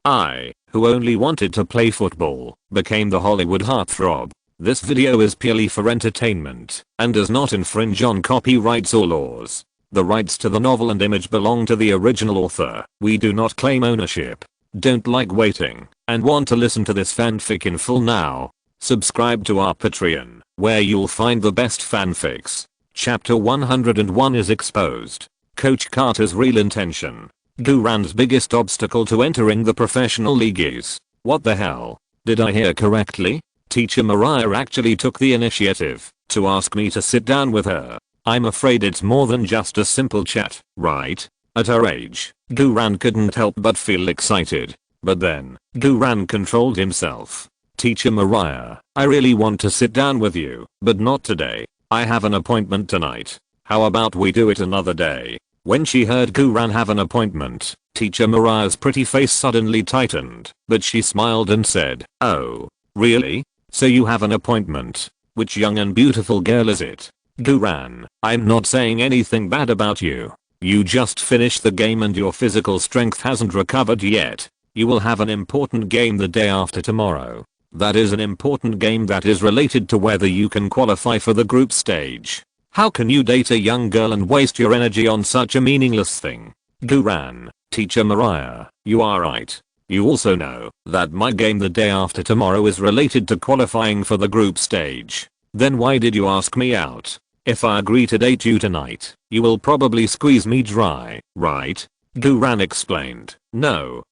I, who only wanted to play football, became the Hollywood heartthrob. This video is purely for entertainment and does not infringe on copyrights or laws. The rights to the novel and image belong to the original author. We do not claim ownership. Don't like waiting and want to listen to this fanfic in full now? Subscribe to our Patreon, where you'll find the best fanfics. Chapter 101 is exposed. Coach Carter's real intention. Duran's biggest obstacle to entering the professional league is, what the hell? Did I hear correctly? Teacher Mariah actually took the initiative to ask me to sit down with her. I'm afraid it's more than just a simple chat, right? At her age, Duran couldn't help but feel excited. But then, Duran controlled himself. Teacher Mariah, I really want to sit down with you, but not today. I have an appointment tonight. How about we do it another day? When she heard Duran have an appointment, Teacher Mariah's pretty face suddenly tightened, but she smiled and said, "Oh, really? So you have an appointment? Which young and beautiful girl is it?" "Duran, I'm not saying anything bad about you. You just finished the game and your physical strength hasn't recovered yet. You will have an important game the day after tomorrow. That is an important game that is related to whether you can qualify for the group stage. How can you date a young girl and waste your energy on such a meaningless thing?" "Duran, Teacher Mariah, you are right. You also know that my game the day after tomorrow is related to qualifying for the group stage. Then why did you ask me out? If I agree to date you tonight, you will probably squeeze me dry, right?" Duran explained. No,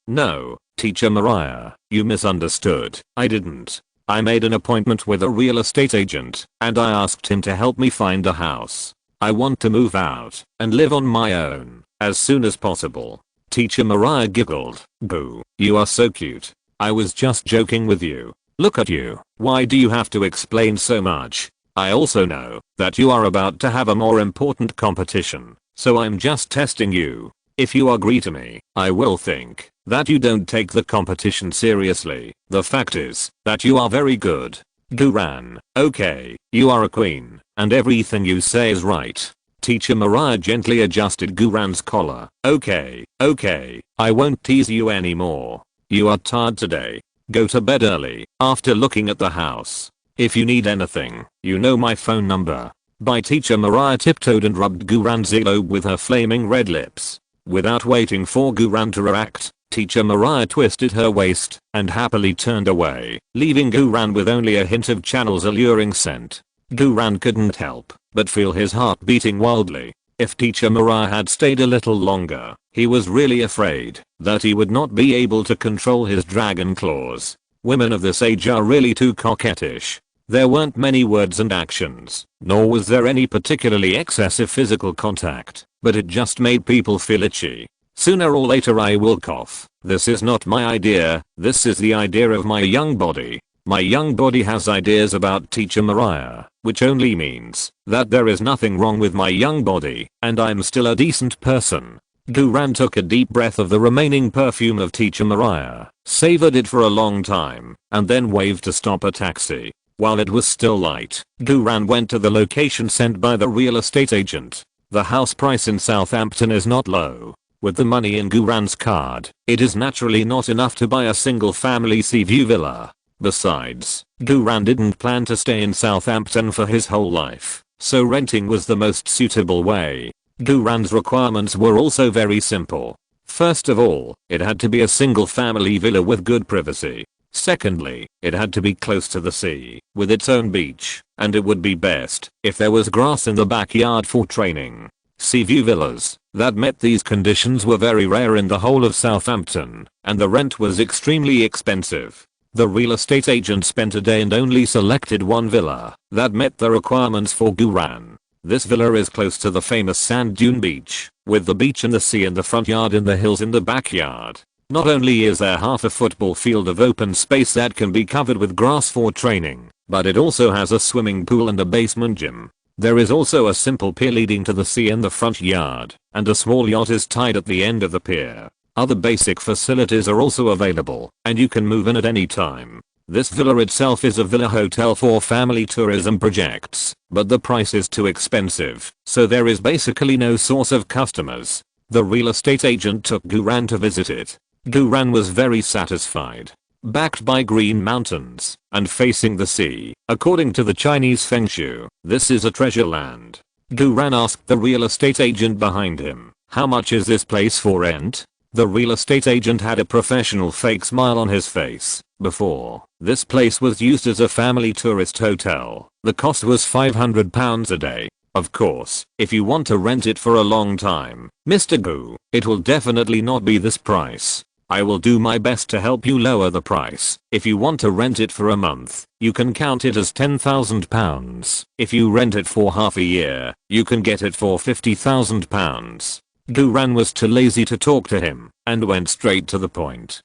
Teacher Mariah, you misunderstood. I didn't. I made an appointment with a real estate agent, and I asked him to help me find a house. I want to move out and live on my own as soon as possible. Teacher Mariah giggled. Boo, you are so cute. I was just joking with you. Look at you. Why do you have to explain so much? I also know that you are about to have a more important competition, so I'm just testing you. If you agree to me, I will think that you don't take the competition seriously. The fact is that you are very good. Duran, okay, you are a queen, and everything you say is right. Teacher Mariah gently adjusted Duran's collar. Okay, I won't tease you anymore. You are tired today. Go to bed early after looking at the house. If you need anything, you know my phone number. Bye. Teacher Mariah tiptoed and rubbed Duran's earlobe with her flaming red lips. Without waiting for Duran to react, Teacher Mariah twisted her waist and happily turned away, leaving Duran with only a hint of Channel's alluring scent. Duran couldn't help but feel his heart beating wildly. If Teacher Mariah had stayed a little longer, he was really afraid that he would not be able to control his dragon claws. Women of this age are really too coquettish. There weren't many words and actions, nor was there any particularly excessive physical contact, but it just made people feel itchy. Sooner or later I will cough. This is not my idea, this is the idea of my young body. My young body has ideas about Teacher Mariah, which only means that there is nothing wrong with my young body, and I'm still a decent person. Duran took a deep breath of the remaining perfume of Teacher Mariah, savored it for a long time, and then waved to stop a taxi. While it was still light, Duran went to the location sent by the real estate agent. The house price in Southampton is not low. With the money in Duran's card, it is naturally not enough to buy a single family sea view villa. Besides, Duran didn't plan to stay in Southampton for his whole life, so renting was the most suitable way. Duran's requirements were also very simple. First of all, it had to be a single family villa with good privacy. Secondly, it had to be close to the sea, with its own beach, and it would be best if there was grass in the backyard for training. Sea view villas that met these conditions were very rare in the whole of Southampton, and the rent was extremely expensive. The real estate agent spent a day and only selected one villa that met the requirements for Duran. This villa is close to the famous sand dune beach, with the beach and the sea in the front yard and the hills in the backyard. Not only is there half a football field of open space that can be covered with grass for training, but it also has a swimming pool and a basement gym. There is also a simple pier leading to the sea in the front yard, and a small yacht is tied at the end of the pier. Other basic facilities are also available, and you can move in at any time. This villa itself is a villa hotel for family tourism projects, but the price is too expensive, so there is basically no source of customers. The real estate agent took Duran to visit it. Guran was very satisfied. Backed by green mountains and facing the sea, according to the Chinese Feng Shui, this is a treasure land. Guran asked the real estate agent behind him, "How much is this place for rent?" The real estate agent had a professional fake smile on his face. Before, this place was used as a family tourist hotel. The cost was £500 a day. Of course, if you want to rent it for a long time, Mr. Gu, it will definitely not be this price. I will do my best to help you lower the price. If you want to rent it for a month, you can count it as £10,000. If you rent it for half a year, you can get it for £50,000. Guran was too lazy to talk to him and went straight to the point.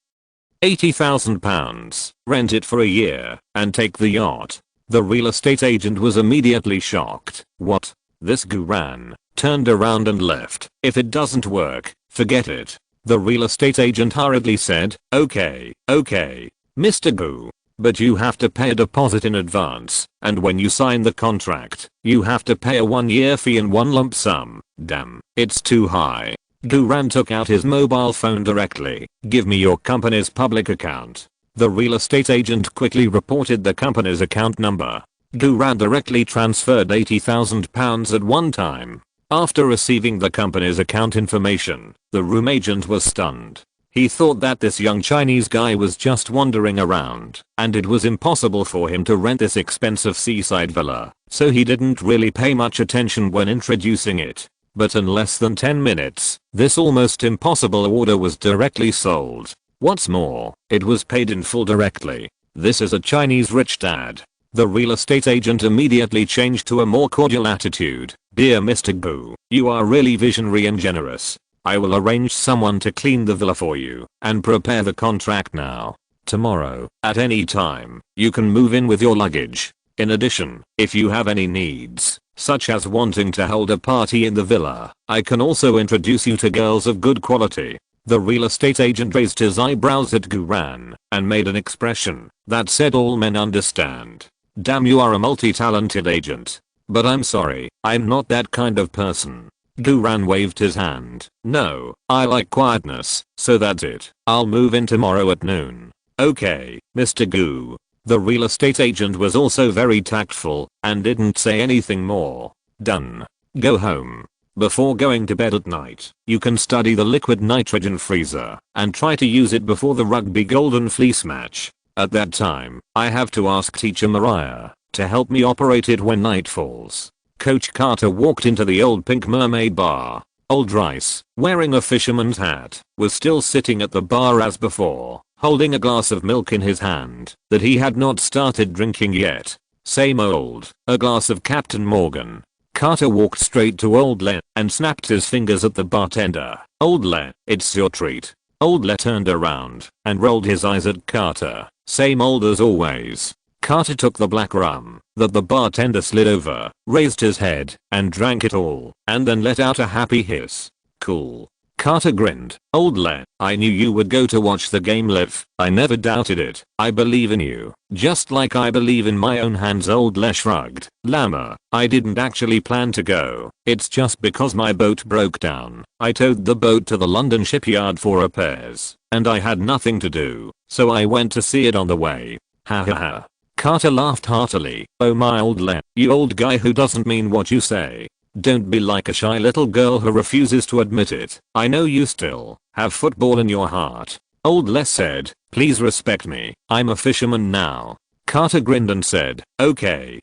£80,000. Rent it for a year and take the yacht. The real estate agent was immediately shocked. What? This Guran turned around and left. If it doesn't work, forget it. The real estate agent hurriedly said, okay, Mr. Gu. But you have to pay a deposit in advance, and when you sign the contract, you have to pay a 1-year fee in one lump sum. Damn, it's too high. Guran took out his mobile phone directly. Give me your company's public account. The real estate agent quickly reported the company's account number. Guran directly transferred £80,000 at one time. After receiving the company's account information, the room agent was stunned. He thought that this young Chinese guy was just wandering around, and it was impossible for him to rent this expensive seaside villa, so he didn't really pay much attention when introducing it. But in less than 10 minutes, this almost impossible order was directly sold. What's more, it was paid in full directly. This is a Chinese rich dad. The real estate agent immediately changed to a more cordial attitude. Dear Mr. Gu, you are really visionary and generous. I will arrange someone to clean the villa for you and prepare the contract now. Tomorrow, at any time, you can move in with your luggage. In addition, if you have any needs, such as wanting to hold a party in the villa, I can also introduce you to girls of good quality. The real estate agent raised his eyebrows at Guran and made an expression that said all men understand. Damn, you are a multi-talented agent. But I'm sorry, I'm not that kind of person. Guran waved his hand. No, I like quietness, so that's it. I'll move in tomorrow at noon. Okay, Mr. Gu. The real estate agent was also very tactful and didn't say anything more. Done. Go home. Before going to bed at night, you can study the liquid nitrogen freezer and try to use it before the rugby golden fleece match. At that time, I have to ask teacher Mariah to help me operate it when night falls. Coach Carter walked into the old Pink Mermaid bar. Old Rice, wearing a fisherman's hat, was still sitting at the bar as before, holding a glass of milk in his hand that he had not started drinking yet. Same old, a glass of Captain Morgan. Carter walked straight to Old Len and snapped his fingers at the bartender. Old Len, it's your treat. Old Len turned around and rolled his eyes at Carter. Same old as always. Carter took the black rum that the bartender slid over, raised his head, and drank it all, and then let out a happy hiss. Cool. Carter grinned. Old Len, I knew you would go to watch the game live. I never doubted it. I believe in you. Just like I believe in my own hands. Old Len shrugged. Llama, I didn't actually plan to go. It's just because my boat broke down. I towed the boat to the London shipyard for repairs, and I had nothing to do, so I went to see it on the way. Ha ha ha. Carter laughed heartily. Oh my Old Len, you old guy who doesn't mean what you say. Don't be like a shy little girl who refuses to admit it. I know you still have football in your heart. Old Les said, please respect me. I'm a fisherman now. Carter grinned and said, okay,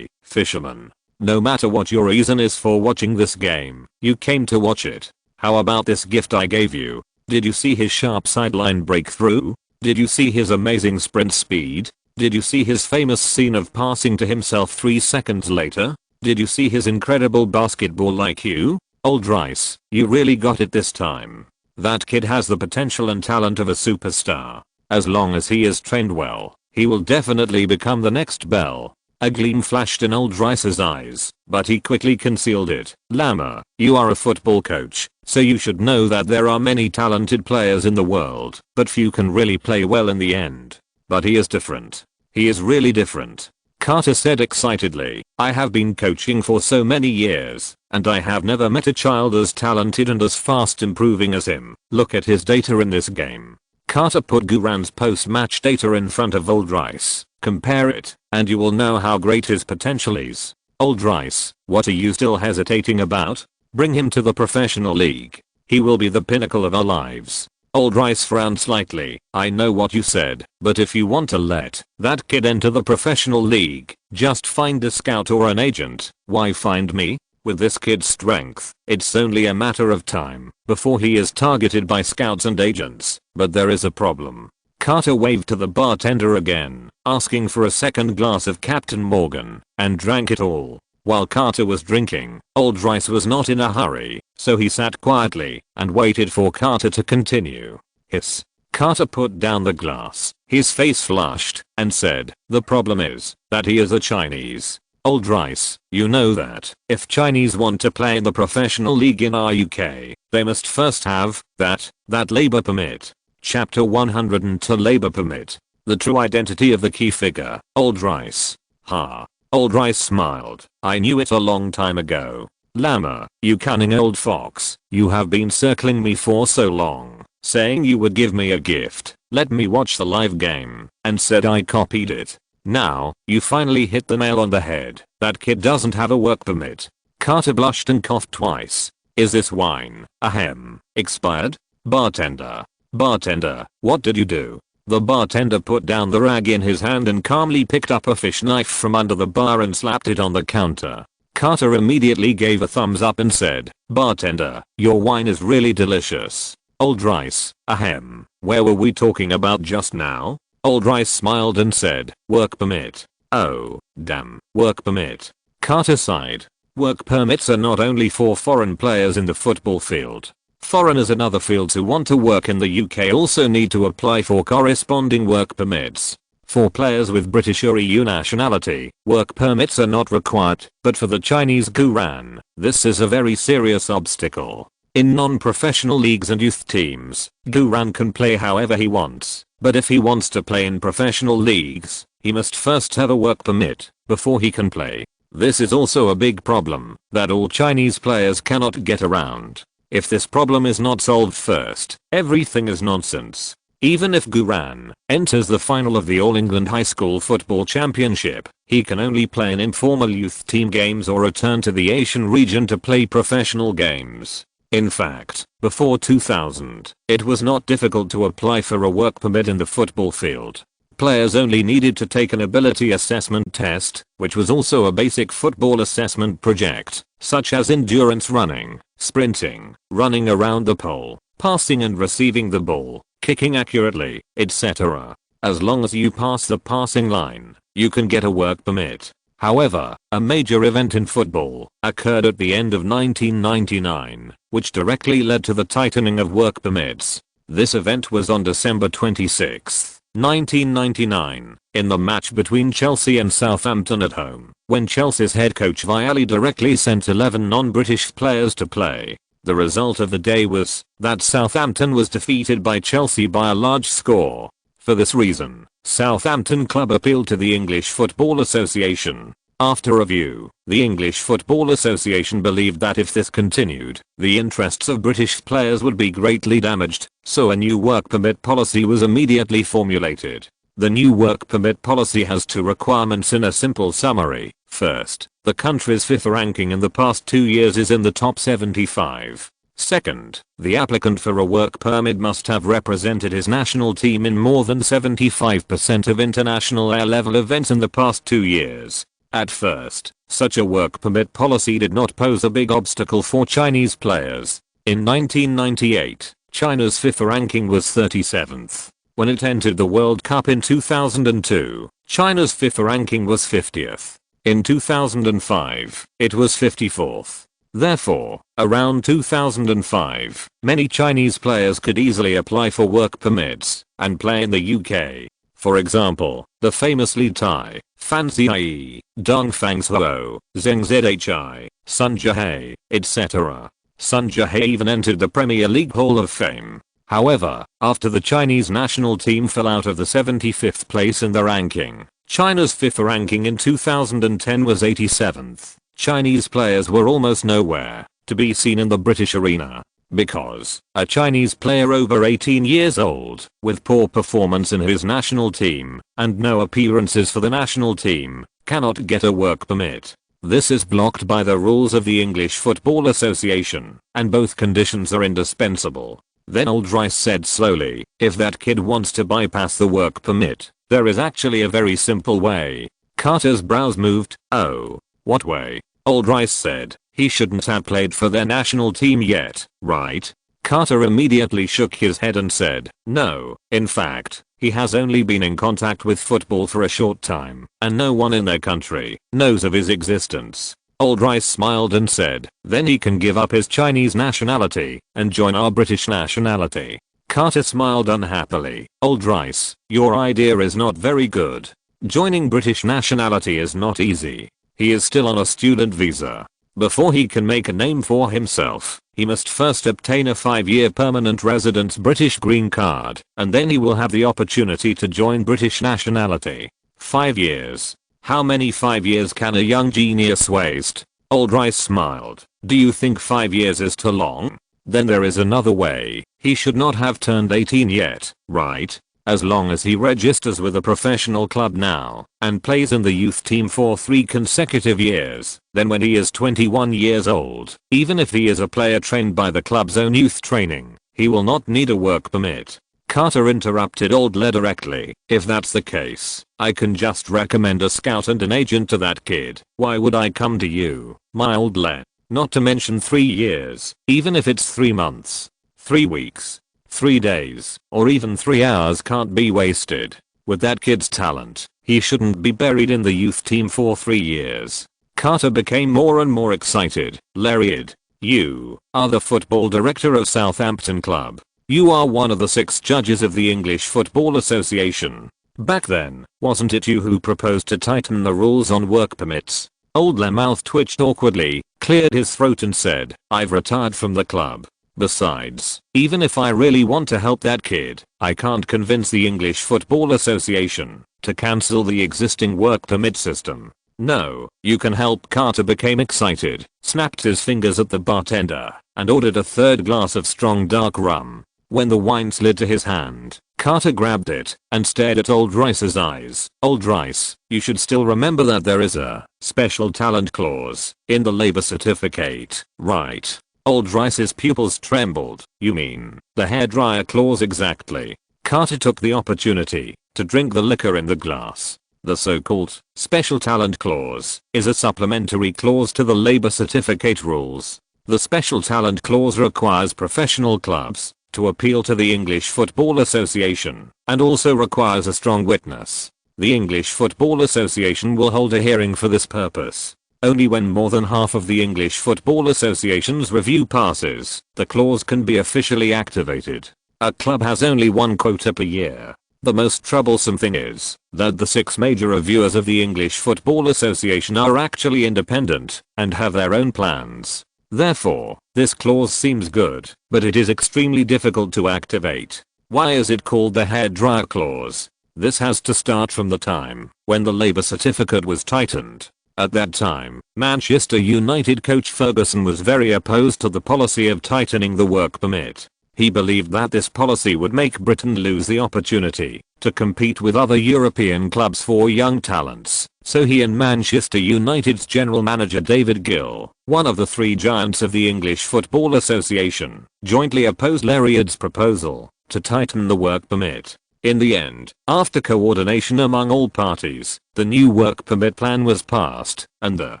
fisherman. No matter what your reason is for watching this game, you came to watch it. How about this gift I gave you? Did you see his sharp sideline breakthrough? Did you see his amazing sprint speed? Did you see his famous scene of passing to himself 3 seconds later? Did you see his incredible basketball IQ? Old Rice, you really got it this time. That kid has the potential and talent of a superstar. As long as he is trained well, he will definitely become the next Bell. A gleam flashed in Old Rice's eyes, but he quickly concealed it. Llama, you are a football coach, so you should know that there are many talented players in the world, but few can really play well in the end. But he is different. He is really different. Carter said excitedly, I have been coaching for so many years, and I have never met a child as talented and as fast improving as him. Look at his data in this game. Carter put Guran's post-match data in front of Old Rice. Compare it, and you will know how great his potential is. Old Rice, what are you still hesitating about? Bring him to the professional league. He will be the pinnacle of our lives. Old Rice frowned slightly. I know what you said, but if you want to let that kid enter the professional league, just find a scout or an agent. Why find me? With this kid's strength, it's only a matter of time before he is targeted by scouts and agents. But there is a problem. Carter waved to the bartender again, asking for a second glass of Captain Morgan, and drank it all. While Carter was drinking, Old Rice was not in a hurry, so he sat quietly and waited for Carter to continue. Hiss. Carter put down the glass, his face flushed, and said, the problem is that he is a Chinese. Old Rice, you know that if Chinese want to play in the professional league in our UK, they must first have that labor permit. Chapter 102 Labor Permit. The true identity of the key figure, Old Rice. Ha. Old Rice smiled. I knew it a long time ago. Llama, you cunning old fox, you have been circling me for so long, saying you would give me a gift, let me watch the live game, and said I copied it. Now, you finally hit the nail on the head. That kid doesn't have a work permit. Carter blushed and coughed twice. Is this wine, ahem, expired? Bartender. Bartender, what did you do? The bartender put down the rag in his hand and calmly picked up a fish knife from under the bar and slapped it on the counter. Carter immediately gave a thumbs up and said, bartender, your wine is really delicious. Old Rice, ahem, where were we talking about just now? Old Rice smiled and said, work permit. Oh, damn, work permit. Carter sighed. Work permits are not only for foreign players in the football field. Foreigners in other fields who want to work in the UK also need to apply for corresponding work permits. For players with British or EU nationality, work permits are not required, but for the Chinese Guran, this is a very serious obstacle. In non-professional leagues and youth teams, Guran can play however he wants, but if he wants to play in professional leagues, he must first have a work permit before he can play. This is also a big problem that all Chinese players cannot get around. If this problem is not solved first, everything is nonsense. Even if Guran enters the final of the All England High School Football Championship, he can only play in informal youth team games or return to the Asian region to play professional games. In fact, before 2000, it was not difficult to apply for a work permit in the football field. Players only needed to take an ability assessment test, which was also a basic football assessment project, such as endurance running, sprinting, running around the pole, passing and receiving the ball, kicking accurately, etc. As long as you pass the passing line, you can get a work permit. However, a major event in football occurred at the end of 1999, which directly led to the tightening of work permits. This event was on December 26, 1999, in the match between Chelsea and Southampton at home, when Chelsea's head coach Vialli directly sent 11 non-British players to play. The result of the day was that Southampton was defeated by Chelsea by a large score. For this reason, Southampton club appealed to the English Football Association. After review, the English Football Association believed that if this continued, the interests of British players would be greatly damaged, so a new work permit policy was immediately formulated. The new work permit policy has two requirements in a simple summary. First, the country's FIFA ranking in the past 2 years is in the top 75. Second, the applicant for a work permit must have represented his national team in more than 75% of international A-level events in the past 2 years. At first, such a work permit policy did not pose a big obstacle for Chinese players. In 1998, China's FIFA ranking was 37th. When it entered the World Cup in 2002, China's FIFA ranking was 50th. In 2005, it was 54th. Therefore, around 2005, many Chinese players could easily apply for work permits and play in the UK. For example, the famous Li Tai, Fan Cie, Dong Fang Suo, Zheng Zhi, Sun Jihei, etc. Sun Jihei even entered the Premier League Hall of Fame. However, after the Chinese national team fell out of the 75th place in the ranking, China's FIFA ranking in 2010 was 87th. Chinese players were almost nowhere to be seen in the British arena because a Chinese player over 18 years old with poor performance in his national team and no appearances for the national team cannot get a work permit. This is blocked by the rules of the English Football Association, and both conditions are indispensable. Then old Rice said slowly, if that kid wants to bypass the work permit, there is actually a very simple way. Carter's brows moved. Oh, what way? Old Rice said, he shouldn't have played for their national team yet, right? Carter immediately shook his head and said, no, in fact, he has only been in contact with football for a short time, and no one in their country knows of his existence. Old Rice smiled and said, then he can give up his Chinese nationality and join our British nationality. Carter smiled unhappily. Old Rice, your idea is not very good. Joining British nationality is not easy. He is still on a student visa. Before he can make a name for himself, he must first obtain a 5-year permanent residence British green card, and then he will have the opportunity to join British nationality. 5 years. How many 5 years can a young genius waste? Old Rice smiled. Do you think 5 years is too long? Then there is another way. He should not have turned 18 yet, right? As long as he registers with a professional club now and plays in the youth team for 3 consecutive years, then when he is 21 years old, even if he is a player trained by the club's own youth training, he will not need a work permit. Carter interrupted Old Le directly. If that's the case, I can just recommend a scout and an agent to that kid. Why would I come to you, my Old Le? Not to mention 3 years, even if it's 3 months, 3 weeks, 3 days, or even 3 hours can't be wasted. With that kid's talent, he shouldn't be buried in the youth team for 3 years. Carter became more and more excited. Laryard, you are the football director of Southampton Club. You are one of the 6 judges of the English Football Association. Back then, wasn't it you who proposed to tighten the rules on work permits? Old Le mouth twitched awkwardly, cleared his throat and said, I've retired from the club. Besides, even if I really want to help that kid, I can't convince the English Football Association to cancel the existing work permit system. No, you can help. Carter became excited, snapped his fingers at the bartender, and ordered a 3rd glass of strong dark rum. When the wine slid to his hand, Carter grabbed it and stared at Old Rice's eyes. Old Rice, you should still remember that there is a special talent clause in the labor certificate, right? Old Rice's pupils trembled. You mean the hairdryer clause? Exactly. Carter took the opportunity to drink the liquor in the glass. The so-called special talent clause is a supplementary clause to the labor certificate rules. The special talent clause requires professional clubs to appeal to the English Football Association and also requires a strong witness. The English Football Association will hold a hearing for this purpose. Only when more than half of the English Football Association's review passes, the clause can be officially activated. A club has only 1 quota per year. The most troublesome thing is that the 6 major reviewers of the English Football Association are actually independent and have their own plans. Therefore, this clause seems good, but it is extremely difficult to activate. Why is it called the hairdryer clause? This has to start from the time when the labor certificate was tightened. At that time, Manchester United coach Ferguson was very opposed to the policy of tightening the work permit. He believed that this policy would make Britain lose the opportunity to compete with other European clubs for young talents. So he and Manchester United's general manager David Gill, one of the 3 giants of the English Football Association, jointly opposed Laryard's proposal to tighten the work permit. In the end, after coordination among all parties, the new work permit plan was passed, and the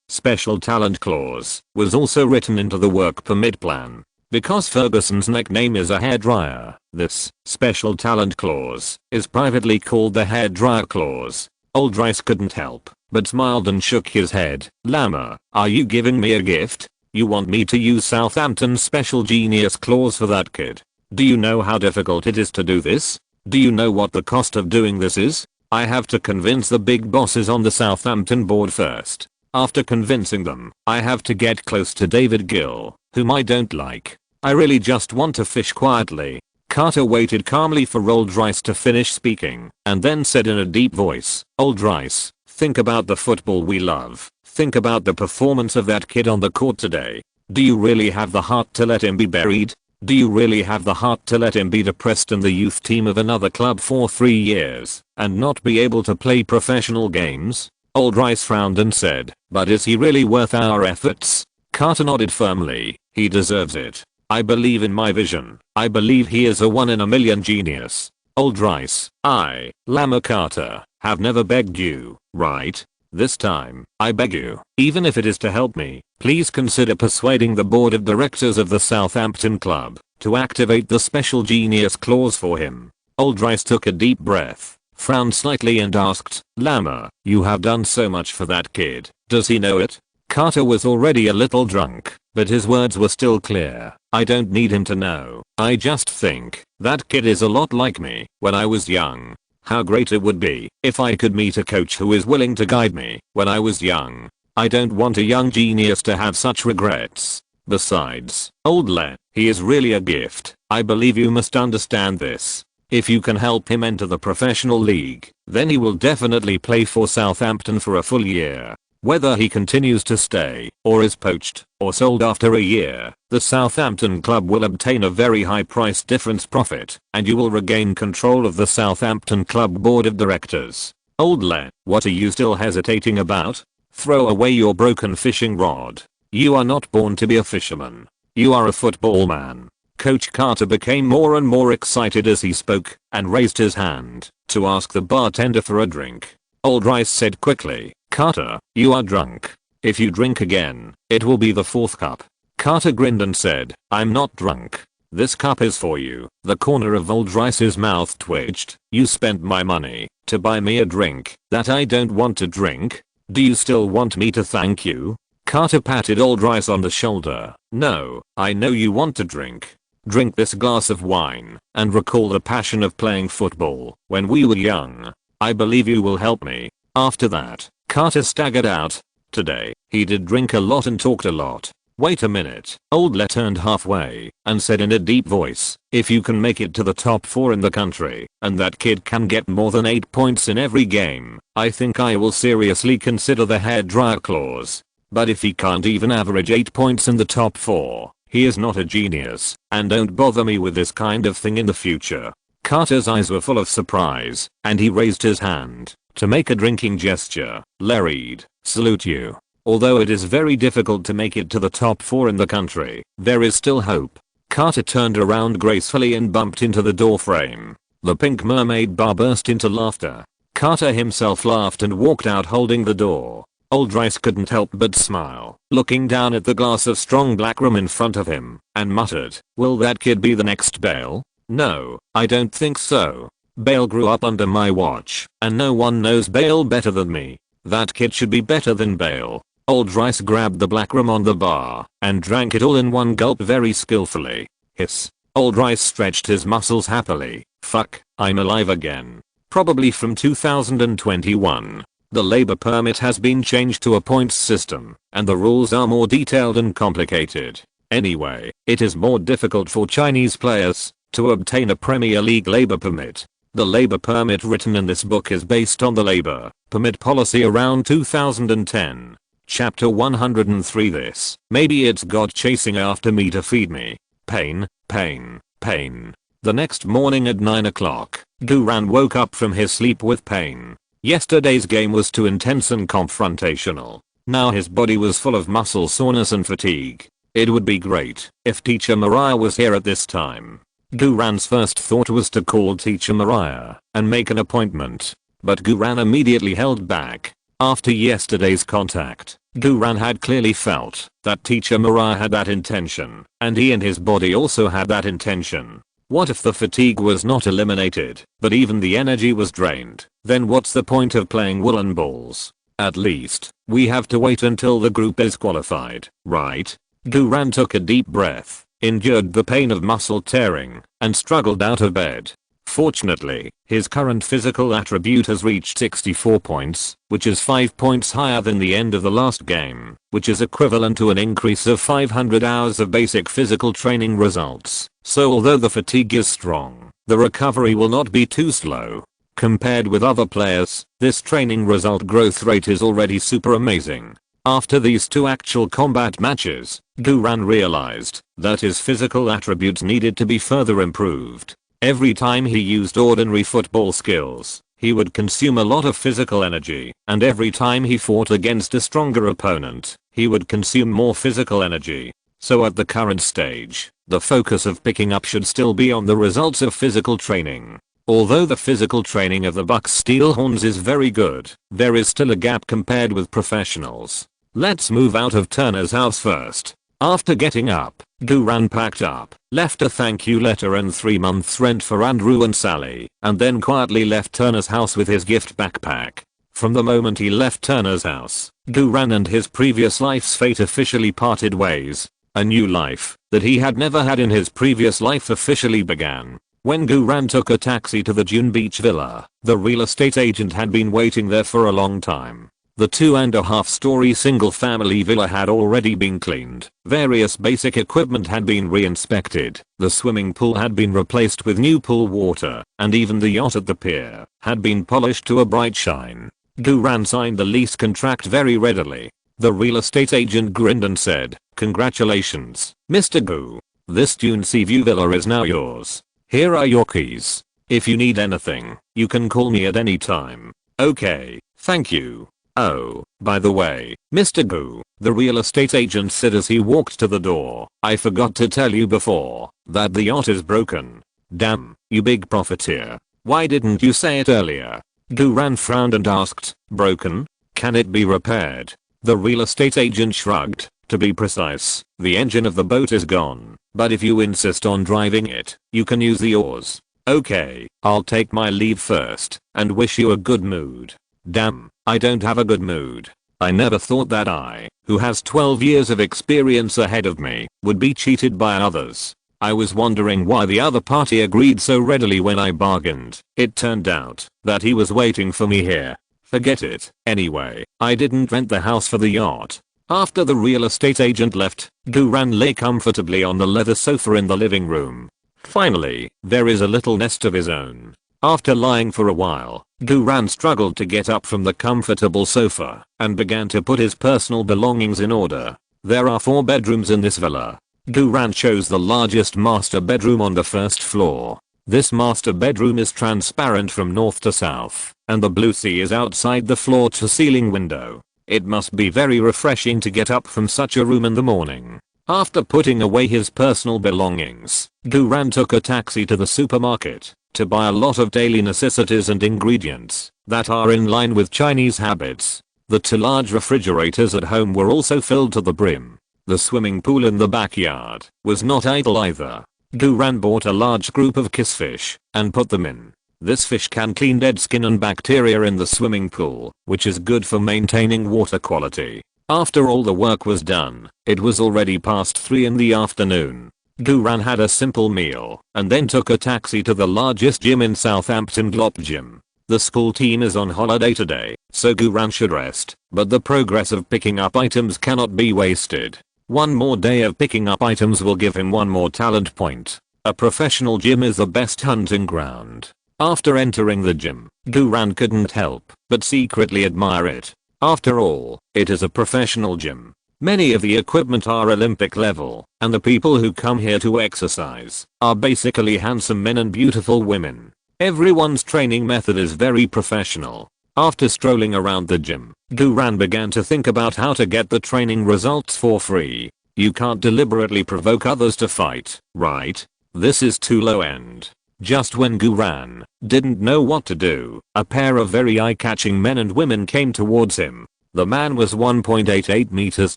special talent clause was also written into the work permit plan. Because Ferguson's nickname is a hairdryer, this special talent clause is privately called the hairdryer clause. Old Rice couldn't help but smiled and shook his head. Lama, are you giving me a gift? You want me to use Southampton's special genius clause for that kid? Do you know how difficult it is to do this? Do you know what the cost of doing this is? I have to convince the big bosses on the Southampton board first. After convincing them, I have to get close to David Gill, whom I don't like. I really just want to fish quietly. Carter waited calmly for Old Rice to finish speaking, and then said in a deep voice, "Old Rice, think about the football we love. Think about the performance of that kid on the court today. Do you really have the heart to let him be buried? Do you really have the heart to let him be depressed in the youth team of another club for 3 years, and not be able to play professional games?" Old Rice frowned and said, "But is he really worth our efforts?" Carter nodded firmly. "He deserves it. I believe in my vision. I believe he is a 1 in a million genius." Old Rice, I, Lama Carter, have never begged you, right? This time, I beg you, even if it is to help me, please consider persuading the board of directors of the Southampton club to activate the special genius clause for him. Old Rice took a deep breath, frowned slightly and asked, "Lama, you have done so much for that kid. Does he know it?" Carter was already a little drunk, but his words were still clear. "I don't need him to know. I just think that kid is a lot like me when I was young. How great it would be if I could meet a coach who is willing to guide me when I was young. I don't want a young genius to have such regrets. Besides, old Le, he is really a gift. I believe you must understand this. If you can help him enter the professional league, then he will definitely play for Southampton for a full year. Whether he continues to stay, or is poached, or sold after a year, the Southampton club will obtain a very high price difference profit, and you will regain control of the Southampton club board of directors. Old Le, what are you still hesitating about? Throw away your broken fishing rod. You are not born to be a fisherman. You are a football man." Coach Carter became more and more excited as he spoke, and raised his hand to ask the bartender for a drink. Old Rice said quickly, "Carter, you are drunk. If you drink again, it will be the 4th cup." Carter grinned and said, "I'm not drunk. This cup is for you." The corner of Old Rice's mouth twitched. "You spent my money to buy me a drink that I don't want to drink. Do you still want me to thank you?" Carter patted Old Rice on the shoulder. "No, I know you want to drink. Drink this glass of wine and recall the passion of playing football when we were young. I believe you will help me." After that, Carter staggered out. Today, he did drink a lot and talked a lot. "Wait a minute." Old Le turned halfway and said in a deep voice, "If you can make it to the top 4 in the country, and that kid can get more than 8 points in every game, I think I will seriously consider the hairdryer clause. But if he can't even average 8 points in the top 4, he is not a genius, and don't bother me with this kind of thing in the future." Carter's eyes were full of surprise, and he raised his hand to make a drinking gesture. "Le Reed, salute you. Although it is very difficult to make it to the top 4 in the country, there is still hope." Carter turned around gracefully and bumped into the doorframe. The Pink Mermaid bar burst into laughter. Carter himself laughed and walked out holding the door. Old Rice couldn't help but smile, looking down at the glass of strong black rum in front of him, and muttered, "Will that kid be the next Bale? No, I don't think so. Bale grew up under my watch, and no one knows Bale better than me. That kid should be better than Bale." Old Rice grabbed the black rum on the bar and drank it all in one gulp very skillfully. Hiss. Old Rice stretched his muscles happily. "Fuck, I'm alive again. Probably from 2021. The labor permit has been changed to a points system, and the rules are more detailed and complicated. Anyway, it is more difficult for Chinese players to obtain a Premier League labor permit. The labor permit written in this book is based on the labor permit policy around 2010. Chapter 103. This. Maybe it's God chasing after me to feed me. Pain, pain, pain. The next morning at 9 o'clock, Duran woke up from his sleep with pain. Yesterday's game was too intense and confrontational. Now his body was full of muscle soreness and fatigue. It would be great if Teacher Mariah was here at this time. Duran's first thought was to call Teacher Mariah and make an appointment, but Duran immediately held back. After yesterday's contact, Duran had clearly felt that Teacher Mariah had that intention, and he and his body also had that intention. What if the fatigue was not eliminated, but even the energy was drained? Then what's the point of playing woolen balls? At least, we have to wait until the group is qualified, right? Duran took a deep breath, endured the pain of muscle tearing, and struggled out of bed. Unfortunately, his current physical attribute has reached 64 points, which is 5 points higher than the end of the last game, which is equivalent to an increase of 500 hours of basic physical training results. So although the fatigue is strong, the recovery will not be too slow. Compared with other players, this training result growth rate is already super amazing. After these 2 actual combat matches, Duran realized that his physical attributes needed to be further improved. Every time he used ordinary football skills, he would consume a lot of physical energy, and every time he fought against a stronger opponent, he would consume more physical energy. So at the current stage, the focus of picking up should still be on the results of physical training. Although the physical training of the Bucks Steelhorns is very good, there is still a gap compared with professionals. Let's move out of Turner's house first. After getting up, Duran packed up, left a thank you letter and 3 months rent for Andrew and Sally, and then quietly left Turner's house with his gift backpack. From the moment he left Turner's house, Duran and his previous life's fate officially parted ways. A new life that he had never had in his previous life officially began. When Duran took a taxi to the Dune Beach Villa, the real estate agent had been waiting there for a long time. The 2.5-story single-family villa had already been cleaned, various basic equipment had been re-inspected, the swimming pool had been replaced with new pool water, and even the yacht at the pier had been polished to a bright shine. Duran signed the lease contract very readily. The real estate agent grinned and said, "Congratulations, Mr. Gu. This Dune Seaview villa is now yours. Here are your keys. If you need anything, you can call me at any time." "Okay, thank you. Oh, by the way, Mr. Gu," the real estate agent said as he walked to the door, "I forgot to tell you before that the yacht is broken." "Damn, you big profiteer. Why didn't you say it earlier?" Duran frowned and asked, "Broken? Can it be repaired?" The real estate agent shrugged. "To be precise, the engine of the boat is gone, but if you insist on driving it, you can use the oars." "Okay, I'll take my leave first and wish you a good mood." "Damn, I don't have a good mood. I never thought that I, who has 12 years of experience ahead of me, would be cheated by others. I was wondering why the other party agreed so readily when I bargained. It turned out that he was waiting for me here. Forget it. Anyway, I didn't rent the house for the yacht." After the real estate agent left, Duran lay comfortably on the leather sofa in the living room. Finally, there is a little nest of his own. After lying for a while, Duran struggled to get up from the comfortable sofa and began to put his personal belongings in order. There are 4 bedrooms in this villa. Duran chose the largest master bedroom on the first floor. This master bedroom is transparent from north to south, and the blue sea is outside the floor-to-ceiling window. It must be very refreshing to get up from such a room in the morning. After putting away his personal belongings, Duran took a taxi to the supermarket to buy a lot of daily necessities and ingredients that are in line with Chinese habits. The 2 large refrigerators at home were also filled to the brim. The swimming pool in the backyard was not idle either. Duran bought a large group of kissfish and put them in. This fish can clean dead skin and bacteria in the swimming pool, which is good for maintaining water quality. After all the work was done, it was already past 3 in the afternoon. Duran had a simple meal and then took a taxi to the largest gym in Southampton, Glop Gym. The school team is on holiday today, so Duran should rest, but the progress of picking up items cannot be wasted. One more day of picking up items will give him 1 more talent point. A professional gym is the best hunting ground. After entering the gym, Duran couldn't help but secretly admire it. After all, it is a professional gym. Many of the equipment are Olympic level, and the people who come here to exercise are basically handsome men and beautiful women. Everyone's training method is very professional. After strolling around the gym, Duran began to think about how to get the training results for free. You can't deliberately provoke others to fight, right? This is too low end. Just when Duran didn't know what to do, a pair of very eye-catching men and women came towards him. The man was 1.88 meters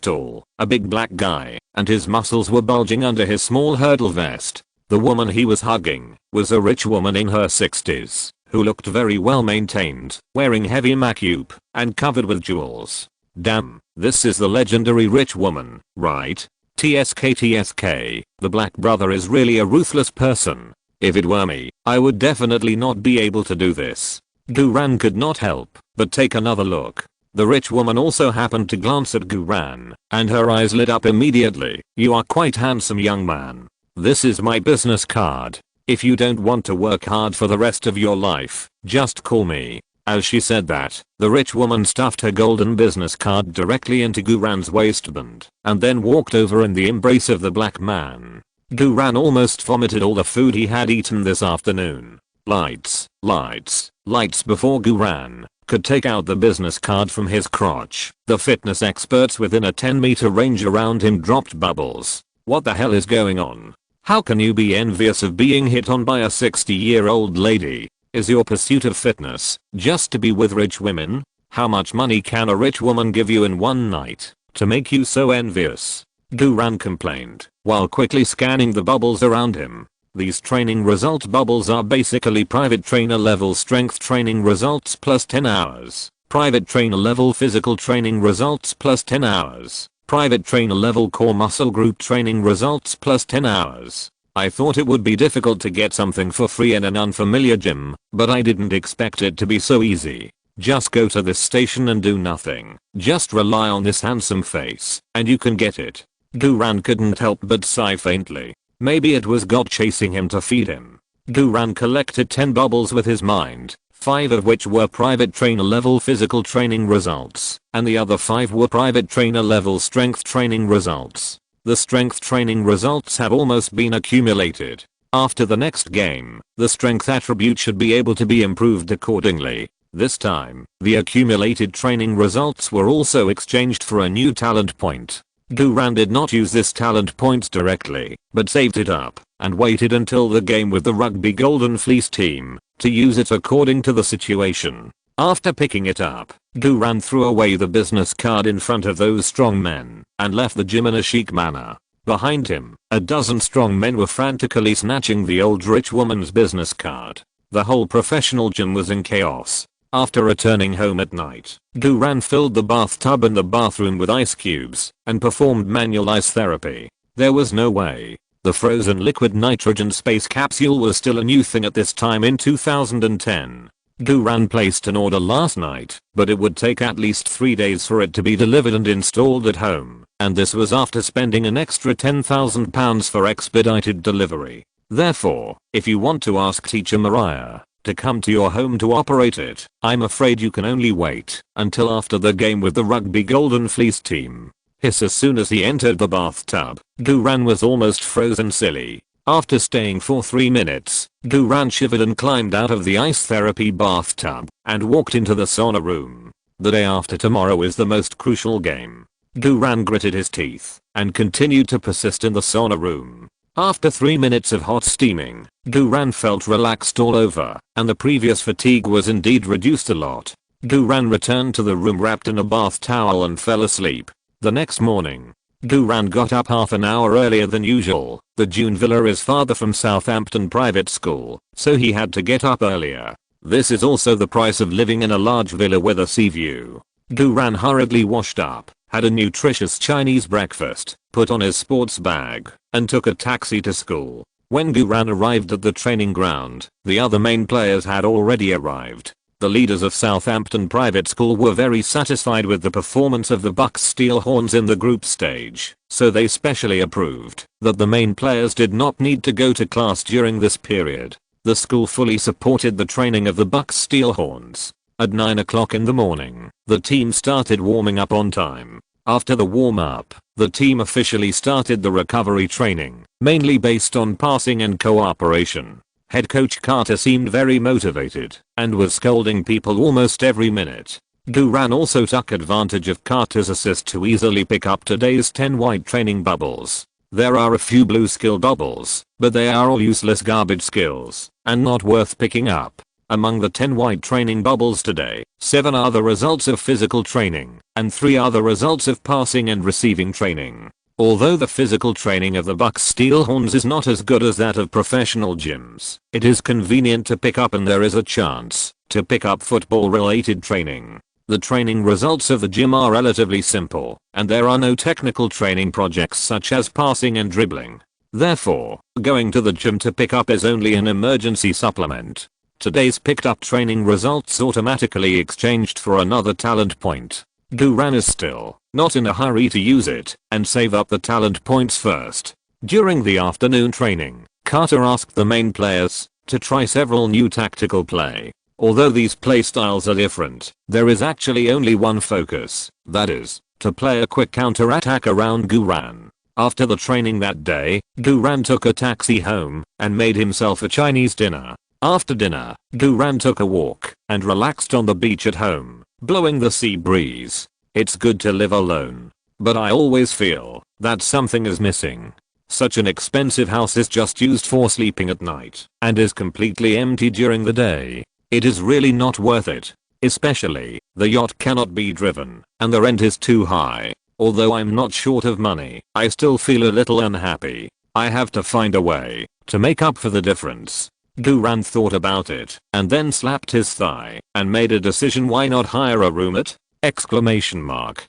tall, a big black guy, and his muscles were bulging under his small hurdle vest. The woman he was hugging was a rich woman in her 60s, who looked very well maintained, wearing heavy makeup and covered with jewels. Damn, this is the legendary rich woman, right? TSK, the black brother is really a ruthless person. If it were me, I would definitely not be able to do this. Guran could not help but take another look. The rich woman also happened to glance at Guran, and her eyes lit up immediately. "You are quite handsome, young man. This is my business card. If you don't want to work hard for the rest of your life, just call me." As she said that, the rich woman stuffed her golden business card directly into Guran's waistband, and then walked over in the embrace of the black man. Guran almost vomited all the food he had eaten this afternoon. Lights, lights, lights before Guran could take out the business card from his crotch. The fitness experts within a 10-meter range around him dropped bubbles. What the hell is going on? How can you be envious of being hit on by a 60-year-old lady? Is your pursuit of fitness just to be with rich women? How much money can a rich woman give you in one night to make you so envious? Guran complained while quickly scanning the bubbles around him. These training result bubbles are basically private trainer level strength training results plus 10 hours, private trainer level physical training results plus 10 hours, private trainer level core muscle group training results plus 10 hours. I thought it would be difficult to get something for free in an unfamiliar gym, but I didn't expect it to be so easy. Just go to this station and do nothing. Just rely on this handsome face, and you can get it. Guran couldn't help but sigh faintly. Maybe it was God chasing him to feed him. Guran collected 10 bubbles with his mind, 5 of which were private trainer level physical training results, and the other 5 were private trainer level strength training results. The strength training results have almost been accumulated. After the next game, the strength attribute should be able to be improved accordingly. This time, the accumulated training results were also exchanged for a new talent point. Guran did not use this talent point directly, but saved it up and waited until the game with the rugby Golden Fleece team to use it according to the situation. After picking it up, Guran threw away the business card in front of those strong men and left the gym in a chic manner. Behind him, a dozen strong men were frantically snatching the old rich woman's business card. The whole professional gym was in chaos. After returning home at night, Guran filled the bathtub and the bathroom with ice cubes and performed manual ice therapy. There was no way. The frozen liquid nitrogen space capsule was still a new thing at this time in 2010. Guran placed an order last night, but it would take at least 3 days for it to be delivered and installed at home, and this was after spending an extra £10,000 for expedited delivery. Therefore, if you want to ask teacher Mariah to come to your home to operate it, I'm afraid you can only wait until after the game with the rugby Golden Fleece team. Hiss as soon as he entered the bathtub. Guran was almost frozen silly. After staying for 3 minutes, Guran shivered and climbed out of the ice therapy bathtub and walked into the sauna room. The day after tomorrow is the most crucial game. Guran gritted his teeth and continued to persist in the sauna room. After 3 minutes of hot steaming, Guran felt relaxed all over, and the previous fatigue was indeed reduced a lot. Guran returned to the room wrapped in a bath towel and fell asleep. The next morning, Guran got up half an hour earlier than usual. The June villa is farther from Southampton private school, so he had to get up earlier. This is also the price of living in a large villa with a sea view. Guran hurriedly washed up, had a nutritious Chinese breakfast, put on his sports bag, and took a taxi to school. When Guran arrived at the training ground, the other main players had already arrived. The leaders of Southampton private school were very satisfied with the performance of the Bucks Steelhorns in the group stage, so they specially approved that the main players did not need to go to class during this period. The school fully supported the training of the Bucks Steelhorns. At 9 o'clock in the morning, the team started warming up on time. After the warm-up, the team officially started the recovery training, mainly based on passing and cooperation. Head coach Carter seemed very motivated and was scolding people almost every minute. Guran also took advantage of Carter's assist to easily pick up today's 10 white training bubbles. There are a few blue skill bubbles, but they are all useless garbage skills and not worth picking up. Among the 10 white training bubbles today, 7 are the results of physical training, and 3 are the results of passing and receiving training. Although the physical training of the Bucks Steelhorns is not as good as that of professional gyms, it is convenient to pick up and there is a chance to pick up football related training. The training results of the gym are relatively simple, and there are no technical training projects such as passing and dribbling. Therefore, going to the gym to pick up is only an emergency supplement. Today's picked up training results automatically exchanged for another talent point. Guran is still not in a hurry to use it and save up the talent points first. During the afternoon training, Carter asked the main players to try several new tactical play. Although these playstyles are different, there is actually only one focus, that is, to play a quick counter-attack around Guran. After the training that day, Guran took a taxi home and made himself a Chinese dinner. After dinner, Guran took a walk and relaxed on the beach at home, blowing the sea breeze. It's good to live alone, but I always feel that something is missing. Such an expensive house is just used for sleeping at night and is completely empty during the day. It is really not worth it. Especially, the yacht cannot be driven and the rent is too high. Although I'm not short of money, I still feel a little unhappy. I have to find a way to make up for the difference. Guran thought about it and then slapped his thigh and made a decision. Why not hire a roommate? Exclamation mark.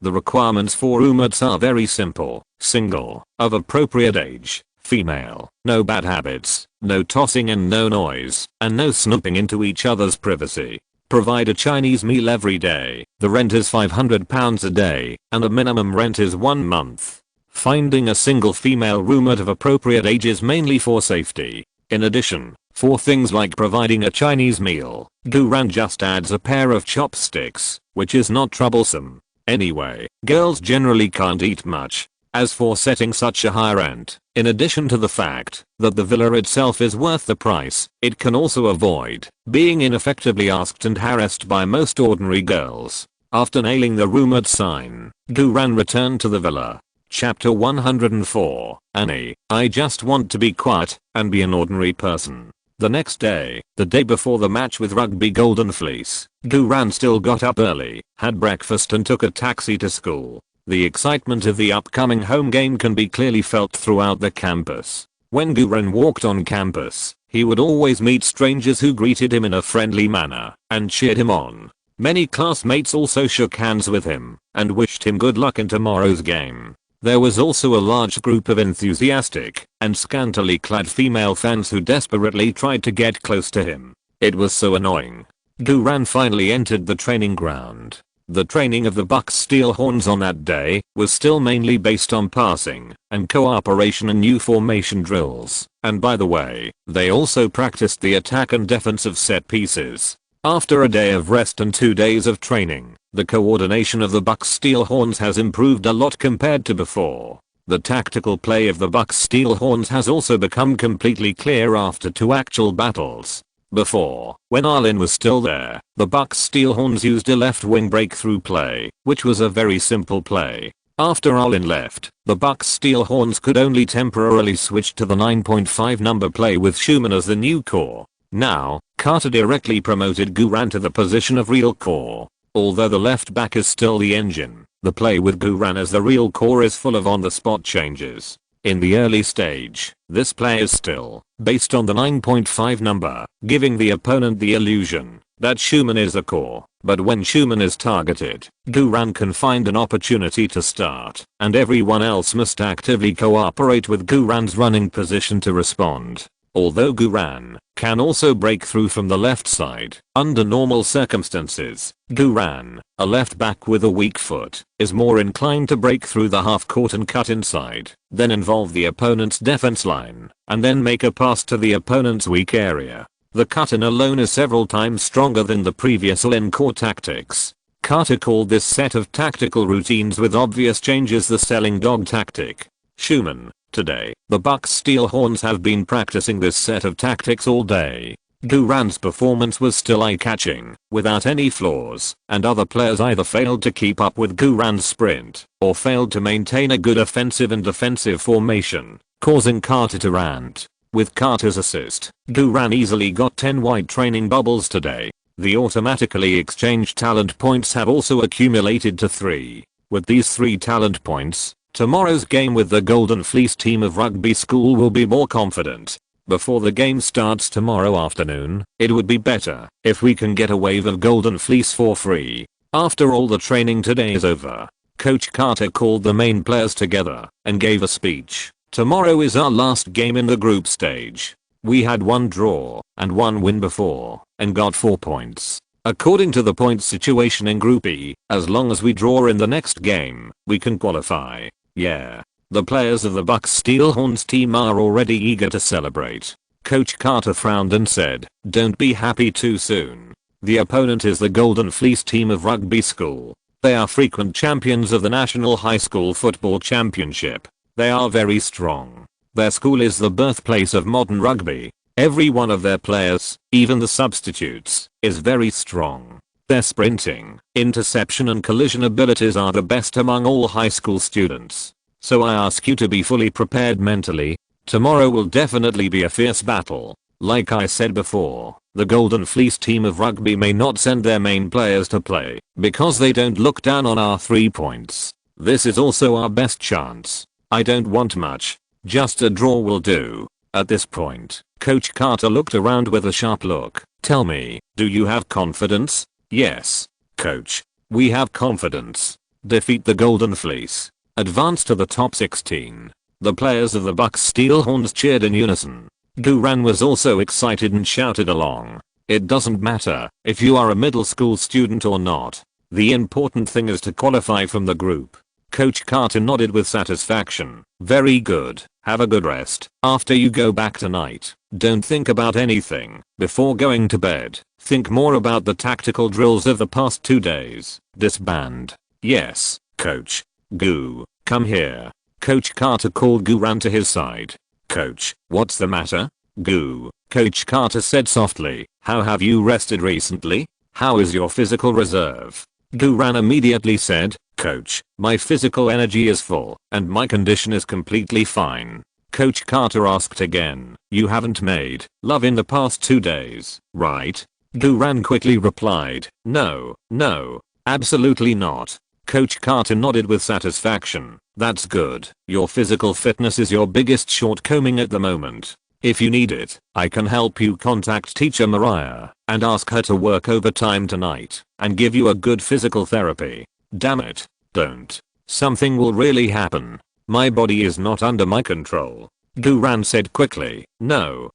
The requirements for roommates are very simple. Single, of appropriate age, female, no bad habits, no tossing and no noise, and no snooping into each other's privacy. Provide a Chinese meal every day. The rent is £500 a day, and the minimum rent is 1 month. Finding a single female roommate of appropriate age is mainly for safety. In addition, for things like providing a Chinese meal, Guran just adds a pair of chopsticks, which is not troublesome. Anyway, girls generally can't eat much. As for setting such a high rent, in addition to the fact that the villa itself is worth the price, it can also avoid being ineffectively asked and harassed by most ordinary girls. After nailing the roommate sign, Guran returned to the villa. Chapter 104, Annie, I just want to be quiet and be an ordinary person. The next day, the day before the match with Rugby Golden Fleece, Guran still got up early, had breakfast and took a taxi to school. The excitement of the upcoming home game can be clearly felt throughout the campus. When Guran walked on campus, he would always meet strangers who greeted him in a friendly manner and cheered him on. Many classmates also shook hands with him and wished him good luck in tomorrow's game. There was also a large group of enthusiastic and scantily clad female fans who desperately tried to get close to him. It was so annoying. Guran finally entered the training ground. The training of the Bucks Steel Horns on that day was still mainly based on passing and cooperation and new formation drills, and by the way, they also practiced the attack and defense of set pieces. After a day of rest and 2 days of training, the coordination of the Bucks Steel Horns has improved a lot compared to before. The tactical play of the Bucks Steel Horns has also become completely clear after 2 actual battles. Before, when Arlen was still there, the Bucks Steel Horns used a left wing breakthrough play, which was a very simple play. After Arlen left, the Bucks Steel Horns could only temporarily switch to the 9.5 number play with Schumann as the new core. Now, Carter directly promoted Guran to the position of real core. Although the left back is still the engine, the play with Guran as the real core is full of on-the-spot changes. In the early stage, this play is still based on the 9.5 number, giving the opponent the illusion that Schumann is a core, but when Schumann is targeted, Guran can find an opportunity to start, and everyone else must actively cooperate with Guran's running position to respond. Although Guran can also break through from the left side, under normal circumstances, Guran, a left back with a weak foot, is more inclined to break through the half court and cut inside, then involve the opponent's defense line, and then make a pass to the opponent's weak area. The cut-in alone is several times stronger than the previous in-core tactics. Carter called this set of tactical routines with obvious changes the selling dog tactic. Schumann. Today, the Bucks Steel Horns have been practicing this set of tactics all day. Guran's performance was still eye-catching, without any flaws, and other players either failed to keep up with Guran's sprint, or failed to maintain a good offensive and defensive formation, causing Carter to rant. With Carter's assist, Guran easily got 10 white training bubbles today. The automatically exchanged talent points have also accumulated to 3. With these 3 talent points, tomorrow's game with the Golden Fleece team of rugby school will be more confident. Before the game starts tomorrow afternoon, it would be better if we can get a wave of Golden Fleece for free. After all the training today is over, Coach Carter called the main players together and gave a speech. Tomorrow is our last game in the group stage. We had one draw and one win before and got 4 points. According to the point situation in Group E, as long as we draw in the next game, we can qualify. Yeah. The players of the Bucks Steelhorns team are already eager to celebrate. Coach Carter frowned and said, "Don't be happy too soon. The opponent is the Golden Fleece team of rugby school. They are frequent champions of the National High School Football Championship. They are very strong. Their school is the birthplace of modern rugby. Every one of their players, even the substitutes, is very strong. Their sprinting, interception and collision abilities are the best among all high school students. So I ask you to be fully prepared mentally. Tomorrow will definitely be a fierce battle. Like I said before, the Golden Fleece team of rugby may not send their main players to play because they don't look down on our 3 points. This is also our best chance. I don't want much. Just a draw will do." At this point, Coach Carter looked around with a sharp look. "Tell me, do you have confidence?" "Yes, coach. We have confidence. Defeat the Golden Fleece. Advance to the top 16. The players of the Bucks Steelhorns cheered in unison. Duran was also excited and shouted along. "It doesn't matter if you are a middle school student or not. The important thing is to qualify from the group." Coach Carter nodded with satisfaction. "Very good. Have a good rest after you go back tonight. Don't think about anything before going to bed. Think more about the tactical drills of the past 2 days. Disband." "Yes, coach." "Goo, come here." Coach Carter called Guran to his side. "Coach, what's the matter?" "Goo," Coach Carter said softly, "how have you rested recently? How is your physical reserve?" Guran immediately said, "Coach, my physical energy is full and my condition is completely fine." Coach Carter asked again, "You haven't made love in the past 2 days, right?" Guran quickly replied, No, absolutely not." Coach Carter nodded with satisfaction. "That's good. Your physical fitness is your biggest shortcoming at the moment. If you need it, I can help you contact teacher Mariah and ask her to work overtime tonight and give you a good physical therapy." "Damn it, don't. Something will really happen. My body is not under my control." Duran said quickly, No,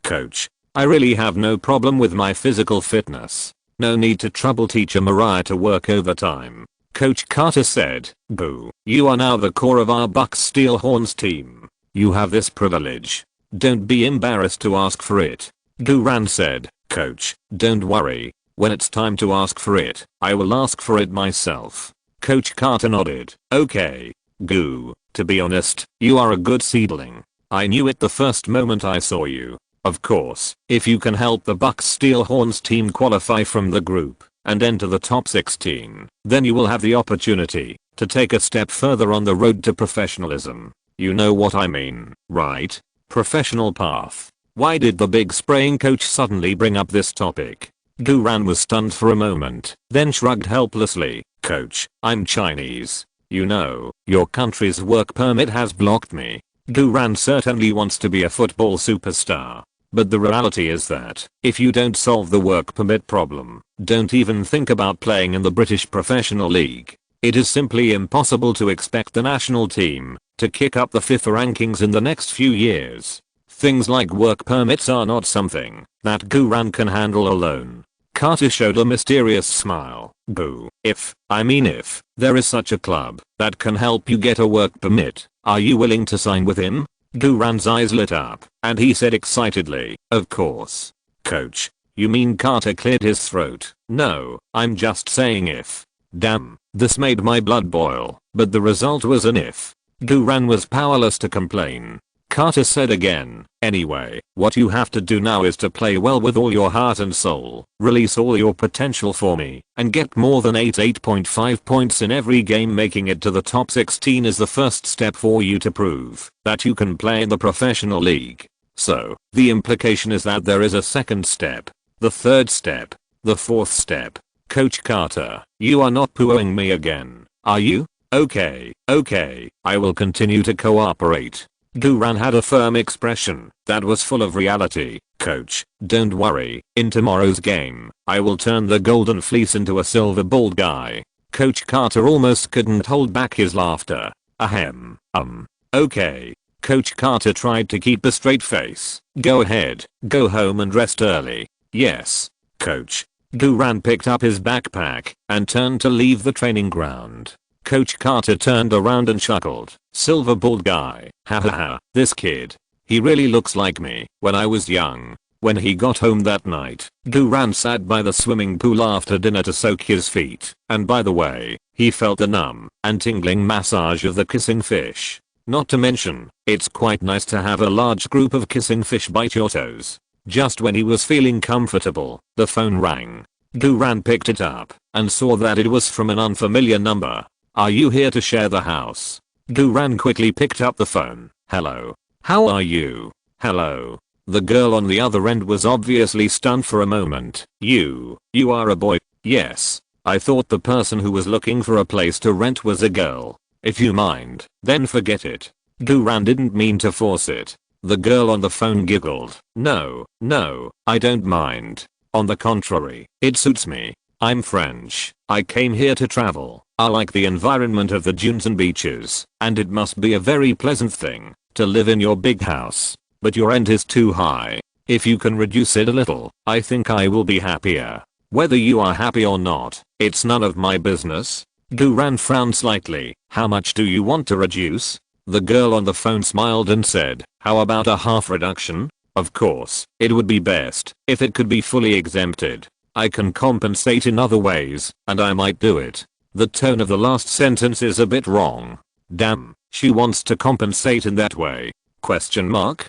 coach. I really have no problem with my physical fitness. No need to trouble teacher Mariah to work overtime." Coach Carter said, "Boo, you are now the core of our Bucks Steelhorns team. You have this privilege. Don't be embarrassed to ask for it." Duran said, "Coach, don't worry. When it's time to ask for it, I will ask for it myself." Coach Carter nodded. "Okay. Goo, to be honest, you are a good seedling. I knew it the first moment I saw you. Of course, if you can help the Bucks Steelhorns team qualify from the group and enter the top 16, then you will have the opportunity to take a step further on the road to professionalism. You know what I mean, right? Professional path." Why did the big spraying coach suddenly bring up this topic? Duran was stunned for a moment, then shrugged helplessly. "Coach, I'm Chinese. You know, your country's work permit has blocked me." Duran certainly wants to be a football superstar. But the reality is that, if you don't solve the work permit problem, don't even think about playing in the British Professional League. It is simply impossible to expect the national team to kick up the FIFA rankings in the next few years. Things like work permits are not something that Guran can handle alone. Carter showed a mysterious smile. "Boo, if there is such a club that can help you get a work permit, are you willing to sign with him?" Duran's eyes lit up, and he said excitedly, "Of course." "Coach, you mean?" Carter cleared his throat. "No, I'm just saying if." Damn, this made my blood boil, but the result was an if. Duran was powerless to complain. Carter said again, "Anyway, what you have to do now is to play well with all your heart and soul, release all your potential for me, and get more than 8.5 points in every game. Making it to the top 16 is the first step for you to prove that you can play in the professional league." So, the implication is that there is a second step, the third step, the fourth step. Coach Carter, you are not pooing me again, are you? Okay, I will continue to cooperate. Duran had a firm expression that was full of reality. "Coach, don't worry, in tomorrow's game, I will turn the Golden Fleece into a silver bald guy." Coach Carter almost couldn't hold back his laughter. Ahem, okay. Coach Carter tried to keep a straight face. Go ahead, go home and rest early. Yes, coach. Duran picked up his backpack and turned to leave the training ground. Coach Carter turned around and chuckled. Silver bald guy. Ha ha ha, this kid. He really looks like me when I was young. When he got home that night, Duran sat by the swimming pool after dinner to soak his feet, and by the way, he felt the numb and tingling massage of the kissing fish. Not to mention, it's quite nice to have a large group of kissing fish bite your toes. Just when he was feeling comfortable, the phone rang. Duran picked it up and saw that it was from an unfamiliar number. Are you here to share the house? Duran quickly picked up the phone. Hello. How are you? Hello. The girl on the other end was obviously stunned for a moment. You are a boy? Yes. I thought the person who was looking for a place to rent was a girl. If you mind, then forget it. Duran didn't mean to force it. The girl on the phone giggled. No, I don't mind. On the contrary, it suits me. I'm French. I came here to travel. I like the environment of the dunes and beaches, and it must be a very pleasant thing to live in your big house. But your rent is too high. If you can reduce it a little, I think I will be happier. Whether you are happy or not, it's none of my business. Duran frowned slightly. How much do you want to reduce? The girl on the phone smiled and said, how about a half reduction? Of course, it would be best if it could be fully exempted. I can compensate in other ways, and I might do it. The tone of the last sentence is a bit wrong. Damn, she wants to compensate in that way? Question mark?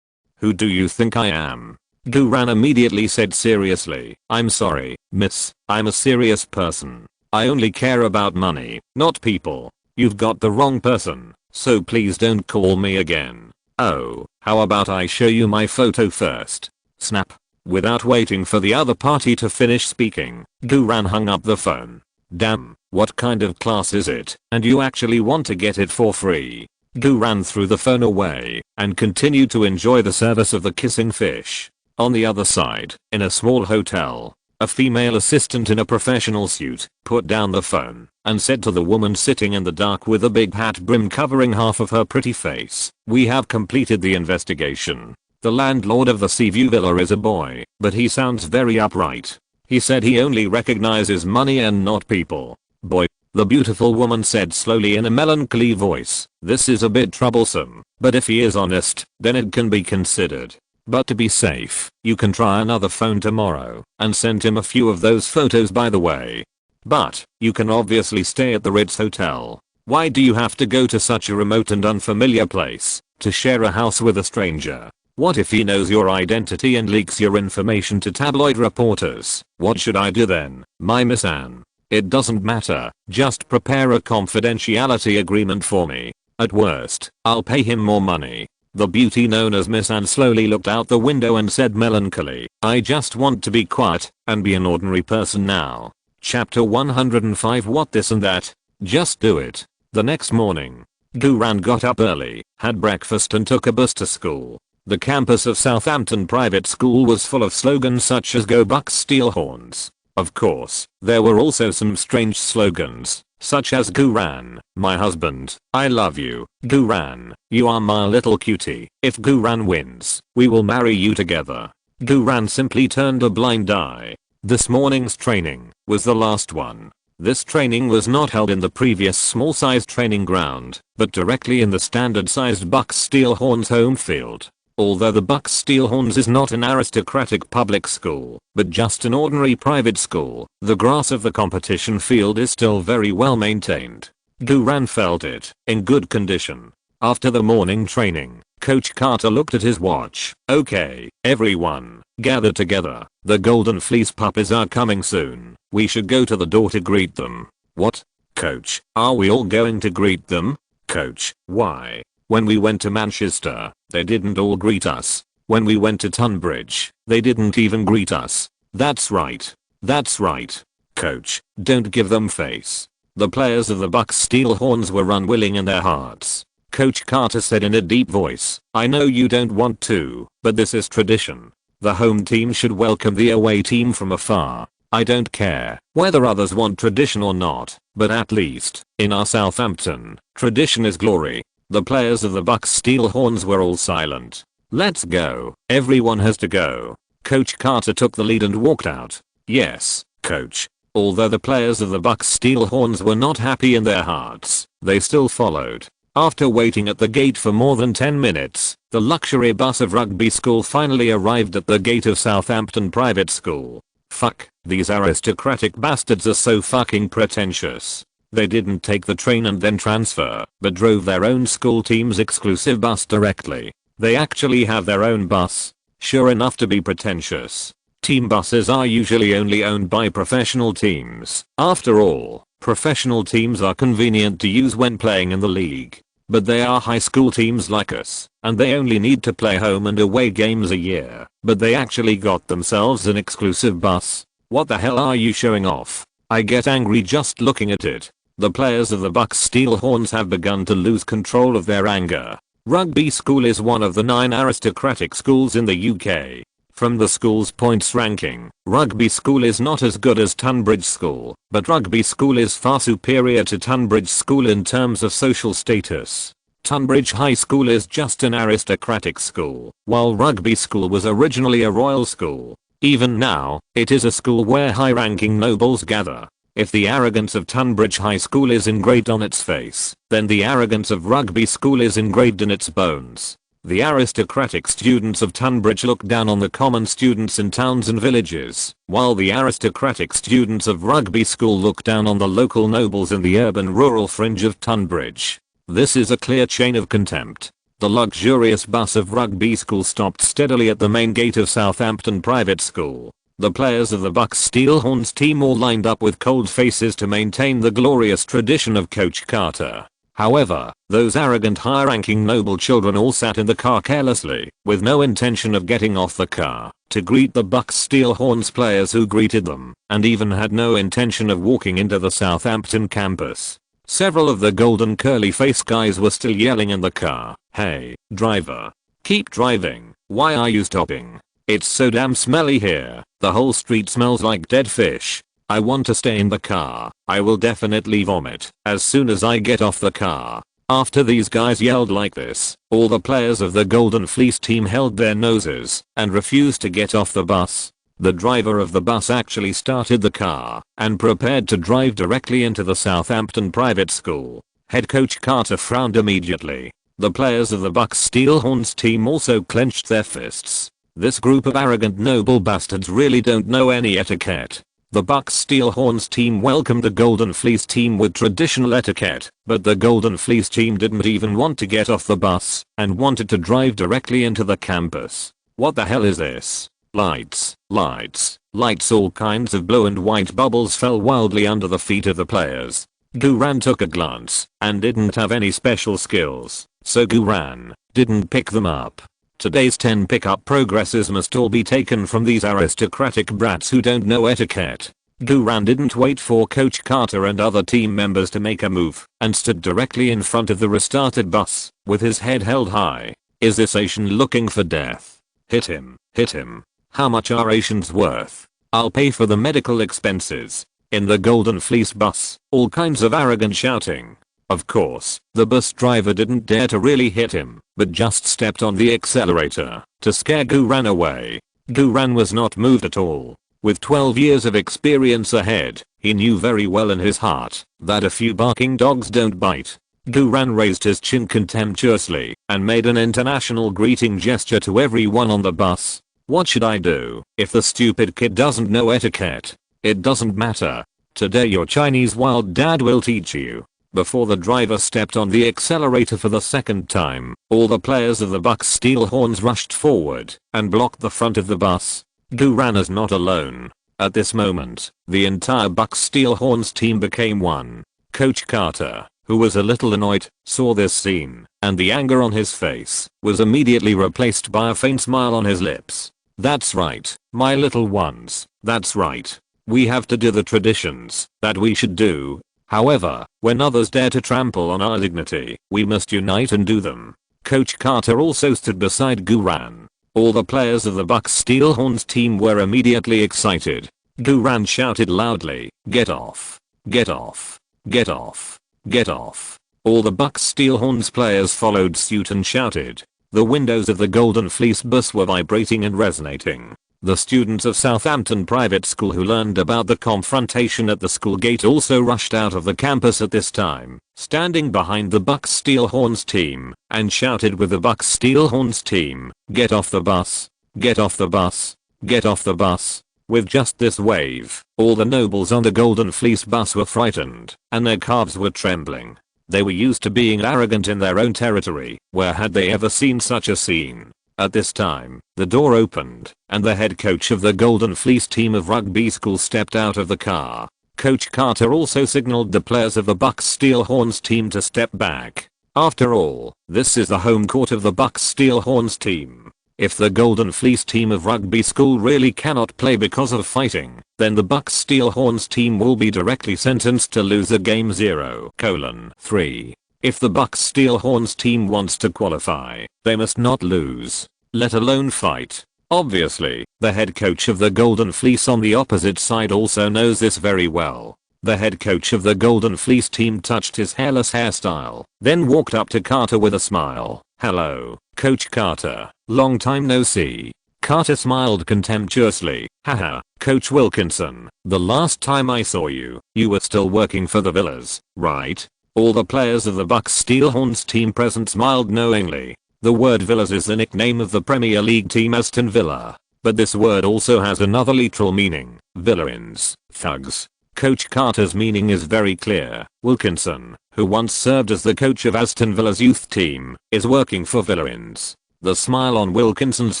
Who do you think I am? Duran immediately said seriously. I'm sorry, miss, I'm a serious person. I only care about money, not people. You've got the wrong person, so please don't call me again. Oh, how about I show you my photo first? Snap. Without waiting for the other party to finish speaking, Duran hung up the phone. Damn, what kind of class is it? And you actually want to get it for free? Duran threw the phone away and continued to enjoy the service of the kissing fish. On the other side, in a small hotel, a female assistant in a professional suit put down the phone and said to the woman sitting in the dark with a big hat brim covering half of her pretty face, we have completed the investigation. The landlord of the Seaview Villa is a boy, but he sounds very upright. He said he only recognizes money and not people. Boy, the beautiful woman said slowly in a melancholy voice. This is a bit troublesome, but if he is honest, then it can be considered. But to be safe, you can try another phone tomorrow and send him a few of those photos by the way. But, you can obviously stay at the Ritz Hotel. Why do you have to go to such a remote and unfamiliar place to share a house with a stranger? What if he knows your identity and leaks your information to tabloid reporters? What should I do then, my Miss Anne? It doesn't matter, just prepare a confidentiality agreement for me. At worst, I'll pay him more money. The beauty known as Miss Anne slowly looked out the window and said melancholy, I just want to be quiet and be an ordinary person now. Chapter 105 What this and that? Just do it. The next morning, Duran got up early, had breakfast and took a bus to school. The campus of Southampton Private School was full of slogans such as Go Bucks Steel Horns. Of course, there were also some strange slogans, such as Duran, my husband, I love you. Duran, you are my little cutie. If Duran wins, we will marry you together. Duran simply turned a blind eye. This morning's training was the last one. This training was not held in the previous small-sized training ground, but directly in the standard-sized Bucks Steel Horns home field. Although the Bucks Steel Horns is not an aristocratic public school, but just an ordinary private school, the grass of the competition field is still very well maintained. Duran felt it, in good condition. After the morning training, Coach Carter looked at his watch. Okay, everyone, gather together. The Golden Fleece puppies are coming soon. We should go to the door to greet them. What? Coach, are we all going to greet them? Coach, why? When we went to Manchester, they didn't all greet us. When we went to Tunbridge, they didn't even greet us. That's right. That's right. Coach, don't give them face. The players of the Bucks Steel Horns were unwilling in their hearts. Coach Carter said in a deep voice, I know you don't want to, but this is tradition. The home team should welcome the away team from afar. I don't care whether others want tradition or not, but at least, in our Southampton, tradition is glory. The players of the Bucks Steel Horns were all silent. "Let's go. Everyone has to go." Coach Carter took the lead and walked out. "Yes, coach." Although the players of the Bucks Steel Horns were not happy in their hearts, they still followed. After waiting at the gate for more than 10 minutes, the luxury bus of rugby school finally arrived at the gate of Southampton Private School. Fuck, these aristocratic bastards are so fucking pretentious. They didn't take the train and then transfer, but drove their own school team's exclusive bus directly. They actually have their own bus. Sure enough to be pretentious. Team buses are usually only owned by professional teams. After all, professional teams are convenient to use when playing in the league. But they are high school teams like us, and they only need to play home and away games a year. But they actually got themselves an exclusive bus. What the hell are you showing off? I get angry just looking at it. The players of the Bucks Steel Horns have begun to lose control of their anger. Rugby school is one of the 9 aristocratic schools in the UK. From the school's points ranking, rugby school is not as good as Tunbridge School, but rugby school is far superior to Tunbridge School in terms of social status. Tunbridge High School is just an aristocratic school, while rugby school was originally a royal school. Even now, it is a school where high-ranking nobles gather. If the arrogance of Tunbridge High School is engraved on its face, then the arrogance of rugby school is engraved in its bones. The aristocratic students of Tunbridge look down on the common students in towns and villages, while the aristocratic students of rugby school look down on the local nobles in the urban-rural fringe of Tunbridge. This is a clear chain of contempt. The luxurious bus of rugby school stopped steadily at the main gate of Southampton Private School. The players of the Bucks Steel Horns team all lined up with cold faces to maintain the glorious tradition of Coach Carter. However, those arrogant high-ranking noble children all sat in the car carelessly, with no intention of getting off the car, to greet the Bucks Steel Horns players who greeted them, and even had no intention of walking into the Southampton campus. Several of the golden curly face guys were still yelling in the car, "Hey, driver. Keep driving. Why are you stopping? It's so damn smelly here. The whole street smells like dead fish. I want to stay in the car. I will definitely vomit as soon as I get off the car." After these guys yelled like this, all the players of the Golden Fleece team held their noses and refused to get off the bus. The driver of the bus actually started the car and prepared to drive directly into the Southampton Private School. Head coach Carter frowned immediately. The players of the Bucks Steel Horns team also clenched their fists. This group of arrogant noble bastards really don't know any etiquette. The Bucks Steel Horns team welcomed the Golden Fleece team with traditional etiquette, but the Golden Fleece team didn't even want to get off the bus and wanted to drive directly into the campus. What the hell is this? Lights, lights, lights. All kinds of blue and white bubbles fell wildly under the feet of the players. Guran took a glance and didn't have any special skills, so Guran didn't pick them up. Today's 10 pickup progresses must all be taken from these aristocratic brats who don't know etiquette. Guran didn't wait for Coach Carter and other team members to make a move and stood directly in front of the restarted bus with his head held high. Is this Asian looking for death? Hit him, hit him. How much are Asians worth? I'll pay for the medical expenses. In the Golden Fleece bus, all kinds of arrogant shouting. Of course, the bus driver didn't dare to really hit him, but just stepped on the accelerator to scare Guran away. Guran was not moved at all. With 12 years of experience ahead, he knew very well in his heart that a few barking dogs don't bite. Guran raised his chin contemptuously and made an international greeting gesture to everyone on the bus. What should I do if the stupid kid doesn't know etiquette? It doesn't matter. Today your Chinese wild dad will teach you. Before the driver stepped on the accelerator for the second time, all the players of the Bucks Steel Horns rushed forward and blocked the front of the bus. Guran is not alone. At this moment, the entire Bucks Steel Horns team became one. Coach Carter, who was a little annoyed, saw this scene, and the anger on his face was immediately replaced by a faint smile on his lips. That's right, my little ones, that's right. We have to do the traditions that we should do. However, when others dare to trample on our dignity, we must unite and do them. Coach Carter also stood beside Guran. All the players of the Bucks Steel Horns team were immediately excited. Guran shouted loudly, "Get off! Get off! Get off! Get off!" All the Bucks Steelhorns players followed suit and shouted. The windows of the Golden Fleece bus were vibrating and resonating. The students of Southampton Private School who learned about the confrontation at the school gate also rushed out of the campus at this time, standing behind the Bucks Steelhorns team, and shouted with the Bucks Steelhorns team, "Get off the bus! Get off the bus! Get off the bus!" With just this wave, all the nobles on the Golden Fleece bus were frightened, and their calves were trembling. They were used to being arrogant in their own territory. Where had they ever seen such a scene? At this time, the door opened, and the head coach of the Golden Fleece team of rugby school stepped out of the car. Coach Carter also signaled the players of the Bucks Steelhorns team to step back. After all, this is the home court of the Bucks Steelhorns team. If the Golden Fleece team of rugby school really cannot play because of fighting, then the Bucks Steelhorns team will be directly sentenced to lose a game 0:3. If the Bucks Steelhorns team wants to qualify, they must not lose, let alone fight. Obviously, the head coach of the Golden Fleece on the opposite side also knows this very well. The head coach of the Golden Fleece team touched his hairless hairstyle, then walked up to Carter with a smile. "Hello, Coach Carter. Long time no see." Carter smiled contemptuously. "Haha, Coach Wilkinson, the last time I saw you, you were still working for the Villas, right?" All the players of the Bucks Steelhorns team present smiled knowingly. The word Villas is the nickname of the Premier League team Aston Villa, but this word also has another literal meaning: villains, thugs. Coach Carter's meaning is very clear. Wilkinson, who once served as the coach of Aston Villa's youth team, is working for villains. The smile on Wilkinson's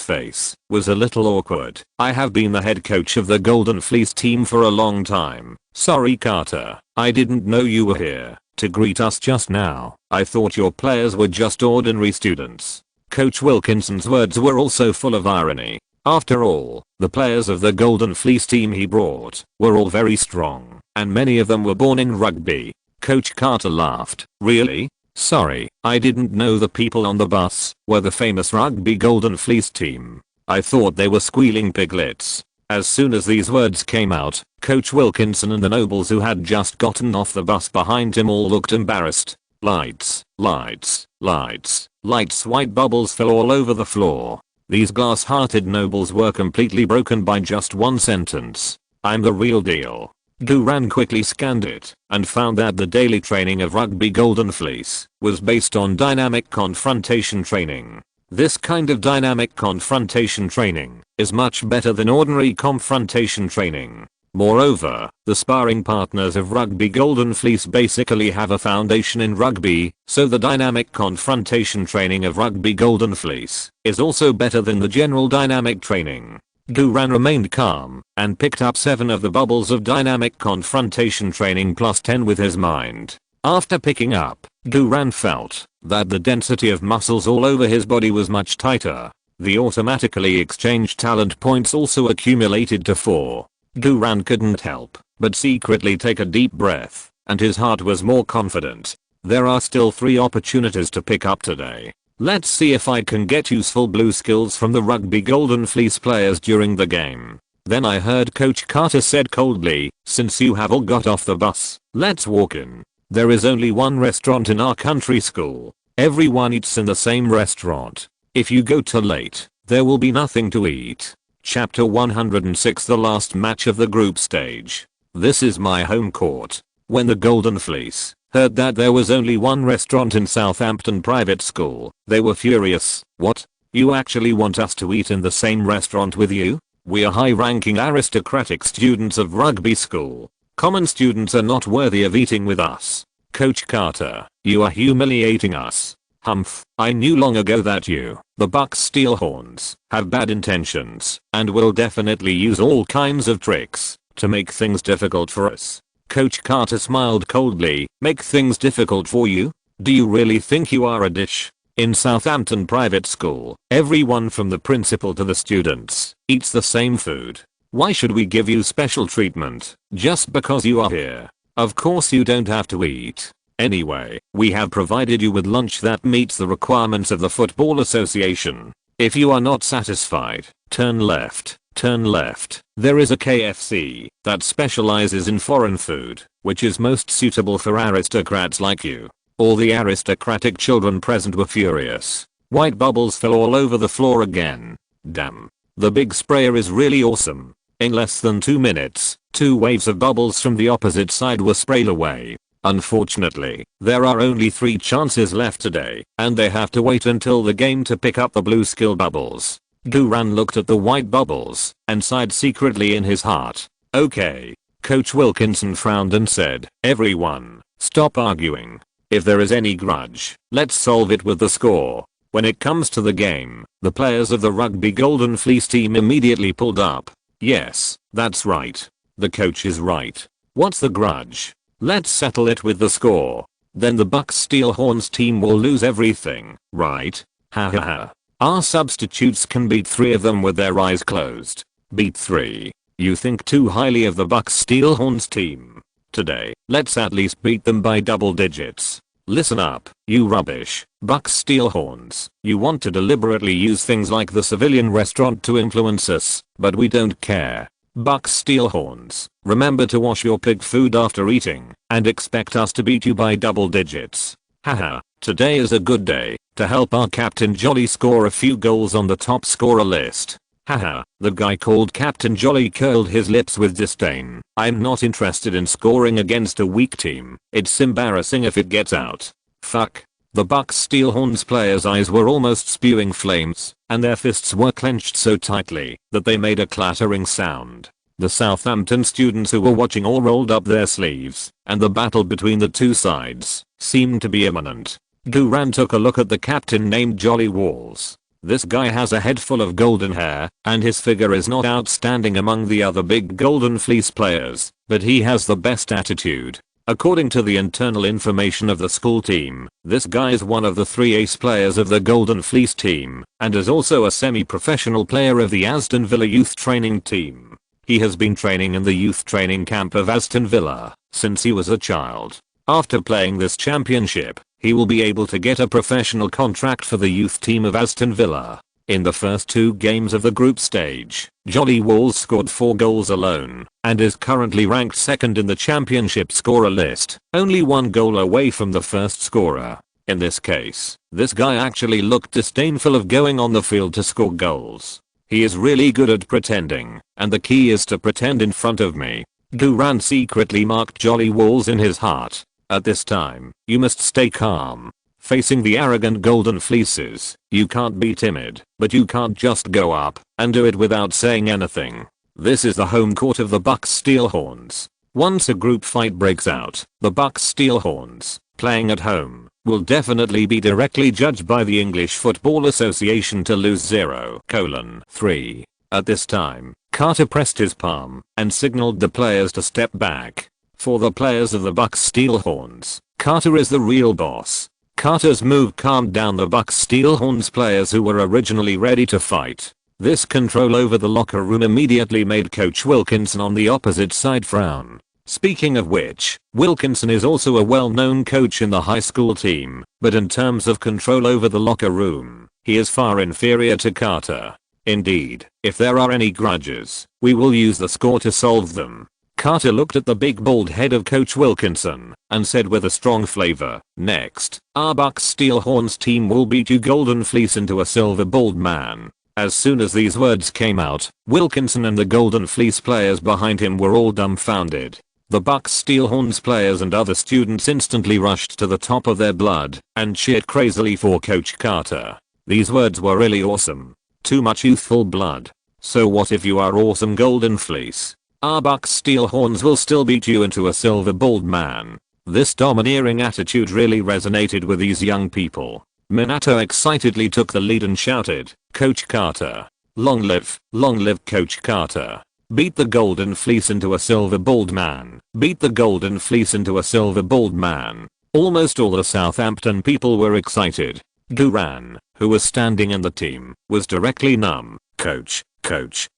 face was a little awkward. "I have been the head coach of the Golden Fleece team for a long time. Sorry Carter, I didn't know you were here to greet us just now. I thought your players were just ordinary students." Coach Wilkinson's words were also full of irony. After all, the players of the Golden Fleece team he brought were all very strong, and many of them were born in rugby. Coach Carter laughed. "Really? Sorry, I didn't know the people on the bus were the famous rugby Golden Fleece team. I thought they were squealing piglets." As soon as these words came out, Coach Wilkinson and the nobles who had just gotten off the bus behind him all looked embarrassed. Lights, lights, lights, lights. White bubbles fell all over the floor. These glass-hearted nobles were completely broken by just one sentence. "I'm the real deal." Duran quickly scanned it and found that the daily training of rugby Golden Fleece was based on dynamic confrontation training. This kind of dynamic confrontation training is much better than ordinary confrontation training. Moreover, the sparring partners of rugby Golden Fleece basically have a foundation in rugby, so the dynamic confrontation training of rugby Golden Fleece is also better than the general dynamic training. Duran remained calm and picked up 7 of the bubbles of dynamic confrontation training plus 10 with his mind. After picking up, Duran felt that the density of muscles all over his body was much tighter. The automatically exchanged talent points also accumulated to 4. Duran couldn't help but secretly take a deep breath, and his heart was more confident. There are still 3 opportunities to pick up today. Let's see if I can get useful blue skills from the rugby Golden Fleece players during the game. Then I heard Coach Carter said coldly, "Since you have all got off the bus, let's walk in. There is only one restaurant in our country school. Everyone eats in the same restaurant. If you go too late, there will be nothing to eat." Chapter 106, the last match of the group stage. This is my home court. When the Golden Fleece heard that there was only one restaurant in Southampton Private School, they were furious. "What? You actually want us to eat in the same restaurant with you? We are high-ranking aristocratic students of rugby school. Common students are not worthy of eating with us. Coach Carter, you are humiliating us." "Humph, I knew long ago that you, the Bucks Steelhorns, have bad intentions and will definitely use all kinds of tricks to make things difficult for us." Coach Carter smiled coldly. "Make things difficult for you? Do you really think you are a dish? In Southampton Private School, everyone from the principal to the students eats the same food. Why should we give you special treatment just because you are here? Of course you don't have to eat. Anyway, we have provided you with lunch that meets the requirements of the Football Association. If you are not satisfied, turn left, turn left. There is a KFC that specializes in foreign food, which is most suitable for aristocrats like you." All the aristocratic children present were furious. White bubbles fell all over the floor again. Damn. The big sprayer is really awesome. In less than 2 minutes, 2 waves of bubbles from the opposite side were sprayed away. Unfortunately, there are only 3 chances left today, and they have to wait until the game to pick up the blue skill bubbles. Duran looked at the white bubbles and sighed secretly in his heart. Okay. Coach Wilkinson frowned and said, "Everyone, stop arguing. If there is any grudge, let's solve it with the score." When it comes to the game, the players of the Rugby Golden Fleece team immediately pulled up. Yes, that's right. The coach is right. What's the grudge? Let's settle it with the score. Then the Bucks Steelhorns team will lose everything, right? Ha ha ha. Our substitutes can beat 3 of them with their eyes closed. Beat 3. You think too highly of the Bucks Steelhorns team. Today, let's at least beat them by double digits. Listen up, you rubbish, Bucks Steelhorns. You want to deliberately use things like the civilian restaurant to influence us, but we don't care. Bucks Steelhorns, remember to wash your pig food after eating, and expect us to beat you by double digits. Haha, today is a good day to help our Captain Jolly score a few goals on the top scorer list. Haha, the guy called Captain Jolly curled his lips with disdain. I'm not interested in scoring against a weak team. It's embarrassing if it gets out. Fuck. The Bucks Steelhorns players' eyes were almost spewing flames, and their fists were clenched so tightly that they made a clattering sound. The Southampton students who were watching all rolled up their sleeves, and the battle between the 2 sides seemed to be imminent. Duran took a look at the captain named Jolly Walls. This guy has a head full of golden hair, and his figure is not outstanding among the other big Golden Fleece players, but he has the best attitude. According to the internal information of the school team, this guy is one of the 3 ace players of the Golden Fleece team, and is also a semi-professional player of the Aston Villa youth training team. He has been training in the youth training camp of Aston Villa since he was a child. After playing this championship, he will be able to get a professional contract for the youth team of Aston Villa. In the first 2 games of the group stage, Jolly Walls scored 4 goals alone, and is currently ranked 2nd in the championship scorer list, only 1 goal away from the first scorer. In this case, this guy actually looked disdainful of going on the field to score goals. He is really good at pretending, and the key is to pretend in front of me. Duran secretly marked Jolly Walls in his heart. At this time, you must stay calm. Facing the arrogant Golden Fleeces, you can't be timid, but you can't just go up and do it without saying anything. This is the home court of the Bucks Steelhorns. Once a group fight breaks out, the Bucks Steelhorns, playing at home, will definitely be directly judged by the English Football Association to lose 0:3. At this time, Carter pressed his palm and signaled the players to step back. For the players of the Bucks Steelhorns, Carter is the real boss. Carter's move calmed down the Bucks Steelhorns players who were originally ready to fight. This control over the locker room immediately made Coach Wilkinson on the opposite side frown. Speaking of which, Wilkinson is also a well-known coach in the high school team, but in terms of control over the locker room, he is far inferior to Carter. Indeed, if there are any grudges, we will use the score to solve them. Carter looked at the big bald head of Coach Wilkinson and said with a strong flavor, "Next, our Bucks Steelhorns team will beat you Golden Fleece into a silver bald man." As soon as these words came out, Wilkinson and the Golden Fleece players behind him were all dumbfounded. The Bucks Steelhorns players and other students instantly rushed to the top of their blood and cheered crazily for Coach Carter. These words were really awesome. Too much youthful blood. So what if you are awesome Golden Fleece? Our Bucks Steelhorns will still beat you into a silver bald man. This domineering attitude really resonated with these young people. Minato excitedly took the lead and shouted, "Coach Carter. Long live Coach Carter. Beat the Golden Fleece into a silver bald man. Beat the Golden Fleece into a silver bald man." Almost all the Southampton people were excited. Duran, who was standing in the team, was directly numb. Coach,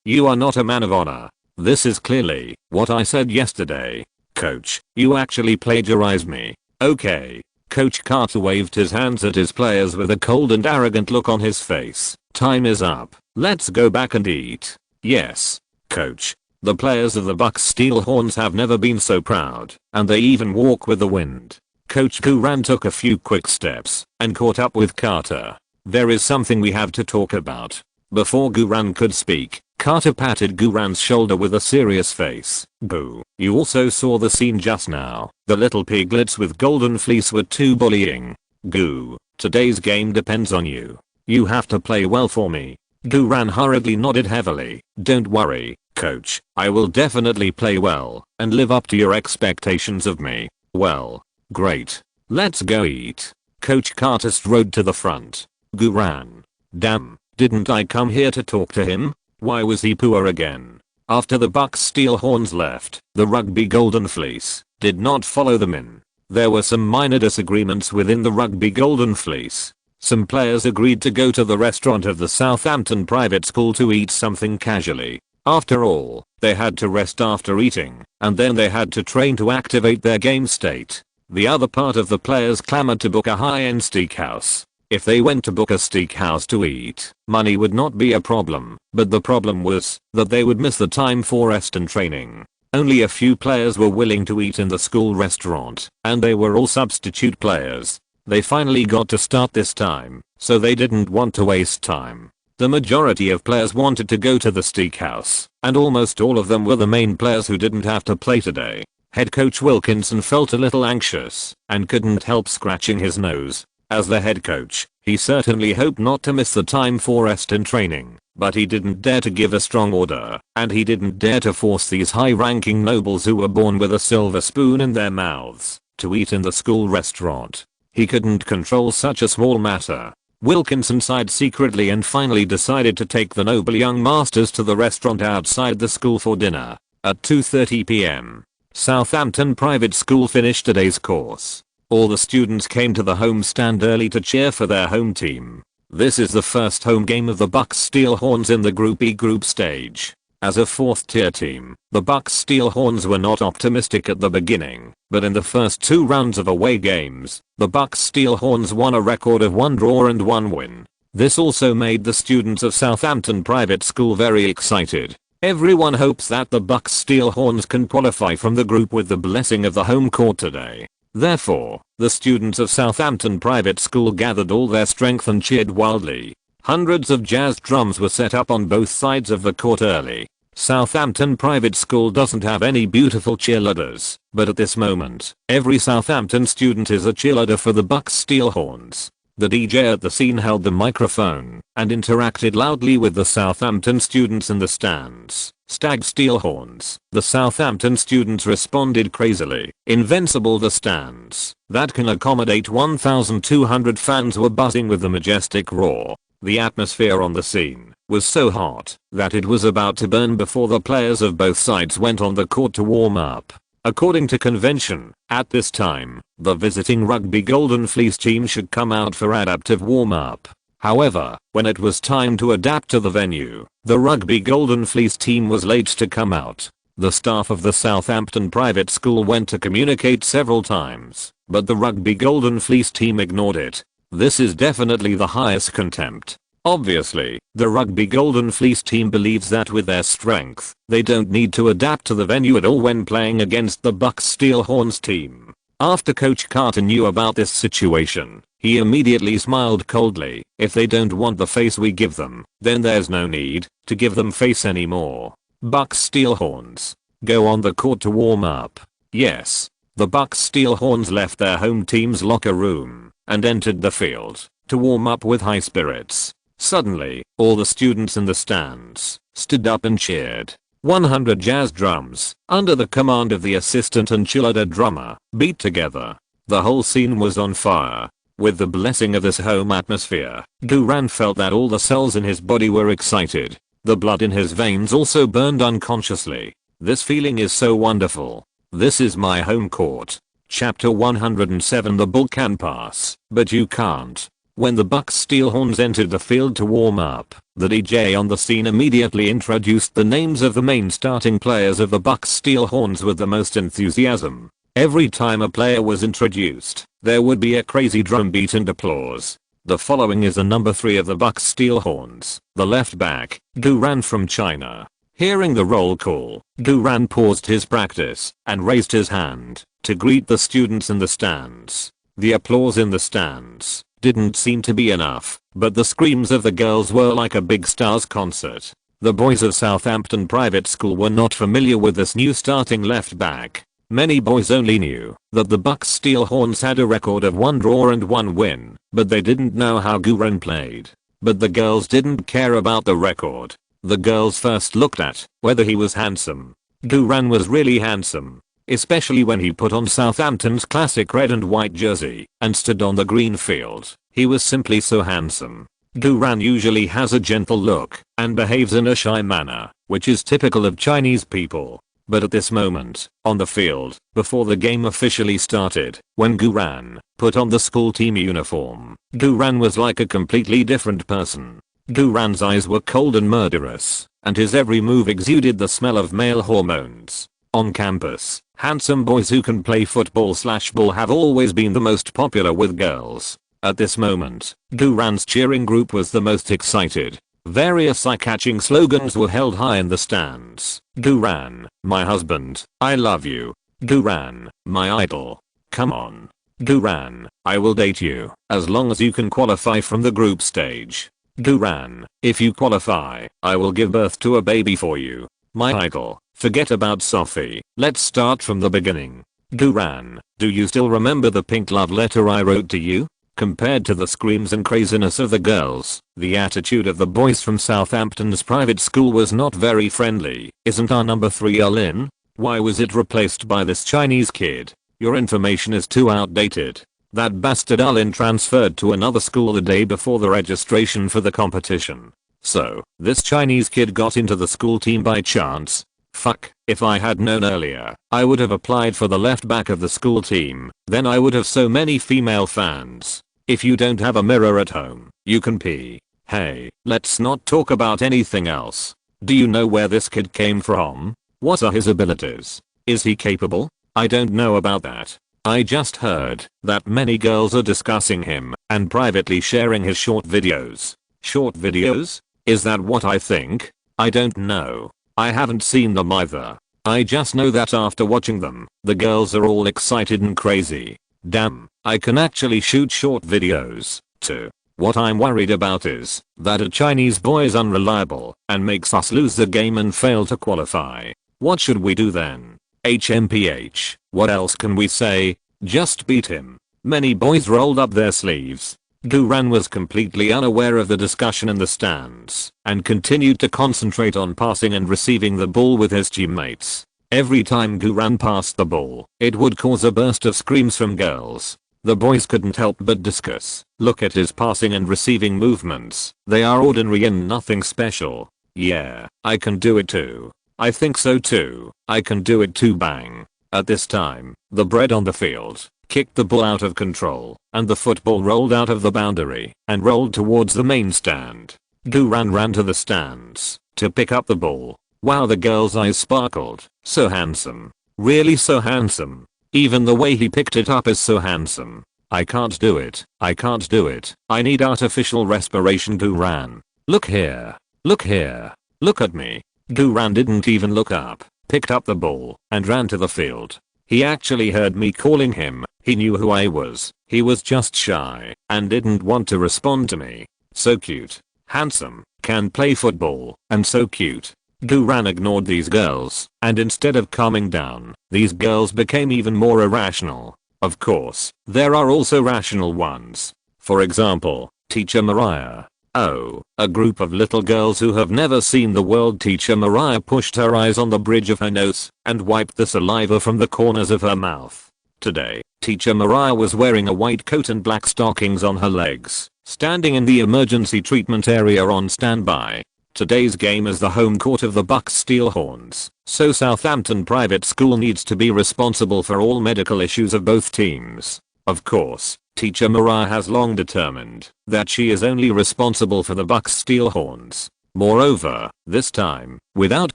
you are not a man of honor. This is clearly what I said yesterday. Coach, you actually plagiarized me. Okay. Coach Carter waved his hands at his players with a cold and arrogant look on his face. Time is up. Let's go back and eat. Yes. Coach. The players of the Bucks Steelhorns have never been so proud, and they even walk with the wind. Coach Guran took a few quick steps and caught up with Carter. There is something we have to talk about. Before Guran could speak, Carter patted Guran's shoulder with a serious face. Boo, you also saw the scene just now. The little piglets with golden fleece were too bullying. Goo, today's game depends on you. You have to play well for me. Guran hurriedly nodded heavily. Don't worry, coach, I will definitely play well and live up to your expectations of me. Well, great. Let's go eat. Coach Carter strode to the front. Guran. Damn, didn't I come here to talk to him? Why was he poor again? After the Bucks Steel Horns left, the Rugby Golden Fleece did not follow them in. There were some minor disagreements within the Rugby Golden Fleece. Some players agreed to go to the restaurant of the Southampton private school to eat something casually. After all, they had to rest after eating, and then they had to train to activate their game state. The other part of the players clamored to book a high-end steakhouse. If they went to book a steakhouse to eat, money would not be a problem, but the problem was that they would miss the time for rest and training. Only a few players were willing to eat in the school restaurant, and they were all substitute players. They finally got to start this time, so they didn't want to waste time. The majority of players wanted to go to the steakhouse, and almost all of them were the main players who didn't have to play today. Head coach Wilkinson felt a little anxious and couldn't help scratching his nose. As the head coach, he certainly hoped not to miss the time for rest and training, but he didn't dare to give a strong order, and he didn't dare to force these high-ranking nobles who were born with a silver spoon in their mouths to eat in the school restaurant. He couldn't control such a small matter. Wilkinson sighed secretly and finally decided to take the noble young masters to the restaurant outside the school for dinner. At 2:30 p.m., Southampton Private School finished today's course. All the students came to the home stand early to cheer for their home team. This is the first home game of the Bucks Steel Horns in the Group E group stage. As a fourth tier team, the Bucks Steel Horns were not optimistic at the beginning, but in the first 2 rounds of away games, the Bucks Steel Horns won a record of 1 draw and 1 win. This also made the students of Southampton Private School very excited. Everyone hopes that the Bucks Steel Horns can qualify from the group with the blessing of the home court today. Therefore, the students of Southampton Private School gathered all their strength and cheered wildly. Hundreds of jazz drums were set up on both sides of the court early. Southampton Private School doesn't have any beautiful cheerleaders, but at this moment, every Southampton student is a cheerleader for the Bucks Steel Horns. The DJ at the scene held the microphone and interacted loudly with the Southampton students in the stands. Stag Steel Horns. The Southampton students responded crazily. Invincible. The stands that can accommodate 1,200 fans were buzzing with the majestic roar. The atmosphere on the scene was so hot that it was about to burn before the players of both sides went on the court to warm up. According to convention, at this time, the visiting Rugby Golden Fleece team should come out for adaptive warm-up. However, when it was time to adapt to the venue, the Rugby Golden Fleece team was late to come out. The staff of the Southampton Private School went to communicate several times, but the Rugby Golden Fleece team ignored it. This is definitely the highest contempt. Obviously, the Rugby Golden Fleece team believes that with their strength, they don't need to adapt to the venue at all when playing against the Bucks Steel Horns team. After Coach Carter knew about this situation, he immediately smiled coldly. If they don't want the face we give them, then there's no need to give them face anymore. Bucks Steel Horns, go on the court to warm up. Yes. The Bucks Steel Horns left their home team's locker room and entered the field to warm up with high spirits. Suddenly, all the students in the stands stood up and cheered. 100 jazz drums, under the command of the assistant and cheerleader drummer, beat together. The whole scene was on fire. With the blessing of this home atmosphere, Guran felt that all the cells in his body were excited. The blood in his veins also burned unconsciously. This feeling is so wonderful. This is my home court. Chapter 107. The ball can pass, but you can't. When the Bucks Steel Horns entered the field to warm up, the DJ on the scene immediately introduced the names of the main starting players of the Bucks Steel Horns with the most enthusiasm. Every time a player was introduced, there would be a crazy drum beat and applause. The following is the number 3 of the Bucks Steel Horns, the left back, Guran from China. Hearing the roll call, Duran paused his practice and raised his hand to greet the students in the stands. The applause in the stands didn't seem to be enough, but the screams of the girls were like a big stars concert. The boys of Southampton Private School were not familiar with this new starting left back. Many boys only knew that the Bucks Steelhorns had a record of 1 draw and 1 win, but they didn't know how Duran played. But the girls didn't care about the record. The girls first looked at whether he was handsome. Duran was really handsome, especially when he put on Southampton's classic red and white jersey and stood on the green field. He was simply so handsome. Duran usually has a gentle look and behaves in a shy manner, which is typical of Chinese people. But at this moment, on the field, before the game officially started, when Duran put on the school team uniform, Duran was like a completely different person. Duran's eyes were cold and murderous, and his every move exuded the smell of male hormones. On campus, handsome boys who can play football/ball have always been the most popular with girls. At this moment, Duran's cheering group was the most excited. Various eye-catching slogans were held high in the stands. Duran, my husband, I love you. Duran, my idol. Come on. Duran, I will date you, as long as you can qualify from the group stage. Duran, if you qualify, I will give birth to a baby for you. My idol, forget about Sophie, let's start from the beginning. Duran, do you still remember the pink love letter I wrote to you? Compared to the screams and craziness of the girls, the attitude of the boys from Southampton's private school was not very friendly. Isn't our number 3 in? Why was it replaced by this Chinese kid? Your information is too outdated. That bastard Alin transferred to another school the day before the registration for the competition. So, this Chinese kid got into the school team by chance. Fuck, if I had known earlier, I would have applied for the left back of the school team, then I would have so many female fans. If you don't have a mirror at home, you can pee. Hey, let's not talk about anything else. Do you know where this kid came from? What are his abilities? Is he capable? I don't know about that. I just heard that many girls are discussing him and privately sharing his short videos. Short videos? Is that what I think? I don't know. I haven't seen them either. I just know that after watching them, the girls are all excited and crazy. Damn, I can actually shoot short videos, too. What I'm worried about is that a Chinese boy is unreliable and makes us lose the game and fail to qualify. What should we do then? HMPH, what else can we say? Just beat him. Many boys rolled up their sleeves. Duran was completely unaware of the discussion in the stands and continued to concentrate on passing and receiving the ball with his teammates. Every time Duran passed the ball, it would cause a burst of screams from girls. The boys couldn't help but discuss. Look at his passing and receiving movements. They are ordinary and nothing special. Yeah, I can do it too. I think so too. I can do it too, bang. At this time, the bread on the field kicked the ball out of control, and the football rolled out of the boundary and rolled towards the main stand. Duran ran to the stands to pick up the ball. Wow, the girl's eyes sparkled. So handsome. Really so handsome. Even the way he picked it up is so handsome. I can't do it. I can't do it. I need artificial respiration. Duran. Look here. Look here. Look at me. Duran didn't even look up, picked up the ball, and ran to the field. He actually heard me calling him. He knew who I was. He was just shy and didn't want to respond to me. So cute. Handsome. Can play football. And so cute. Duran ignored these girls, and instead of calming down, these girls became even more irrational. Of course, there are also rational ones. For example, Teacher Mariah. Oh, a group of little girls who have never seen the world. Teacher Mariah pushed her eyes on the bridge of her nose and wiped the saliva from the corners of her mouth. Today, Teacher Mariah was wearing a white coat and black stockings on her legs, standing in the emergency treatment area on standby. Today's game is the home court of the Bucks Steelhorns, so Southampton Private School needs to be responsible for all medical issues of both teams. Of course, Teacher Mariah has long determined that she is only responsible for the Bucks Steelhorns. Moreover, this time, without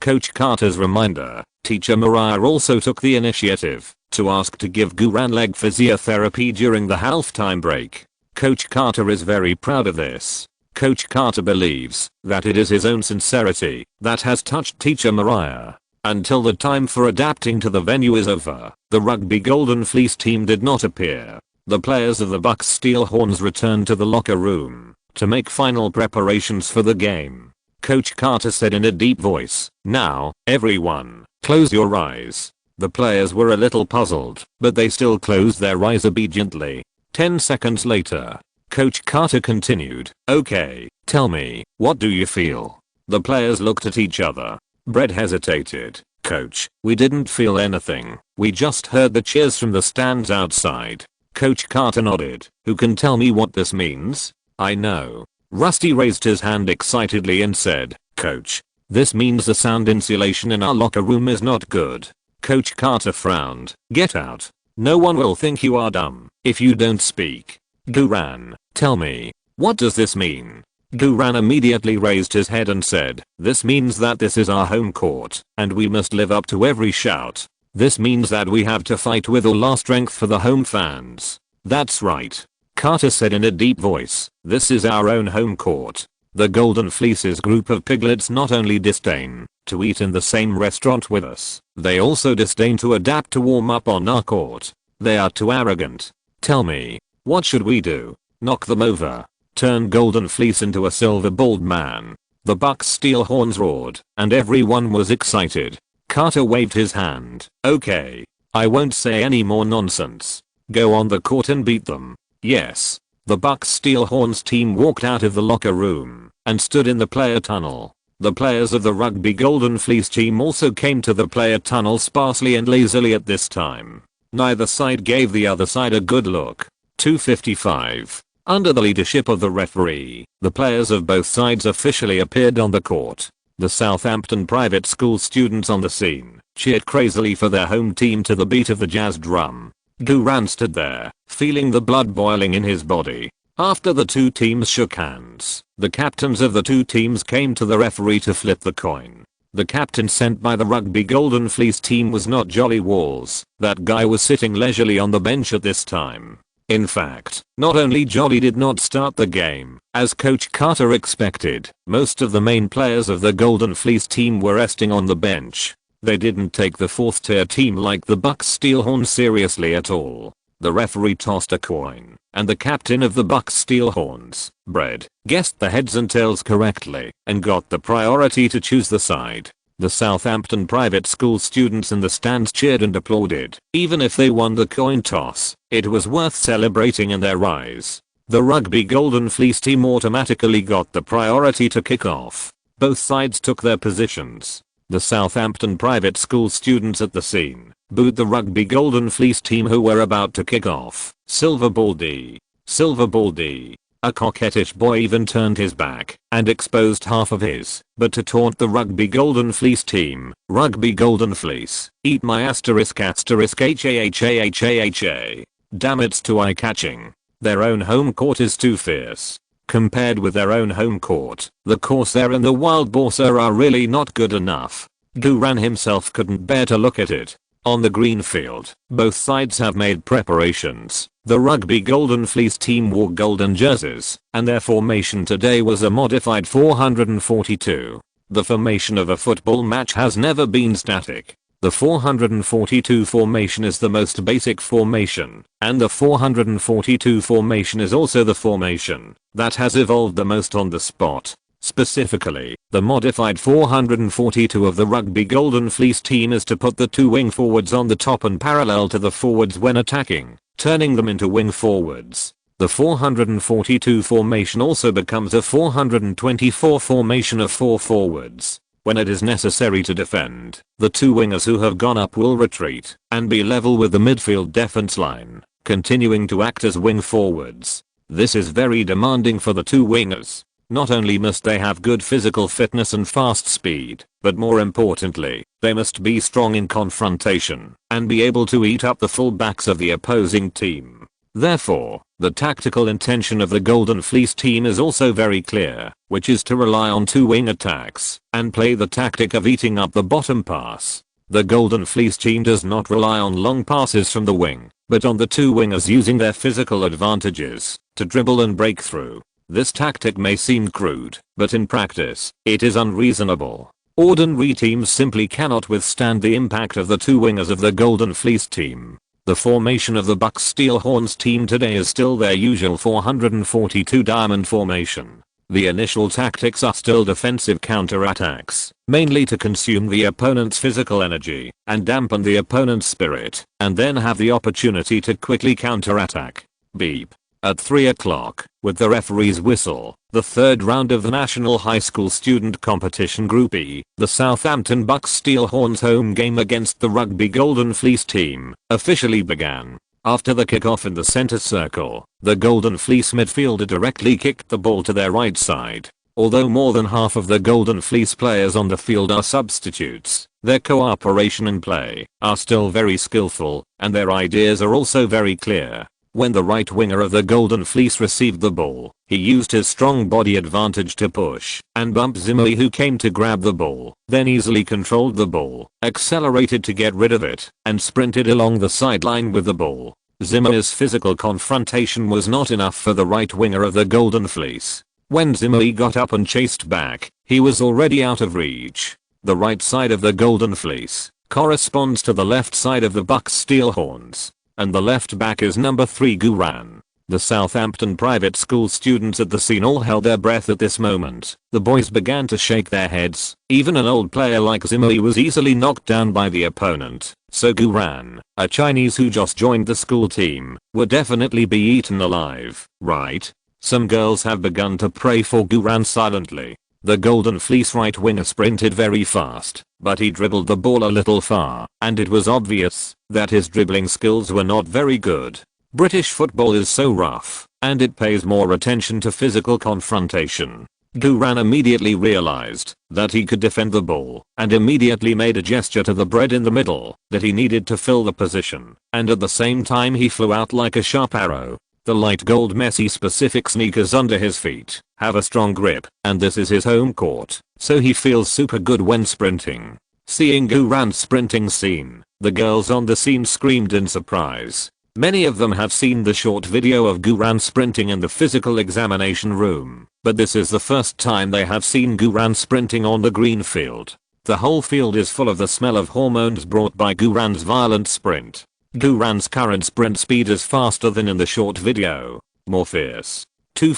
Coach Carter's reminder, Teacher Mariah also took the initiative to ask to give Duran leg physiotherapy during the halftime break. Coach Carter is very proud of this. Coach Carter believes that it is his own sincerity that has touched teacher Mariah. Until the time for adapting to the venue is over, the rugby Golden Fleece team did not appear. The players of the Bucks Steelhorns returned to the locker room to make final preparations for the game. Coach Carter said in a deep voice, "Now, everyone, close your eyes." The players were a little puzzled, but they still closed their eyes obediently. 10 seconds later, Coach Carter continued, "Okay, tell me, what do you feel?" The players looked at each other. Brett hesitated. "Coach, we didn't feel anything. We just heard the cheers from the stands outside." Coach Carter nodded. "Who can tell me what this means?" "I know." Rusty raised his hand excitedly and said, "Coach, this means the sound insulation in our locker room is not good." Coach Carter frowned. "Get out. No one will think you are dumb if you don't speak." "Duran, tell me, what does this mean?" Duran immediately raised his head and said, "This means that this is our home court, and we must live up to every shout. This means that we have to fight with all our strength for the home fans." "That's right," Carter said in a deep voice. "This is our own home court." The Golden Fleece's group of piglets not only disdain to eat in the same restaurant with us, they also disdain to adapt to warm up on our court. They are too arrogant. "Tell me, what should we do? Knock them over? Turn Golden Fleece into a silver bald man?" The Bucks Steelhorns roared, and everyone was excited. Carter waved his hand. "Okay. I won't say any more nonsense. Go on the court and beat them." "Yes." The Bucks Steelhorns team walked out of the locker room and stood in the player tunnel. The players of the rugby Golden Fleece team also came to the player tunnel sparsely and lazily at this time. Neither side gave the other side a good look. 2:55. Under the leadership of the referee, the players of both sides officially appeared on the court. The Southampton private school students on the scene cheered crazily for their home team to the beat of the jazz drum. Duran stood there, feeling the blood boiling in his body. After the two teams shook hands, the captains of the two teams came to the referee to flip the coin. The captain sent by the rugby Golden Fleece team was not Jolly Walls. That guy was sitting leisurely on the bench at this time. In fact, not only Jolly did not start the game, as Coach Carter expected, most of the main players of the Golden Fleece team were resting on the bench. They didn't take the fourth tier team like the Bucks Steelhorns seriously at all. The referee tossed a coin, and the captain of the Bucks Steelhorns, Brett, guessed the heads and tails correctly and got the priority to choose the side. The Southampton private school students in the stands cheered and applauded. Even if they won the coin toss, it was worth celebrating in their eyes. The rugby Golden Fleece team automatically got the priority to kick off. Both sides took their positions. The Southampton private school students at the scene booed the rugby Golden Fleece team who were about to kick off. "Silver Baldy. Silver Baldy." A coquettish boy even turned his back and exposed half of his, but to taunt the rugby Golden Fleece team. "Rugby Golden Fleece, eat my asterisk asterisk ha. Damn, it's too eye-catching. Their own home court is too fierce. Compared with their own home court, the Corsair and the Wild Boar are really not good enough." Duran himself couldn't bear to look at it. On the green field, both sides have made preparations. The rugby Golden Fleece team wore golden jerseys, and their formation today was a modified 442. The formation of a football match has never been static. The 442 formation is the most basic formation, and the 442 formation is also the formation that has evolved the most on the spot. Specifically, the modified 442 of the rugby Golden Fleece team is to put the two wing forwards on the top and parallel to the forwards when attacking, turning them into wing forwards. The 442 formation also becomes a 424 formation of 4 forwards. When it is necessary to defend, the two wingers who have gone up will retreat and be level with the midfield defense line, continuing to act as wing forwards. This is very demanding for the two wingers. Not only must they have good physical fitness and fast speed, but more importantly, they must be strong in confrontation and be able to eat up the full backs of the opposing team. Therefore, the tactical intention of the Golden Fleece team is also very clear, which is to rely on two wing attacks and play the tactic of eating up the bottom pass. The Golden Fleece team does not rely on long passes from the wing, but on the two wingers using their physical advantages to dribble and break through. This tactic may seem crude, but in practice, it is unreasonable. Ordinary teams simply cannot withstand the impact of the two wingers of the Golden Fleece team. The formation of the Bucks Steelhorns team today is still their usual 442 diamond formation. The initial tactics are still defensive counterattacks, mainly to consume the opponent's physical energy and dampen the opponent's spirit, and then have the opportunity to quickly counterattack. Beep. At 3 o'clock, with the referee's whistle, the third round of the National High School Student Competition Group E, the Southampton Bucks Steelhorns home game against the Rugby Golden Fleece team, officially began. After the kickoff in the center circle, the Golden Fleece midfielder directly kicked the ball to their right side. Although more than half of the Golden Fleece players on the field are substitutes, their cooperation and play are still very skillful, and their ideas are also very clear. When the right winger of the Golden Fleece received the ball, he used his strong body advantage to push and bump Zimmerly, who came to grab the ball, then easily controlled the ball, accelerated to get rid of it, and sprinted along the sideline with the ball. Zimmerly's physical confrontation was not enough for the right winger of the Golden Fleece. When Zimmerly got up and chased back, he was already out of reach. The right side of the Golden Fleece corresponds to the left side of the Bucks Steelhorns, and the left back is number 3 Guran. The Southampton private school students at the scene all held their breath at this moment. The boys began to shake their heads. Even an old player like Zimmerly was easily knocked down by the opponent, so Guran, a Chinese who just joined the school team, would definitely be eaten alive, right? Some girls have begun to pray for Guran silently. The Golden Fleece right winger sprinted very fast, but he dribbled the ball a little far, and it was obvious that his dribbling skills were not very good. British football is so rough, and it pays more attention to physical confrontation. Guran immediately realized that he could defend the ball, and immediately made a gesture to the bread in the middle that he needed to fill the position, and at the same time he flew out like a sharp arrow. The light gold Messi specific sneakers under his feet have a strong grip, and this is his home court, so he feels super good when sprinting. Seeing Guran's sprinting scene, the girls on the scene screamed in surprise. Many of them have seen the short video of Guran sprinting in the physical examination room, but this is the first time they have seen Guran sprinting on the green field. The whole field is full of the smell of hormones brought by Guran's violent sprint. Guran's current sprint speed is faster than in the short video. More fierce. Too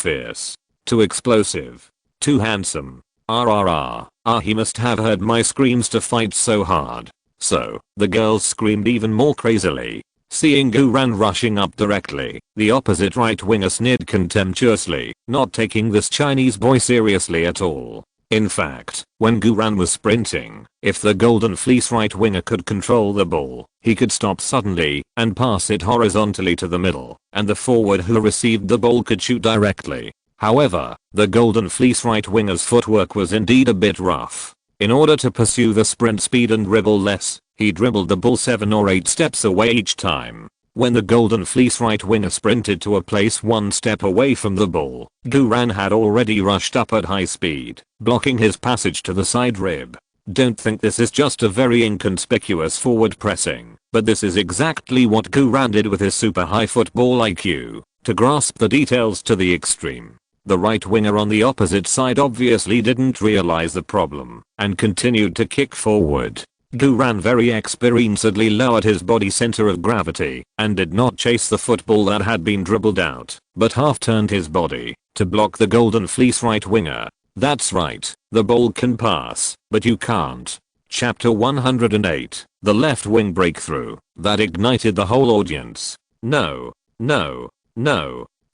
explosive. Too handsome. He must have heard my screams to fight so hard. So, the girls screamed even more crazily. Seeing Guran rushing up directly, the opposite right winger sneered contemptuously, not taking this Chinese boy seriously at all. In fact, when Guran was sprinting, if the Golden Fleece right winger could control the ball, he could stop suddenly and pass it horizontally to the middle, and the forward who received the ball could shoot directly. However, the Golden Fleece right winger's footwork was indeed a bit rough. In order to pursue the sprint speed and dribble less, he dribbled the ball 7 or 8 steps away each time. When the Golden Fleece right winger sprinted to a place 1 step away from the ball, Guran had already rushed up at high speed, blocking his passage to the side rib. Don't think this is just a very inconspicuous forward pressing, but this is exactly what Guran did with his super high football IQ, to grasp the details to the extreme. The right winger on the opposite side obviously didn't realize the problem, and continued to kick forward. Guran very experiencedly lowered his body center of gravity, and did not chase the football that had been dribbled out, but half turned his body, to block the Golden Fleece right winger. That's right, the ball can pass, but you can't. Chapter 108, the left wing breakthrough, that ignited the whole audience. No.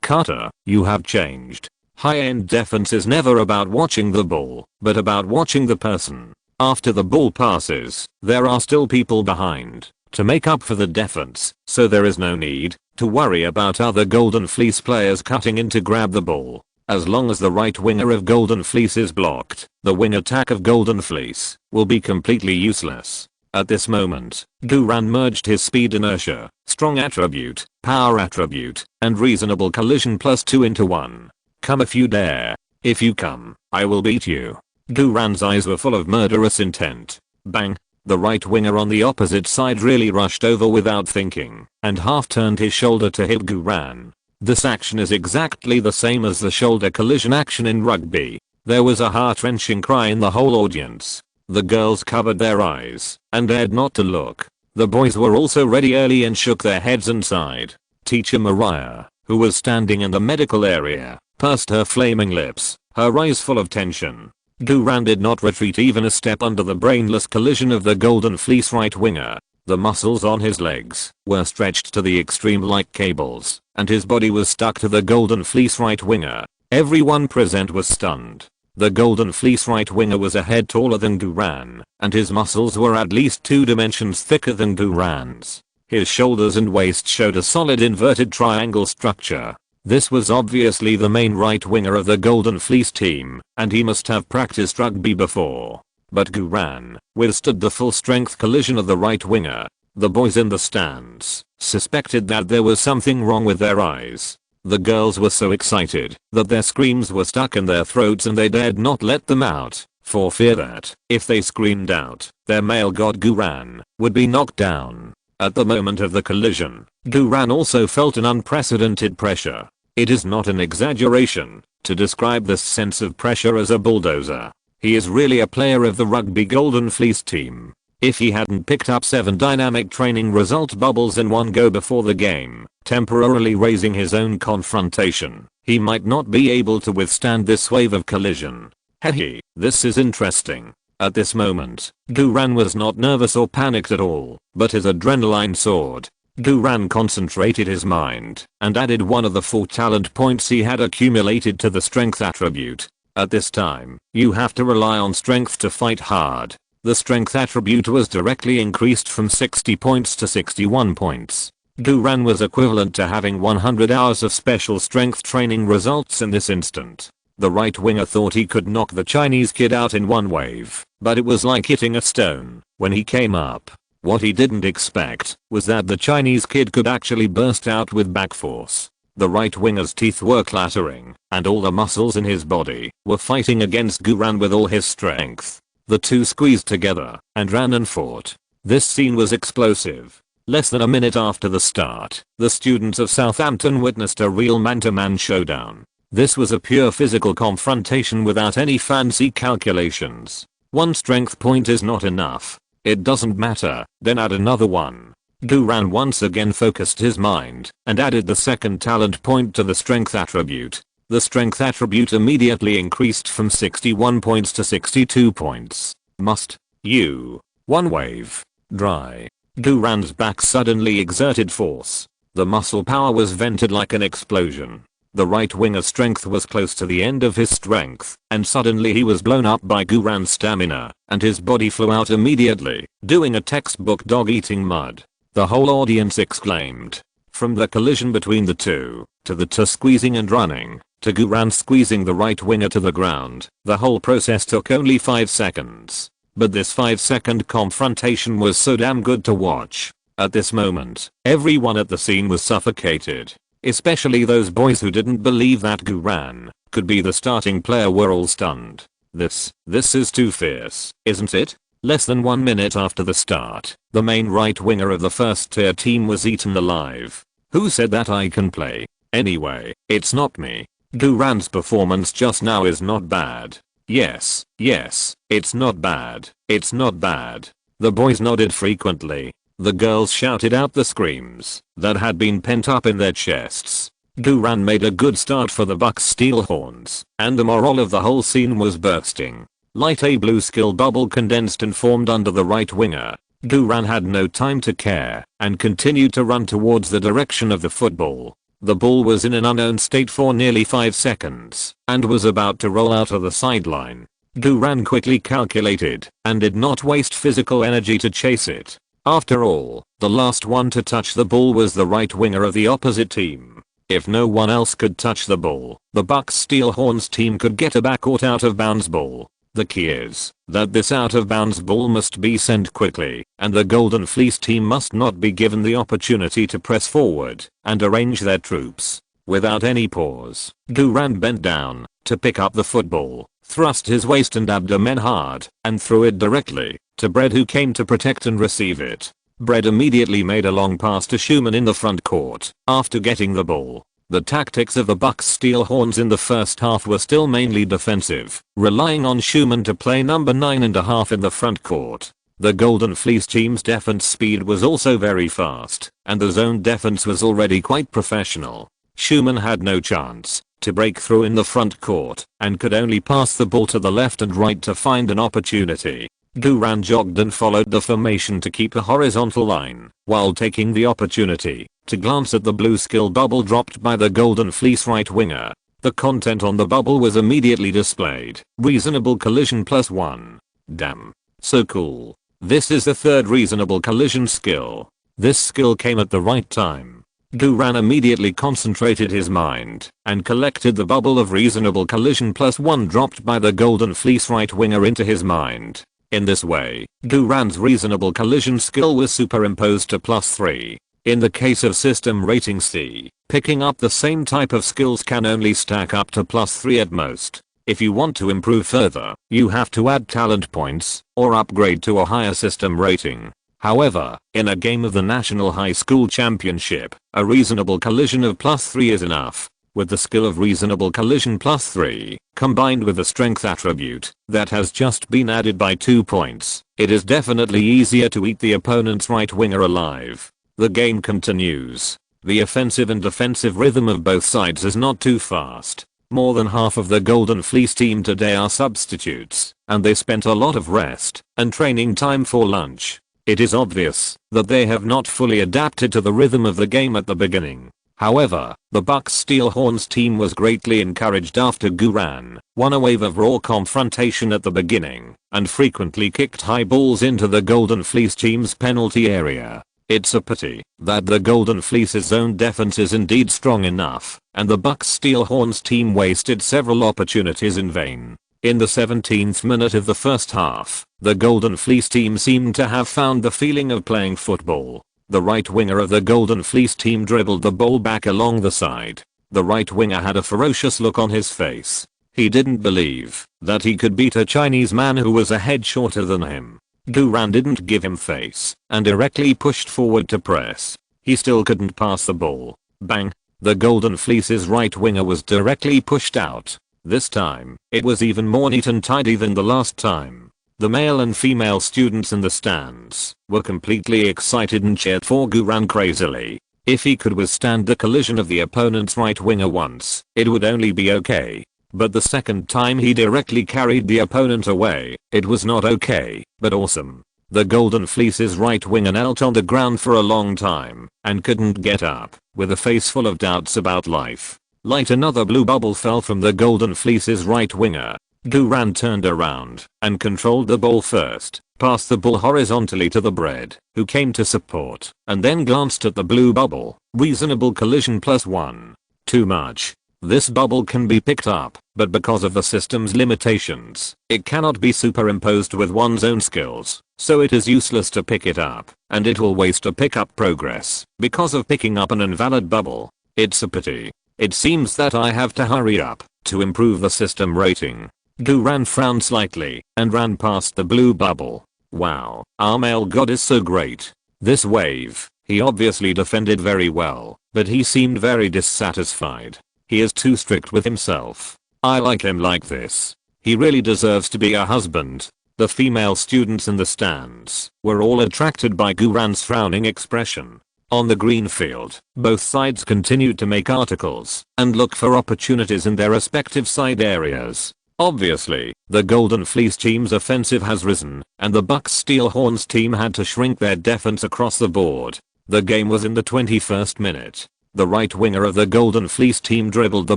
Carter, you have changed. High-end defense is never about watching the ball, but about watching the person. After the ball passes, there are still people behind to make up for the defense, so there is no need to worry about other Golden Fleece players cutting in to grab the ball. As long as the right winger of Golden Fleece is blocked, the wing attack of Golden Fleece will be completely useless. At this moment, Guran merged his speed inertia, strong attribute, power attribute, and reasonable collision +2 into 1. Come if you dare. If you come, I will beat you. Guran's eyes were full of murderous intent. Bang! The right winger on the opposite side really rushed over without thinking, and half turned his shoulder to hit Guran. This action is exactly the same as the shoulder collision action in rugby. There was a heart-wrenching cry in the whole audience. The girls covered their eyes and dared not to look. The boys were also ready early and shook their heads and sighed. Teacher Mariah, who was standing in the medical area, pursed her flaming lips, her eyes full of tension. Duran did not retreat even a step under the brainless collision of the Golden Fleece right winger. The muscles on his legs were stretched to the extreme like cables, and his body was stuck to the Golden Fleece right winger. Everyone present was stunned. The Golden Fleece right winger was a head taller than Duran, and his muscles were at least 2 dimensions thicker than Duran's. His shoulders and waist showed a solid inverted triangle structure. This was obviously the main right winger of the Golden Fleece team, and he must have practiced rugby before. But Duran withstood the full strength collision of the right winger. The boys in the stands suspected that there was something wrong with their eyes. The girls were so excited that their screams were stuck in their throats and they dared not let them out, for fear that, if they screamed out, their male god Duran would be knocked down. At the moment of the collision, Duran also felt an unprecedented pressure. It is not an exaggeration to describe this sense of pressure as a bulldozer. He is really a player of the rugby Golden Fleece team. If he hadn't picked up 7 dynamic training result bubbles in one go before the game, temporarily raising his own confrontation, he might not be able to withstand this wave of collision. Hehe, this is interesting. At this moment, Duran was not nervous or panicked at all, but his adrenaline soared. Duran concentrated his mind and added one of the 4 talent points he had accumulated to the strength attribute. At this time, you have to rely on strength to fight hard. The strength attribute was directly increased from 60 points to 61 points. Duran was equivalent to having 100 hours of special strength training results in this instant. The right winger thought he could knock the Chinese kid out in one wave, but it was like hitting a stone when he came up. What he didn't expect was that the Chinese kid could actually burst out with back force. The right winger's teeth were clattering, and all the muscles in his body were fighting against Duran with all his strength. The two squeezed together and ran and fought. This scene was explosive. Less than a minute after the start, the students of Southampton witnessed a real man-to-man showdown. This was a pure physical confrontation without any fancy calculations. 1 strength point is not enough. It doesn't matter, then add another one. Duran once again focused his mind and added the 2nd talent point to the strength attribute. The strength attribute immediately increased from 61 points to 62 points. Must. You. 1 wave. Dry. Duran's back suddenly exerted force. The muscle power was vented like an explosion. The right winger's strength was close to the end of his strength, and suddenly he was blown up by Duran's stamina, and his body flew out immediately, doing a textbook dog eating mud. The whole audience exclaimed. From the collision between the two, to the squeezing and running, to Duran squeezing the right winger to the ground, the whole process took only 5 seconds. But this 5-second confrontation was so damn good to watch. At this moment, everyone at the scene was suffocated. Especially those boys who didn't believe that Duran could be the starting player were all stunned. This is too fierce, isn't it? Less than 1 minute after the start, the main right winger of the first tier team was eaten alive. Who said that I can play? Anyway, it's not me. Duran's performance just now is not bad. Yes, it's not bad. It's not bad. The boys nodded frequently. The girls shouted out the screams that had been pent up in their chests. Duran made a good start for the Bucks Steelhorns, and the morale of the whole scene was bursting. Light a blue skill bubble condensed and formed under the right winger. Duran had no time to care and continued to run towards the direction of the football. The ball was in an unknown state for nearly 5 seconds and was about to roll out of the sideline. Duran quickly calculated and did not waste physical energy to chase it. After all, the last one to touch the ball was the right winger of the opposite team. If no one else could touch the ball, the Bucks Steelhorns team could get a backcourt out of bounds ball. The key is that this out of bounds ball must be sent quickly, and the Golden Fleece team must not be given the opportunity to press forward and arrange their troops. Without any pause, Duran bent down to pick up the football, thrust his waist and abdomen hard, and threw it directly to Brett, who came to protect and receive it. Brett immediately made a long pass to Schumann in the front court after getting the ball. The tactics of the Bucks Steelhorns in the first half were still mainly defensive, relying on Schumann to play number 9.5 in the front court. The Golden Fleece team's defense speed was also very fast, and the zone defense was already quite professional. Schumann had no chance to break through in the front court and could only pass the ball to the left and right to find an opportunity. Duran jogged and followed the formation to keep a horizontal line while taking the opportunity to glance at the blue skill bubble dropped by the Golden Fleece right winger. The content on the bubble was immediately displayed. Reasonable collision +1. Damn. So cool. This is the third reasonable collision skill. This skill came at the right time. Duran immediately concentrated his mind and collected the bubble of reasonable collision +1 dropped by the Golden Fleece right winger into his mind. In this way, Duran's reasonable collision skill was superimposed to +3. In the case of system rating C, picking up the same type of skills can only stack up to +3 at most. If you want to improve further, you have to add talent points or upgrade to a higher system rating. However, in a game of the National High School Championship, a reasonable collision of +3 is enough. With the skill of reasonable collision +3, combined with the strength attribute that has just been added by 2 points, it is definitely easier to eat the opponent's right winger alive. The game continues. The offensive and defensive rhythm of both sides is not too fast. More than half of the Golden Fleece team today are substitutes, and they spent a lot of rest and training time for lunch. It is obvious that they have not fully adapted to the rhythm of the game at the beginning. However, the Bucks Steelhorns team was greatly encouraged after Duran won a wave of raw confrontation at the beginning and frequently kicked high balls into the Golden Fleece team's penalty area. It's a pity that the Golden Fleece's zone defense is indeed strong enough, and the Bucks Steelhorns team wasted several opportunities in vain. In the 17th minute of the first half, the Golden Fleece team seemed to have found the feeling of playing football. The right winger of the Golden Fleece team dribbled the ball back along the side. The right winger had a ferocious look on his face. He didn't believe that he could beat a Chinese man who was a head shorter than him. Duran didn't give him face and directly pushed forward to press. He still couldn't pass the ball. Bang! The Golden Fleece's right winger was directly pushed out. This time, it was even more neat and tidy than the last time. The male and female students in the stands were completely excited and cheered for Duran crazily. If he could withstand the collision of the opponent's right winger once, it would only be okay. But the second time he directly carried the opponent away, it was not okay, but awesome. The Golden Fleece's right winger knelt on the ground for a long time and couldn't get up, with a face full of doubts about life. Light another blue bubble fell from the Golden Fleece's right winger. Duran turned around and controlled the ball first, passed the ball horizontally to the bread, who came to support, and then glanced at the blue bubble. Reasonable collision +1. Too much. This bubble can be picked up, but because of the system's limitations, it cannot be superimposed with one's own skills, so it is useless to pick it up, and it will waste a pickup progress because of picking up an invalid bubble. It's a pity. It seems that I have to hurry up to improve the system rating. Duran frowned slightly and ran past the blue bubble. Wow, our male god is so great. This wave, he obviously defended very well, but he seemed very dissatisfied. He is too strict with himself. I like him like this. He really deserves to be a husband. The female students in the stands were all attracted by Duran's frowning expression. On the green field, both sides continued to make articles and look for opportunities in their respective side areas. Obviously, the Golden Fleece team's offensive has risen, and the Bucks Steelhorns team had to shrink their defense across the board. The game was in the 21st minute. The right winger of the Golden Fleece team dribbled the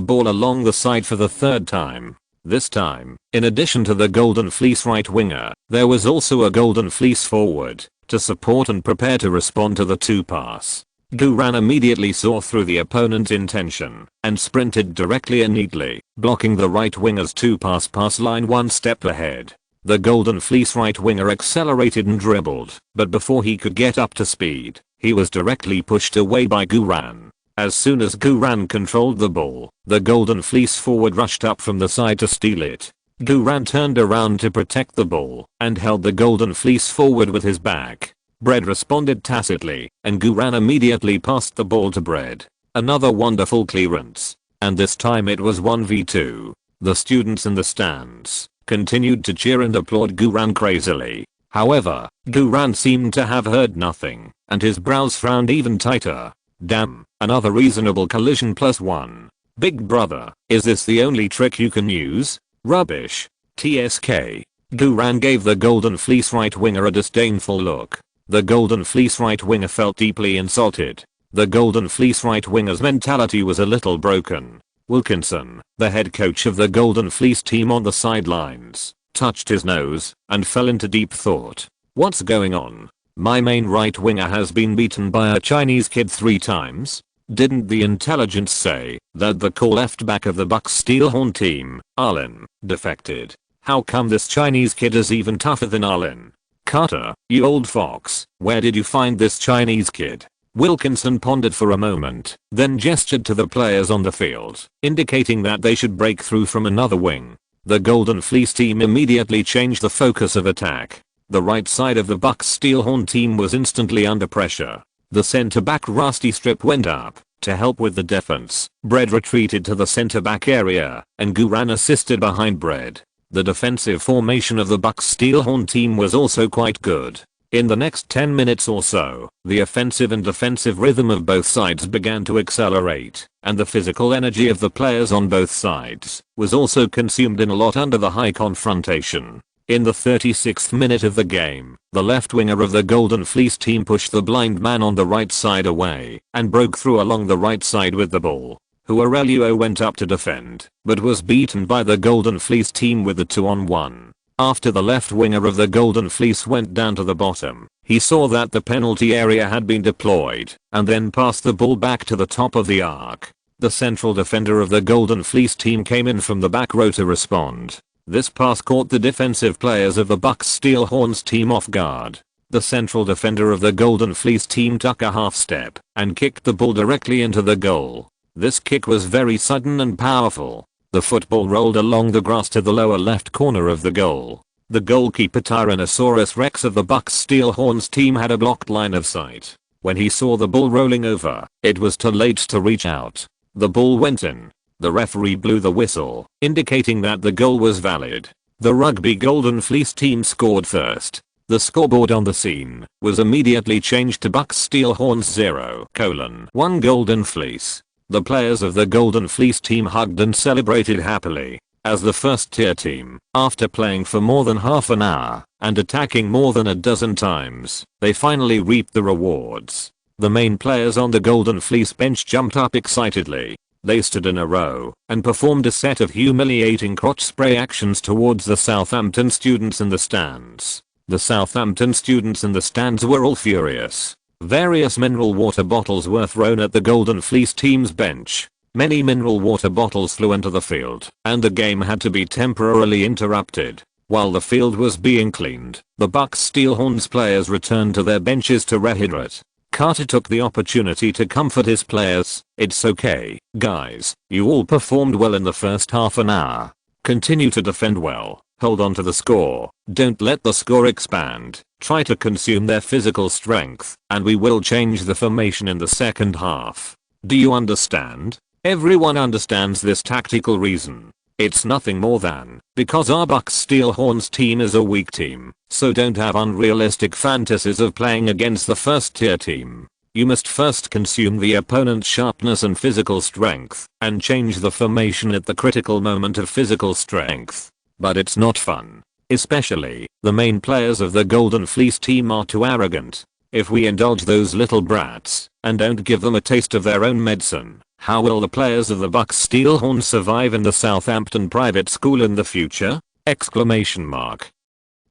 ball along the side for the third time. This time, in addition to the Golden Fleece right winger, there was also a Golden Fleece forward to support and prepare to respond to the 2-pass. Duran immediately saw through the opponent's intention and sprinted directly and neatly, blocking the right winger's 2-pass line one step ahead. The Golden Fleece right winger accelerated and dribbled, but before he could get up to speed, he was directly pushed away by Duran. As soon as Duran controlled the ball, the Golden Fleece forward rushed up from the side to steal it. Duran turned around to protect the ball and held the Golden Fleece forward with his back. Bread responded tacitly, and Duran immediately passed the ball to Bread. Another wonderful clearance. And this time it was 1v2. The students in the stands continued to cheer and applaud Guran crazily. However, Guran seemed to have heard nothing, and his brows frowned even tighter. Damn, another reasonable collision +1. Big brother, is this the only trick you can use? Rubbish. TSK. Guran gave the Golden Fleece right winger a disdainful look. The Golden Fleece right winger felt deeply insulted. The Golden Fleece right winger's mentality was a little broken. Wilkinson, the head coach of the Golden Fleece team on the sidelines, touched his nose and fell into deep thought. What's going on? My main right winger has been beaten by a Chinese kid 3 times? Didn't the intelligence say that the core left back of the Bucks Steelhorn team, Arlen, defected? How come this Chinese kid is even tougher than Arlen? Carter, you old fox, where did you find this Chinese kid? Wilkinson pondered for a moment, then gestured to the players on the field, indicating that they should break through from another wing. The Golden Fleece team immediately changed the focus of attack. The right side of the Bucks Steelhorn team was instantly under pressure. The center back Rusty Strip went up to help with the defense. Bread retreated to the center back area, and Guran assisted behind Bread. The defensive formation of the Bucks Steelhorn team was also quite good. In the next 10 minutes or so, the offensive and defensive rhythm of both sides began to accelerate, and the physical energy of the players on both sides was also consumed in a lot under the high confrontation. In the 36th minute of the game, the left winger of the Golden Fleece team pushed the blind man on the right side away and broke through along the right side with the ball. Huarelio went up to defend, but was beaten by the Golden Fleece team with the 2-on-1. After the left winger of the Golden Fleece went down to the bottom, he saw that the penalty area had been deployed, and then passed the ball back to the top of the arc. The central defender of the Golden Fleece team came in from the back row to respond. This pass caught the defensive players of the Bucks Steelhorns team off guard. The central defender of the Golden Fleece team took a half step and kicked the ball directly into the goal. This kick was very sudden and powerful. The football rolled along the grass to the lower left corner of the goal. The goalkeeper Tyrannosaurus Rex of the Bucks Steelhorns team had a blocked line of sight. When he saw the ball rolling over, it was too late to reach out. The ball went in. The referee blew the whistle, indicating that the goal was valid. The Rugby Golden Fleece team scored first. The scoreboard on the scene was immediately changed to Bucks Steelhorns 0:1 Golden Fleece. The players of the Golden Fleece team hugged and celebrated happily. As the first tier team, after playing for more than half an hour and attacking more than a dozen times, they finally reaped the rewards. The main players on the Golden Fleece bench jumped up excitedly. They stood in a row and performed a set of humiliating crotch spray actions towards the Southampton students in the stands. The Southampton students in the stands were all furious. Various mineral water bottles were thrown at the Golden Fleece team's bench. Many mineral water bottles flew into the field, and the game had to be temporarily interrupted. While the field was being cleaned, the Bucks Steelhorns players returned to their benches to rehydrate. Carter took the opportunity to comfort his players. It's okay, guys, you all performed well in the first half an hour. Continue to defend well, hold on to the score, don't let the score expand, try to consume their physical strength, and we will change the formation in the second half. Do you understand? Everyone understands this tactical reason. It's nothing more than because our Bucks Steelhorns team is a weak team, so don't have unrealistic fantasies of playing against the first tier team. You must first consume the opponent's sharpness and physical strength, and change the formation at the critical moment of physical strength. But it's not fun. Especially, the main players of the Golden Fleece team are too arrogant. If we indulge those little brats, and don't give them a taste of their own medicine, how will the players of the Bucks Steelhorns survive in the Southampton private school in the future? Exclamation mark.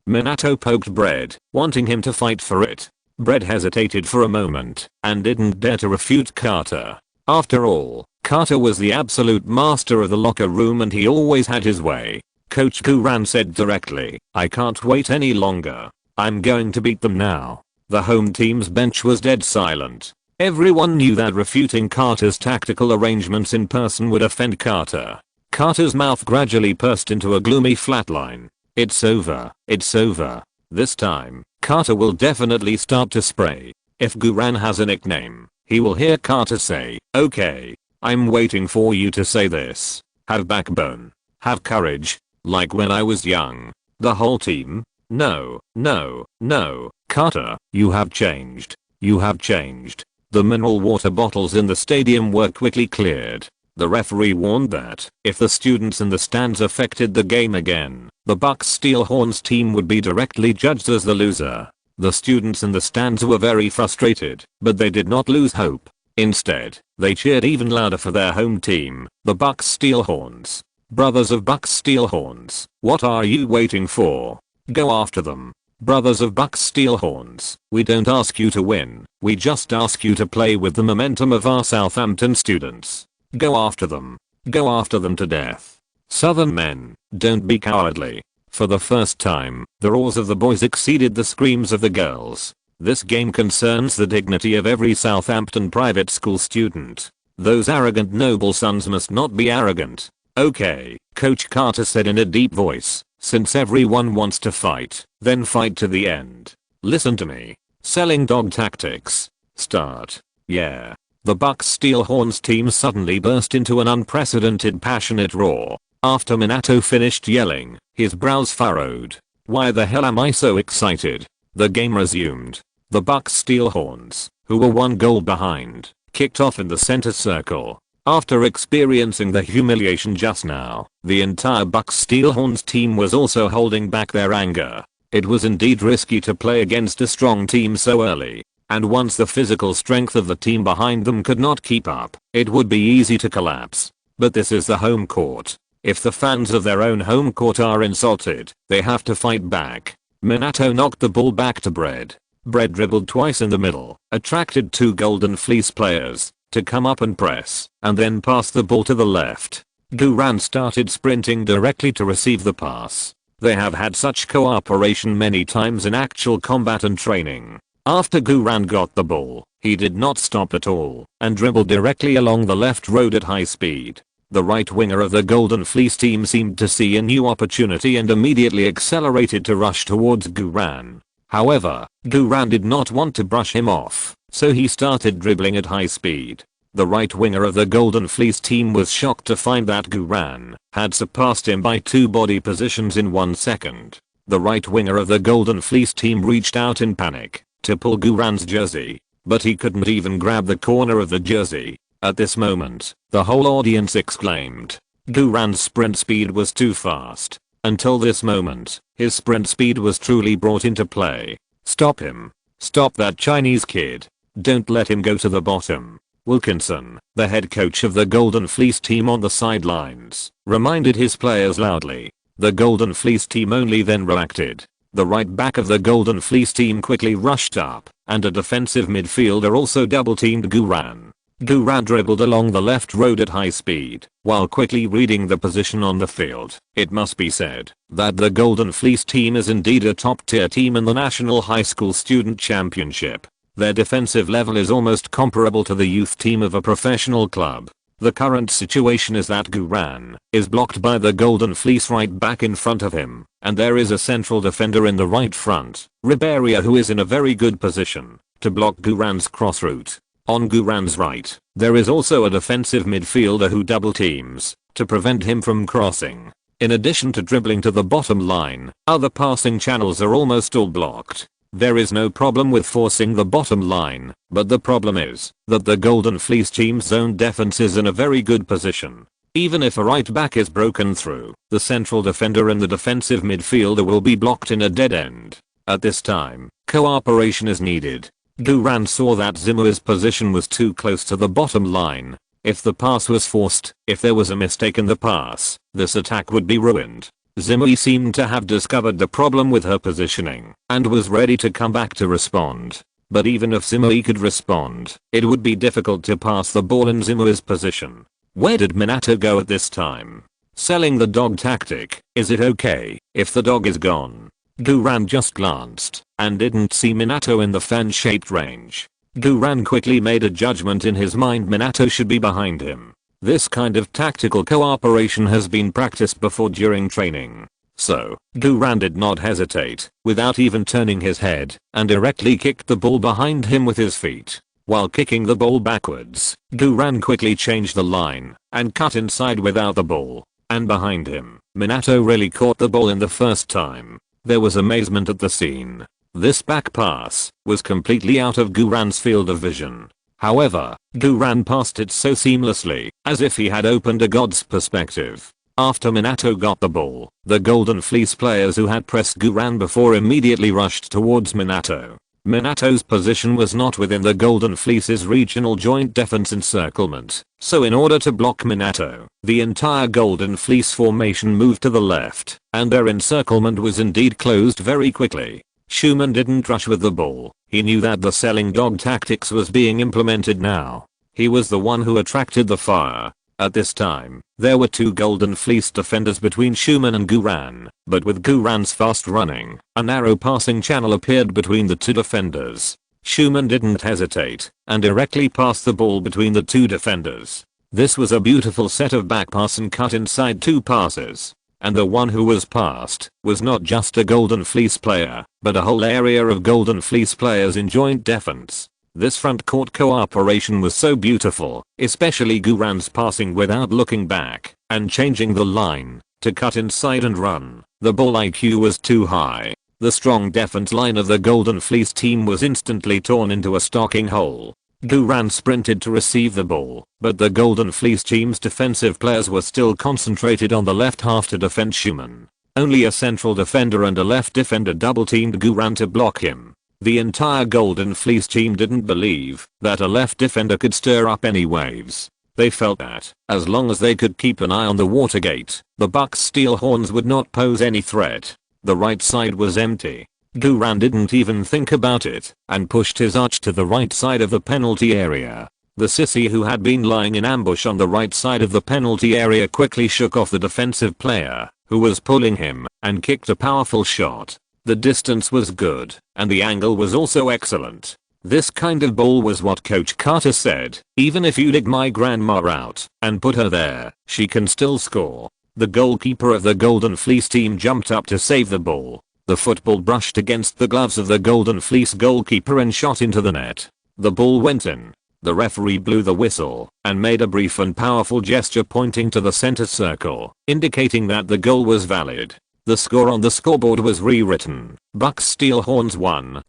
Minato poked Bread, wanting him to fight for it. Bread hesitated for a moment, and didn't dare to refute Carter. After all, Carter was the absolute master of the locker room and he always had his way. Coach Kuran said directly, I can't wait any longer. I'm going to beat them now. The home team's bench was dead silent. Everyone knew that refuting Carter's tactical arrangements in person would offend Carter. Carter's mouth gradually pursed into a gloomy flatline. It's over. It's over. This time, Carter will definitely start to spray. If Guran has a nickname, he will hear Carter say, "Okay, I'm waiting for you to say this. Have backbone. Have courage. Like when I was young." The whole team? No, no, no, Carter, you have changed. You have changed. The mineral water bottles in the stadium were quickly cleared. The referee warned that if the students in the stands affected the game again, the Bucks Steelhorns team would be directly judged as the loser. The students in the stands were very frustrated, but they did not lose hope. Instead, they cheered even louder for their home team, the Bucks Steelhorns. Brothers of Bucks Steelhorns, what are you waiting for? Go after them. Brothers of Bucks Steelhorns, we don't ask you to win, we just ask you to play with the momentum of our Southampton students. Go after them. Go after them to death. Southern men, don't be cowardly. For the first time, the roars of the boys exceeded the screams of the girls. This game concerns the dignity of every Southampton private school student. Those arrogant noble sons must not be arrogant. Okay, Coach Carter said in a deep voice, since everyone wants to fight, then fight to the end. Listen to me. Selling dog tactics. Start. Yeah. The Bucks Steelhorns team suddenly burst into an unprecedented passionate roar. After Minato finished yelling, his brows furrowed. Why the hell am I so excited? The game resumed. The Bucks Steelhorns, who were 1 goal behind, kicked off in the center circle. After experiencing the humiliation just now, the entire Bucks Steelhorns team was also holding back their anger. It was indeed risky to play against a strong team so early. And once the physical strength of the team behind them could not keep up, it would be easy to collapse. But this is the home court. If the fans of their own home court are insulted, they have to fight back. Minato knocked the ball back to Bread. Bread dribbled twice in the middle, attracted 2 Golden Fleece players to come up and press, and then passed the ball to the left. Guran started sprinting directly to receive the pass. They have had such cooperation many times in actual combat and training. After Guran got the ball, he did not stop at all and dribbled directly along the left road at high speed. The right winger of the Golden Fleece team seemed to see a new opportunity and immediately accelerated to rush towards Guran. However, Guran did not want to brush him off, so he started dribbling at high speed. The right winger of the Golden Fleece team was shocked to find that Guran had surpassed him by 2 body positions in 1 second. The right winger of the Golden Fleece team reached out in panic to pull Guran's jersey, but he couldn't even grab the corner of the jersey. At this moment, the whole audience exclaimed. Guran's sprint speed was too fast. Until this moment, his sprint speed was truly brought into play. Stop him. Stop that Chinese kid. Don't let him go to the bottom. Wilkinson, the head coach of the Golden Fleece team on the sidelines, reminded his players loudly. The Golden Fleece team only then reacted. The right back of the Golden Fleece team quickly rushed up, and a defensive midfielder also double-teamed Guran. Guran dribbled along the left road at high speed, while quickly reading the position on the field. It must be said that the Golden Fleece team is indeed a top-tier team in the National High School Student Championship. Their defensive level is almost comparable to the youth team of a professional club. The current situation is that Guran is blocked by the Golden Fleece right back in front of him, and there is a central defender in the right front, Riberia, who is in a very good position to block Guran's cross route. On Guran's right, there is also a defensive midfielder who double teams to prevent him from crossing. In addition to dribbling to the bottom line, other passing channels are almost all blocked. There is no problem with forcing the bottom line, but the problem is that the Golden Fleece team's zone defense is in a very good position. Even if a right back is broken through, the central defender and the defensive midfielder will be blocked in a dead end. At this time, cooperation is needed. Guran saw that Zimu's position was too close to the bottom line. If the pass was forced, if there was a mistake in the pass, this attack would be ruined. Zimu seemed to have discovered the problem with her positioning and was ready to come back to respond. But even if Zimu could respond, it would be difficult to pass the ball in Zimu's position. Where did Minato go at this time? Selling the dog tactic. Is it okay if the dog is gone? Guran just glanced and didn't see Minato in the fan-shaped range. Guran quickly made a judgment in his mind. Minato should be behind him. This kind of tactical cooperation has been practiced before during training. So, Guran did not hesitate, without even turning his head, and directly kicked the ball behind him with his feet. While kicking the ball backwards, Guran quickly changed the line and cut inside without the ball. And behind him, Minato really caught the ball in the first time. There was amazement at the scene. This back pass was completely out of Guran's field of vision. However, Guran passed it so seamlessly, as if he had opened a god's perspective. After Minato got the ball, the Golden Fleece players who had pressed Guran before immediately rushed towards Minato. Minato's position was not within the Golden Fleece's regional joint defense encirclement, so in order to block Minato, the entire Golden Fleece formation moved to the left, and their encirclement was indeed closed very quickly. Schumann didn't rush with the ball. He knew that the selling dog tactics was being implemented now. He was the one who attracted the fire. At this time, there were two Golden Fleece defenders between Schumann and Guran, but with Guran's fast running, a narrow passing channel appeared between the two defenders. Schumann didn't hesitate, and directly passed the ball between the two defenders. This was a beautiful set of back pass and cut inside two passes. And the one who was passed was not just a Golden Fleece player, but a whole area of Golden Fleece players in joint defense. This front court cooperation was so beautiful, especially Guran's passing without looking back and changing the line to cut inside and run. The ball IQ was too high. The strong defense line of the Golden Fleece team was instantly torn into a stalking hole. Guran sprinted to receive the ball, but the Golden Fleece team's defensive players were still concentrated on the left half to defend Schumann. Only a central defender and a left defender double-teamed Guran to block him. The entire Golden Fleece team didn't believe that a left defender could stir up any waves. They felt that, as long as they could keep an eye on the water gate, the Bucks' steel horns would not pose any threat. The right side was empty. Guran didn't even think about it, and pushed his arch to the right side of the penalty area. The sissy who had been lying in ambush on the right side of the penalty area quickly shook off the defensive player, who was pulling him, and kicked a powerful shot. The distance was good, and the angle was also excellent. This kind of ball was what Coach Carter said, even if you dig my grandma out and put her there, she can still score. The goalkeeper of the Golden Fleece team jumped up to save the ball. The football brushed against the gloves of the Golden Fleece goalkeeper and shot into the net. The ball went in. The referee blew the whistle and made a brief and powerful gesture pointing to the center circle, indicating that the goal was valid. The score on the scoreboard was rewritten. Bucks Steel Horns 1: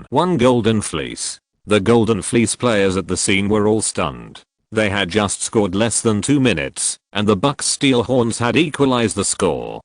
1 Golden Fleece. The Golden Fleece players at the scene were all stunned. They had just scored less than 2 minutes, and the Bucks Steel Horns had equalized the score.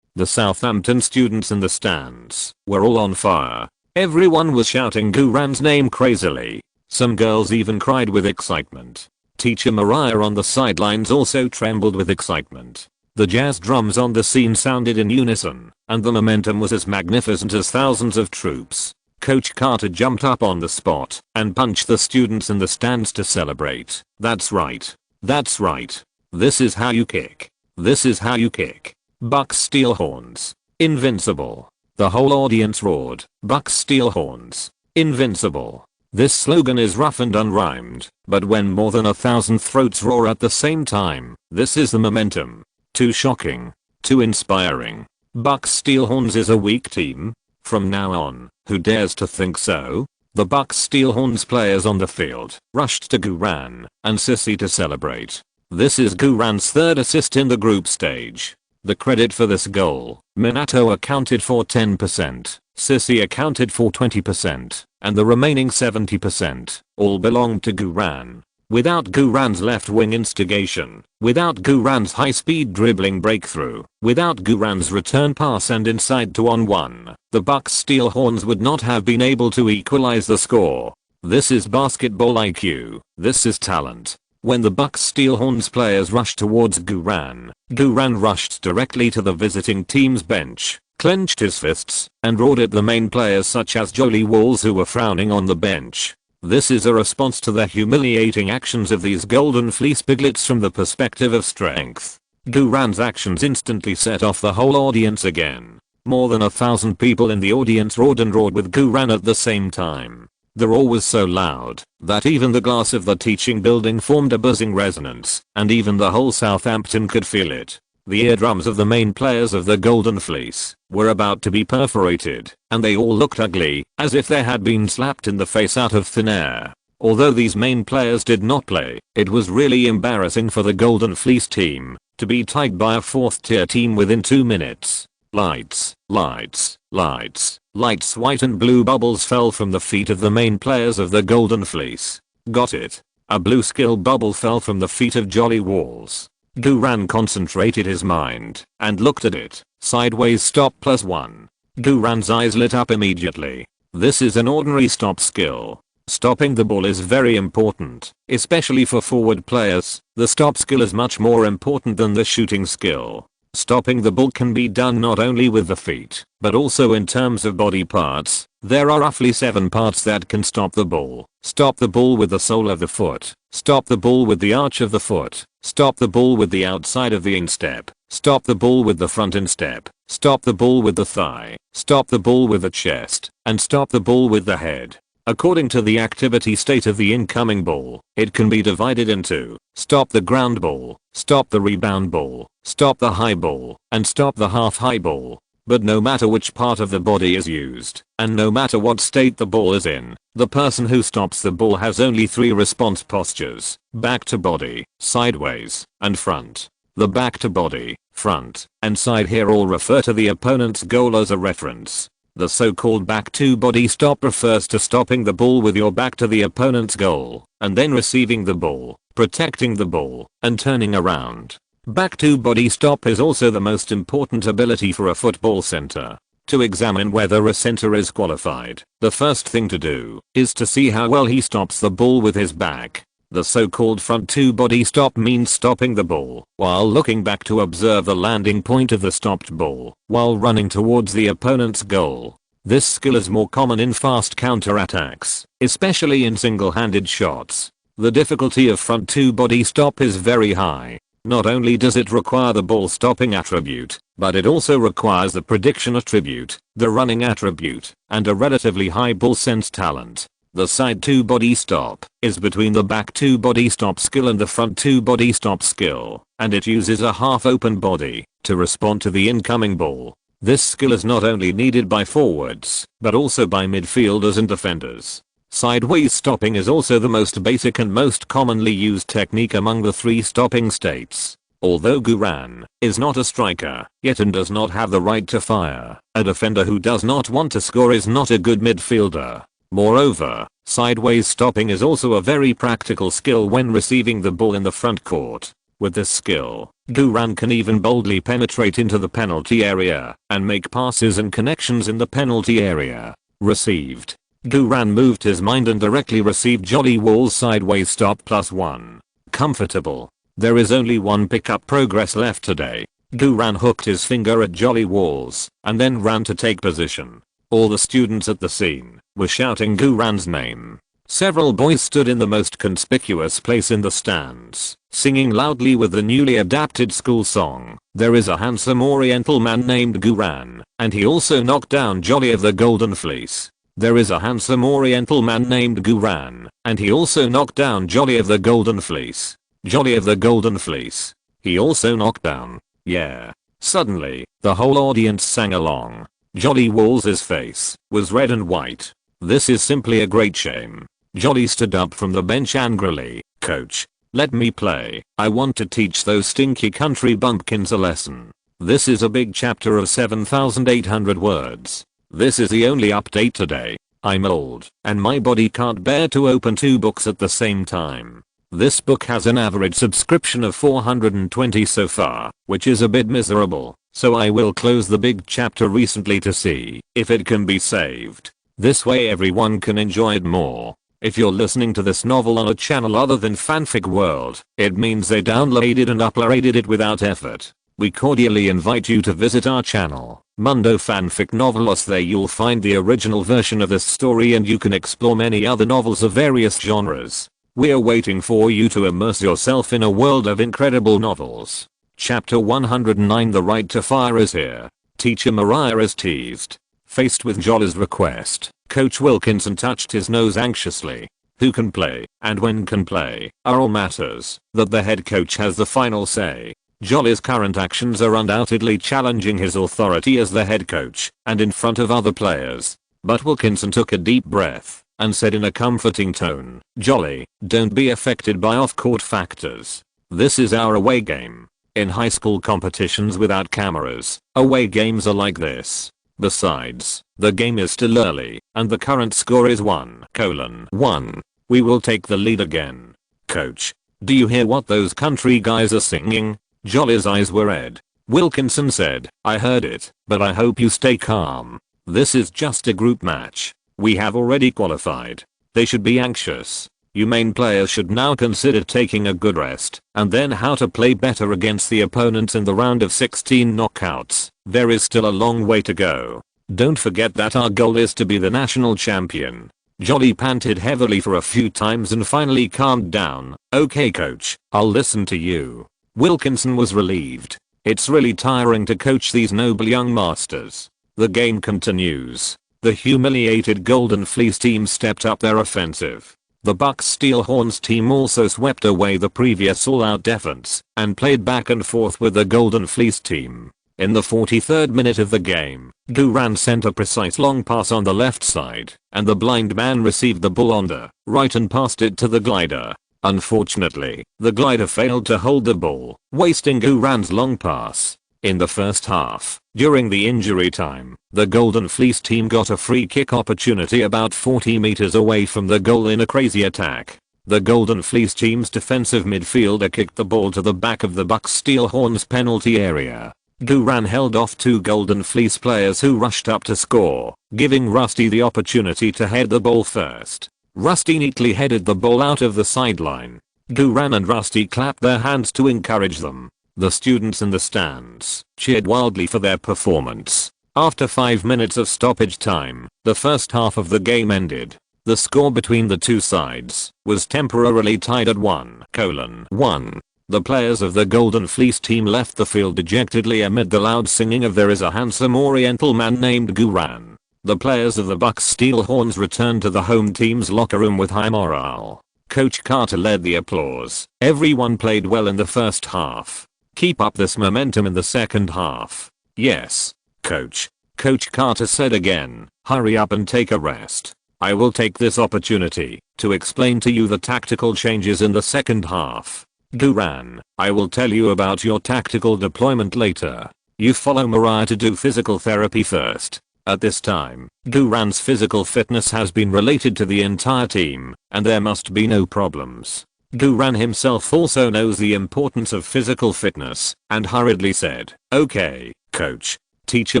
The Southampton students in the stands were all on fire. Everyone was shouting Guran's name crazily. Some girls even cried with excitement. Teacher Mariah on the sidelines also trembled with excitement. The jazz drums on the scene sounded in unison, and the momentum was as magnificent as thousands of troops. Coach Carter jumped up on the spot and punched the students in the stands to celebrate. That's right. That's right. This is how you kick. This is how you kick. Bucks Steel Horns. Invincible. The whole audience roared. Bucks Steel Horns. Invincible. This slogan is rough and unrhymed, but when more than 1,000 throats roar at the same time, this is the momentum. Too shocking. Too inspiring. Bucks Steel Horns is a weak team? From now on, who dares to think so? The Bucks Steel Horns players on the field rushed to Guran and Sissy to celebrate. This is Guran's third assist in the group stage. The credit for this goal, Minato accounted for 10%, Sissy accounted for 20%, and the remaining 70% all belonged to Guran. Without Guran's left wing instigation, without Guran's high-speed dribbling breakthrough, without Guran's return pass and inside 2-on-1, the Bucks Steel Horns would not have been able to equalize the score. This is basketball IQ. This is talent. When the Bucks Steel Horns players rushed towards Guran, Guran rushed directly to the visiting team's bench, clenched his fists, and roared at the main players such as Jolie Walls who were frowning on the bench. This is a response to the humiliating actions of these Golden Fleece piglets from the perspective of strength. Guran's actions instantly set off the whole audience again. More than 1,000 people in the audience roared and roared with Guran at the same time. The roar was so loud that even the glass of the teaching building formed a buzzing resonance, and even the whole Southampton could feel it. The eardrums of the main players of the Golden Fleece were about to be perforated, and they all looked ugly, as if they had been slapped in the face out of thin air. Although these main players did not play, it was really embarrassing for the Golden Fleece team to be tied by a 4th tier team within 2 minutes. Lights, lights, lights, lights. White and blue bubbles fell from the feet of the main players of the Golden Fleece. Got it. A blue skill bubble fell from the feet of Jolly Walls. Guran concentrated his mind and looked at it. Sideways stop +1. Guran's eyes lit up immediately. This is an ordinary stop skill. Stopping the ball is very important, especially for forward players. The stop skill is much more important than the shooting skill. Stopping the ball can be done not only with the feet, but also in terms of body parts. There are roughly 7 parts that can stop the ball. Stop the ball with the sole of the foot. Stop the ball with the arch of the foot. Stop the ball with the outside of the instep. Stop the ball with the front instep. Stop the ball with the thigh. Stop the ball with the chest. And stop the ball with the head. According to the activity state of the incoming ball, it can be divided into stop the ground ball, stop the rebound ball, stop the high ball, and stop the half high ball. But no matter which part of the body is used, and no matter what state the ball is in, the person who stops the ball has only 3 response postures: back to body, sideways, and front. The back to body, front, and side here all refer to the opponent's goal as a reference. The so-called back to body stop refers to stopping the ball with your back to the opponent's goal, and then receiving the ball, protecting the ball, and turning around. Back to body stop is also the most important ability for a football center. To examine whether a center is qualified, the first thing to do is to see how well he stops the ball with his back. The so-called front to body stop means stopping the ball while looking back to observe the landing point of the stopped ball while running towards the opponent's goal. This skill is more common in fast counter-attacks, especially in single-handed shots. The difficulty of front to body stop is very high. Not only does it require the ball stopping attribute, but it also requires the prediction attribute, the running attribute, and a relatively high ball sense talent. The side to body stop is between the back to body stop skill and the front to body stop skill, and it uses a half open body to respond to the incoming ball. This skill is not only needed by forwards, but also by midfielders and defenders. Sideways stopping is also the most basic and most commonly used technique among the 3 stopping states. Although Guran is not a striker, yet and does not have the right to fire, a defender who does not want to score is not a good midfielder. Moreover, sideways stopping is also a very practical skill when receiving the ball in the front court. With this skill, Guran can even boldly penetrate into the penalty area and make passes and connections in the penalty area. Received. Guran moved his mind and directly received Jolly Wall's sideways stop +1. Comfortable. There is only 1 pickup progress left today. Guran hooked his finger at Jolly Walls and then ran to take position. All the students at the scene were shouting Guran's name. Several boys stood in the most conspicuous place in the stands, singing loudly with the newly adapted school song. There is a handsome oriental man named Guran, and he also knocked down Jolly of the Golden Fleece. There is a handsome oriental man named Guran, and he also knocked down Jolly of the Golden Fleece. Jolly of the Golden Fleece. He also knocked down. Yeah. Suddenly, the whole audience sang along. Jolly Walls' face was red and white. This is simply a great shame. Jolly stood up from the bench angrily. Coach, let me play. I want to teach those stinky country bumpkins a lesson. This is a big chapter of 7,800 words. This is the only update today. I'm old, and my body can't bear to open 2 books at the same time. This book has an average subscription of 420 so far, which is a bit miserable, so I will close the big chapter recently to see if it can be saved. This way everyone can enjoy it more. If you're listening to this novel on a channel other than Fanfic World, it means they downloaded and uploaded it without effort. We cordially invite you to visit our channel, Mundo Fanfic Novelos. There you'll find the original version of this story and you can explore many other novels of various genres. We're waiting for you to immerse yourself in a world of incredible novels. Chapter 109. The Right to Fire is here. Teacher Mariah is teased. Faced with Jolly's request, Coach Wilkinson touched his nose anxiously. Who can play, and when can play, are all matters that the head coach has the final say. Jolly's current actions are undoubtedly challenging his authority as the head coach and in front of other players. But Wilkinson took a deep breath and said in a comforting tone, "Jolly, don't be affected by off-court factors. This is our away game. In high school competitions without cameras, away games are like this. Besides, the game is still early, and the current score is 1:1. We will take the lead again. Coach, do you hear what those country guys are singing?" Jolly's eyes were red. Wilkinson said, "I heard it, but I hope you stay calm. This is just a group match. We have already qualified. They should be anxious. You main players should now consider taking a good rest, and then how to play better against the opponents in the round of 16 knockouts. There is still a long way to go. Don't forget that our goal is to be the national champion." Jolly panted heavily for a few times and finally calmed down. "Okay coach, I'll listen to you." Wilkinson was relieved. It's really tiring to coach these noble young masters. The game continues. The humiliated Golden Fleece team stepped up their offensive. The Bucks Steelhorns team also swept away the previous all-out defense and played back and forth with the Golden Fleece team. In the 43rd minute of the game, Duran sent a precise long pass on the left side, and the blind man received the ball on the right and passed it to the glider. Unfortunately, the glider failed to hold the ball, wasting Duran's long pass. In the first half, during the injury time, the Golden Fleece team got a free kick opportunity about 40 meters away from the goal in a crazy attack. The Golden Fleece team's defensive midfielder kicked the ball to the back of the Bucks Steelhorns penalty area. Duran held off two Golden Fleece players who rushed up to score, giving Rusty the opportunity to head the ball first. Rusty neatly headed the ball out of the sideline. Duran and Rusty clapped their hands to encourage them. The students in the stands cheered wildly for their performance. After 5 minutes of stoppage time, the first half of the game ended. The score between the two sides was temporarily tied at 1:1. The players of the Golden Fleece team left the field dejectedly amid the loud singing of "There is a handsome oriental man named Duran." The players of the Bucks Steelhorns returned to the home team's locker room with high morale. Coach Carter led the applause. "Everyone played well in the first half. Keep up this momentum in the second half." "Yes, coach," Coach Carter said again. "Hurry up and take a rest. I will take this opportunity to explain to you the tactical changes in the second half. Duran, I will tell you about your tactical deployment later. You follow Mariah to do physical therapy first." At this time, Duran's physical fitness has been related to the entire team, and there must be no problems. Duran himself also knows the importance of physical fitness, and hurriedly said, "Okay, coach." Teacher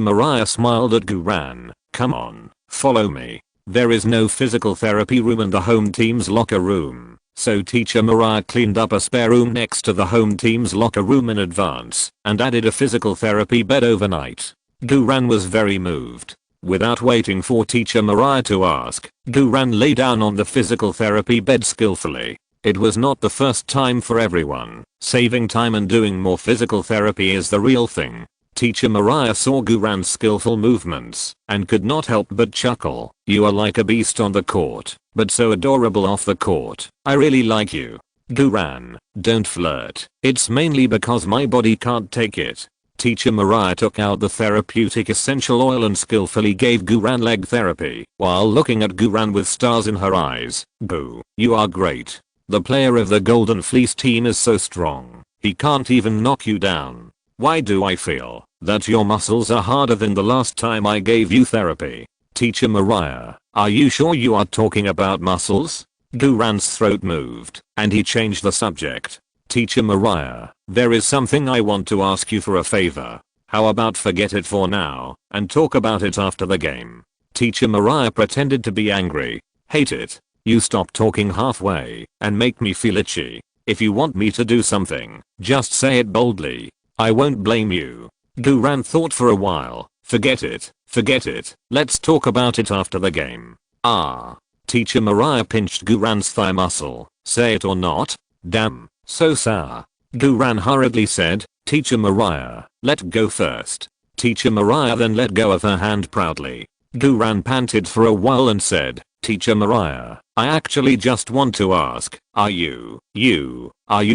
Mariah smiled at Duran. "Come on, follow me." There is no physical therapy room in the home team's locker room, so Teacher Mariah cleaned up a spare room next to the home team's locker room in advance, and added a physical therapy bed overnight. Duran was very moved. Without waiting for Teacher Mariah to ask, Duran lay down on the physical therapy bed skillfully. It was not the first time for everyone. Saving time and doing more physical therapy is the real thing. Teacher Mariah saw Duran's skillful movements and could not help but chuckle. "You are like a beast on the court, but so adorable off the court. I really like you. Duran, don't flirt. It's mainly because my body can't take it." Teacher Mariah took out the therapeutic essential oil and skillfully gave Duran leg therapy while looking at Duran with stars in her eyes. "Boo, you are great. The player of the Golden Fleece team is so strong. He can't even knock you down. Why do I feel that your muscles are harder than the last time I gave you therapy?" "Teacher Mariah, are you sure you are talking about muscles?" Duran's throat moved, and he changed the subject. "Teacher Mariah, there is something I want to ask you for a favor. How about forget it for now and talk about it after the game?" Teacher Mariah pretended to be angry. "Hate it. You stop talking halfway and make me feel itchy. If you want me to do something, just say it boldly. I won't blame you." Duran thought for a while. Forget it. Let's talk about it after the game." "Ah." Teacher Mariah pinched Duran's thigh muscle. "Say it or not?" "Damn, so sour." Duran hurriedly said, "Teacher Mariah, let go first." Teacher Mariah then let go of her hand proudly. Duran panted for a while and said, "Teacher Mariah, I actually just want to ask, are you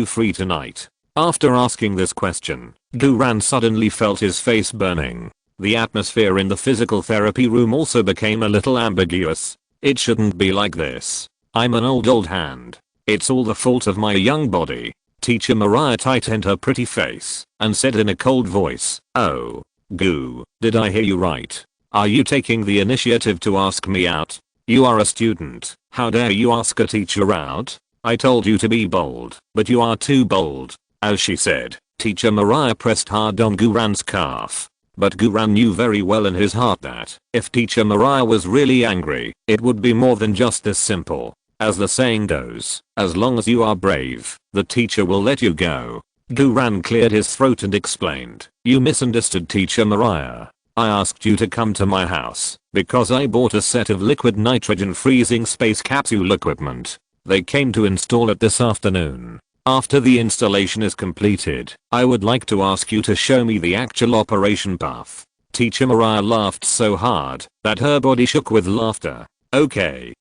free tonight?" After asking this question, Guran suddenly felt his face burning. The atmosphere in the physical therapy room also became a little ambiguous. It shouldn't be like this. I'm an old hand. It's all the fault of my young body. Teacher Mariah tightened her pretty face and said in a cold voice, "Oh, Goo, did I hear you right? Are you taking the initiative to ask me out? You are a student. How dare you ask a teacher out? I told you to be bold, but you are too bold." As she said, Teacher Mariah pressed hard on Guran's calf. But Guran knew very well in his heart that if Teacher Mariah was really angry, it would be more than just this simple. As the saying goes, as long as you are brave, the teacher will let you go. Guran cleared his throat and explained, "You misunderstood Teacher Mariah. I asked you to come to my house because I bought a set of liquid nitrogen freezing space capsule equipment. They came to install it this afternoon. After the installation is completed, I would like to ask you to show me the actual operation path." Teacher Mariah laughed so hard that her body shook with laughter. Okay,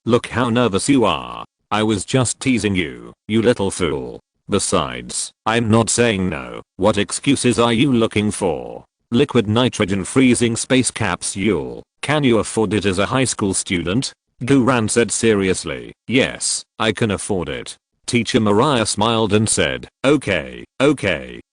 look how nervous you are. I was just teasing you, you little fool. Besides, I'm not saying no. What excuses are you looking for? Liquid nitrogen freezing space capsule. Can you afford it as a high school student? Guran said seriously. Yes, I can afford it. Teacher Mariah smiled and said, okay,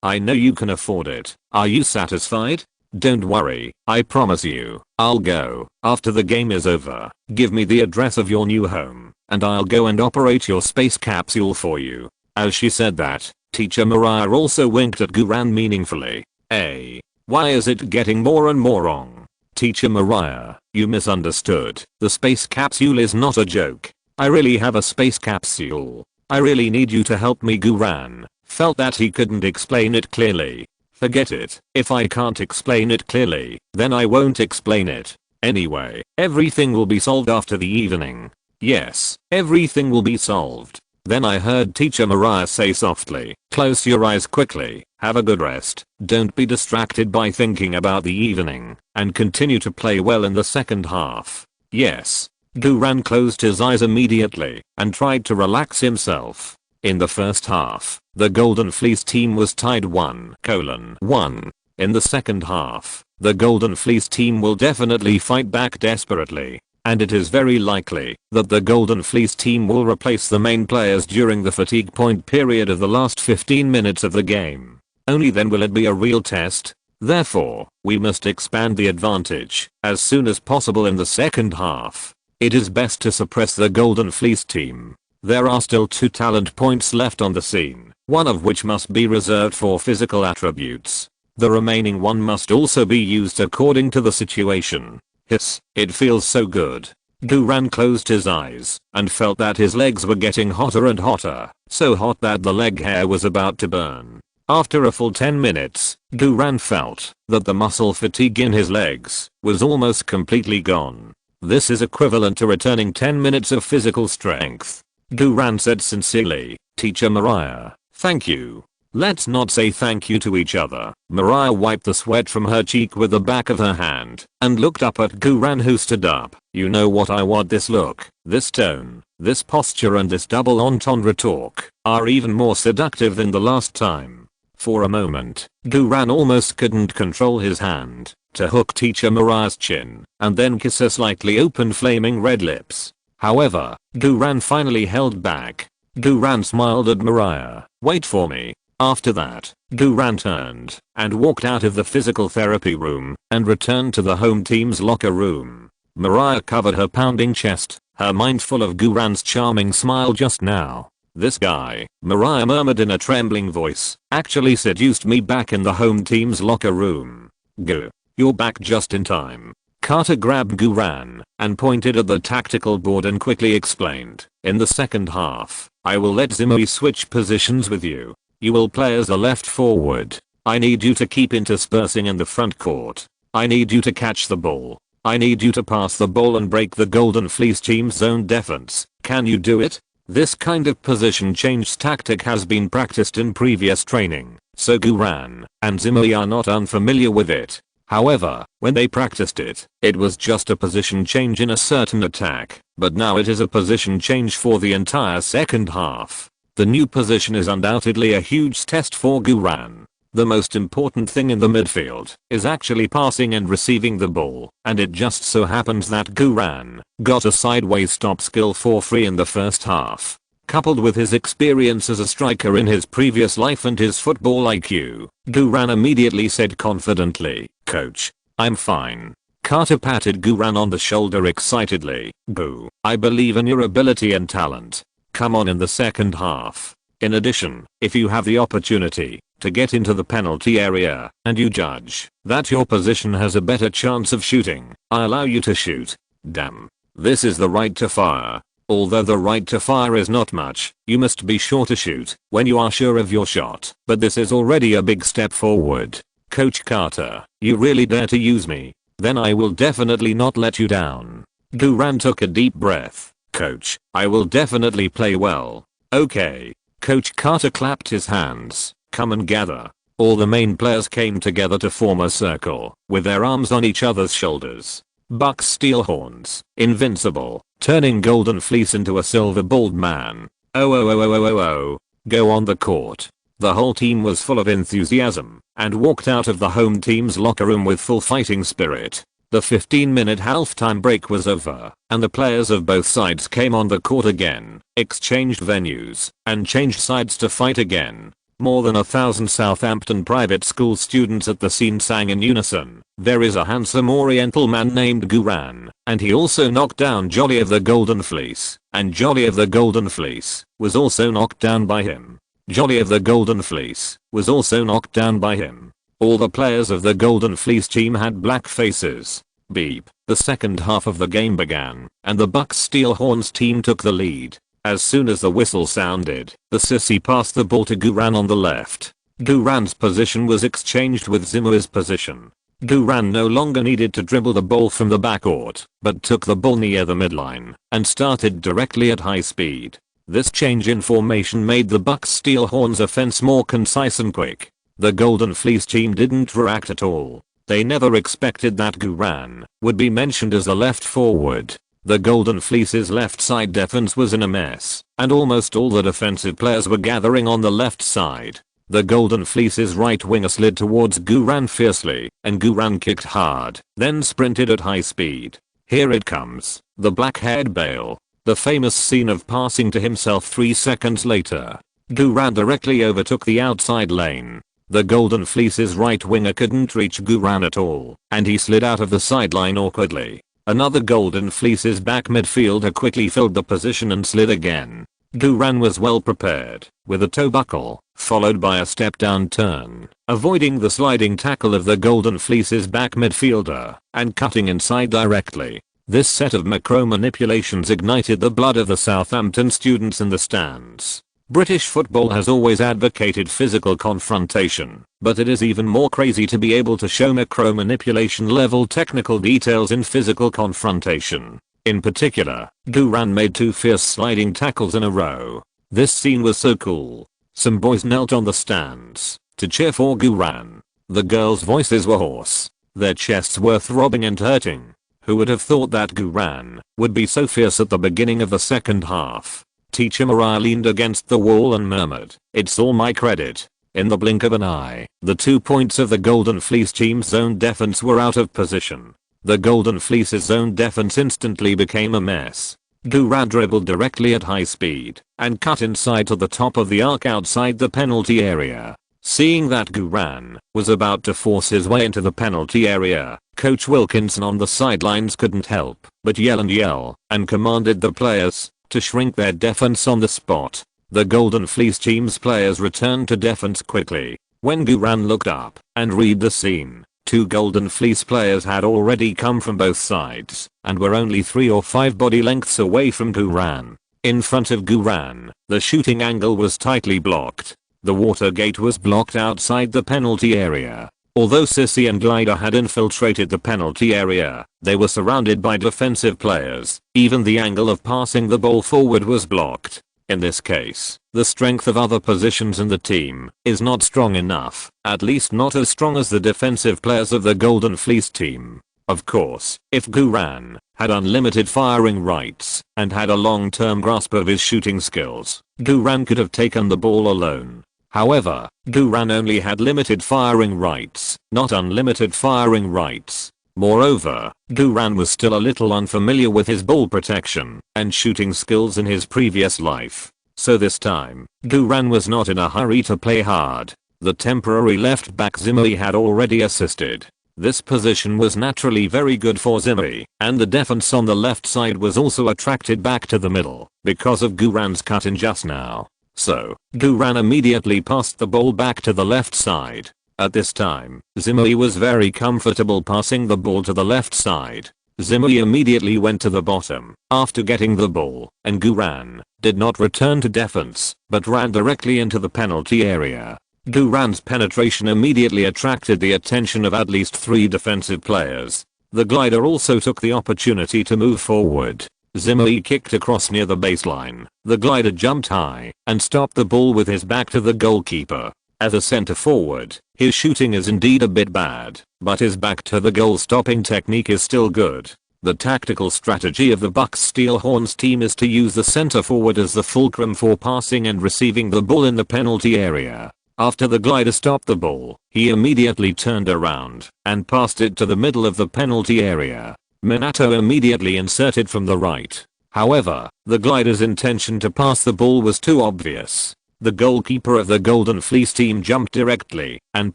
I know you can afford it. Are you satisfied? Don't worry, I promise you, I'll go. After the game is over, give me the address of your new home, and I'll go and operate your space capsule for you. As she said that, Teacher Mariah also winked at Guran meaningfully. Hey, why is it getting more and more wrong? Teacher Mariah, you misunderstood. The space capsule is not a joke. I really have a space capsule. I really need you to help me. Guran felt that he couldn't explain it clearly. Forget it. If I can't explain it clearly, then I won't explain it. Anyway, everything will be solved after the evening. Yes, everything will be solved. Then I heard Teacher Mariah say softly, close your eyes quickly, have a good rest, don't be distracted by thinking about the evening, and continue to play well in the second half. Yes. Guran closed his eyes immediately and tried to relax himself. In the first half, the Golden Fleece team was tied 1-1. In the second half, the Golden Fleece team will definitely fight back desperately, and it is very likely that the Golden Fleece team will replace the main players during the fatigue point period of the last 15 minutes of the game. Only then will it be a real test. Therefore, we must expand the advantage as soon as possible in the second half. It is best to suppress the Golden Fleece team. There are still 2 talent points left on the scene, one of which must be reserved for physical attributes. The remaining one must also be used according to the situation. Hiss, it feels so good. Guran closed his eyes and felt that his legs were getting hotter and hotter, so hot that the leg hair was about to burn. After a full 10 minutes, Guran felt that the muscle fatigue in his legs was almost completely gone. This is equivalent to returning 10 minutes of physical strength. Guran said sincerely, Teacher Mariah, thank you. Let's not say thank you to each other. Mariah wiped the sweat from her cheek with the back of her hand and looked up at Guran, who stood up. You know what I want? This look, this tone, this posture and this double entendre talk are even more seductive than the last time. For a moment, Guran almost couldn't control his hand to hook Teacher Mariah's chin and then kiss her slightly open flaming red lips. However, Guran finally held back. Guran smiled at Mariah. Wait for me. After that, Guran turned and walked out of the physical therapy room and returned to the home team's locker room. Mariah covered her pounding chest, her mind full of Guran's charming smile just now. This guy, Mariah murmured in a trembling voice, actually seduced me back in the home team's locker room. Gu. You're back just in time. Carter grabbed Guran and pointed at the tactical board and quickly explained, in the second half, I will let Zimui switch positions with you. You will play as a left forward. I need you to keep interspersing in the front court. I need you to catch the ball. I need you to pass the ball and break the Golden Fleece team's zone defense. Can you do it? This kind of position change tactic has been practiced in previous training, so Guran and Zimui are not unfamiliar with it. However, when they practiced it, it was just a position change in a certain attack, but now it is a position change for the entire second half. The new position is undoubtedly a huge test for Guran. The most important thing in the midfield is actually passing and receiving the ball, and it just so happens that Guran got a sideways stop skill for free in the first half. Coupled with his experience as a striker in his previous life and his football IQ, Guran immediately said confidently, "Coach, I'm fine." Carter patted Guran on the shoulder excitedly. "Boo, I believe in your ability and talent. Come on in the second half. In addition, if you have the opportunity to get into the penalty area and you judge that your position has a better chance of shooting, I allow you to shoot. Damn. This is the right to fire. Although the right to fire is not much, you must be sure to shoot when you are sure of your shot. But this is already a big step forward. Coach Carter, you really dare to use me? Then I will definitely not let you down." Guran took a deep breath. "Coach, I will definitely play well." "Okay." Coach Carter clapped his hands. "Come and gather." All the main players came together to form a circle, with their arms on each other's shoulders. Bucks steel horns, invincible, turning golden fleece into a silver bald man. Oh, go on the court. The whole team was full of enthusiasm and walked out of the home team's locker room with full fighting spirit. The 15-minute halftime break was over, and the players of both sides came on the court again, exchanged venues, and changed sides to fight again. More than 1,000 Southampton private school students at the scene sang in unison, "There is a handsome oriental man named Guran, and he also knocked down Jolly of the Golden Fleece, and Jolly of the Golden Fleece was also knocked down by him. Jolly of the Golden Fleece was also knocked down by him." All the players of the Golden Fleece team had black faces. Beep. The second half of the game began, and the Bucks Steel Horns team took the lead. As soon as the whistle sounded, the sissy passed the ball to Guran on the left. Guran's position was exchanged with Zimua's position. Guran no longer needed to dribble the ball from the backcourt, but took the ball near the midline and started directly at high speed. This change in formation made the Bucks Steel Horns offense more concise and quick. The Golden Fleece team didn't react at all. They never expected that Guran would be mentioned as a left forward. The Golden Fleece's left side defense was in a mess, and almost all the defensive players were gathering on the left side. The Golden Fleece's right winger slid towards Guran fiercely, and Guran kicked hard, then sprinted at high speed. Here it comes, the black-haired Bale. The famous scene of passing to himself 3 seconds later. Guran directly overtook the outside lane. The Golden Fleece's right winger couldn't reach Guran at all, and he slid out of the sideline awkwardly. Another Golden Fleece's back midfielder quickly filled the position and slid again. Guran was well prepared, with a toe buckle, followed by a step down turn, avoiding the sliding tackle of the Golden Fleece's back midfielder, and cutting inside directly. This set of macro manipulations ignited the blood of the Southampton students in the stands. British football has always advocated physical confrontation, but it is even more crazy to be able to show macro manipulation level technical details in physical confrontation. In particular, Guran made 2 fierce sliding tackles in a row. This scene was so cool. Some boys knelt on the stands to cheer for Guran. The girls' voices were hoarse. Their chests were throbbing and hurting. Who would have thought that Guran would be so fierce at the beginning of the second half? Teacher Mariah leaned against the wall and murmured, "It's all my credit." In the blink of an eye, the 2 points of the Golden Fleece team's zone defense were out of position. The Golden Fleece's zone defense instantly became a mess. Guran dribbled directly at high speed and cut inside to the top of the arc outside the penalty area. Seeing that Guran was about to force his way into the penalty area, Coach Wilkinson on the sidelines couldn't help but yell and commanded the players to shrink their defense on the spot. The Golden Fleece team's players returned to defense quickly. When Guran looked up and read the scene, 2 Golden Fleece players had already come from both sides and were only 3 or 5 body lengths away from Guran. In front of Guran, the shooting angle was tightly blocked. The water gate was blocked outside the penalty area. Although Sissy and Glider had infiltrated the penalty area, they were surrounded by defensive players. Even the angle of passing the ball forward was blocked. In this case, the strength of other positions in the team is not strong enough, at least not as strong as the defensive players of the Golden Fleece team. Of course, if Guran had unlimited firing rights and had a long-term grasp of his shooting skills, Guran could have taken the ball alone. However, Guran only had limited firing rights, not unlimited firing rights. Moreover, Guran was still a little unfamiliar with his ball protection and shooting skills in his previous life. So this time, Guran was not in a hurry to play hard. The temporary left back Zimri had already assisted. This position was naturally very good for Zimri, and the defense on the left side was also attracted back to the middle because of Guran's cut in just now. So, Guran immediately passed the ball back to the left side. At this time, Zimri was very comfortable passing the ball to the left side. Zimri immediately went to the bottom after getting the ball, and Guran did not return to defense, but ran directly into the penalty area. Guran's penetration immediately attracted the attention of at least 3 defensive players. The glider also took the opportunity to move forward. Zimri kicked across near the baseline. The glider jumped high and stopped the ball with his back to the goalkeeper. As a center forward, his shooting is indeed a bit bad, but his back to the goal stopping technique is still good. The tactical strategy of the Bucks Steelhorns team is to use the center forward as the fulcrum for passing and receiving the ball in the penalty area. After the glider stopped the ball, he immediately turned around and passed it to the middle of the penalty area. Minato immediately inserted from the right. However, the glider's intention to pass the ball was too obvious. The goalkeeper of the Golden Fleece team jumped directly and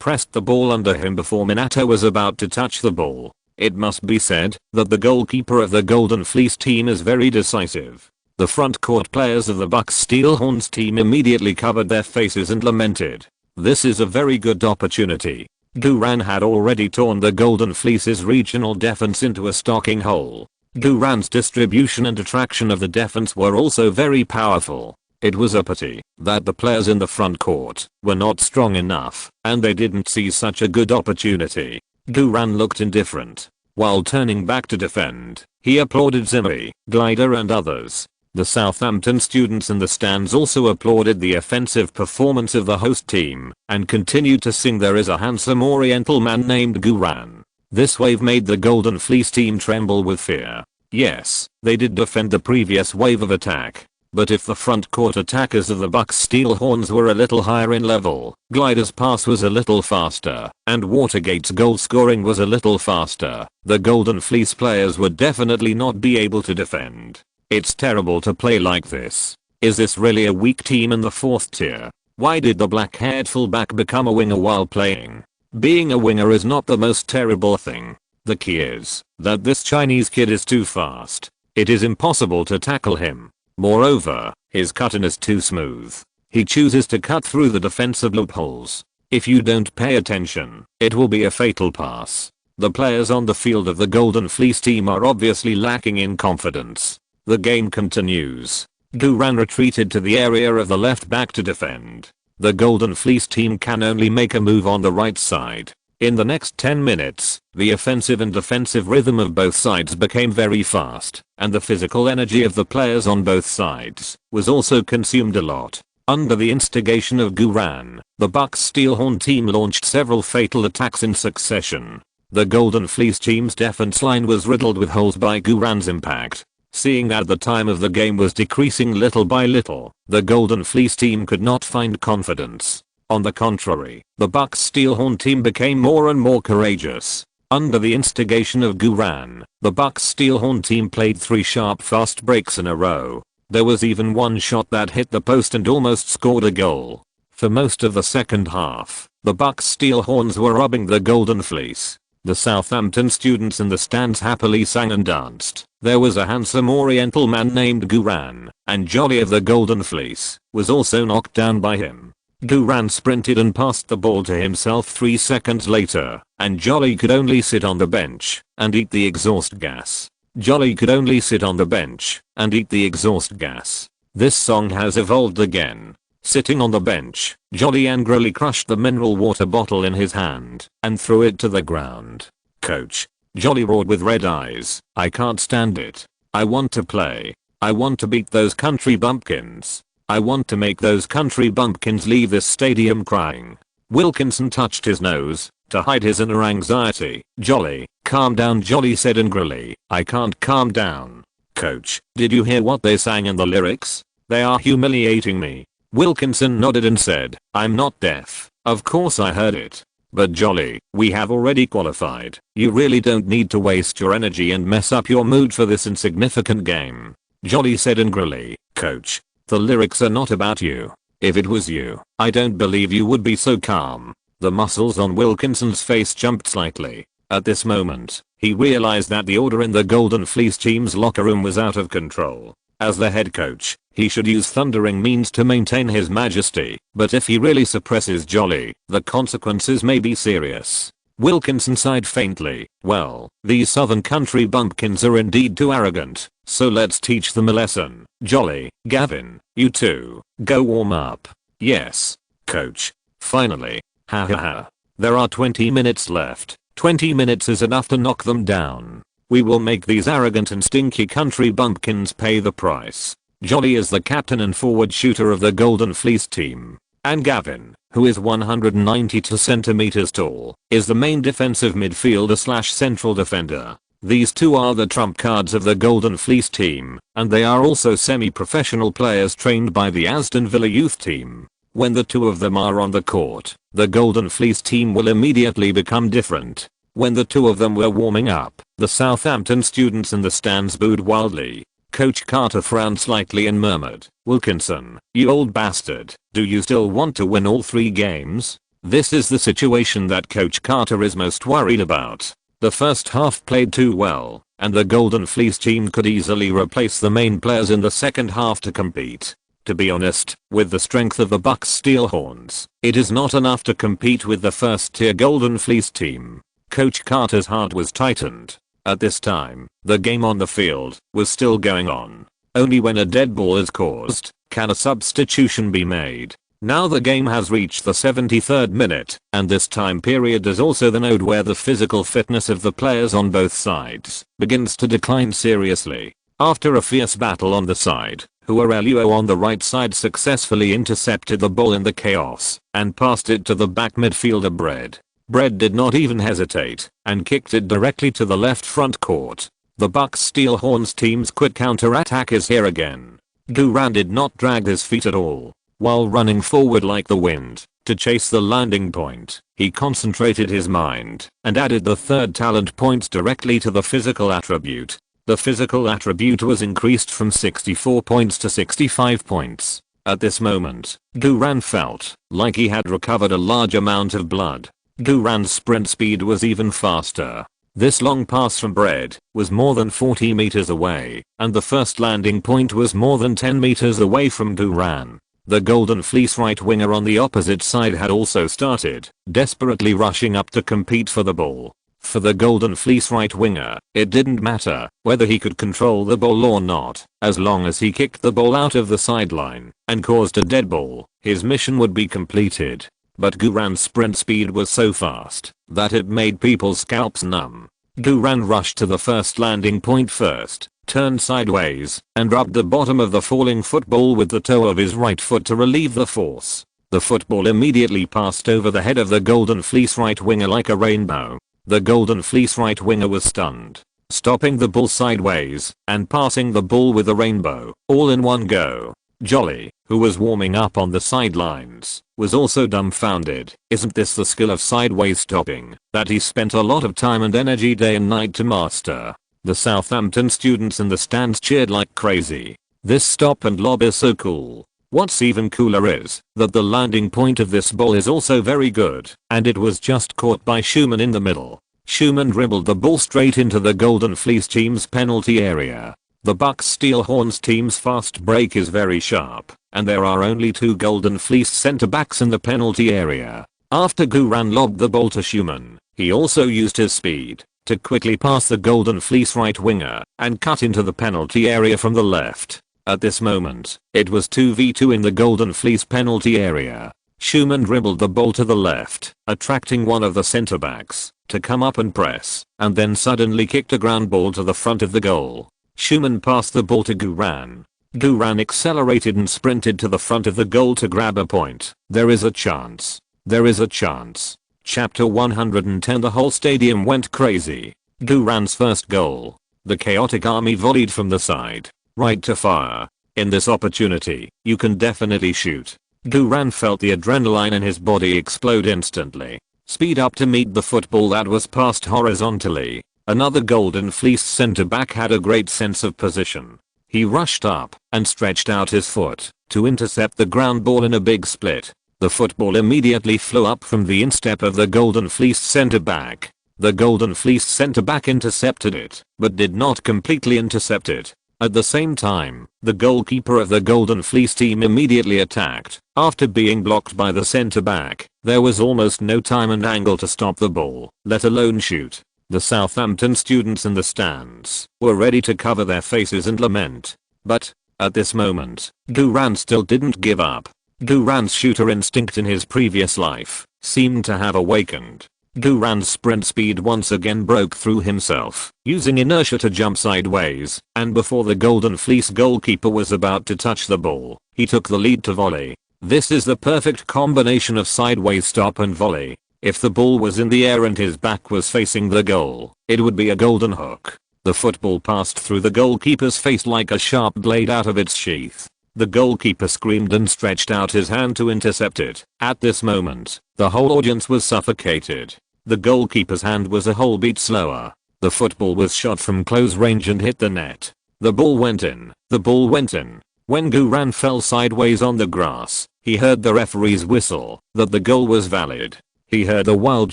pressed the ball under him before Minato was about to touch the ball. It must be said that the goalkeeper of the Golden Fleece team is very decisive. The front court players of the Bucks Steelhorns team immediately covered their faces and lamented. This is a very good opportunity. Guran had already torn the Golden Fleece's regional defense into a stocking hole. Guran's distribution and attraction of the defense were also very powerful. It was a pity that the players in the front court were not strong enough and they didn't see such a good opportunity. Guran looked indifferent. While turning back to defend, he applauded Zimri, Glider and others. The Southampton students in the stands also applauded the offensive performance of the host team and continued to sing "There is a handsome oriental man named Guran." This wave made the Golden Fleece team tremble with fear. Yes, they did defend the previous wave of attack. But if the front court attackers of the Bucks Steelhorns were a little higher in level, Glider's pass was a little faster, and Watergate's goal scoring was a little faster, the Golden Fleece players would definitely not be able to defend. It's terrible to play like this. Is this really a weak team in the 4th tier? Why did the black-haired fullback become a winger while playing? Being a winger is not the most terrible thing. The key is that this Chinese kid is too fast. It is impossible to tackle him. Moreover, his cut-in is too smooth. He chooses to cut through the defensive loopholes. If you don't pay attention, it will be a fatal pass. The players on the field of the Golden Fleece team are obviously lacking in confidence. The game continues. Guran retreated to the area of the left back to defend. The Golden Fleece team can only make a move on the right side. In the next 10 minutes, the offensive and defensive rhythm of both sides became very fast, and the physical energy of the players on both sides was also consumed a lot. Under the instigation of Guran, the Bucks Steelhorn team launched several fatal attacks in succession. The Golden Fleece team's defense line was riddled with holes by Guran's impact. Seeing that the time of the game was decreasing little by little, the Golden Fleece team could not find confidence. On the contrary, the Bucks Steelhorn team became more and more courageous. Under the instigation of Guran, the Bucks Steelhorn team played 3 sharp fast breaks in a row. There was even one shot that hit the post and almost scored a goal. For most of the second half, the Bucks Steelhorns were robbing the Golden Fleece. The Southampton students in the stands happily sang and danced. There was a handsome oriental man named Guran, and Jolly of the Golden Fleece was also knocked down by him. Guran sprinted and passed the ball to himself 3 seconds later, and Jolly could only sit on the bench and eat the exhaust gas. Jolly could only sit on the bench and eat the exhaust gas. This song has evolved again. Sitting on the bench, Jolly angrily crushed the mineral water bottle in his hand and threw it to the ground. "Coach," Jolly roared with red eyes, "I can't stand it. I want to play. I want to beat those country bumpkins. I want to make those country bumpkins leave this stadium crying." Wilkinson touched his nose, To hide his inner anxiety, Jolly, calm down, Jolly said angrily. I can't calm down. Coach, did you hear what they sang in the lyrics? They are humiliating me. Wilkinson nodded and said, I'm not deaf. Of course I heard it. But Jolly, we have already qualified. You really don't need to waste your energy and mess up your mood for this insignificant game. Jolly said angrily, Coach, the lyrics are not about you. If it was you, I don't believe you would be so calm. The muscles on Wilkinson's face jumped slightly. At this moment, he realized that the order in the Golden Fleece team's locker room was out of control. As the head coach, he should use thundering means to maintain his majesty, but if he really suppresses Jolly, the consequences may be serious. Wilkinson sighed faintly. Well, these southern country bumpkins are indeed too arrogant, so let's teach them a lesson. Jolly, Gavin, you two, go warm up. Yes, coach. Finally. Ha ha ha. There are 20 minutes left. 20 minutes is enough to knock them down. We will make these arrogant and stinky country bumpkins pay the price. Jolly is the captain and forward shooter of the Golden Fleece team. And Gavin, who is 192 centimeters tall, is the main defensive midfielder / central defender. These two are the trump cards of the Golden Fleece team, and they are also semi-professional players trained by the Aston Villa youth team. When the two of them are on the court, the Golden Fleece team will immediately become different. When the two of them were warming up, the Southampton students in the stands booed wildly. Coach Carter frowned slightly and murmured, Wilkinson, you old bastard, do you still want to win all 3 games? This is the situation that Coach Carter is most worried about. The first half played too well, and the Golden Fleece team could easily replace the main players in the second half to compete. To be honest, with the strength of the Bucks Steelhorns, it is not enough to compete with the first-tier Golden Fleece team. Coach Carter's heart was tightened. At this time, the game on the field was still going on. Only when a dead ball is caused can a substitution be made. Now the game has reached the 73rd minute, and this time period is also the node where the physical fitness of the players on both sides begins to decline seriously. After a fierce battle on the side, Huarelio on the right side successfully intercepted the ball in the chaos and passed it to the back midfielder Bread. Bread did not even hesitate and kicked it directly to the left front court. The Bucks Steelhorns team's quick counter-attack is here again. Duran did not drag his feet at all. While running forward like the wind to chase the landing point, he concentrated his mind and added the third talent point directly to the physical attribute. The physical attribute was increased from 64 points to 65 points. At this moment, Duran felt like he had recovered a large amount of blood. Duran's sprint speed was even faster. This long pass from Bread was more than 40 meters away, and the first landing point was more than 10 meters away from Duran. The Golden Fleece right winger on the opposite side had also started, desperately rushing up to compete for the ball. For the Golden Fleece right winger, it didn't matter whether he could control the ball or not, as long as he kicked the ball out of the sideline and caused a dead ball, his mission would be completed. But Duran's sprint speed was so fast that it made people's scalps numb. Duran rushed to the first landing point first, turned sideways, and rubbed the bottom of the falling football with the toe of his right foot to relieve the force. The football immediately passed over the head of the Golden Fleece right winger like a rainbow. The Golden Fleece right winger was stunned, stopping the ball sideways and passing the ball with the rainbow, all in one go. Jolly, who was warming up on the sidelines, was also dumbfounded. Isn't this the skill of sideways stopping that he spent a lot of time and energy day and night to master? The Southampton students in the stands cheered like crazy. This stop and lob is so cool. What's even cooler is that the landing point of this ball is also very good, and it was just caught by Schumann in the middle. Schumann dribbled the ball straight into the Golden Fleece team's penalty area. The Bucks Steelhorns team's fast break is very sharp, and there are only 2 Golden Fleece center backs in the penalty area. After Duran lobbed the ball to Schumann, he also used his speed to quickly pass the Golden Fleece right winger and cut into the penalty area from the left. At this moment, it was 2v2 in the Golden Fleece penalty area. Schumann dribbled the ball to the left, attracting one of the center backs to come up and press, and then suddenly kicked a ground ball to the front of the goal. Schumann passed the ball to Duran. Duran accelerated and sprinted to the front of the goal to grab a point. There is a chance. There is a chance. Chapter 110. The whole stadium went crazy. Duran's first goal. The chaotic army volleyed from the side. Right to fire. In this opportunity, you can definitely shoot. Duran felt the adrenaline in his body explode instantly. Speed up to meet the football that was passed horizontally. Another golden fleeced centre back had a great sense of position. He rushed up and stretched out his foot to intercept the ground ball in a big split. The football immediately flew up from the instep of the golden fleeced centre back. The golden fleeced centre back intercepted it, but did not completely intercept it. At the same time, the goalkeeper of the golden fleece team immediately attacked. After being blocked by the centre back, there was almost no time and angle to stop the ball, let alone shoot. The Southampton students in the stands were ready to cover their faces and lament. But, at this moment, Duran still didn't give up. Duran's shooter instinct in his previous life seemed to have awakened. Duran's sprint speed once again broke through himself, using inertia to jump sideways, and before the golden fleece goalkeeper was about to touch the ball, he took the lead to volley. This is the perfect combination of sideways stop and volley. If the ball was in the air and his back was facing the goal, it would be a golden hook. The football passed through the goalkeeper's face like a sharp blade out of its sheath. The goalkeeper screamed and stretched out his hand to intercept it. At this moment, the whole audience was suffocated. The goalkeeper's hand was a whole beat slower. The football was shot from close range and hit the net. The ball went in. The ball went in. When Duran fell sideways on the grass, he heard the referee's whistle that the goal was valid. He heard the wild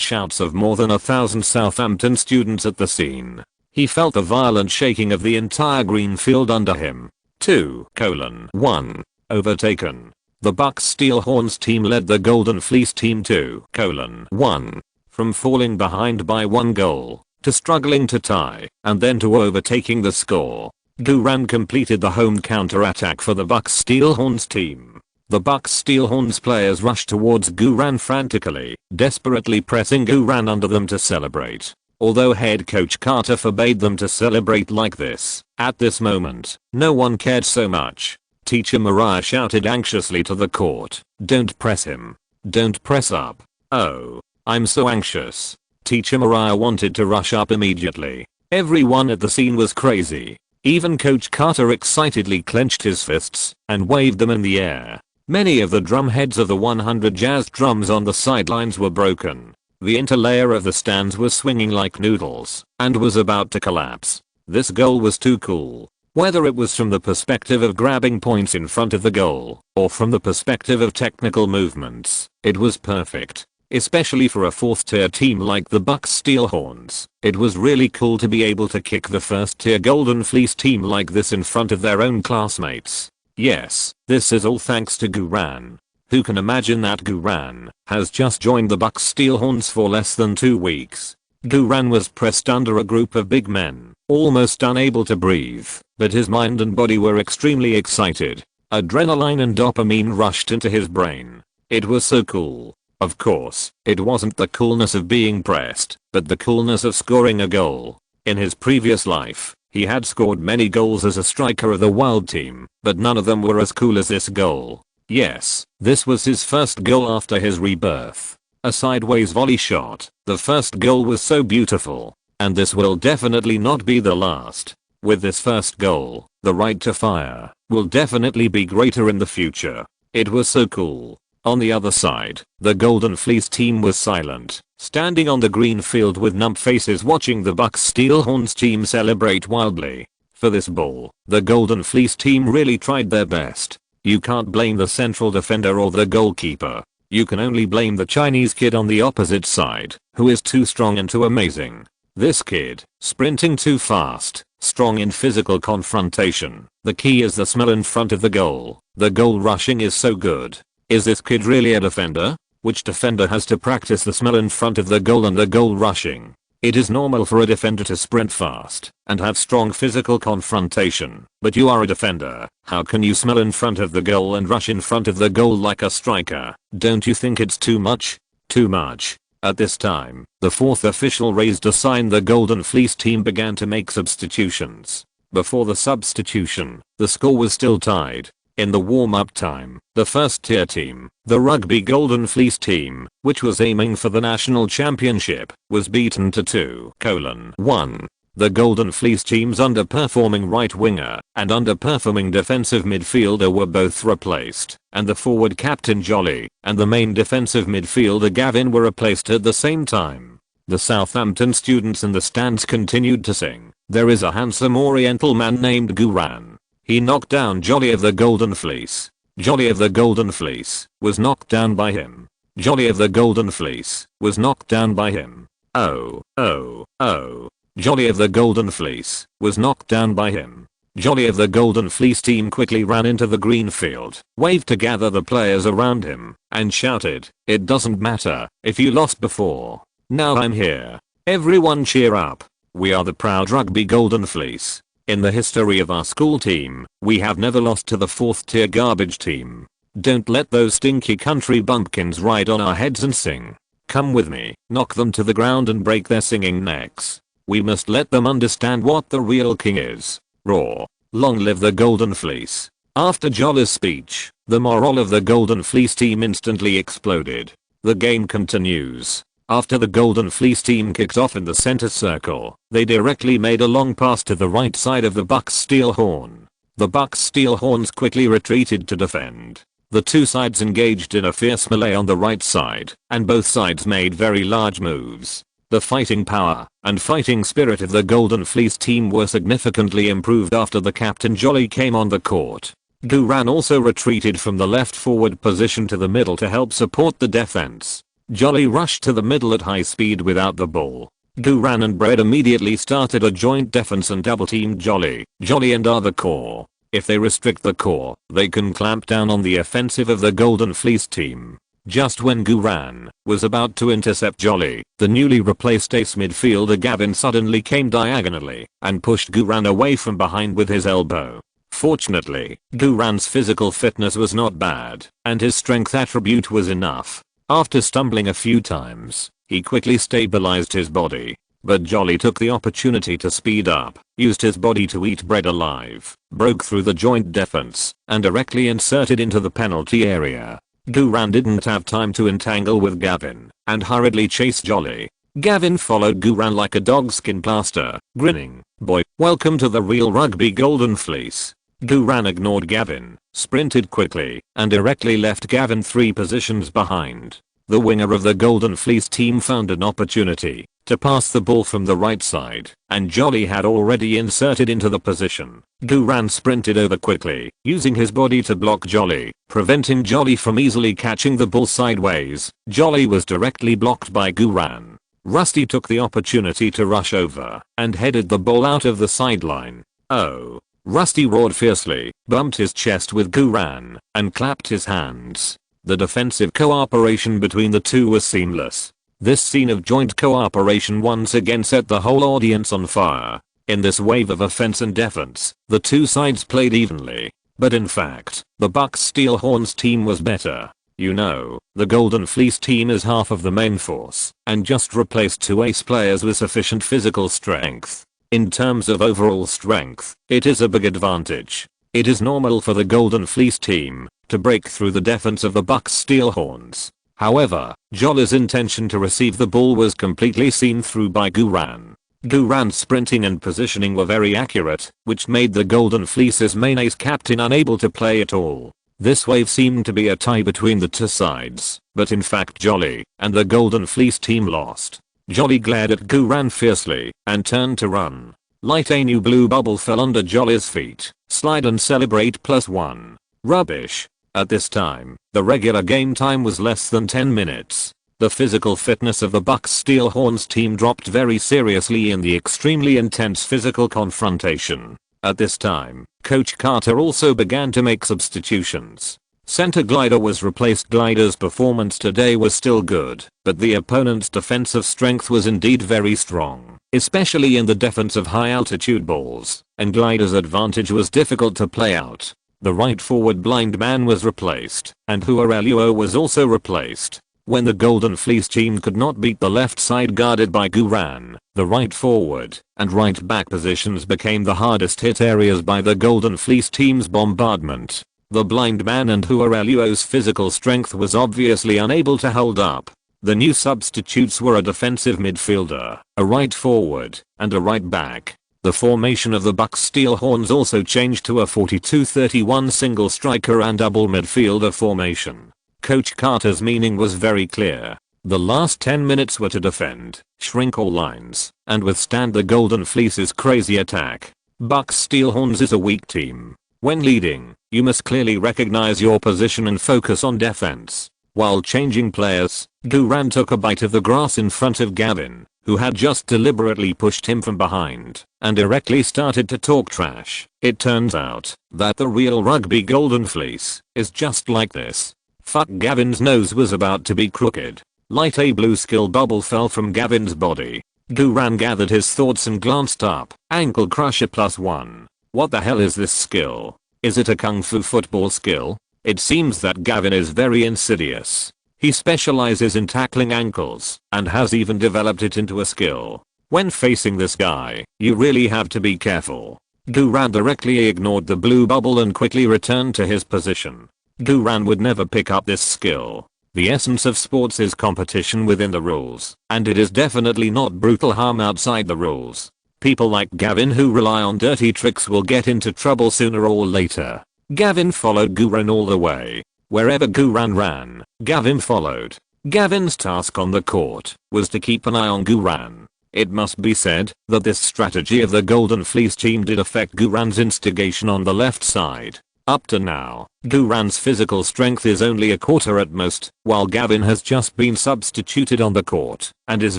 shouts of more than 1,000 Southampton students at the scene. He felt the violent shaking of the entire green field under him. 2:1. Overtaken. The Bucks Steelhorns team led the Golden Fleece team 2:1. From falling behind by 1 goal, to struggling to tie, and then to overtaking the score. Duran completed the home counter-attack for the Bucks Steelhorns team. The Bucks Steelhorns players rushed towards Duran frantically, desperately pressing Duran under them to celebrate. Although head coach Carter forbade them to celebrate like this, at this moment, no one cared so much. Teacher Mariah shouted anxiously to the court, "Don't press him. Don't press up. Oh, I'm so anxious." Teacher Mariah wanted to rush up immediately. Everyone at the scene was crazy. Even Coach Carter excitedly clenched his fists and waved them in the air. Many of the drum heads of the 100 jazz drums on the sidelines were broken. The interlayer of the stands was swinging like noodles and was about to collapse. This goal was too cool. Whether it was from the perspective of grabbing points in front of the goal or from the perspective of technical movements, it was perfect. Especially for a 4th tier team like the Bucks Steelhorns, it was really cool to be able to kick the 1st tier Golden Fleece team like this in front of their own classmates. Yes, this is all thanks to Duran. Who can imagine that Duran has just joined the Bucks Steelhorns for less than 2 weeks? Duran was pressed under a group of big men, almost unable to breathe, but his mind and body were extremely excited. Adrenaline and dopamine rushed into his brain. It was so cool. Of course, it wasn't the coolness of being pressed, but the coolness of scoring a goal. In his previous life, he had scored many goals as a striker of the Wild team, but none of them were as cool as this goal. Yes, this was his first goal after his rebirth. A sideways volley shot. The first goal was so beautiful. And this will definitely not be the last. With this first goal, the right to fire will definitely be greater in the future. It was so cool. On the other side, the Golden Fleece team was silent, standing on the green field with numb faces watching the Bucks Steelhorns team celebrate wildly. For this ball, the Golden Fleece team really tried their best. You can't blame the central defender or the goalkeeper. You can only blame the Chinese kid on the opposite side, who is too strong and too amazing. This kid, sprinting too fast, strong in physical confrontation. The key is the smell in front of the goal. The goal rushing is so good. Is this kid really a defender? Which defender has to practice the smell in front of the goal and the goal rushing? It is normal for a defender to sprint fast and have strong physical confrontation, but you are a defender. How can you smell in front of the goal and rush in front of the goal like a striker? Don't you think it's too much? Too much. At this time, the 4th official raised a sign. The Golden Fleece team began to make substitutions. Before the substitution, the score was still tied. In the warm-up time, the first tier team, the Rugby Golden Fleece team, which was aiming for the national championship, was beaten to 2:1. The Golden Fleece team's underperforming right winger and underperforming defensive midfielder were both replaced, and the forward captain Jolly and the main defensive midfielder Gavin were replaced at the same time. The Southampton students in the stands continued to sing, "There is a handsome oriental man named Guran. He knocked down Jolly of the Golden Fleece. Jolly of the Golden Fleece was knocked down by him. Jolly of the Golden Fleece was knocked down by him. Oh, oh, oh. Jolly of the Golden Fleece was knocked down by him." Jolly of the Golden Fleece team quickly ran into the green field, waved to gather the players around him, and shouted, "It doesn't matter if you lost before. Now I'm here. Everyone cheer up. We are the proud Rugby Golden Fleece. In the history of our school team, we have never lost to the 4th tier garbage team. Don't let those stinky country bumpkins ride on our heads and sing. Come with me, knock them to the ground and break their singing necks. We must let them understand what the real king is. Roar. Long live the Golden Fleece." After Jolly's speech, the morale of the Golden Fleece team instantly exploded. The game continues. After the Golden Fleece team kicked off in the center circle, they directly made a long pass to the right side of the Bucks Steel Horn. The Bucks Steel Horns quickly retreated to defend. The two sides engaged in a fierce melee on the right side, and both sides made very large moves. The fighting power and fighting spirit of the Golden Fleece team were significantly improved after the captain Jolly came on the court. Guran also retreated from the left forward position to the middle to help support the defense. Jolly rushed to the middle at high speed without the ball. Guran and Bread immediately started a joint defense and double-teamed Jolly and other core. If they restrict the core, they can clamp down on the offensive of the Golden Fleece team. Just when Guran was about to intercept Jolly, the newly replaced ace midfielder Gavin suddenly came diagonally and pushed Guran away from behind with his elbow. Fortunately, Guran's physical fitness was not bad, and his strength attribute was enough. After stumbling a few times, he quickly stabilized his body. But Jolly took the opportunity to speed up, used his body to eat Bread alive, broke through the joint defense, and directly inserted into the penalty area. Guran didn't have time to entangle with Gavin, and hurriedly chased Jolly. Gavin followed Guran like a dogskin plaster, grinning, "Boy, welcome to the real Rugby Golden Fleece." Guran ignored Gavin, sprinted quickly, and directly left Gavin 3 positions behind. The winger of the Golden Fleece team found an opportunity to pass the ball from the right side, and Jolly had already inserted into the position. Guran sprinted over quickly, using his body to block Jolly, preventing Jolly from easily catching the ball sideways. Jolly was directly blocked by Guran. Rusty took the opportunity to rush over and headed the ball out of the sideline. "Oh." Rusty roared fiercely, bumped his chest with Guran, and clapped his hands. The defensive cooperation between the two was seamless. This scene of joint cooperation once again set the whole audience on fire. In this wave of offense and defense, the two sides played evenly. But in fact, the Bucks Steel Horns team was better. You know, the Golden Fleece team is half of the main force, and just replaced 2 ace players with sufficient physical strength. In terms of overall strength, it is a big advantage. It is normal for the Golden Fleece team to break through the defense of the Bucks Steel Horns. However, Jolly's intention to receive the ball was completely seen through by Guran. Guran's sprinting and positioning were very accurate, which made the Golden Fleece's main ace captain unable to play at all. This wave seemed to be a tie between the two sides, but in fact Jolly and the Golden Fleece team lost. Jolly glared at Guran fiercely and turned to run. Light a new blue bubble fell under Jolly's feet. Slide and celebrate +1. Rubbish. At this time, the regular game time was less than 10 minutes. The physical fitness of the Bucks Steel Horns team dropped very seriously in the extremely intense physical confrontation. At this time, Coach Carter also began to make substitutions. Center Glider was replaced. Glider's performance today was still good, but the opponent's defensive strength was indeed very strong, especially in the defense of high altitude balls, and Glider's advantage was difficult to play out. The right forward blind man was replaced, and Huareluo was also replaced. When the Golden Fleece team could not beat the left side guarded by Guran, the right forward and right back positions became the hardest hit areas by the Golden Fleece team's bombardment. The blind man and Huareluo's physical strength was obviously unable to hold up. The new substitutes were a defensive midfielder, a right forward, and a right back. The formation of the Bucks Steel Horns also changed to a 42-31 single striker and double midfielder formation. Coach Carter's meaning was very clear. The last 10 minutes were to defend, shrink all lines, and withstand the Golden Fleece's crazy attack. Bucks Steel Horns is a weak team. When leading, you must clearly recognize your position and focus on defense. While changing players, Duran took a bite of the grass in front of Gavin, who had just deliberately pushed him from behind, and directly started to talk trash. It turns out that the real rugby Golden Fleece is just like this. Fuck, Gavin's nose was about to be crooked. Light a blue skill bubble fell from Gavin's body. Duran gathered his thoughts and glanced up. Ankle crusher +1. What the hell is this skill? Is it a kung fu football skill? It seems that Gavin is very insidious. He specializes in tackling ankles and has even developed it into a skill. When facing this guy, you really have to be careful. Duran directly ignored the blue bubble and quickly returned to his position. Duran would never pick up this skill. The essence of sports is competition within the rules, and it is definitely not brutal harm outside the rules. People like Gavin who rely on dirty tricks will get into trouble sooner or later. Gavin followed Guran all the way. Wherever Guran ran, Gavin followed. Gavin's task on the court was to keep an eye on Guran. It must be said that this strategy of the Golden Fleece team did affect Guran's instigation on the left side. Up to now, Duran's physical strength is only a quarter at most, while Gavin has just been substituted on the court and is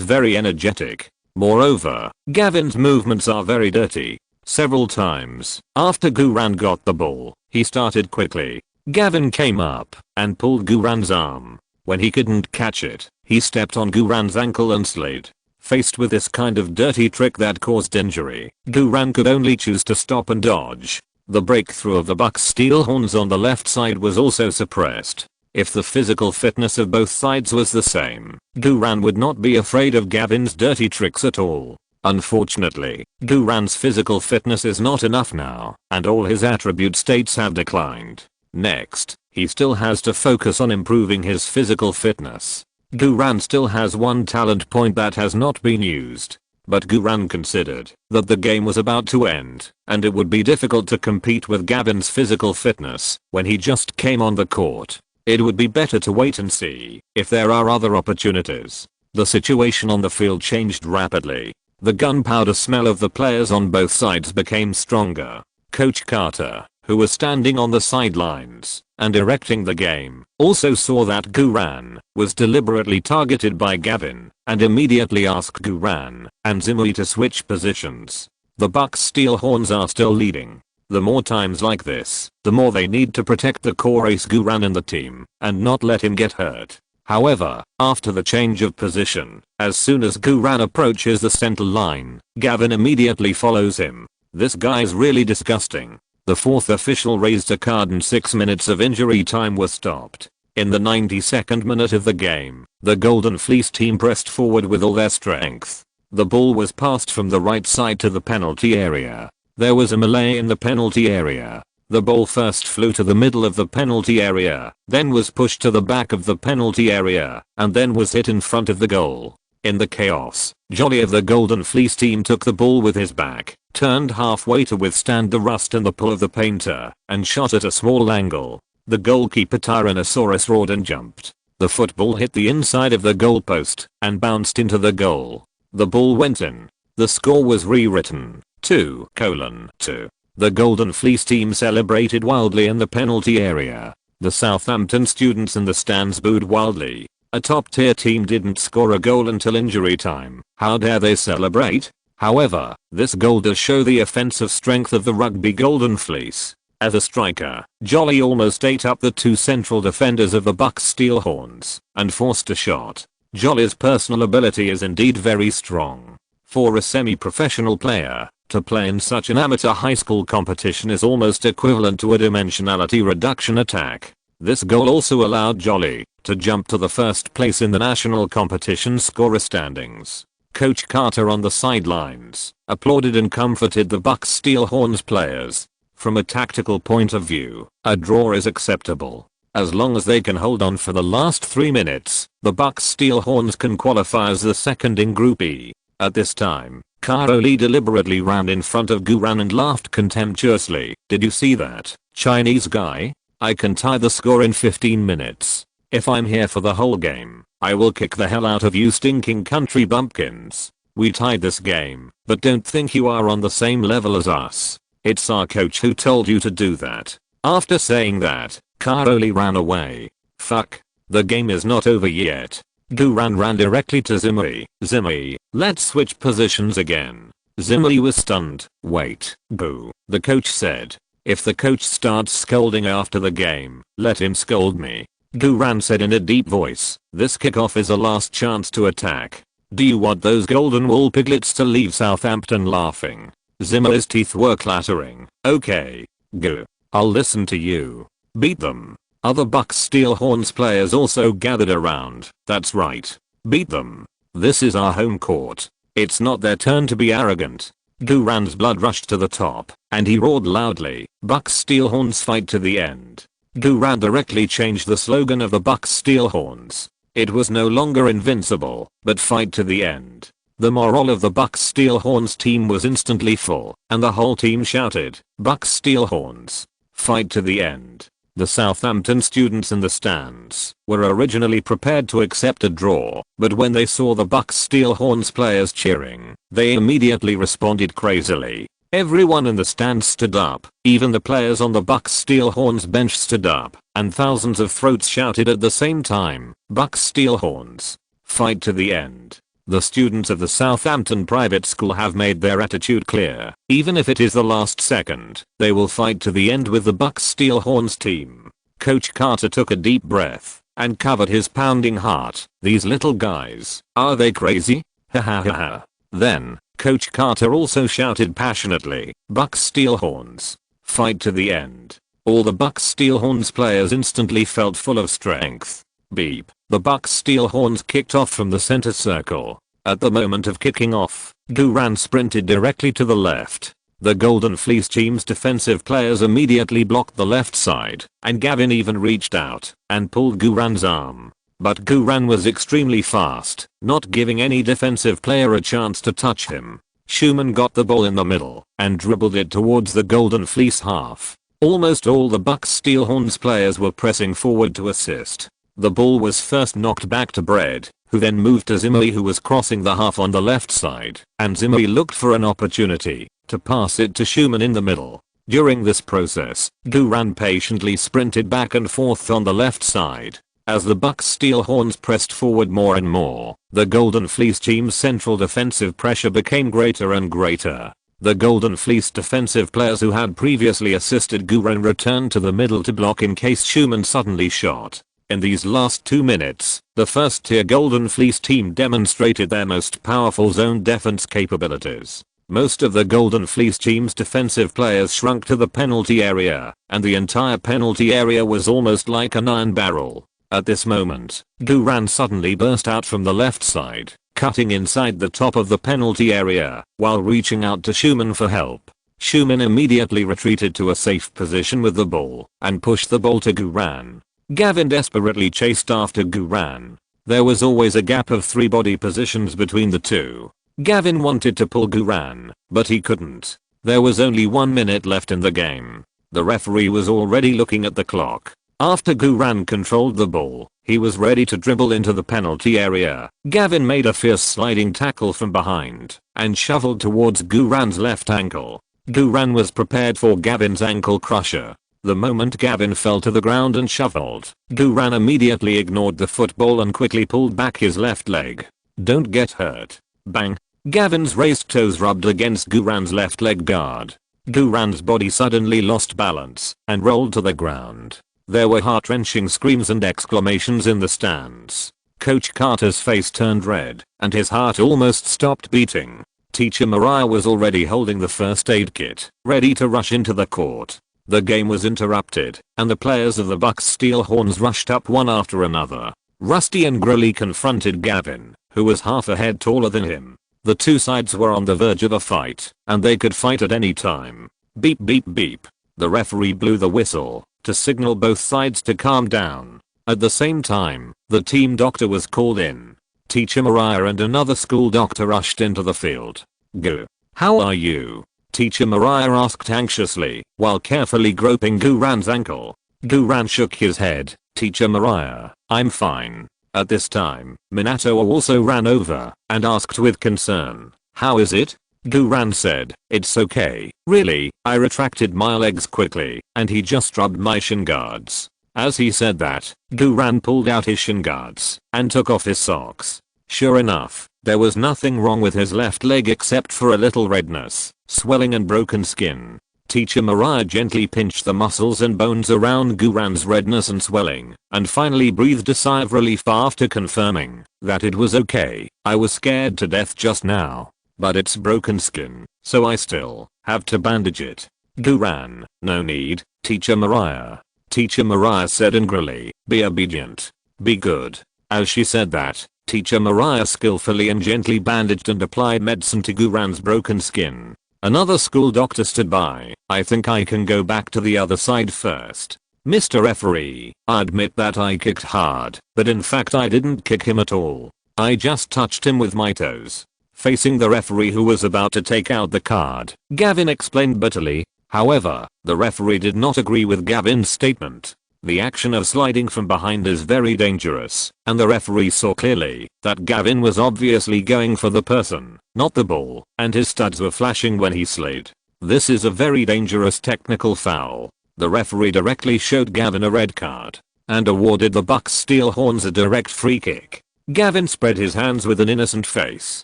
very energetic. Moreover, Gavin's movements are very dirty. Several times, after Guran got the ball, he started quickly. Gavin came up and pulled Guran's arm. When he couldn't catch it, he stepped on Guran's ankle and slid. Faced with this kind of dirty trick that caused injury, Duran could only choose to stop and dodge. The breakthrough of the Bucks Steel Horns on the left side was also suppressed. If the physical fitness of both sides was the same, Duran would not be afraid of Gavin's dirty tricks at all. Unfortunately, Duran's physical fitness is not enough now, and all his attribute states have declined. Next, he still has to focus on improving his physical fitness. Duran still has one talent point that has not been used. But Guran considered that the game was about to end, and it would be difficult to compete with Gavin's physical fitness when he just came on the court. It would be better to wait and see if there are other opportunities. The situation on the field changed rapidly. The gunpowder smell of the players on both sides became stronger. Coach Carter, who was standing on the sidelines and directing the game, also saw that Guran was deliberately targeted by Gavin and immediately asked Guran and Zimui to switch positions. The Bucks Steel Horns are still leading. The more times like this, the more they need to protect the core ace Guran in the team and not let him get hurt. However, after the change of position, as soon as Guran approaches the center line, Gavin immediately follows him. This guy's really disgusting. The fourth official raised a card and 6 minutes of injury time was stopped. In the 92nd minute of the game, the Golden Fleece team pressed forward with all their strength. The ball was passed from the right side to the penalty area. There was a melee in the penalty area. The ball first flew to the middle of the penalty area, then was pushed to the back of the penalty area, and then was hit in front of the goal. In the chaos, Jolly of the Golden Fleece team took the ball with his back, turned halfway to withstand the rust and the pull of the painter, and shot at a small angle. The goalkeeper Tyrannosaurus roared and jumped. The football hit the inside of the goalpost and bounced into the goal. The ball went in. The score was rewritten, 2-2. The Golden Fleece team celebrated wildly in the penalty area. The Southampton students in the stands booed wildly. A top-tier team didn't score a goal until injury time. How dare they celebrate? However, this goal does show the offensive strength of the rugby Golden Fleece. As a striker, Jolly almost ate up the two central defenders of the Bucks Steel Horns and forced a shot. Jolly's personal ability is indeed very strong. For a semi-professional player, to play in such an amateur high school competition is almost equivalent to a dimensionality reduction attack. This goal also allowed Jolly to jump to the first place in the national competition scorer standings. Coach Carter on the sidelines applauded and comforted the Bucks Steel Horns players. From a tactical point of view, a draw is acceptable. As long as they can hold on for the last 3 minutes, the Bucks Steelhorns can qualify as the second in Group E. At this time, Caroli deliberately ran in front of Guran and laughed contemptuously. "Did you see that, Chinese guy? I can tie the score in 15 minutes. If I'm here for the whole game, I will kick the hell out of you stinking country bumpkins. We tied this game, but don't think you are on the same level as us. It's our coach who told you to do that." After saying that, Caroli ran away. Fuck. The game is not over yet. Guran ran directly to Zimri. "Zimri, let's switch positions again." Zimri was stunned. "Wait, boo," the coach said. "If the coach starts scolding after the game, let him scold me." Guran said in a deep voice, "This kickoff is a last chance to attack. Do you want those golden wool piglets to leave Southampton laughing?" Zimri's teeth were clattering. "Okay. Go. I'll listen to you. Beat them." Other Bucks Steelhorns players also gathered around. "That's right. Beat them. This is our home court. It's not their turn to be arrogant." Guran's blood rushed to the top, and he roared loudly, "Bucks Steelhorns fight to the end." Guran directly changed the slogan of the Bucks Steelhorns. It was no longer invincible, but fight to the end. The morale of the Bucks Steelhorns team was instantly full, and the whole team shouted, "Bucks Steelhorns, fight to the end." The Southampton students in the stands were originally prepared to accept a draw, but when they saw the Bucks Steelhorns players cheering, they immediately responded crazily. Everyone in the stands stood up, even the players on the Bucks Steelhorns bench stood up, and thousands of throats shouted at the same time, "Bucks Steelhorns, fight to the end." The students of the Southampton private school have made their attitude clear. Even if it is the last second, they will fight to the end with the Bucks Steelhorns team. Coach Carter took a deep breath and covered his pounding heart. "These little guys, are they crazy? Ha ha ha ha." Then, Coach Carter also shouted passionately, "Bucks Steelhorns, fight to the end." All the Bucks Steelhorns players instantly felt full of strength. Beep. The Bucks Steelhorns kicked off from the center circle. At the moment of kicking off, Guran sprinted directly to the left. The Golden Fleece team's defensive players immediately blocked the left side, and Gavin even reached out and pulled Guran's arm. But Guran was extremely fast, not giving any defensive player a chance to touch him. Schumann got the ball in the middle and dribbled it towards the Golden Fleece half. Almost all the Bucks Steelhorns players were pressing forward to assist. The ball was first knocked back to Bread, who then moved to Zimri, who was crossing the half on the left side, and Zimri looked for an opportunity to pass it to Schumann in the middle. During this process, Guran patiently sprinted back and forth on the left side. As the Bucks Steelhorns pressed forward more and more, the Golden Fleece team's central defensive pressure became greater and greater. The Golden Fleece defensive players who had previously assisted Guran returned to the middle to block in case Schumann suddenly shot. In these last 2 minutes, the first tier Golden Fleece team demonstrated their most powerful zone defense capabilities. Most of the Golden Fleece team's defensive players shrunk to the penalty area, and the entire penalty area was almost like an iron barrel. At this moment, Guran suddenly burst out from the left side, cutting inside the top of the penalty area, while reaching out to Schumann for help. Schumann immediately retreated to a safe position with the ball, and pushed the ball to Guran. Gavin desperately chased after Guran. There was always a gap of 3 body positions between the two. Gavin wanted to pull Guran, but he couldn't. There was only 1 minute left in the game. The referee was already looking at the clock. After Guran controlled the ball, he was ready to dribble into the penalty area. Gavin made a fierce sliding tackle from behind and shoveled towards Guran's left ankle. Guran was prepared for Gavin's ankle crusher. The moment Gavin fell to the ground and shuffled, Guran immediately ignored the football and quickly pulled back his left leg. "Don't get hurt." Bang. Gavin's raised toes rubbed against Guran's left leg guard. Guran's body suddenly lost balance and rolled to the ground. There were heart-wrenching screams and exclamations in the stands. Coach Carter's face turned red, and his heart almost stopped beating. Teacher Mariah was already holding the first aid kit, ready to rush into the court. The game was interrupted, and the players of the Bucks Steelhorns rushed up one after another. Rusty and Grilly confronted Gavin, who was half a head taller than him. The two sides were on the verge of a fight, and they could fight at any time. Beep beep beep. The referee blew the whistle to signal both sides to calm down. At the same time, the team doctor was called in. Teacher Mariah and another school doctor rushed into the field. "Gu, how are you?" Teacher Mariah asked anxiously, while carefully groping Guran's ankle. Guran shook his head. "Teacher Mariah, I'm fine." At this time, Minato also ran over and asked with concern, "How is it?" Guran said, "It's okay, really." I retracted my legs quickly, and he just rubbed my shin guards. As he said that, Guran pulled out his shin guards and took off his socks. Sure enough, there was nothing wrong with his left leg except for a little redness, swelling and broken skin. Teacher Mariah gently pinched the muscles and bones around Guran's redness and swelling, and finally breathed a sigh of relief after confirming that it was okay. "I was scared to death just now. But it's broken skin, so I still have to bandage it." Guran, "No need, Teacher Mariah." Teacher Mariah said angrily, "Be obedient. Be good." As she said that, Teacher Mariah skillfully and gently bandaged and applied medicine to Guran's broken skin. Another school doctor stood by. "I think I can go back to the other side first. Mr. Referee, I admit that I kicked hard, but in fact I didn't kick him at all. I just touched him with my toes." Facing the referee who was about to take out the card, Gavin explained bitterly. However, the referee did not agree with Gavin's statement. The action of sliding from behind is very dangerous, and the referee saw clearly that Gavin was obviously going for the person, not the ball, and his studs were flashing when he slid. This is a very dangerous technical foul. The referee directly showed Gavin a red card and awarded the Bucks Steel Horns a direct free kick. Gavin spread his hands with an innocent face,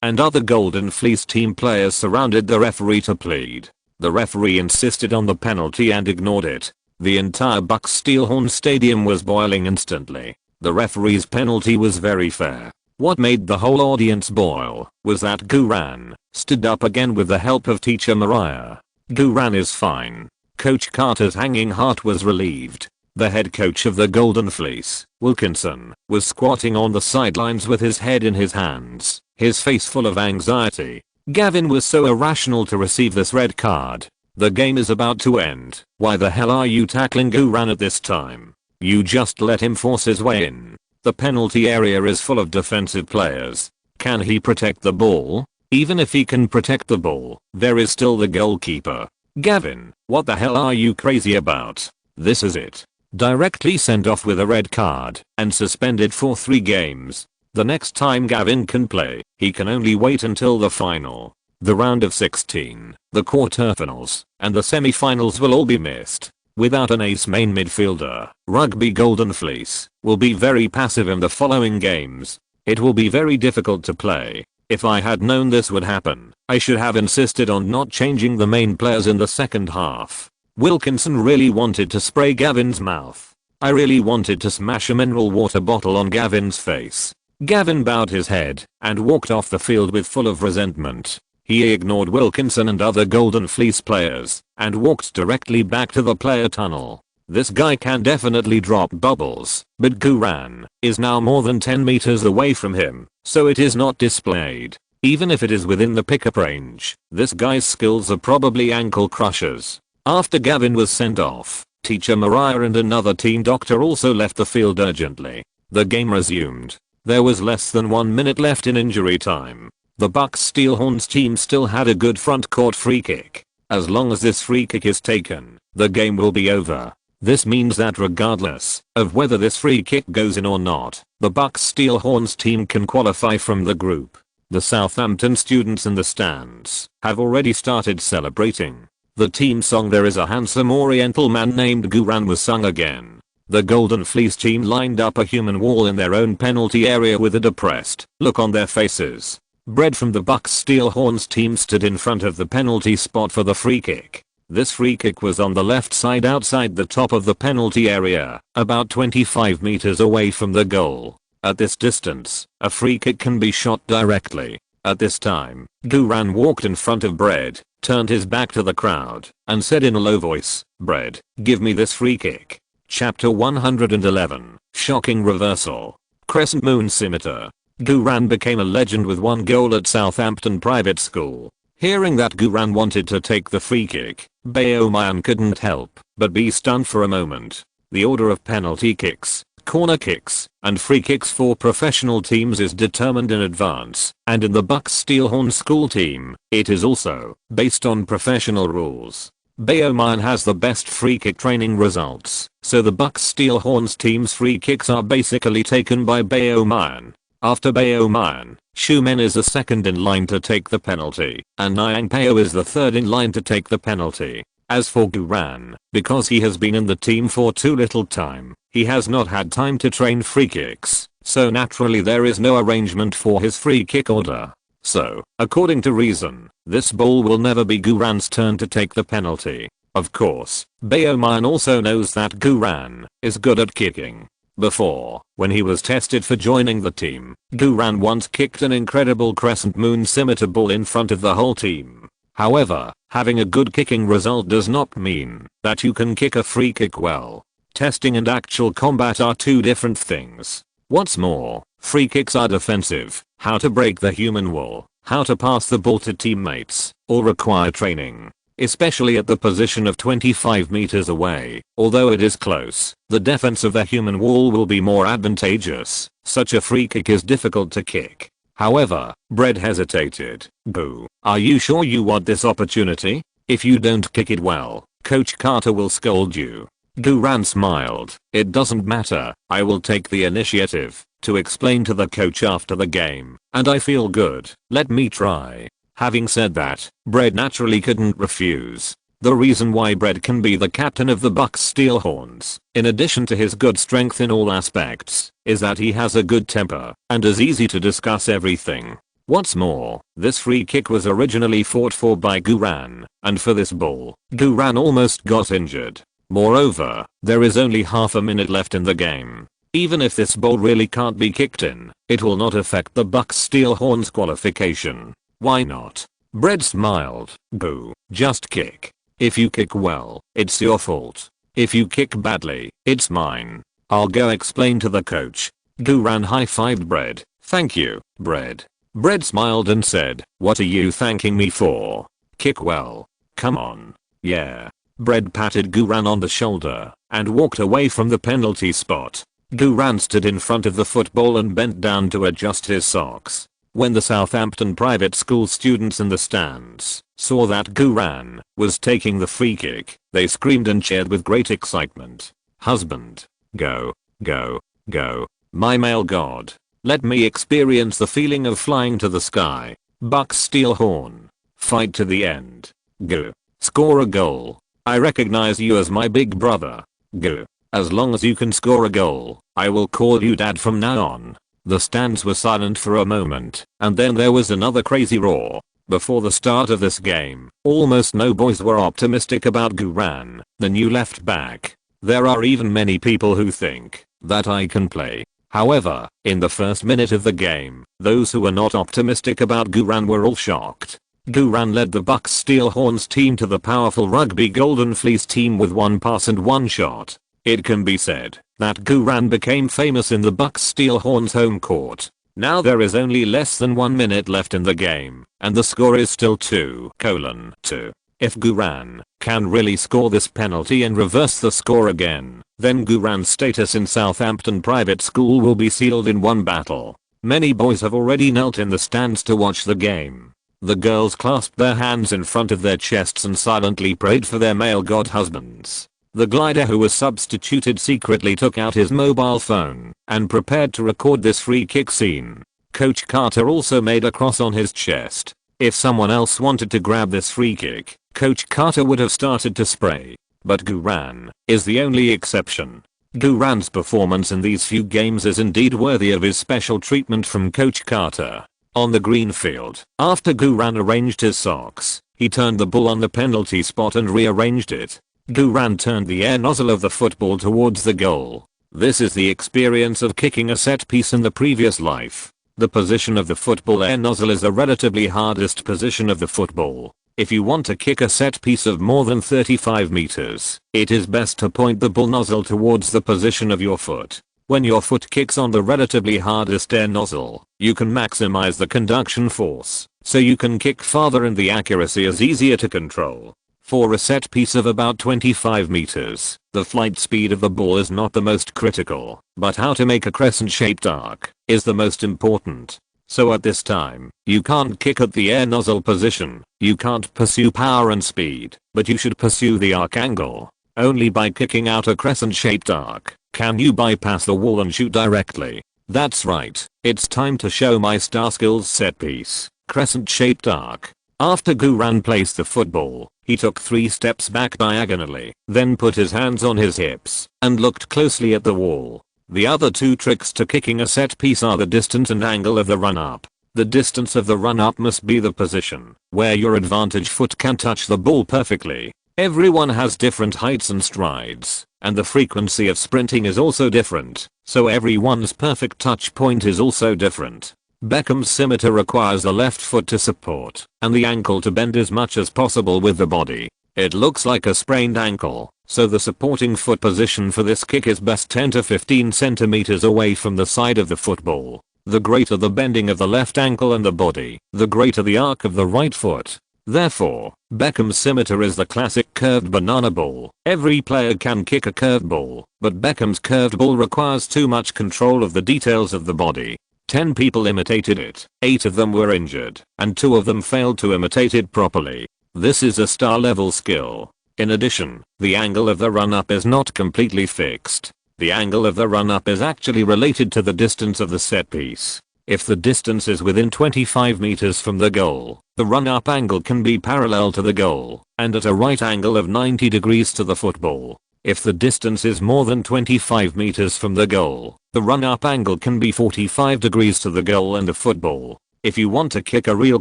and other Golden Fleece team players surrounded the referee to plead. The referee insisted on the penalty and ignored it. The entire Bucks Steelhorn Stadium was boiling instantly. The referee's penalty was very fair. What made the whole audience boil was that Guran stood up again with the help of Teacher Mariah. Guran is fine. Coach Carter's hanging heart was relieved. The head coach of the Golden Fleece, Wilkinson, was squatting on the sidelines with his head in his hands, his face full of anxiety. Gavin was so irrational to receive this red card. "The game is about to end. Why the hell are you tackling Guran at this time? You just let him force his way in. The penalty area is full of defensive players. Can he protect the ball? Even if he can protect the ball, there is still the goalkeeper. Gavin, what the hell are you crazy about? This is it." Directly sent off with a red card and suspended for 3 games. The next time Gavin can play, he can only wait until the final. The round of 16, the quarterfinals, and the semi-finals will all be missed. Without an ace main midfielder, Rugby Golden Fleece will be very passive in the following games. It will be very difficult to play. If I had known this would happen, I should have insisted on not changing the main players in the second half. Wilkinson really wanted to spray Gavin's mouth. I really wanted to smash a mineral water bottle on Gavin's face. Gavin bowed his head and walked off the field with full of resentment. He ignored Wilkinson and other Golden Fleece players and walked directly back to the player tunnel. This guy can definitely drop bubbles, but Guran is now more than 10 meters away from him, so it is not displayed. Even if it is within the pickup range, this guy's skills are probably ankle crushers. After Gavin was sent off, Teacher Mariah and another team doctor also left the field urgently. The game resumed. There was less than 1 minute left in injury time. The Bucks Steelhorns team still had a good front court free kick. As long as this free kick is taken, the game will be over. This means that regardless of whether this free kick goes in or not, the Bucks Steelhorns team can qualify from the group. The Southampton students in the stands have already started celebrating. The team song "There Is a Handsome Oriental Man Named Guran" was sung again. The Golden Fleece team lined up a human wall in their own penalty area with a depressed look on their faces. Brett from the Bucks Steelhorns team stood in front of the penalty spot for the free kick. This free kick was on the left side outside the top of the penalty area, about 25 meters away from the goal. At this distance, a free kick can be shot directly. At this time, Guran walked in front of Brett, turned his back to the crowd, and said in a low voice, "Brett, give me this free kick." Chapter 111, Shocking Reversal. Crescent Moon Scimitar. Guran became a legend with 1 goal at Southampton Private School. Hearing that Guran wanted to take the free kick, Bayoman couldn't help but be stunned for a moment. The order of penalty kicks, corner kicks, and free kicks for professional teams is determined in advance, and in the Bucks Steelhorn school team, it is also based on professional rules. Bayoman has the best free kick training results, so the Bucks Steelhorns team's free kicks are basically taken by Bayoman. After Bayoman, Shumen is the second in line to take the penalty, and Nyangpeo is the third in line to take the penalty. As for Guran, because he has been in the team for too little time, he has not had time to train free kicks, so naturally there is no arrangement for his free kick order. So, according to reason, this ball will never be Guran's turn to take the penalty. Of course, Bayoman also knows that Guran is good at kicking. Before, when he was tested for joining the team, Guran once kicked an incredible crescent moon scimitar ball in front of the whole team. However, having a good kicking result does not mean that you can kick a free kick well. Testing and actual combat are two different things. What's more, free kicks are defensive, how to break the human wall, how to pass the ball to teammates, all require training. Especially at the position of 25 meters away. Although it is close, the defense of the human wall will be more advantageous. Such a free kick is difficult to kick. However, Bread hesitated. Boo. Are you sure you want this opportunity? If you don't kick it well, Coach Carter will scold you. Guran smiled. It doesn't matter, I will take the initiative to explain to the coach after the game, and I feel good. Let me try. Having said that, Bread naturally couldn't refuse. The reason why Bread can be the captain of the Bucks Steelhorns, in addition to his good strength in all aspects, is that he has a good temper and is easy to discuss everything. What's more, this free kick was originally fought for by Guran, and for this ball, Guran almost got injured. Moreover, there is only half a minute left in the game. Even if this ball really can't be kicked in, it will not affect the Bucks Steelhorns qualification. Why not? Bread smiled. Boo. Just kick. If you kick well, it's your fault. If you kick badly, it's mine. I'll go explain to the coach. Guran high-fived Bread. Thank you, Bread. Bread smiled and said, what are you thanking me for? Kick well. Come on. Yeah. Bread patted Guran on the shoulder and walked away from the penalty spot. Guran stood in front of the football and bent down to adjust his socks. When the Southampton private school students in the stands saw that Guran was taking the free kick, they screamed and cheered with great excitement. Husband. Go. Go. Go. My male god. Let me experience the feeling of flying to the sky. Bucks Steelhorn. Fight to the end. Go. Score a goal. I recognize you as my big brother. Go. As long as you can score a goal, I will call you dad from now on. The stands were silent for a moment, and then there was another crazy roar. Before the start of this game, almost no boys were optimistic about Guran, the new left back. There are even many people who think that I can play. However, in the first minute of the game, those who were not optimistic about Guran were all shocked. Guran led the Bucks Steelhorns team to the powerful Rugby Golden Fleece team with one pass and one shot. It can be said that Guran became famous in the Bucks Steelhorns home court. Now there is only less than 1 minute left in the game, and the score is still 2:2. If Guran can really score this penalty and reverse the score again, then Guran's status in Southampton private school will be sealed in one battle. Many boys have already knelt in the stands to watch the game. The girls clasped their hands in front of their chests and silently prayed for their male god husbands. The glider who was substituted secretly took out his mobile phone and prepared to record this free kick scene. Coach Carter also made a cross on his chest. If someone else wanted to grab this free kick, Coach Carter would have started to spray. But Guran is the only exception. Guran's performance in these few games is indeed worthy of his special treatment from Coach Carter. On the green field, after Guran arranged his socks, he turned the ball on the penalty spot and rearranged it. Guran turned the air nozzle of the football towards the goal. This is the experience of kicking a set piece in the previous life. The position of the football air nozzle is the relatively hardest position of the football. If you want to kick a set piece of more than 35 meters, it is best to point the ball nozzle towards the position of your foot. When your foot kicks on the relatively hardest air nozzle, you can maximize the conduction force. so you can kick farther and the accuracy is easier to control. For a set piece of about 25 meters, the flight speed of the ball is not the most critical, but how to make a crescent-shaped arc is the most important. So at this time, you can't kick at the air nozzle position, you can't pursue power and speed, but you should pursue the arc angle. Only by kicking out a crescent-shaped arc can you bypass the wall and shoot directly. That's right, it's time to show my star skills set piece, crescent-shaped arc. After Guran placed the football, he took 3 steps back diagonally, then put his hands on his hips and looked closely at the wall. The other 2 tricks to kicking a set piece are the distance and angle of the run-up. The distance of the run-up must be the position where your advantage foot can touch the ball perfectly. Everyone has different heights and strides, and the frequency of sprinting is also different, so everyone's perfect touch point is also different. Beckham's scimitar requires the left foot to support and the ankle to bend as much as possible with the body. It looks like a sprained ankle, so the supporting foot position for this kick is best 10 to 15 centimeters away from the side of the football. The greater the bending of the left ankle and the body, the greater the arc of the right foot. Therefore, Beckham's scimitar is the classic curved banana ball. Every player can kick a curved ball, but Beckham's curved ball requires too much control of the details of the body. 10 people imitated it, 8 of them were injured, and 2 of them failed to imitate it properly. This is a star level skill. In addition, the angle of the run-up is not completely fixed. The angle of the run-up is actually related to the distance of the set piece. If the distance is within 25 meters from the goal, the run-up angle can be parallel to the goal, and at a right angle of 90 degrees to the football. If the distance is more than 25 meters from the goal, the run-up angle can be 45 degrees to the goal and the football. If you want to kick a real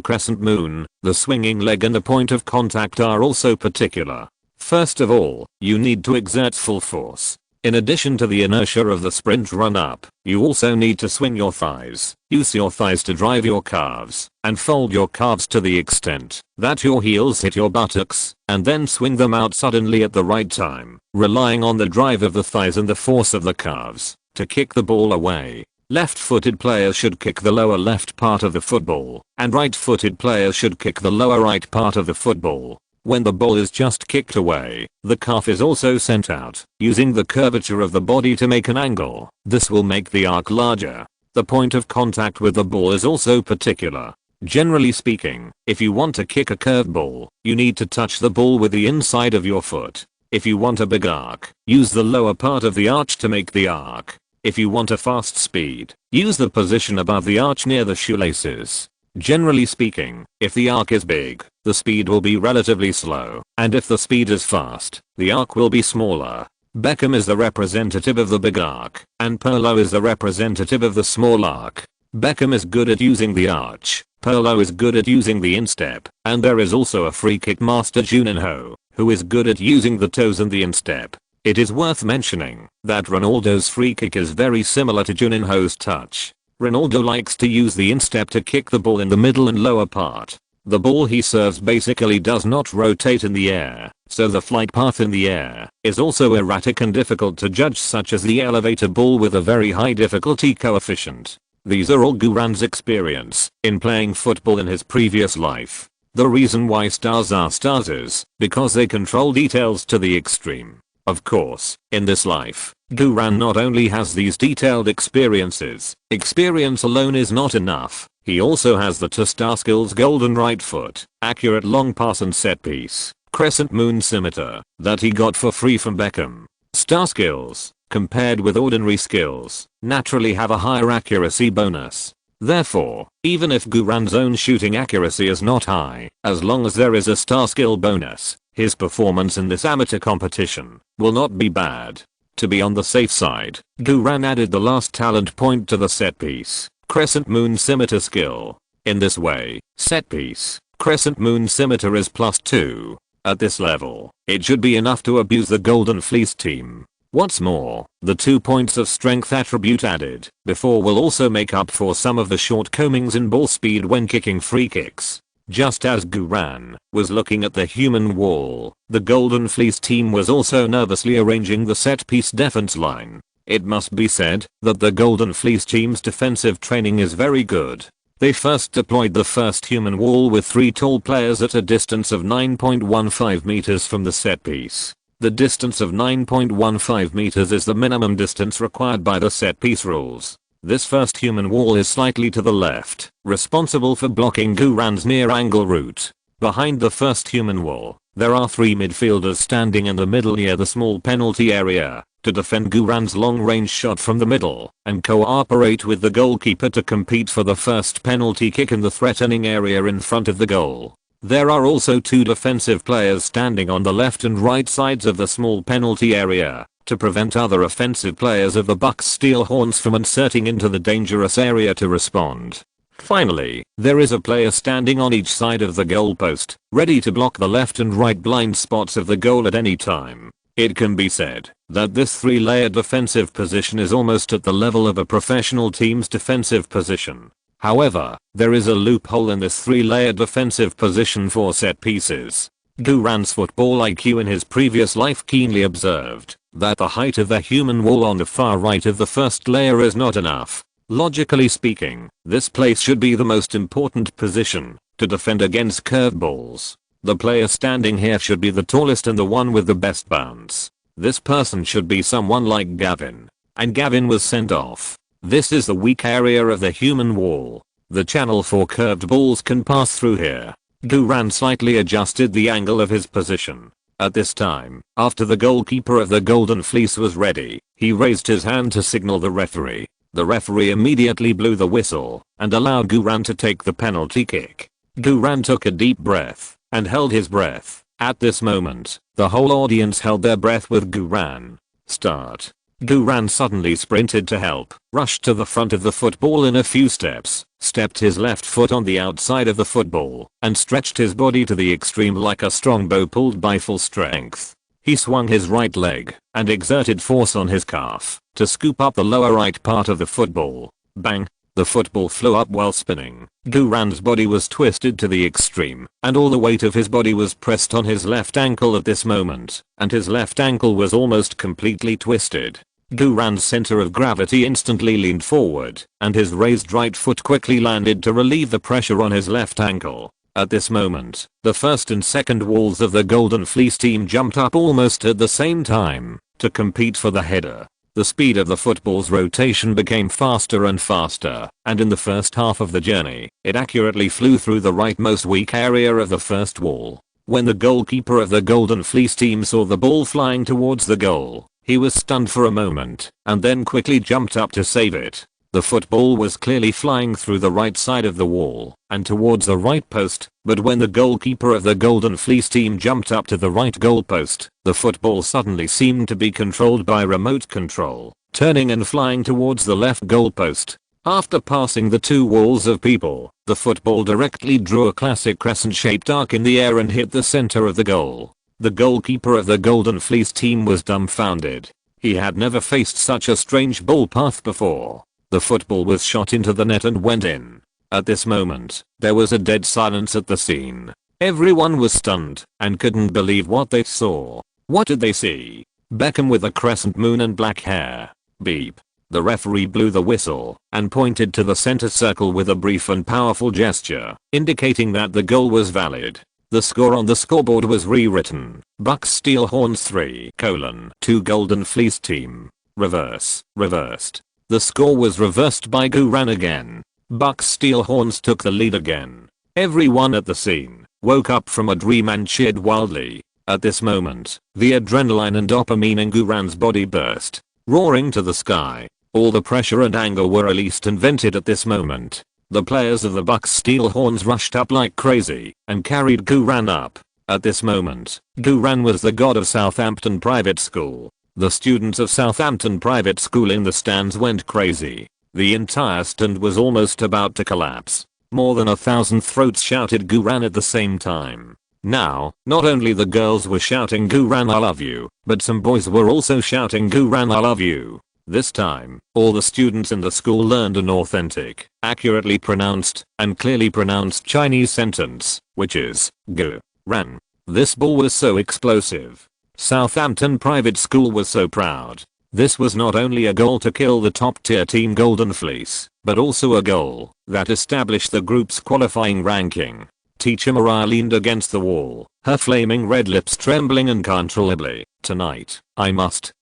crescent moon, the swinging leg and the point of contact are also particular. First of all, you need to exert full force. In addition to the inertia of the sprint run-up, you also need to swing your thighs. Use your thighs to drive your calves, and fold your calves to the extent that your heels hit your buttocks, and then swing them out suddenly at the right time, relying on the drive of the thighs and the force of the calves to kick the ball away. Left-footed players should kick the lower left part of the football, and right-footed players should kick the lower right part of the football. When the ball is just kicked away, the calf is also sent out, using the curvature of the body to make an angle. This will make the arc larger. The point of contact with the ball is also particular. Generally speaking, if you want to kick a curved ball, you need to touch the ball with the inside of your foot. If you want a big arc, use the lower part of the arch to make the arc. If you want a fast speed, use the position above the arch near the shoelaces. Generally speaking, if the arc is big, the speed will be relatively slow, and if the speed is fast, the arc will be smaller. Beckham is the representative of the big arc, and Pirlo is the representative of the small arc. Beckham is good at using the arch, Pirlo is good at using the instep, and there is also a free kick master Juninho, who is good at using the toes and the instep. It is worth mentioning that Ronaldo's free kick is very similar to Juninho's touch. Ronaldo likes to use the instep to kick the ball in the middle and lower part. The ball he serves basically does not rotate in the air, so the flight path in the air is also erratic and difficult to judge, such as the elevator ball with a very high difficulty coefficient. These are all Guran's experience in playing football in his previous life. The reason why stars are stars is because they control details to the extreme. Of course, in this life, Guran not only has these detailed experiences, experience alone is not enough. He also has the 2 star skills: golden right foot, accurate long pass and set piece, crescent moon scimitar, that he got for free from Beckham. Star skills, compared with ordinary skills, naturally have a higher accuracy bonus. Therefore, even if Guran's own shooting accuracy is not high, as long as there is a star skill bonus, his performance in this amateur competition will not be bad. To be on the safe side, Guran added the last talent point to the set piece, crescent moon scimitar skill. In this way, set piece, crescent moon scimitar is +2. At this level, it should be enough to abuse the Golden Fleece team. What's more, the 2 points of strength attribute added before will also make up for some of the shortcomings in ball speed when kicking free kicks. Just as Guran was looking at the human wall, the Golden Fleece team was also nervously arranging the set-piece defense line. It must be said that the Golden Fleece team's defensive training is very good. They first deployed the first human wall with 3 tall players at a distance of 9.15 meters from the set piece. The distance of 9.15 meters is the minimum distance required by the set piece rules. This first human wall is slightly to the left, responsible for blocking Guran's near angle route. Behind the first human wall, there are 3 midfielders standing in the middle near the small penalty area to defend Guran's long-range shot from the middle and cooperate with the goalkeeper to compete for the first penalty kick in the threatening area in front of the goal. There are also 2 defensive players standing on the left and right sides of the small penalty area to prevent other offensive players of the Bucks Steel Horns from inserting into the dangerous area to respond. Finally, there is a player standing on each side of the goalpost, ready to block the left and right blind spots of the goal at any time. It can be said that this 3-layer defensive position is almost at the level of a professional team's defensive position. However, there is a loophole in this 3-layer defensive position for set pieces. Guran's football IQ in his previous life keenly observed that the height of the human wall on the far right of the first layer is not enough. Logically speaking, this place should be the most important position to defend against curved balls. The player standing here should be the tallest and the one with the best bounce. This person should be someone like Gavin. And Gavin was sent off. This is the weak area of the human wall. The channel for curved balls can pass through here. Guran slightly adjusted the angle of his position. At this time, after the goalkeeper of the Golden Fleece was ready, he raised his hand to signal the referee. The referee immediately blew the whistle and allowed Guran to take the penalty kick. Guran took a deep breath and held his breath. At this moment, the whole audience held their breath with Guran. Start. Guran suddenly sprinted to help, rushed to the front of the football in a few steps, stepped his left foot on the outside of the football, and stretched his body to the extreme like a strong bow pulled by full strength. He swung his right leg and exerted force on his calf to scoop up the lower right part of the football. Bang! The football flew up while spinning. Guran's body was twisted to the extreme, and all the weight of his body was pressed on his left ankle at this moment, and his left ankle was almost completely twisted. Guran's center of gravity instantly leaned forward, and his raised right foot quickly landed to relieve the pressure on his left ankle. At this moment, the first and second walls of the Golden Fleece team jumped up almost at the same time to compete for the header. The speed of the football's rotation became faster and faster, and in the first half of the journey, it accurately flew through the rightmost weak area of the first wall. When the goalkeeper of the Golden Fleece team saw the ball flying towards the goal, he was stunned for a moment, and then quickly jumped up to save it. The football was clearly flying through the right side of the wall and towards the right post, but when the goalkeeper of the Golden Fleece team jumped up to the right goal post, the football suddenly seemed to be controlled by remote control, turning and flying towards the left goal post. After passing the 2 walls of people, the football directly drew a classic crescent-shaped arc in the air and hit the center of the goal. The goalkeeper of the Golden Fleece team was dumbfounded. He had never faced such a strange ball path before. The football was shot into the net and went in. At this moment, there was a dead silence at the scene. Everyone was stunned and couldn't believe what they saw. What did they see? Beckham with a crescent moon and black hair. Beep. The referee blew the whistle and pointed to the center circle with a brief and powerful gesture, indicating that the goal was valid. The score on the scoreboard was rewritten. Bucks Steel Horns 3:2 Golden Fleece team. Reversed. The score was reversed by Guran again. Bucks Steel Horns took the lead again. Everyone at the scene woke up from a dream and cheered wildly. At this moment, the adrenaline and dopamine in Guran's body burst, roaring to the sky. All the pressure and anger were released and vented at this moment. The players of the Bucks Steel Horns rushed up like crazy and carried Guran up. At this moment, Guran was the god of Southampton Private School. The students of Southampton Private School in the stands went crazy. The entire stand was almost about to collapse. More than 1,000 throats shouted Guran at the same time. Now, not only the girls were shouting Guran I love you, but some boys were also shouting Guran I love you. This time, all the students in the school learned an authentic, accurately pronounced, and clearly pronounced Chinese sentence, which is, Gu-ran. This ball was so explosive. Southampton Private School was so proud. This was not only a goal to kill the top tier team Golden Fleece, but also a goal that established the group's qualifying ranking. Teacher Mariah leaned against the wall, her flaming red lips trembling uncontrollably. Tonight, I must.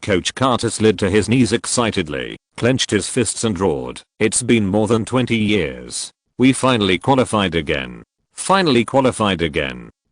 Coach Carter slid to his knees excitedly, clenched his fists and roared. It's been more than 20 years. We finally qualified again.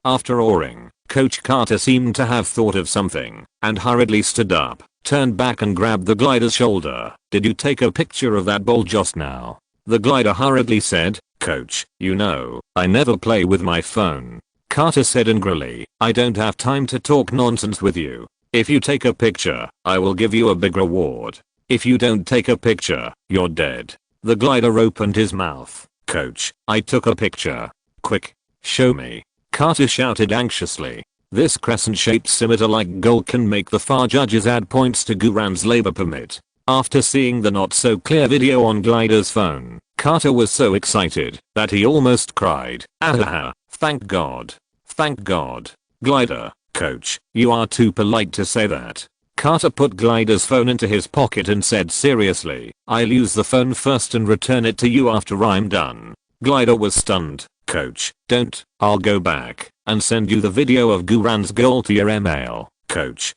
After roaring, Coach Carter seemed to have thought of something, and hurriedly stood up, turned back and grabbed the glider's shoulder. Did you take a picture of that ball just now? The glider hurriedly said. Coach, you know, I never play with my phone. Carter said angrily, I don't have time to talk nonsense with you. If you take a picture, I will give you a big reward. If you don't take a picture, you're dead. The glider opened his mouth. Coach, I took a picture. Quick, show me. Carter shouted anxiously. This crescent-shaped scimitar-like goal can make the FAR judges add points to Guran's labor permit. After seeing the not-so-clear video on Glider's phone, Carter was so excited that he almost cried. Ahaha, thank God. Thank God. Glider, coach, you are too polite to say that. Carter put Glider's phone into his pocket and said seriously, I'll use the phone first and return it to you after I'm done. Glider was stunned. Coach, don't. I'll go back and send you the video of Guran's goal to your email. Coach.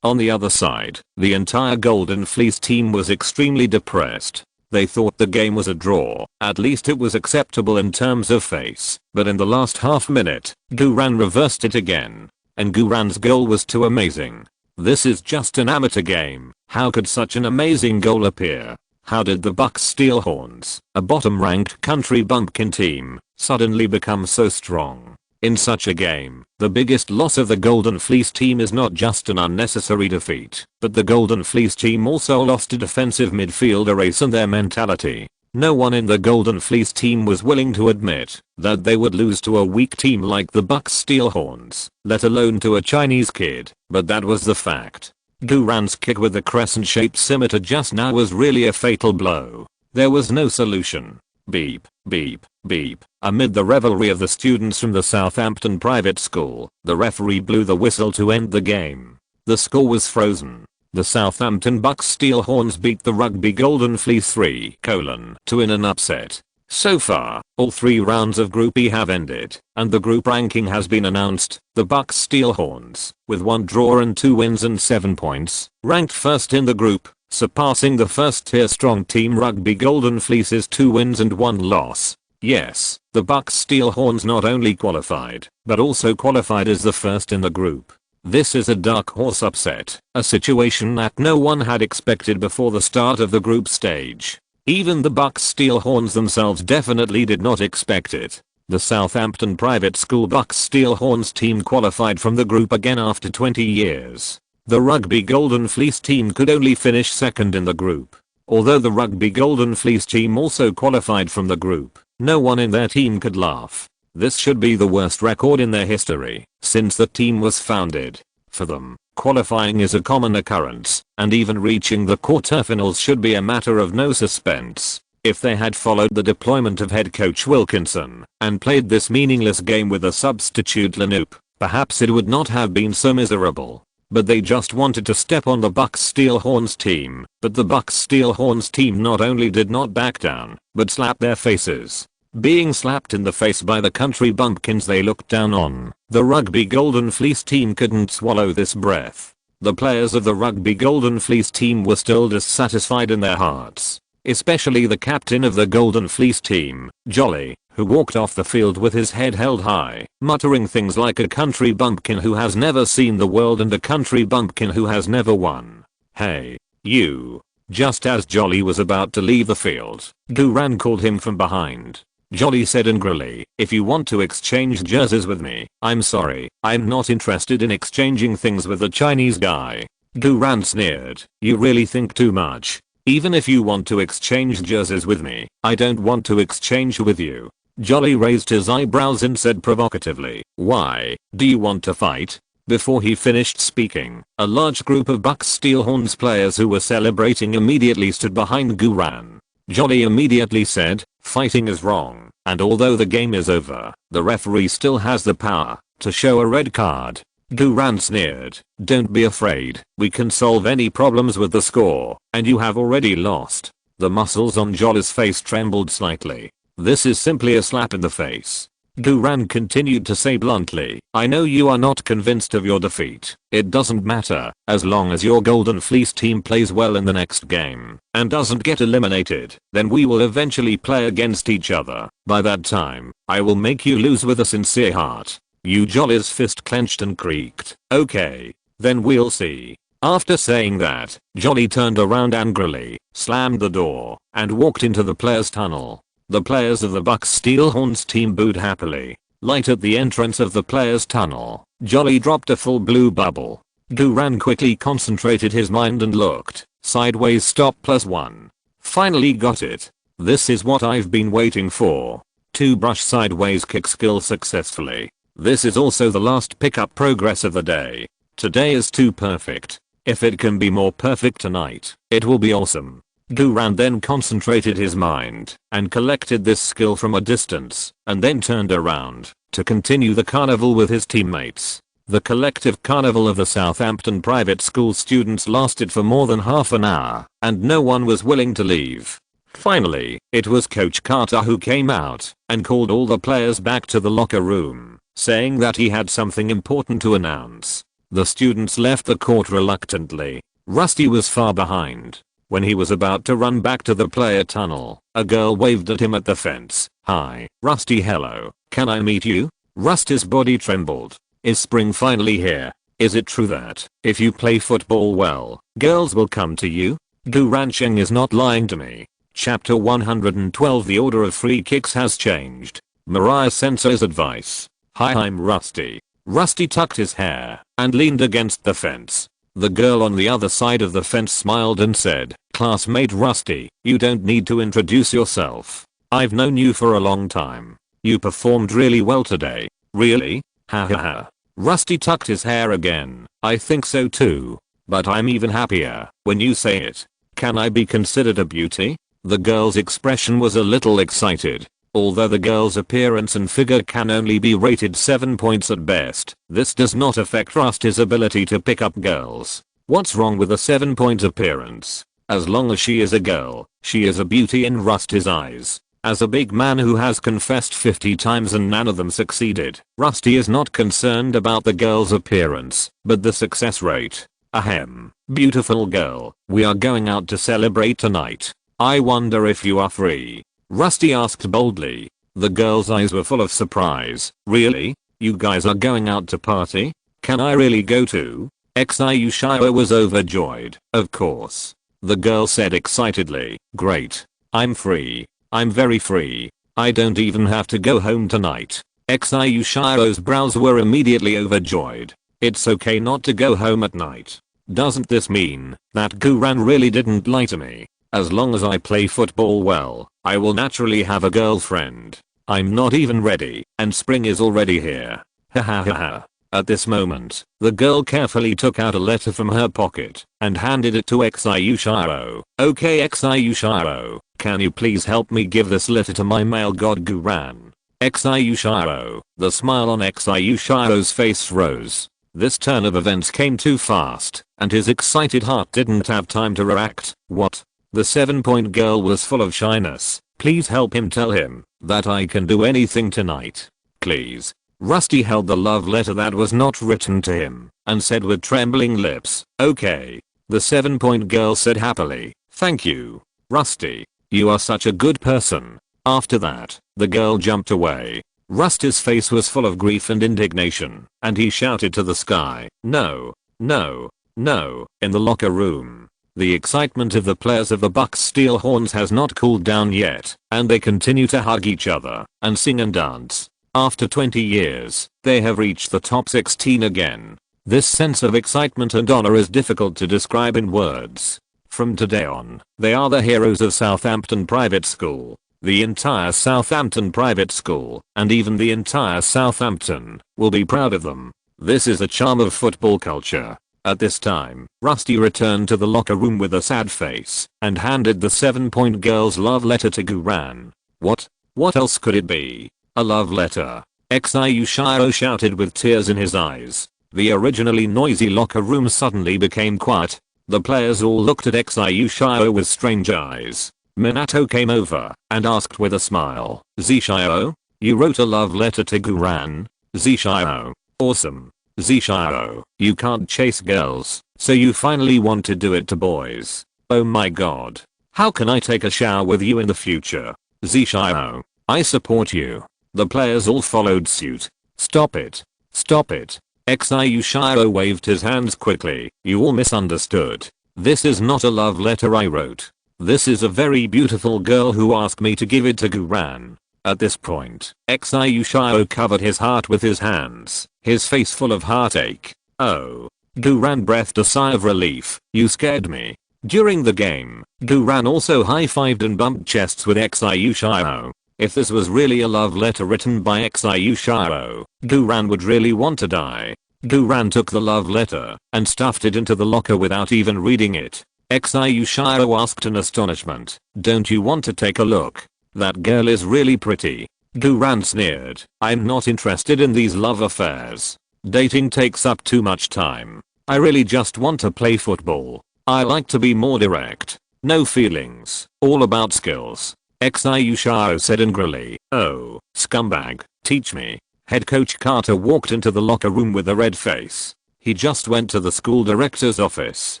On the other side, the entire Golden Fleece team was extremely depressed. They thought the game was a draw, at least it was acceptable in terms of face, but in the last half minute, Guran reversed it again. And Guran's goal was too amazing. This is just an amateur game. How could such an amazing goal appear? How did the Bucks Steelhorns, a bottom-ranked country bumpkin team, suddenly become so strong? In such a game, the biggest loss of the Golden Fleece team is not just an unnecessary defeat, but the Golden Fleece team also lost a defensive midfielder ace and their mentality. No one in the Golden Fleece team was willing to admit that they would lose to a weak team like the Bucks Steelhorns, let alone to a Chinese kid, but that was the fact. Guran's kick with the crescent-shaped scimitar just now was really a fatal blow. There was no solution. Beep, beep, beep. Amid the revelry of the students from the Southampton private school, the referee blew the whistle to end the game. The score was frozen. The Southampton Bucks Steelhorns beat the Rugby Golden Fleece 3:2 in an upset. So far, all 3 rounds of Group E have ended, and the group ranking has been announced. The Bucks Steelhorns, with 1 draw and 2 wins and 7 points, ranked first in the group, surpassing the first-tier strong team Rugby Golden Fleece's 2 wins and 1 loss. Yes, the Bucks Steelhorns not only qualified, but also qualified as the first in the group. This is a dark horse upset, a situation that no one had expected before the start of the group stage. Even the Bucks Steelhorns themselves definitely did not expect it. The Southampton private school Bucks Steelhorns team qualified from the group again after 20 years. The Rugby Golden Fleece team could only finish second in the group. Although the Rugby Golden Fleece team also qualified from the group, no one in their team could laugh. This should be the worst record in their history since the team was founded. For them, qualifying is a common occurrence, and even reaching the quarterfinals should be a matter of no suspense. If they had followed the deployment of head coach Wilkinson and played this meaningless game with a substitute Lanoop, perhaps it would not have been so miserable. But they just wanted to step on the Bucks Steelhorns team. But the Bucks Steelhorns team not only did not back down, but slapped their faces. Being slapped in the face by the country bumpkins they looked down on, the Rugby Golden Fleece team couldn't swallow this breath. The players of the Rugby Golden Fleece team were still dissatisfied in their hearts. Especially the captain of the Golden Fleece team, Jolly, who walked off the field with his head held high, muttering things like a country bumpkin who has never seen the world and a country bumpkin who has never won. Hey, you. Just as Jolly was about to leave the field, Guran called him from behind. Jolly said angrily, if you want to exchange jerseys with me, I'm sorry, I'm not interested in exchanging things with the Chinese guy. Guran sneered, you really think too much. Even if you want to exchange jerseys with me, I don't want to exchange with you. Jolly raised his eyebrows and said provocatively, why, do you want to fight? Before he finished speaking, a large group of Bucks Steelhorns players who were celebrating immediately stood behind Guran. Jolly immediately said, fighting is wrong, and although the game is over, the referee still has the power to show a red card. Guran sneered. Don't be afraid, we can solve any problems with the score, and you have already lost. The muscles on Jolly's face trembled slightly. This is simply a slap in the face. Guran continued to say bluntly, I know you are not convinced of your defeat. It doesn't matter, as long as your Golden Fleece team plays well in the next game, and doesn't get eliminated, then we will eventually play against each other. By that time, I will make you lose with a sincere heart. Jolly's fist clenched and creaked. Okay, then we'll see. After saying that, Jolly turned around angrily, slammed the door, and walked into the players' tunnel. The players of the Bucks Steelhorns team booed happily. Light at the entrance of the players' tunnel, Jolly dropped a full blue bubble. Guran quickly concentrated his mind and looked. Sideways stop +1. Finally got it. This is what I've been waiting for. 2 brush sideways kick skill successfully. This is also the last pickup progress of the day. Today is too perfect. If it can be more perfect tonight, it will be awesome. Guran then concentrated his mind and collected this skill from a distance and then turned around to continue the carnival with his teammates. The collective carnival of the Southampton private school students lasted for more than half an hour and no one was willing to leave. Finally, it was Coach Carter who came out and called all the players back to the locker room, saying that he had something important to announce. The students left the court reluctantly. Rusty was far behind. When he was about to run back to the player tunnel, a girl waved at him at the fence. Hi, Rusty, hello, can I meet you? Rusty's body trembled. Is spring finally here? Is it true that, if you play football well, girls will come to you? Guran Sheng is not lying to me. Chapter 112. The order of free kicks has changed. Mariah Sensor's advice. Hi, I'm Rusty. Rusty tucked his hair and leaned against the fence. The girl on the other side of the fence smiled and said, Classmate Rusty, you don't need to introduce yourself. I've known you for a long time. You performed really well today. Really? Ha ha ha. Rusty tucked his hair again. I think so too. But I'm even happier when you say it. Can I be considered a beauty? The girl's expression was a little excited. Although the girl's appearance and figure can only be rated 7 points at best, this does not affect Rusty's ability to pick up girls. What's wrong with a 7-point appearance? As long as she is a girl, she is a beauty in Rusty's eyes. As a big man who has confessed 50 times and none of them succeeded, Rusty is not concerned about the girl's appearance, but the success rate. Ahem. Beautiful girl, we are going out to celebrate tonight. I wonder if you are free. Rusty asked boldly. The girl's eyes were full of surprise. Really? You guys are going out to party? Can I really go too? Shiro was overjoyed. Of course. The girl said excitedly. Great. I'm free. I'm very free. I don't even have to go home tonight. Shiro's brows were immediately overjoyed. It's okay not to go home at night. Doesn't this mean that Guran really didn't lie to me? As long as I play football well, I will naturally have a girlfriend. I'm not even ready, and spring is already here. Ha ha ha ha. At this moment, the girl carefully took out a letter from her pocket and handed it to Shiro. Okay Shiro, can you please help me give this letter to my male god Guran? Shiro. The smile on Shiro's face rose. This turn of events came too fast, and his excited heart didn't have time to react. What? The 7-point girl was full of shyness. Please help him, tell him that I can do anything tonight. Please. Rusty held the love letter that was not written to him and said with trembling lips, okay. The 7-point girl said happily, thank you, Rusty. You are such a good person. After that, the girl jumped away. Rusty's face was full of grief and indignation, and he shouted to the sky, no, no, no, in the locker room. The excitement of the players of the Bucks Steelhorns has not cooled down yet, and they continue to hug each other and sing and dance. After 20 years, they have reached the top 16 again. This sense of excitement and honor is difficult to describe in words. From today on, they are the heroes of Southampton Private School. The entire Southampton Private School, and even the entire Southampton, will be proud of them. This is the charm of football culture. At this time, Rusty returned to the locker room with a sad face and handed the 7-point girl's love letter to Guran. What? What else could it be? A love letter? Shiro shouted with tears in his eyes. The originally noisy locker room suddenly became quiet. The players all looked at Xiao with strange eyes. Minato came over and asked with a smile, "Xiao, you wrote a love letter to Guran?" "Xiao, awesome. Xiao, you can't chase girls, so you finally want to do it to boys. Oh my god. How can I take a shower with you in the future?" "Xiao, I support you." The players all followed suit. "Stop it. Stop it." Xiao waved his hands quickly. "You all misunderstood. This is not a love letter I wrote. This is a very beautiful girl who asked me to give it to Guran." At this point, Xiao covered his heart with his hands, his face full of heartache. "Oh." Guran breathed a sigh of relief. "You scared me." During the game, Guran also high-fived and bumped chests with Xiao. If this was really a love letter written by Xiao, Guran would really want to die. Guran took the love letter and stuffed it into the locker without even reading it. Xiao asked in astonishment, "Don't you want to take a look? That girl is really pretty." Guran sneered, "I'm not interested in these love affairs. Dating takes up too much time. I really just want to play football. I like to be more direct. No feelings, all about skills." Xiao said angrily, "Oh, scumbag, teach me." Head coach Carter walked into the locker room with a red face. He just went to the school director's office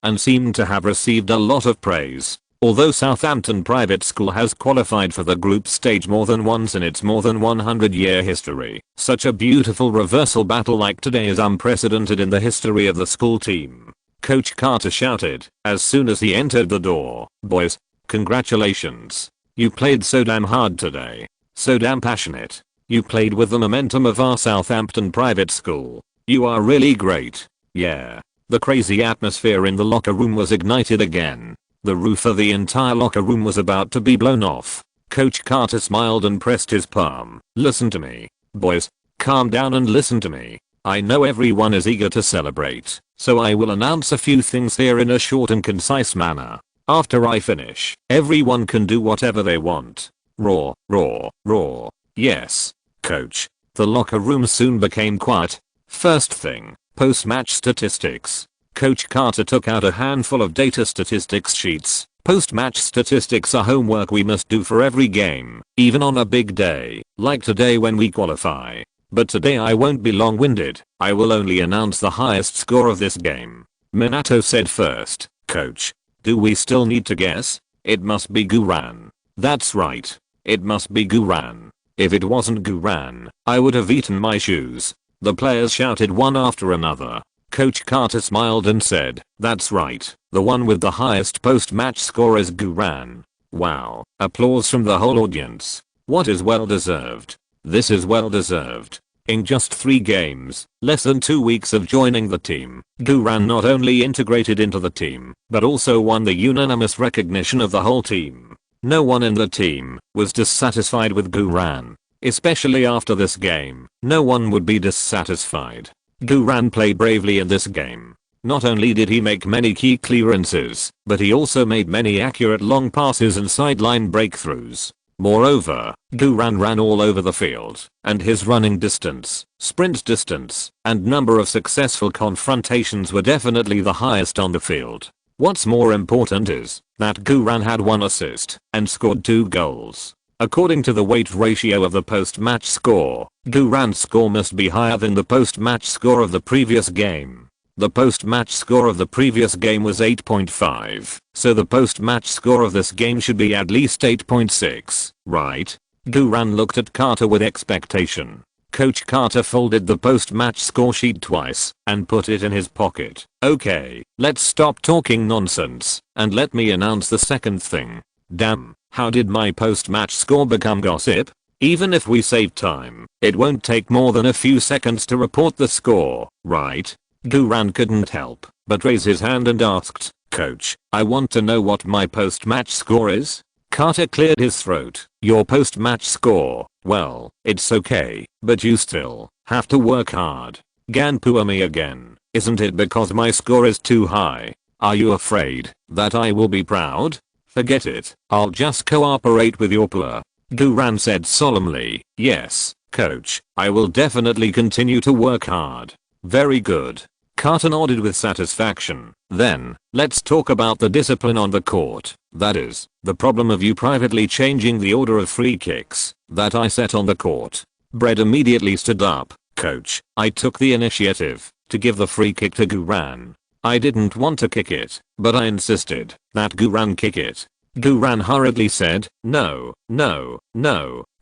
and seemed to have received a lot of praise. Although Southampton Private School has qualified for the group stage more than once in its more than 100-year history, such a beautiful reversal battle like today is unprecedented in the history of the school team. Coach Carter shouted as soon as he entered the door, "Boys, congratulations. You played so damn hard today. So damn passionate. You played with the momentum of our Southampton Private School. You are really great. Yeah." The crazy atmosphere in the locker room was ignited again. The roof of the entire locker room was about to be blown off. Coach Carter smiled and pressed his palm. "Listen to me. Boys, calm down and listen to me. I know everyone is eager to celebrate, so I will announce a few things here in a short and concise manner. After I finish, everyone can do whatever they want. Roar, roar, roar." "Yes, coach." The locker room soon became quiet. First thing, post-match statistics. Coach Carter took out a handful of data statistics sheets. Post-match statistics are homework we must do for every game, even on a big day, like today when we qualify. But today I won't be long-winded. I will only announce the highest score of this game. Minato said first. "Coach, do we still need to guess?" "It must be Guran." "That's right. It must be Guran. If it wasn't Guran, I would have eaten my shoes." The players shouted one after another. Coach Carter smiled and said, "That's right. The one with the highest post-match score is Guran." Wow. Applause from the whole audience. What is well deserved. This is well deserved. In just 3 games, less than 2 weeks of joining the team, Guran not only integrated into the team, but also won the unanimous recognition of the whole team. No one in the team was dissatisfied with Guran. Especially after this game, no one would be dissatisfied. Guran played bravely in this game. Not only did he make many key clearances, but he also made many accurate long passes and sideline breakthroughs. Moreover, Guran ran all over the field, and his running distance, sprint distance, and number of successful confrontations were definitely the highest on the field. What's more important is that Guran had 1 assist and scored 2 goals. According to the weight ratio of the post-match score, Guran's score must be higher than the post-match score of the previous game. The post-match score of the previous game was 8.5, so the post-match score of this game should be at least 8.6, right? Guran looked at Carter with expectation. Coach Carter folded the post-match score sheet twice and put it in his pocket. "Okay, let's stop talking nonsense and let me announce the second thing." Damn, how did my post-match score become gossip? Even if we save time, it won't take more than a few seconds to report the score, right? Guran couldn't help but raise his hand and asked, "Coach, I want to know what my post-match score is." Carter cleared his throat. "Your post-match score, well, it's okay, but you still have to work hard." "Ganpua me again. Isn't it because my score is too high? Are you afraid that I will be proud? Forget it. I'll just cooperate with your pua." Guran said solemnly, "Yes, coach, I will definitely continue to work hard." Very good. Carter nodded with satisfaction. Then, let's talk about the discipline on the court. That is, the problem of you privately changing the order of free kicks that I set on the court. Brett immediately stood up. Coach, I took the initiative to give the free kick to Guran. I didn't want to kick it, but I insisted that Guran kick it. Guran hurriedly said, no,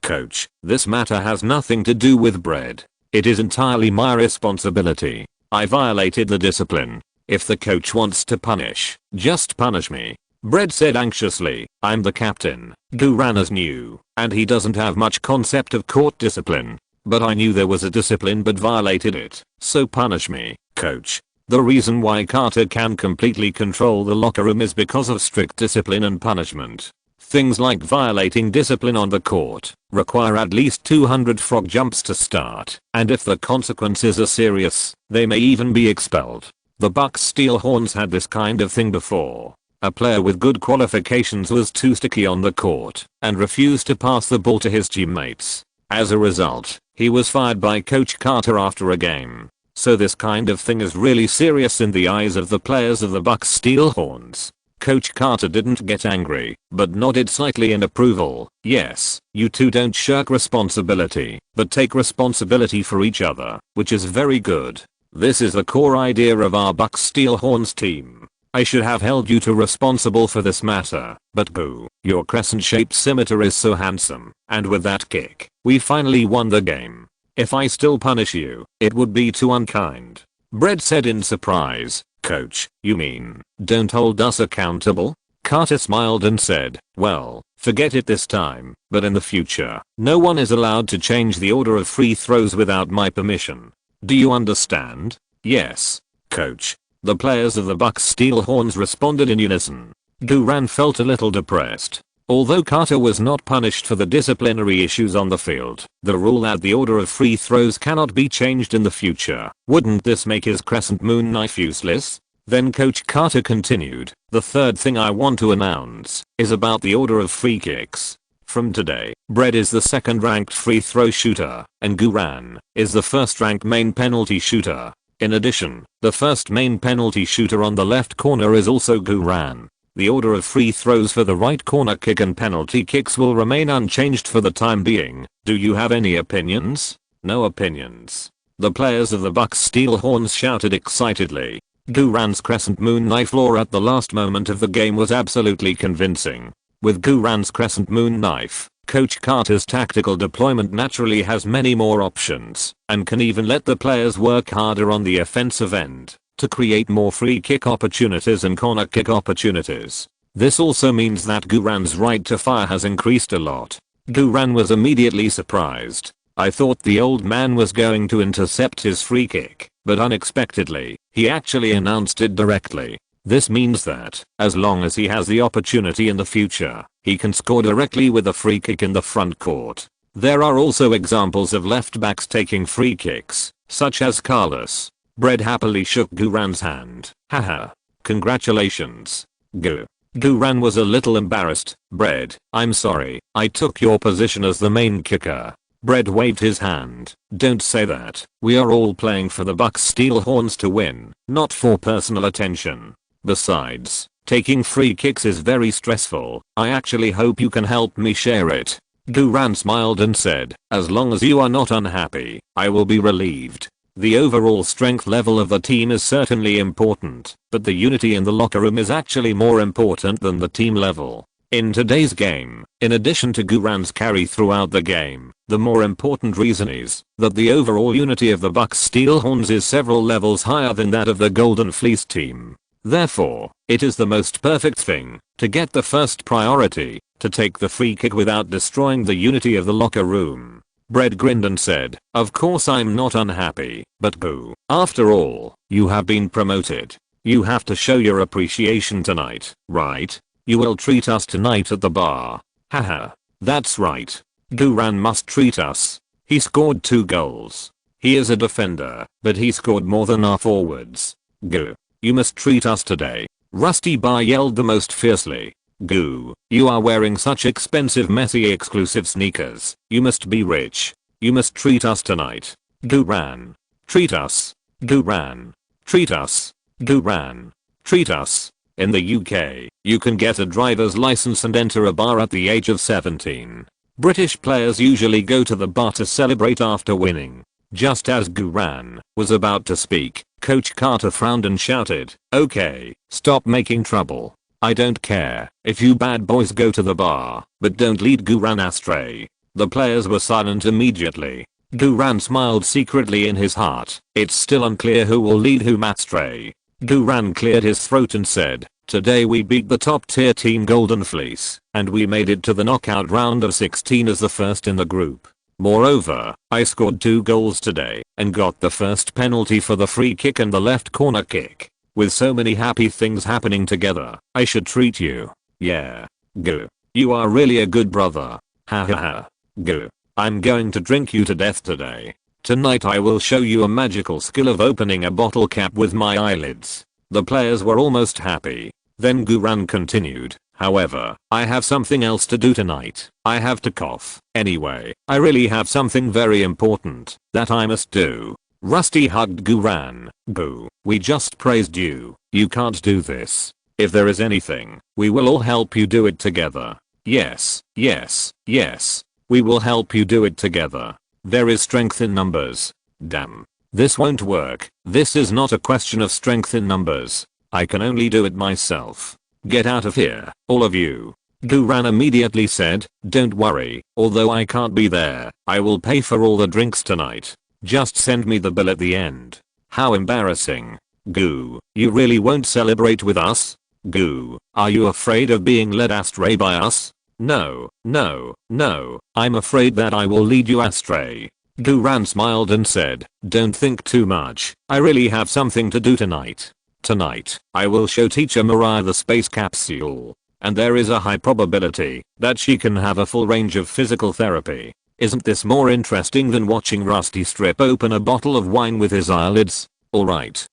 coach, this matter has nothing to do with Brett. It is entirely my responsibility. I violated the discipline. If the coach wants to punish, just punish me. Brett said anxiously, I'm the captain. Guran is new, and he doesn't have much concept of court discipline. But I knew there was a discipline but violated it, so punish me, coach. The reason why Carter can completely control the locker room is because of strict discipline and punishment. Things like violating discipline on the court require at least 200 frog jumps to start, and if the consequences are serious, they may even be expelled. The Bucks Steelhorns had this kind of thing before. A player with good qualifications was too sticky on the court and refused to pass the ball to his teammates. As a result, he was fired by Coach Carter after a game. So this kind of thing is really serious in the eyes of the players of the Bucks Steelhorns. Coach Carter didn't get angry, but nodded slightly in approval. Yes, you two don't shirk responsibility, but take responsibility for each other, which is very good. This is the core idea of our Bucks Steelhorns team. I should have held you two responsible for this matter, but boo, your crescent-shaped scimitar is so handsome, and with that kick, we finally won the game. If I still punish you, it would be too unkind. Brett said in surprise. Coach, you mean, don't hold us accountable? Carter smiled and said, well, forget it this time, but in the future, no one is allowed to change the order of free throws without my permission. Do you understand? Yes, coach. The players of the Bucks Steelhorns responded in unison. Guran felt a little depressed. Although Carter was not punished for the disciplinary issues on the field, the rule that the order of free throws cannot be changed in the future, wouldn't this make his crescent moon knife useless? Then Coach Carter continued, the third thing I want to announce is about the order of free kicks. From today, Brett is the second ranked free throw shooter, and Guran is the first ranked main penalty shooter. In addition, the first main penalty shooter on the left corner is also Guran. The order of free throws for the right corner kick and penalty kicks will remain unchanged for the time being. Do you have any opinions? No opinions. The players of the Bucks Steelhorns shouted excitedly. Guran's crescent moon knife lore at the last moment of the game was absolutely convincing. With Guran's crescent moon knife, Coach Carter's tactical deployment naturally has many more options, and can even let the players work harder on the offensive end to create more free kick opportunities and corner kick opportunities. This also means that Guran's right to fire has increased a lot. Guran was immediately surprised. I thought the old man was going to intercept his free kick, but unexpectedly, he actually announced it directly. This means that, as long as he has the opportunity in the future, he can score directly with a free kick in the front court. There are also examples of left backs taking free kicks, such as Carlos. Brett happily shook Guran's hand. Haha. Congratulations. Guran was a little embarrassed. Brett, I'm sorry, I took your position as the main kicker. Brett waved his hand. Don't say that. We are all playing for the Bucks Steelhorns to win, not for personal attention. Besides, taking free kicks is very stressful. I actually hope you can help me share it. Guran smiled and said, as long as you are not unhappy, I will be relieved. The overall strength level of the team is certainly important, but the unity in the locker room is actually more important than the team level. In today's game, in addition to Guran's carry throughout the game, the more important reason is that the overall unity of the Bucks Steelhorns is several levels higher than that of the Golden Fleece team. Therefore, it is the most perfect thing to get the first priority to take the free kick without destroying the unity of the locker room. Brett grinned and said, of course I'm not unhappy, but boo. After all, you have been promoted. You have to show your appreciation tonight, right? You will treat us tonight at the bar. Haha. That's right. Guran must treat us. He scored 2 goals. He is a defender, but he scored more than our forwards. You must treat us today. Rusty Bar yelled the most fiercely. You are wearing such expensive Messi exclusive sneakers. You must be rich. You must treat us tonight. Guran. Treat us. Guran. Treat us. Guran. Treat us. In the UK, you can get a driver's license and enter a bar at the age of 17. British players usually go to the bar to celebrate after winning. Just as Guran was about to speak, Coach Carter frowned and shouted, "Okay, stop making trouble. I don't care if you bad boys go to the bar, but don't lead Guran astray." The players were silent immediately. Guran smiled secretly in his heart. It's still unclear who will lead whom astray. Guran cleared his throat and said, "Today we beat the top tier team Golden Fleece, and we made it to the knockout round of 16 as the first in the group. Moreover, I scored 2 goals today and got the first penalty for the free kick and the left corner kick. With so many happy things happening together, I should treat you. Yeah. Gu. You are really a good brother. Ha ha ha. Gu. I'm going to drink you to death today. Tonight I will show you a magical skill of opening a bottle cap with my eyelids." The players were almost happy. Then Guran continued, "However, I have something else to do tonight. I have to cough. Anyway, I really have something very important that I must do." Rusty hugged Guran. "Boo, we just praised you. You can't do this. If there is anything, we will all help you do it together. Yes, yes, yes. We will help you do it together. There is strength in numbers." Damn. This won't work. This is not a question of strength in numbers. I can only do it myself. Get out of here, all of you. Guran immediately said, "Don't worry, although I can't be there, I will pay for all the drinks tonight. Just send me the bill at the end." How embarrassing. Gu, you really won't celebrate with us? Gu, are you afraid of being led astray by us? No, no, no, I'm afraid that I will lead you astray. Guran smiled and said, "Don't think too much. I really have something to do tonight. Tonight, I will show teacher Mariah the space capsule. And there is a high probability that she can have a full range of physical therapy. Isn't this more interesting than watching Rusty Strip open a bottle of wine with his eyelids?" Alright.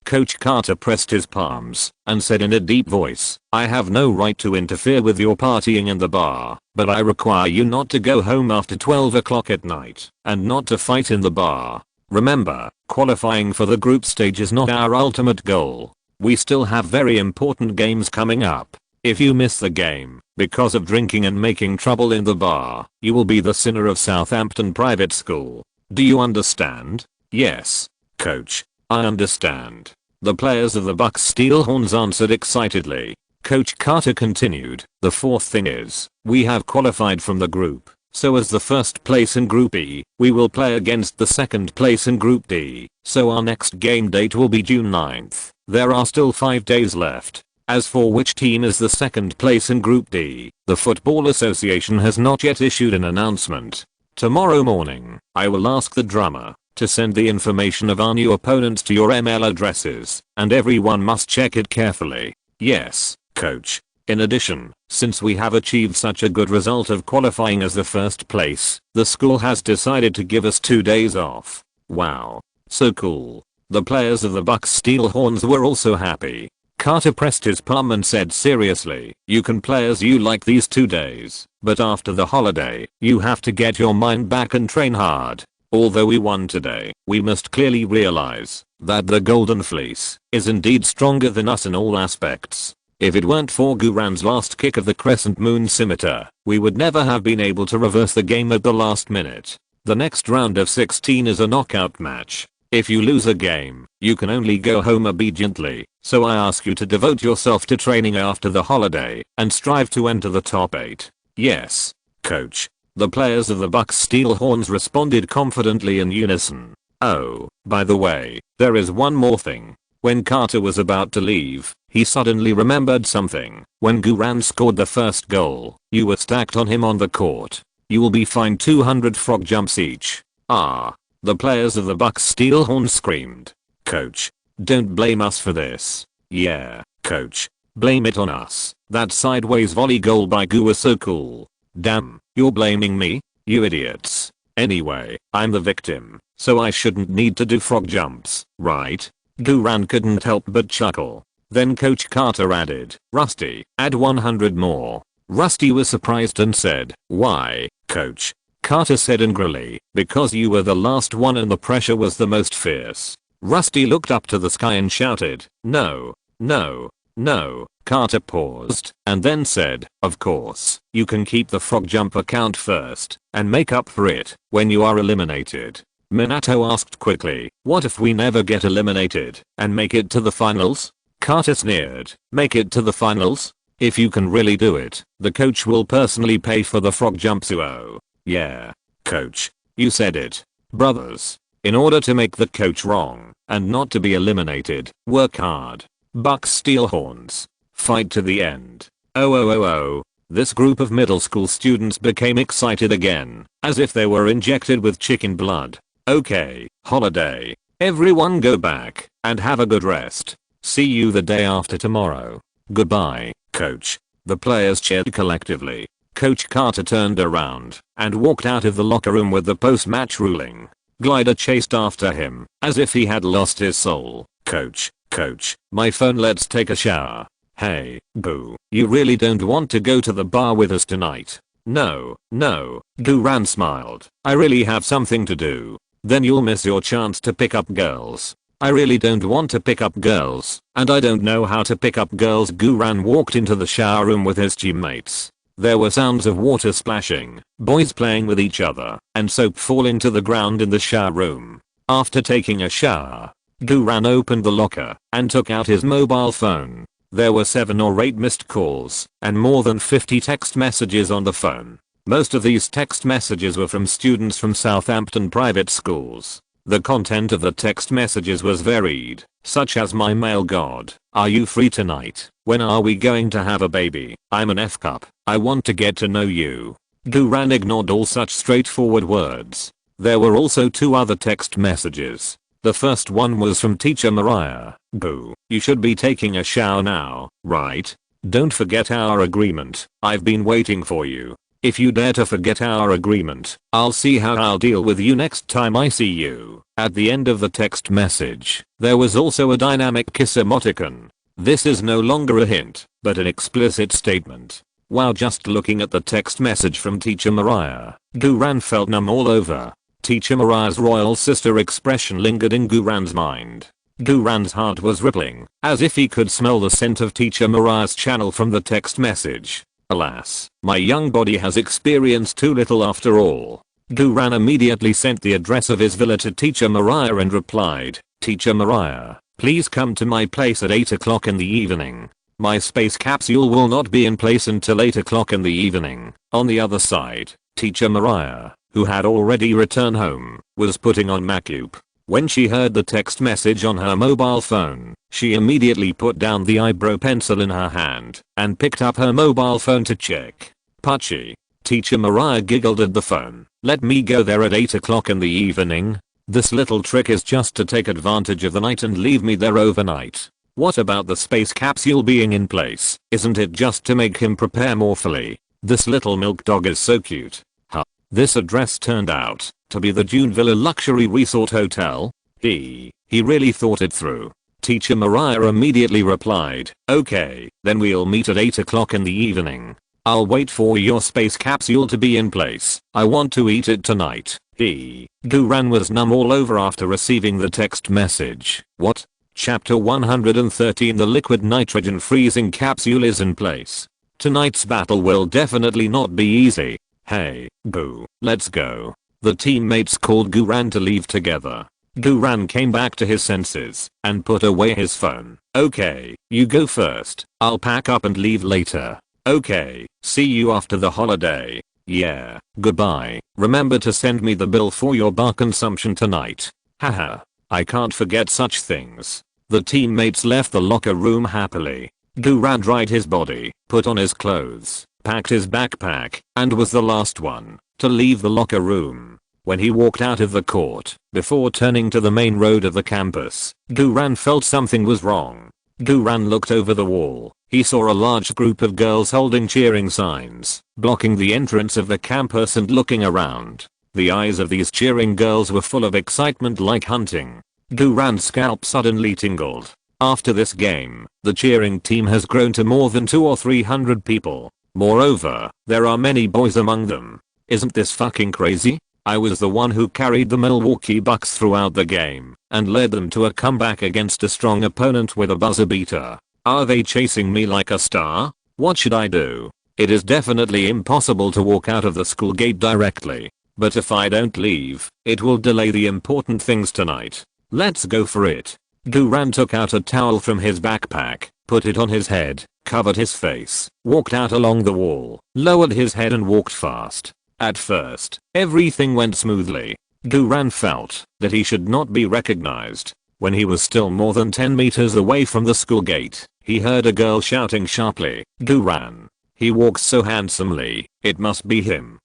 Coach Carter pressed his palms and said in a deep voice, "I have no right to interfere with your partying in the bar, but I require you not to go home after 12 o'clock at night and not to fight in the bar. Remember, qualifying for the group stage is not our ultimate goal. We still have very important games coming up. If you miss the game because of drinking and making trouble in the bar, you will be the sinner of Southampton Private School. Do you understand?" "Yes, coach. I understand." The players of the Bucks Steelhorns answered excitedly. Coach Carter continued, "The fourth thing is, we have qualified from the group, so as the first place in Group E, we will play against the second place in Group D, so our next game date will be June 9th. There are still 5 days left. As for which team is the second place in Group D, the Football Association has not yet issued an announcement. Tomorrow morning, I will ask the drummer to send the information of our new opponents to your email addresses, and everyone must check it carefully." "Yes, coach. In addition, since we have achieved such a good result of qualifying as the first place, the school has decided to give us 2 days off." Wow. So cool. The players of the Bucks Steelhorns were also happy. Carter pressed his palm and said seriously, "You can play as you like these 2 days, but after the holiday, you have to get your mind back and train hard. Although we won today, we must clearly realize that the Golden Fleece is indeed stronger than us in all aspects. If it weren't for Guran's last kick of the Crescent Moon Scimitar, we would never have been able to reverse the game at the last minute. The next round of 16 is a knockout match. If you lose a game, you can only go home obediently, so I ask you to devote yourself to training after the holiday and strive to enter the top 8. "Yes, coach." The players of the Bucks Steelhorns responded confidently in unison. "Oh, by the way, there is one more thing." When Carter was about to leave, he suddenly remembered something. When Guran scored the first goal, you were stacked on him on the court. You will be fined 200 frog jumps each. Ah. The players of the Bucks Steelhorns screamed. "Coach, don't blame us for this." "Yeah, coach. Blame it on us. That sideways volley goal by Gu was so cool." "Damn, you're blaming me? You idiots. Anyway, I'm the victim, so I shouldn't need to do frog jumps, right?" Guran couldn't help but chuckle. Then Coach Carter added, "Rusty, add 100 more." Rusty was surprised and said, "Why, coach?" Carter said angrily, "Because you were the last one and the pressure was the most fierce." Rusty looked up to the sky and shouted, "No, no, no." Carter paused and then said, "Of course, you can keep the frog jump account first and make up for it when you are eliminated." Minato asked quickly, "What if we never get eliminated and make it to the finals?" Carter sneered, "Make it to the finals? If you can really do it, the coach will personally pay for the frog jump." Suo. "Yeah, coach. You said it." Brothers, in order to make the coach wrong and not to be eliminated, work hard. Buck steel horns. Fight to the end. Oh oh oh oh. This group of middle school students became excited again, as if they were injected with chicken blood. "Okay, holiday. Everyone go back and have a good rest. See you the day after tomorrow. Goodbye, coach." The players cheered collectively. Coach Carter turned around and walked out of the locker room with the post-match ruling. Glider chased after him as if he had lost his soul. Coach, my phone, let's take a shower." "Hey, Boo, you really don't want to go to the bar with us tonight?" No, Guran smiled. "I really have something to do." "Then you'll miss your chance to pick up girls." "I really don't want to pick up girls, and I don't know how to pick up girls." Guran walked into the shower room with his teammates. There were sounds of water splashing, boys playing with each other, and soap falling to the ground in the shower room. After taking a shower, Guran opened the locker and took out his mobile phone. There were 7 or 8 missed calls and more than 50 text messages on the phone. Most of these text messages were from students from Southampton private schools. The content of the text messages was varied, such as, "My male god, are you free tonight? When are we going to have a baby? I'm an F-cup. I want to get to know you." Guran ignored all such straightforward words. There were also 2 other text messages. The first one was from teacher Mariah. "Boo, you should be taking a shower now, right? Don't forget our agreement. I've been waiting for you. If you dare to forget our agreement, I'll see how I'll deal with you next time I see you." At the end of the text message, there was also a dynamic kiss emoticon. This is no longer a hint, but an explicit statement. While just looking at the text message from teacher Mariah, Guran felt numb all over. Teacher Mariah's royal sister expression lingered in Guran's mind. Guran's heart was rippling, as if he could smell the scent of teacher Mariah's channel from the text message. "Alas, my young body has experienced too little after all." Guran immediately sent the address of his villa to teacher Mariah and replied, "Teacher Mariah, please come to my place at 8 o'clock in the evening. My space capsule will not be in place until 8 o'clock in the evening." On the other side, teacher Mariah, who had already returned home, was putting on makeup. When she heard the text message on her mobile phone, she immediately put down the eyebrow pencil in her hand and picked up her mobile phone to check. "Puchy." Teacher Mariah giggled at the phone. "Let me go there at 8 o'clock in the evening? This little trick is just to take advantage of the night and leave me there overnight. What about the space capsule being in place? Isn't it just to make him prepare more fully? This little milk dog is so cute." This address turned out to be the June Villa Luxury Resort Hotel. He really thought it through. Teacher Mariah immediately replied, "Okay, then we'll meet at 8 o'clock in the evening. I'll wait for your space capsule to be in place. I want to eat it tonight." Guran was numb all over after receiving the text message. What? Chapter 113. The liquid nitrogen freezing capsule is in place. Tonight's battle will definitely not be easy. "Hey, Boo, let's go." The teammates called Guran to leave together. Guran came back to his senses and put away his phone. "Okay, you go first. I'll pack up and leave later." "Okay, see you after the holiday." "Yeah, goodbye. Remember to send me the bill for your bar consumption tonight." Haha, I can't forget such things. The teammates left the locker room happily. Guran dried his body, put on his clothes, packed his backpack, and was the last one to leave the locker room. When he walked out of the court, before turning to the main road of the campus, Guran felt something was wrong. Guran looked over the wall. He saw a large group of girls holding cheering signs, blocking the entrance of the campus and looking around. The eyes of these cheering girls were full of excitement like hunting. Guran's scalp suddenly tingled. After this game, the cheering team has grown to more than 200 or 300 people. Moreover, there are many boys among them. Isn't this fucking crazy? I was the one who carried the Milwaukee Bucks throughout the game, and led them to a comeback against a strong opponent with a buzzer beater. Are they chasing me like a star? What should I do? It is definitely impossible to walk out of the school gate directly. But if I don't leave, it will delay the important things tonight. Let's go for it. Duran took out a towel from his backpack, put it on his head, covered his face, walked out along the wall, lowered his head and walked fast. At first, everything went smoothly. Duran felt that he should not be recognized. When he was still more than 10 meters away from the school gate, he heard a girl shouting sharply, "Duran. He walks so handsomely, it must be him."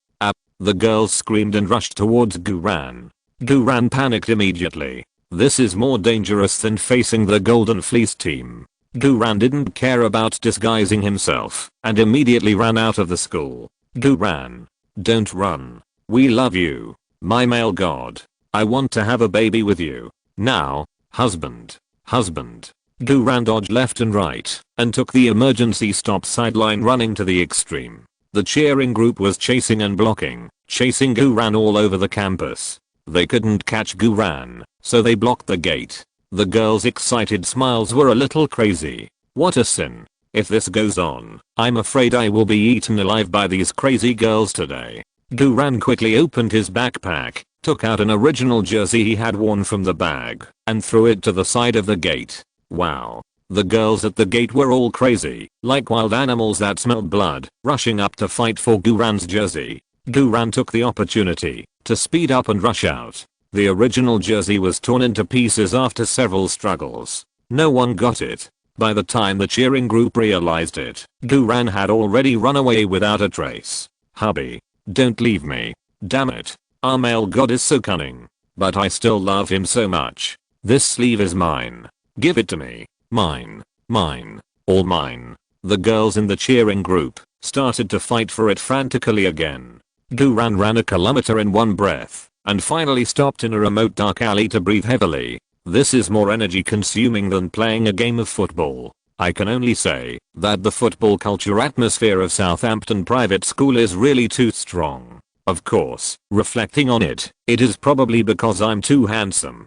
The girls screamed and rushed towards Duran. Duran panicked immediately. This is more dangerous than facing the Golden Fleece team. Duran didn't care about disguising himself and immediately ran out of the school. Duran. Don't run. We love you. My male god. I want to have a baby with you. Now. Husband. Husband. Duran dodged left and right and took the emergency stop sideline, running to the extreme. The cheering group was chasing and blocking, chasing Duran all over the campus. They couldn't catch Duran, so they blocked the gate. The girls' excited smiles were a little crazy. What a sin. If this goes on, I'm afraid I will be eaten alive by these crazy girls today. Duran quickly opened his backpack, took out an original jersey he had worn from the bag, and threw it to the side of the gate. Wow. The girls at the gate were all crazy, like wild animals that smelled blood, rushing up to fight for Duran's jersey. Duran took the opportunity to speed up and rush out. The original jersey was torn into pieces after several struggles. No one got it. By the time the cheering group realized it, Duran had already run away without a trace. Hubby. Don't leave me. Damn it. Our male god is so cunning. But I still love him so much. This sleeve is mine. Give it to me. Mine. Mine. All mine. The girls in the cheering group started to fight for it frantically again. Duran ran a kilometer in one breath and finally stopped in a remote dark alley to breathe heavily. This is more energy consuming than playing a game of football. I can only say that the football culture atmosphere of Southampton private school is really too strong. Of course, reflecting on it, it is probably because I'm too handsome,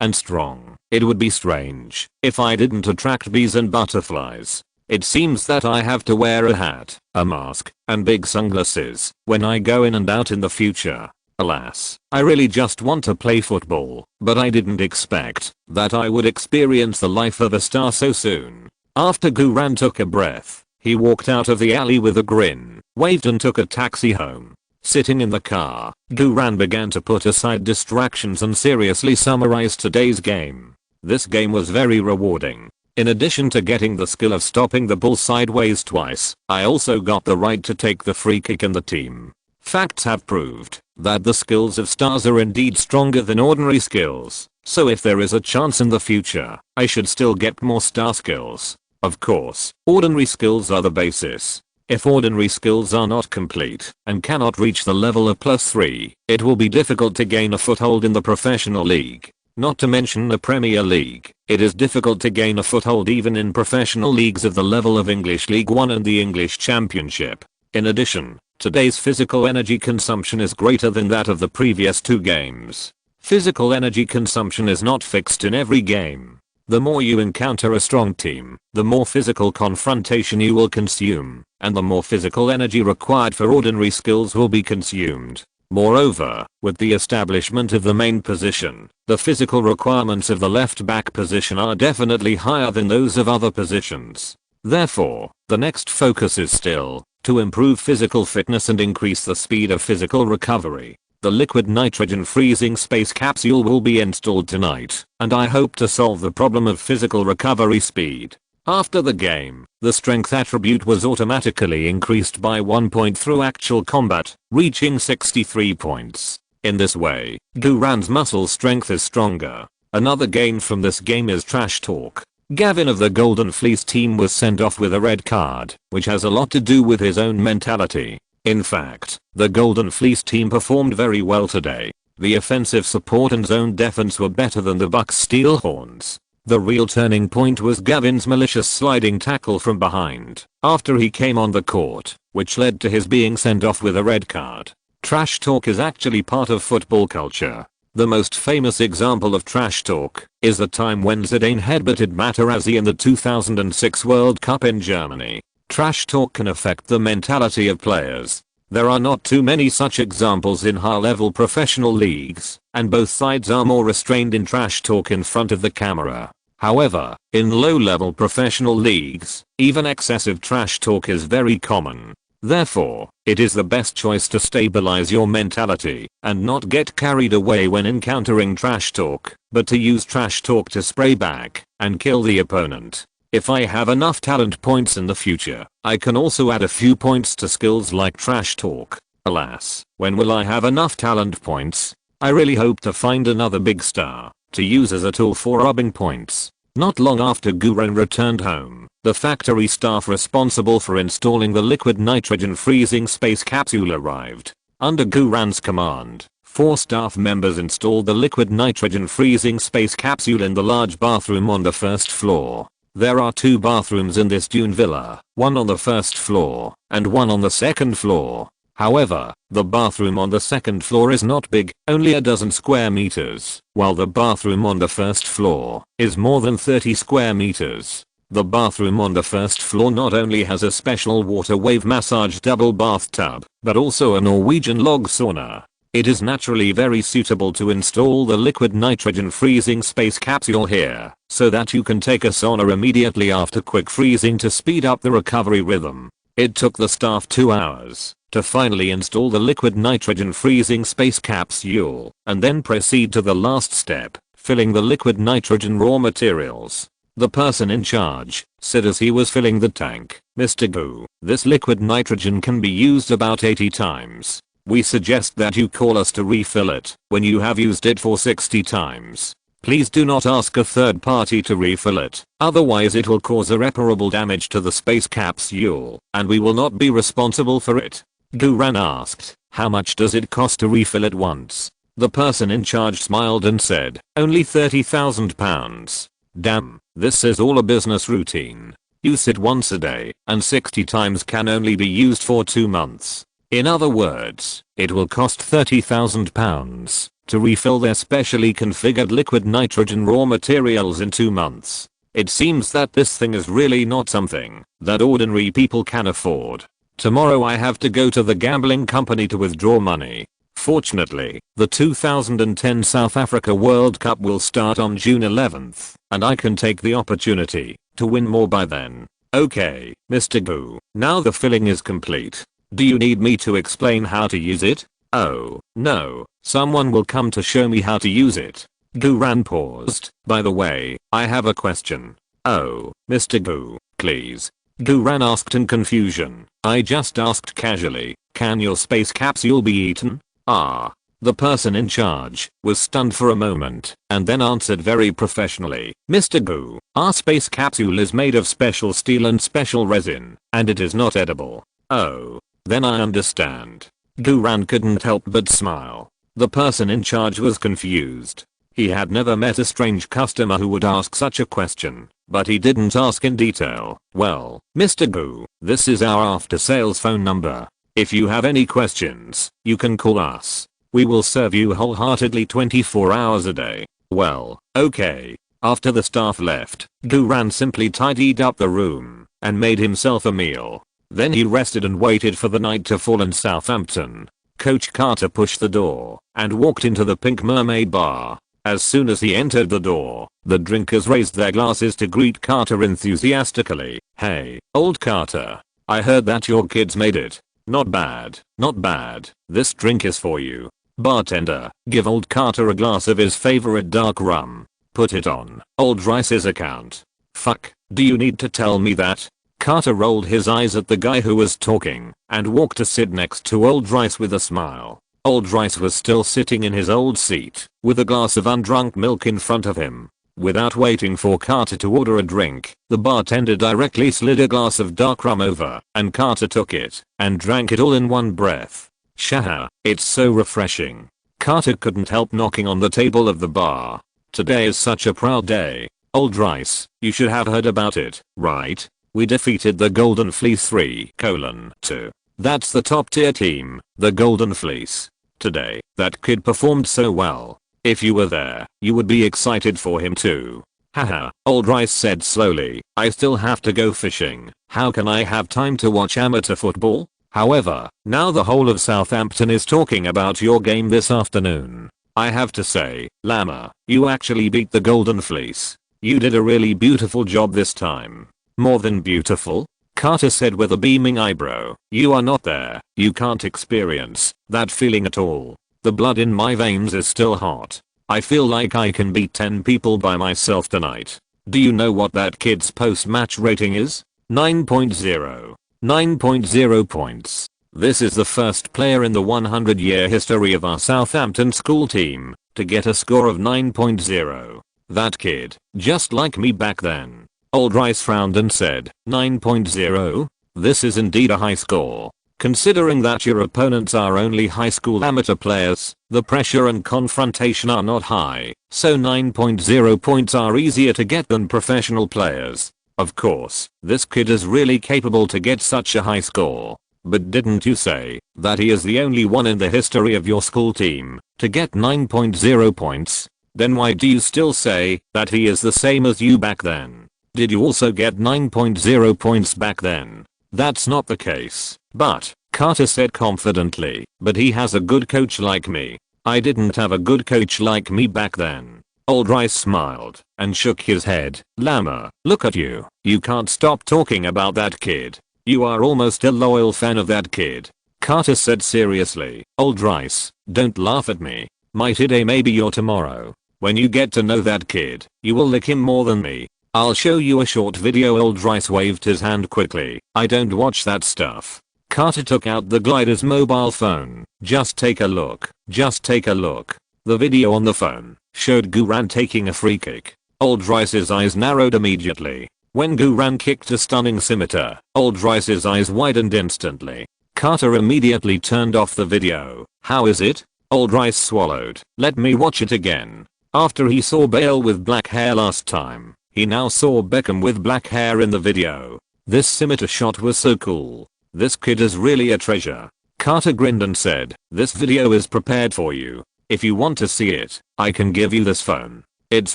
and strong. It would be strange if I didn't attract bees and butterflies. It seems that I have to wear a hat, a mask, and big sunglasses when I go in and out in the future. Alas, I really just want to play football, but I didn't expect that I would experience the life of a star so soon. After Duran took a breath, he walked out of the alley with a grin, waved and took a taxi home. Sitting in the car, Duran began to put aside distractions and seriously summarize today's game. This game was very rewarding. In addition to getting the skill of stopping the ball sideways twice, I also got the right to take the free kick in the team. Facts have proved that the skills of stars are indeed stronger than ordinary skills, so if there is a chance in the future, I should still get more star skills. Of course, ordinary skills are the basis. If ordinary skills are not complete and cannot reach the level of +3, it will be difficult to gain a foothold in the professional league. Not to mention the Premier League, it is difficult to gain a foothold even in professional leagues of the level of English League One and the English Championship. In addition, today's physical energy consumption is greater than that of the previous 2 games. Physical energy consumption is not fixed in every game. The more you encounter a strong team, the more physical confrontation you will consume, and the more physical energy required for ordinary skills will be consumed. Moreover, with the establishment of the main position, the physical requirements of the left back position are definitely higher than those of other positions. Therefore, the next focus is still to improve physical fitness and increase the speed of physical recovery. The liquid nitrogen freezing space capsule will be installed tonight, and I hope to solve the problem of physical recovery speed. After the game, the strength attribute was automatically increased by 1 point through actual combat, reaching 63 points. In this way, Duran's muscle strength is stronger. Another gain from this game is trash talk. Gavin of the Golden Fleece team was sent off with a red card, which has a lot to do with his own mentality. In fact, the Golden Fleece team performed very well today. The offensive support and zone defense were better than the Bucks' Steelhorns. The real turning point was Gavin's malicious sliding tackle from behind after he came on the court, which led to his being sent off with a red card. Trash talk is actually part of football culture. The most famous example of trash talk is the time when Zidane headbutted Materazzi in the 2006 World Cup in Germany. Trash talk can affect the mentality of players. There are not too many such examples in high-level professional leagues, and both sides are more restrained in trash talk in front of the camera. However, in low-level professional leagues, even excessive trash talk is very common. Therefore, it is the best choice to stabilize your mentality and not get carried away when encountering trash talk, but to use trash talk to spray back and kill the opponent. If I have enough talent points in the future, I can also add a few points to skills like trash talk. Alas, when will I have enough talent points? I really hope to find another big star to use as a tool for robbing points. Not long after Guran returned home, the factory staff responsible for installing the liquid nitrogen freezing space capsule arrived. Under Guran's command, 4 staff members installed the liquid nitrogen freezing space capsule in the large bathroom on the first floor. There are 2 bathrooms in this dune villa, one on the first floor and one on the second floor. However, the bathroom on the second floor is not big, only a dozen square meters, while the bathroom on the first floor is more than 30 square meters. The bathroom on the first floor not only has a special water wave massage double bathtub, but also a Norwegian log sauna. It is naturally very suitable to install the liquid nitrogen freezing space capsule here, so that you can take a sauna immediately after quick freezing to speed up the recovery rhythm. It took the staff 2 hours to finally install the liquid nitrogen freezing space capsule, and then proceed to the last step, filling the liquid nitrogen raw materials. The person in charge said as he was filling the tank, "Mr. Gu, this liquid nitrogen can be used about 80 times. We suggest that you call us to refill it when you have used it for 60 times. Please do not ask a third party to refill it, otherwise it will cause irreparable damage to the space capsule, and we will not be responsible for it." Guran asked, "How much does it cost to refill it once?" The person in charge smiled and said, "Only £30,000. Damn, this is all a business routine. Use it once a day, and 60 times can only be used for 2 months. In other words, it will cost £30,000 to refill their specially configured liquid nitrogen raw materials in 2 months. It seems that this thing is really not something that ordinary people can afford. Tomorrow I have to go to the gambling company to withdraw money. Fortunately, the 2010 South Africa World Cup will start on June 11th, and I can take the opportunity to win more by then." "Okay, Mr. Gu, now the filling is complete. Do you need me to explain how to use it?" "Oh, no, someone will come to show me how to use it." Guran paused. "By the way, I have a question." "Oh, Mr. Gu, please." Guran asked in confusion. "I just asked casually, can your space capsule be eaten?" "Ah." The person in charge was stunned for a moment and then answered very professionally, "Mr. Gu, our space capsule is made of special steel and special resin, and it is not edible." "Oh, then I understand." Guran couldn't help but smile. The person in charge was confused. He had never met a strange customer who would ask such a question, but he didn't ask in detail. "Well, Mr. Gu, this is our after sales phone number. If you have any questions, you can call us. We will serve you wholeheartedly 24 hours a day." "Well, okay." After the staff left, Guran simply tidied up the room and made himself a meal. Then he rested and waited for the night to fall in Southampton. Coach Carter pushed the door and walked into the Pink Mermaid bar. As soon as he entered the door, the drinkers raised their glasses to greet Carter enthusiastically. "Hey, old Carter. I heard that your kids made it. Not bad, not bad. This drink is for you." "Bartender, give old Carter a glass of his favorite dark rum. Put it on old Rice's account." "Fuck, do you need to tell me that?" Carter rolled his eyes at the guy who was talking and walked to sit next to old Rice with a smile. Old Rice was still sitting in his old seat with a glass of undrunk milk in front of him. Without waiting for Carter to order a drink, the bartender directly slid a glass of dark rum over, and Carter took it and drank it all in one breath. "Shaha, it's so refreshing." Carter couldn't help knocking on the table of the bar. "Today is such a proud day. Old Rice, you should have heard about it, right? We defeated the Golden Fleece 3:2. That's the top tier team, the Golden Fleece. Today, that kid performed so well. If you were there, you would be excited for him too. Haha, old Rice said slowly. I still have to go fishing. How can I have time to watch amateur football? However, now the whole of Southampton is talking about your game this afternoon. I have to say, Llama, you actually beat the Golden Fleece. You did a really beautiful job this time. More than beautiful? Carter said with a beaming eyebrow. You are not there. You can't experience that feeling at all. The blood in my veins is still hot. I feel like I can beat 10 people by myself tonight. Do you know what that kid's post-match rating is? 9.0. 9.0 points. This is the first player in the 100-year history of our Southampton school team to get a score of 9.0. That kid, just like me back then. Old Rice frowned and said, 9.0? This is indeed a high score. Considering that your opponents are only high school amateur players, the pressure and confrontation are not high, so 9.0 points are easier to get than professional players. Of course, this kid is really capable to get such a high score. But didn't you say that he is the only one in the history of your school team to get 9.0 points? Then why do you still say that he is the same as you back then? Did you also get 9.0 points back then? That's not the case. But, Carter said confidently, but he has a good coach like me. I didn't have a good coach like me back then. Old Rice smiled and shook his head. Llama, look at you. You can't stop talking about that kid. You are almost a loyal fan of that kid. Carter said seriously. Old Rice, don't laugh at me. My today may be your tomorrow. When you get to know that kid, you will lick him more than me. I'll show you a short video. Old Rice waved his hand quickly. I don't watch that stuff. Carter took out the glider's mobile phone. Just take a look. Just take a look. The video on the phone showed Guran taking a free kick. Old Rice's eyes narrowed immediately. When Guran kicked a stunning scimitar, Old Rice's eyes widened instantly. Carter immediately turned off the video. How is it? Old Rice swallowed. Let me watch it again. After he saw Bale with black hair last time, he now saw Beckham with black hair in the video. This scimitar shot was so cool. This kid is really a treasure. Carter grinned and said, this video is prepared for you. If you want to see it, I can give you this phone. It's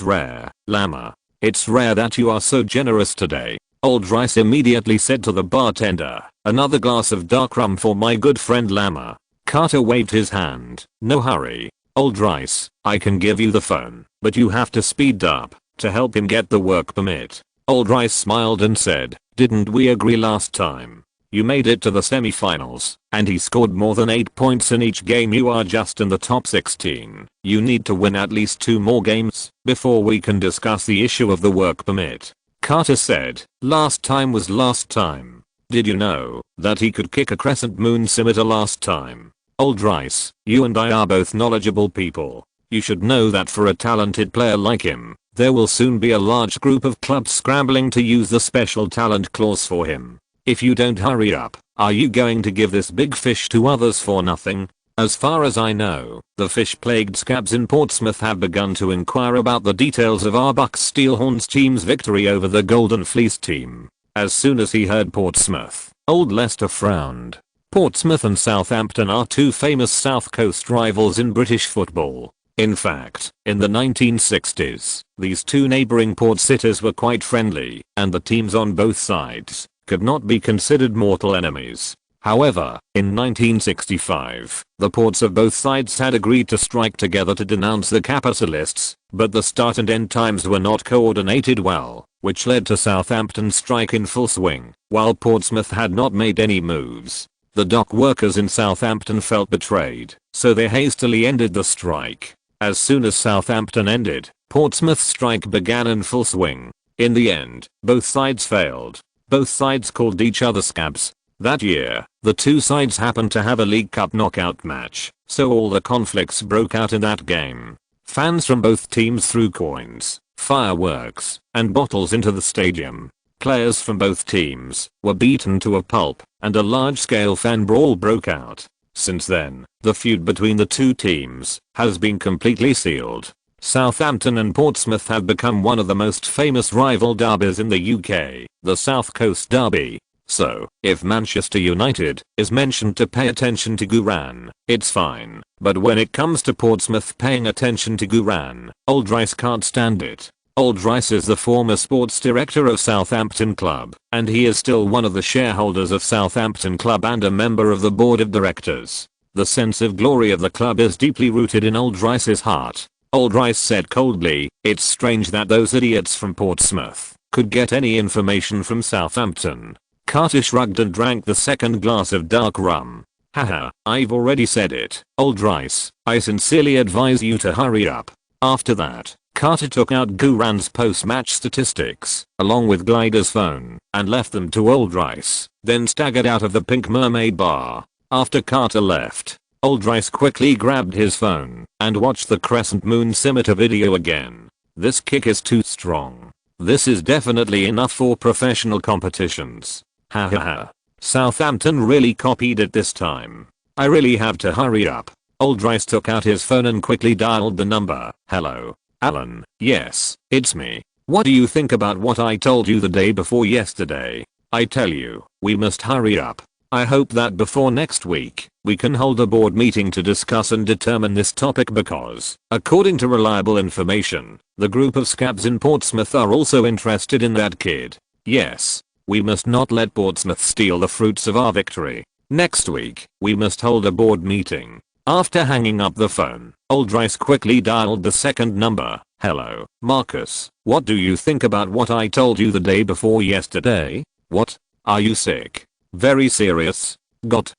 rare, Llama. It's rare that you are so generous today. Old Rice immediately said to the bartender, another glass of dark rum for my good friend Llama. Carter waved his hand. No hurry. Old Rice, I can give you the phone, but you have to speed up to help him get the work permit. Old Rice smiled and said, didn't we agree last time? You made it to the semi-finals, and he scored more than 8 points in each game. You are just in the top 16. You need to win at least 2 more games before we can discuss the issue of the work permit. Carter said, last time was last time. Did you know that he could kick a crescent moon scimitar last time? Old Rice, you and I are both knowledgeable people. You should know that for a talented player like him, there will soon be a large group of clubs scrambling to use the special talent clause for him. If you don't hurry up, are you going to give this big fish to others for nothing? As far as I know, the fish-plagued scabs in Portsmouth have begun to inquire about the details of our Bucks Steelhorns team's victory over the Golden Fleece team. As soon as he heard Portsmouth, old Lester frowned. Portsmouth and Southampton are 2 famous South Coast rivals in British football. In fact, in the 1960s, these 2 neighboring port cities were quite friendly, and the teams on both sides could not be considered mortal enemies. However, in 1965, the ports of both sides had agreed to strike together to denounce the capitalists, but the start and end times were not coordinated well, which led to Southampton's strike in full swing, while Portsmouth had not made any moves. The dock workers in Southampton felt betrayed, so they hastily ended the strike. As soon as Southampton ended, Portsmouth's strike began in full swing. In the end, both sides failed. Both sides called each other scabs. That year, the 2 sides happened to have a League Cup knockout match, so all the conflicts broke out in that game. Fans from both teams threw coins, fireworks, and bottles into the stadium. Players from both teams were beaten to a pulp, and a large-scale fan brawl broke out. Since then, the feud between the 2 teams has been completely sealed. Southampton and Portsmouth have become one of the most famous rival derbies in the UK, the South Coast Derby. So, if Manchester United is mentioned to pay attention to Guran, it's fine. But when it comes to Portsmouth paying attention to Guran, Old Rice can't stand it. Old Rice is the former sports director of Southampton Club, and he is still one of the shareholders of Southampton Club and a member of the board of directors. The sense of glory of the club is deeply rooted in Old Rice's heart. Old Rice said coldly, "It's strange that those idiots from Portsmouth could get any information from Southampton." Carter shrugged and drank the second glass of dark rum. "Haha, I've already said it, Old Rice. I sincerely advise you to hurry up." After that, Carter took out Guran's post-match statistics, along with Glider's phone, and left them to Old Rice, then staggered out of the Pink Mermaid bar. After Carter left, Old Rice quickly grabbed his phone and watched the Crescent Moon Scimitar video again. "This kick is too strong. This is definitely enough for professional competitions. Hahaha. Southampton really copied it this time. I really have to hurry up." Old Rice took out his phone and quickly dialed the number. "Hello, Alan. Yes, it's me. What do you think about what I told you the day before yesterday? I tell you, we must hurry up. I hope that before next week, we can hold a board meeting to discuss and determine this topic because, according to reliable information, the group of scabs in Portsmouth are also interested in that kid. Yes, we must not let Portsmouth steal the fruits of our victory. Next week, we must hold a board meeting." After hanging up the phone, Old Rice quickly dialed the second number. "Hello, Marcus. What do you think about what I told you the day before yesterday? What? Are you sick? Very serious?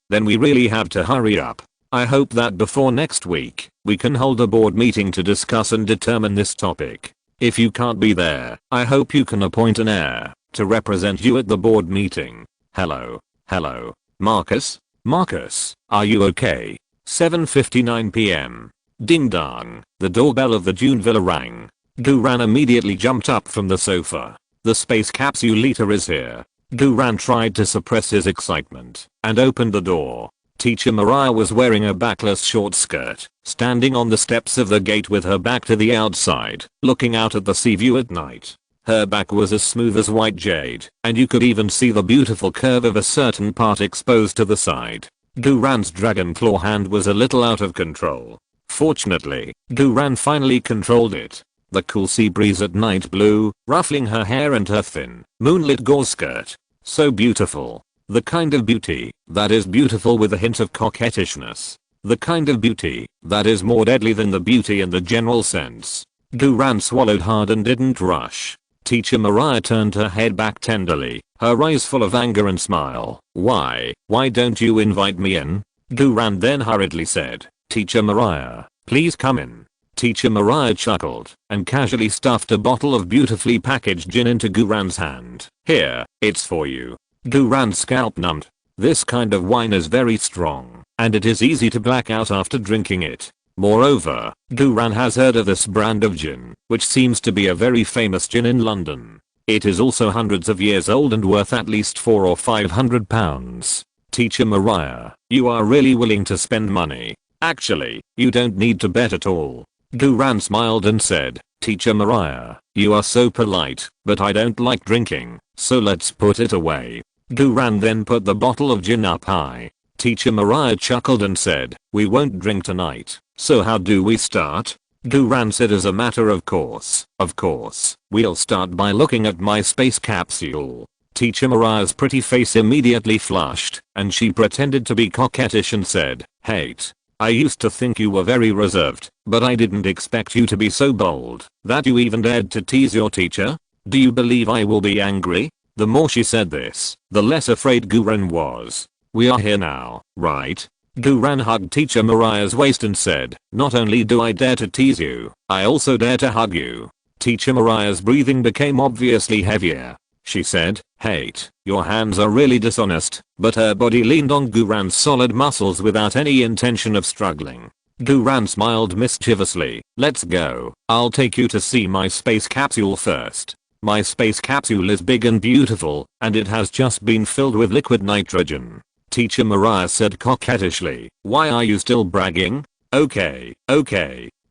Then we really have to hurry up. I hope that before next week, we can hold a board meeting to discuss and determine this topic. If you can't be there, I hope you can appoint an heir to represent you at the board meeting. Hello, Marcus? Marcus, are you okay?" 7:59 p.m. Ding dong, the doorbell of the Dune Villa rang. Guran immediately jumped up from the sofa. "The space capsule leader is here." Guran tried to suppress his excitement and opened the door. Teacher Mariah was wearing a backless short skirt, standing on the steps of the gate with her back to the outside, looking out at the sea view at night. Her back was as smooth as white jade, and you could even see the beautiful curve of a certain part exposed to the side. Guran's dragon claw hand was a little out of control. Fortunately, Guran finally controlled it. The cool sea breeze at night blew, ruffling her hair and her thin, moonlit gauze skirt. So beautiful. The kind of beauty that is beautiful with a hint of coquettishness. The kind of beauty that is more deadly than the beauty in the general sense. Guran swallowed hard and didn't rush. Teacher Mariah turned her head back tenderly, her eyes full of anger and smile. Why don't you invite me in?" Guran then hurriedly said. "Teacher Mariah, please come in." Teacher Mariah chuckled and casually stuffed a bottle of beautifully packaged gin into Guran's hand. "Here, it's for you." Guran's scalp numbed. This kind of wine is very strong, and it is easy to black out after drinking it. Moreover, Guran has heard of this brand of gin, which seems to be a very famous gin in London. It is also hundreds of years old and worth at least £400 or £500. Teacher Mariah, you are really willing to spend money. Actually, you don't need to bet at all. Guran smiled and said, "Teacher Mariah, you are so polite, but I don't like drinking, so let's put it away." Guran then put the bottle of gin up high. Teacher Mariah chuckled and said, "We won't drink tonight, so how do we start?" Guran said, "As a matter of course, we'll start by looking at my space capsule." Teacher Mariah's pretty face immediately flushed, and she pretended to be coquettish and said, "Hate. I used to think you were very reserved, but I didn't expect you to be so bold that you even dared to tease your teacher. Do you believe I will be angry?" The more she said this, the less afraid Guran was. "We are here now, right?" Guran hugged Teacher Mariah's waist and said, "Not only do I dare to tease you, I also dare to hug you." Teacher Mariah's breathing became obviously heavier. She said, "Hate, your hands are really dishonest," but her body leaned on Guran's solid muscles without any intention of struggling. Guran smiled mischievously. "Let's go. I'll take you to see my space capsule first. My space capsule is big and beautiful, and it has just been filled with liquid nitrogen." Teacher Mariah said coquettishly, "Why are you still bragging? Okay,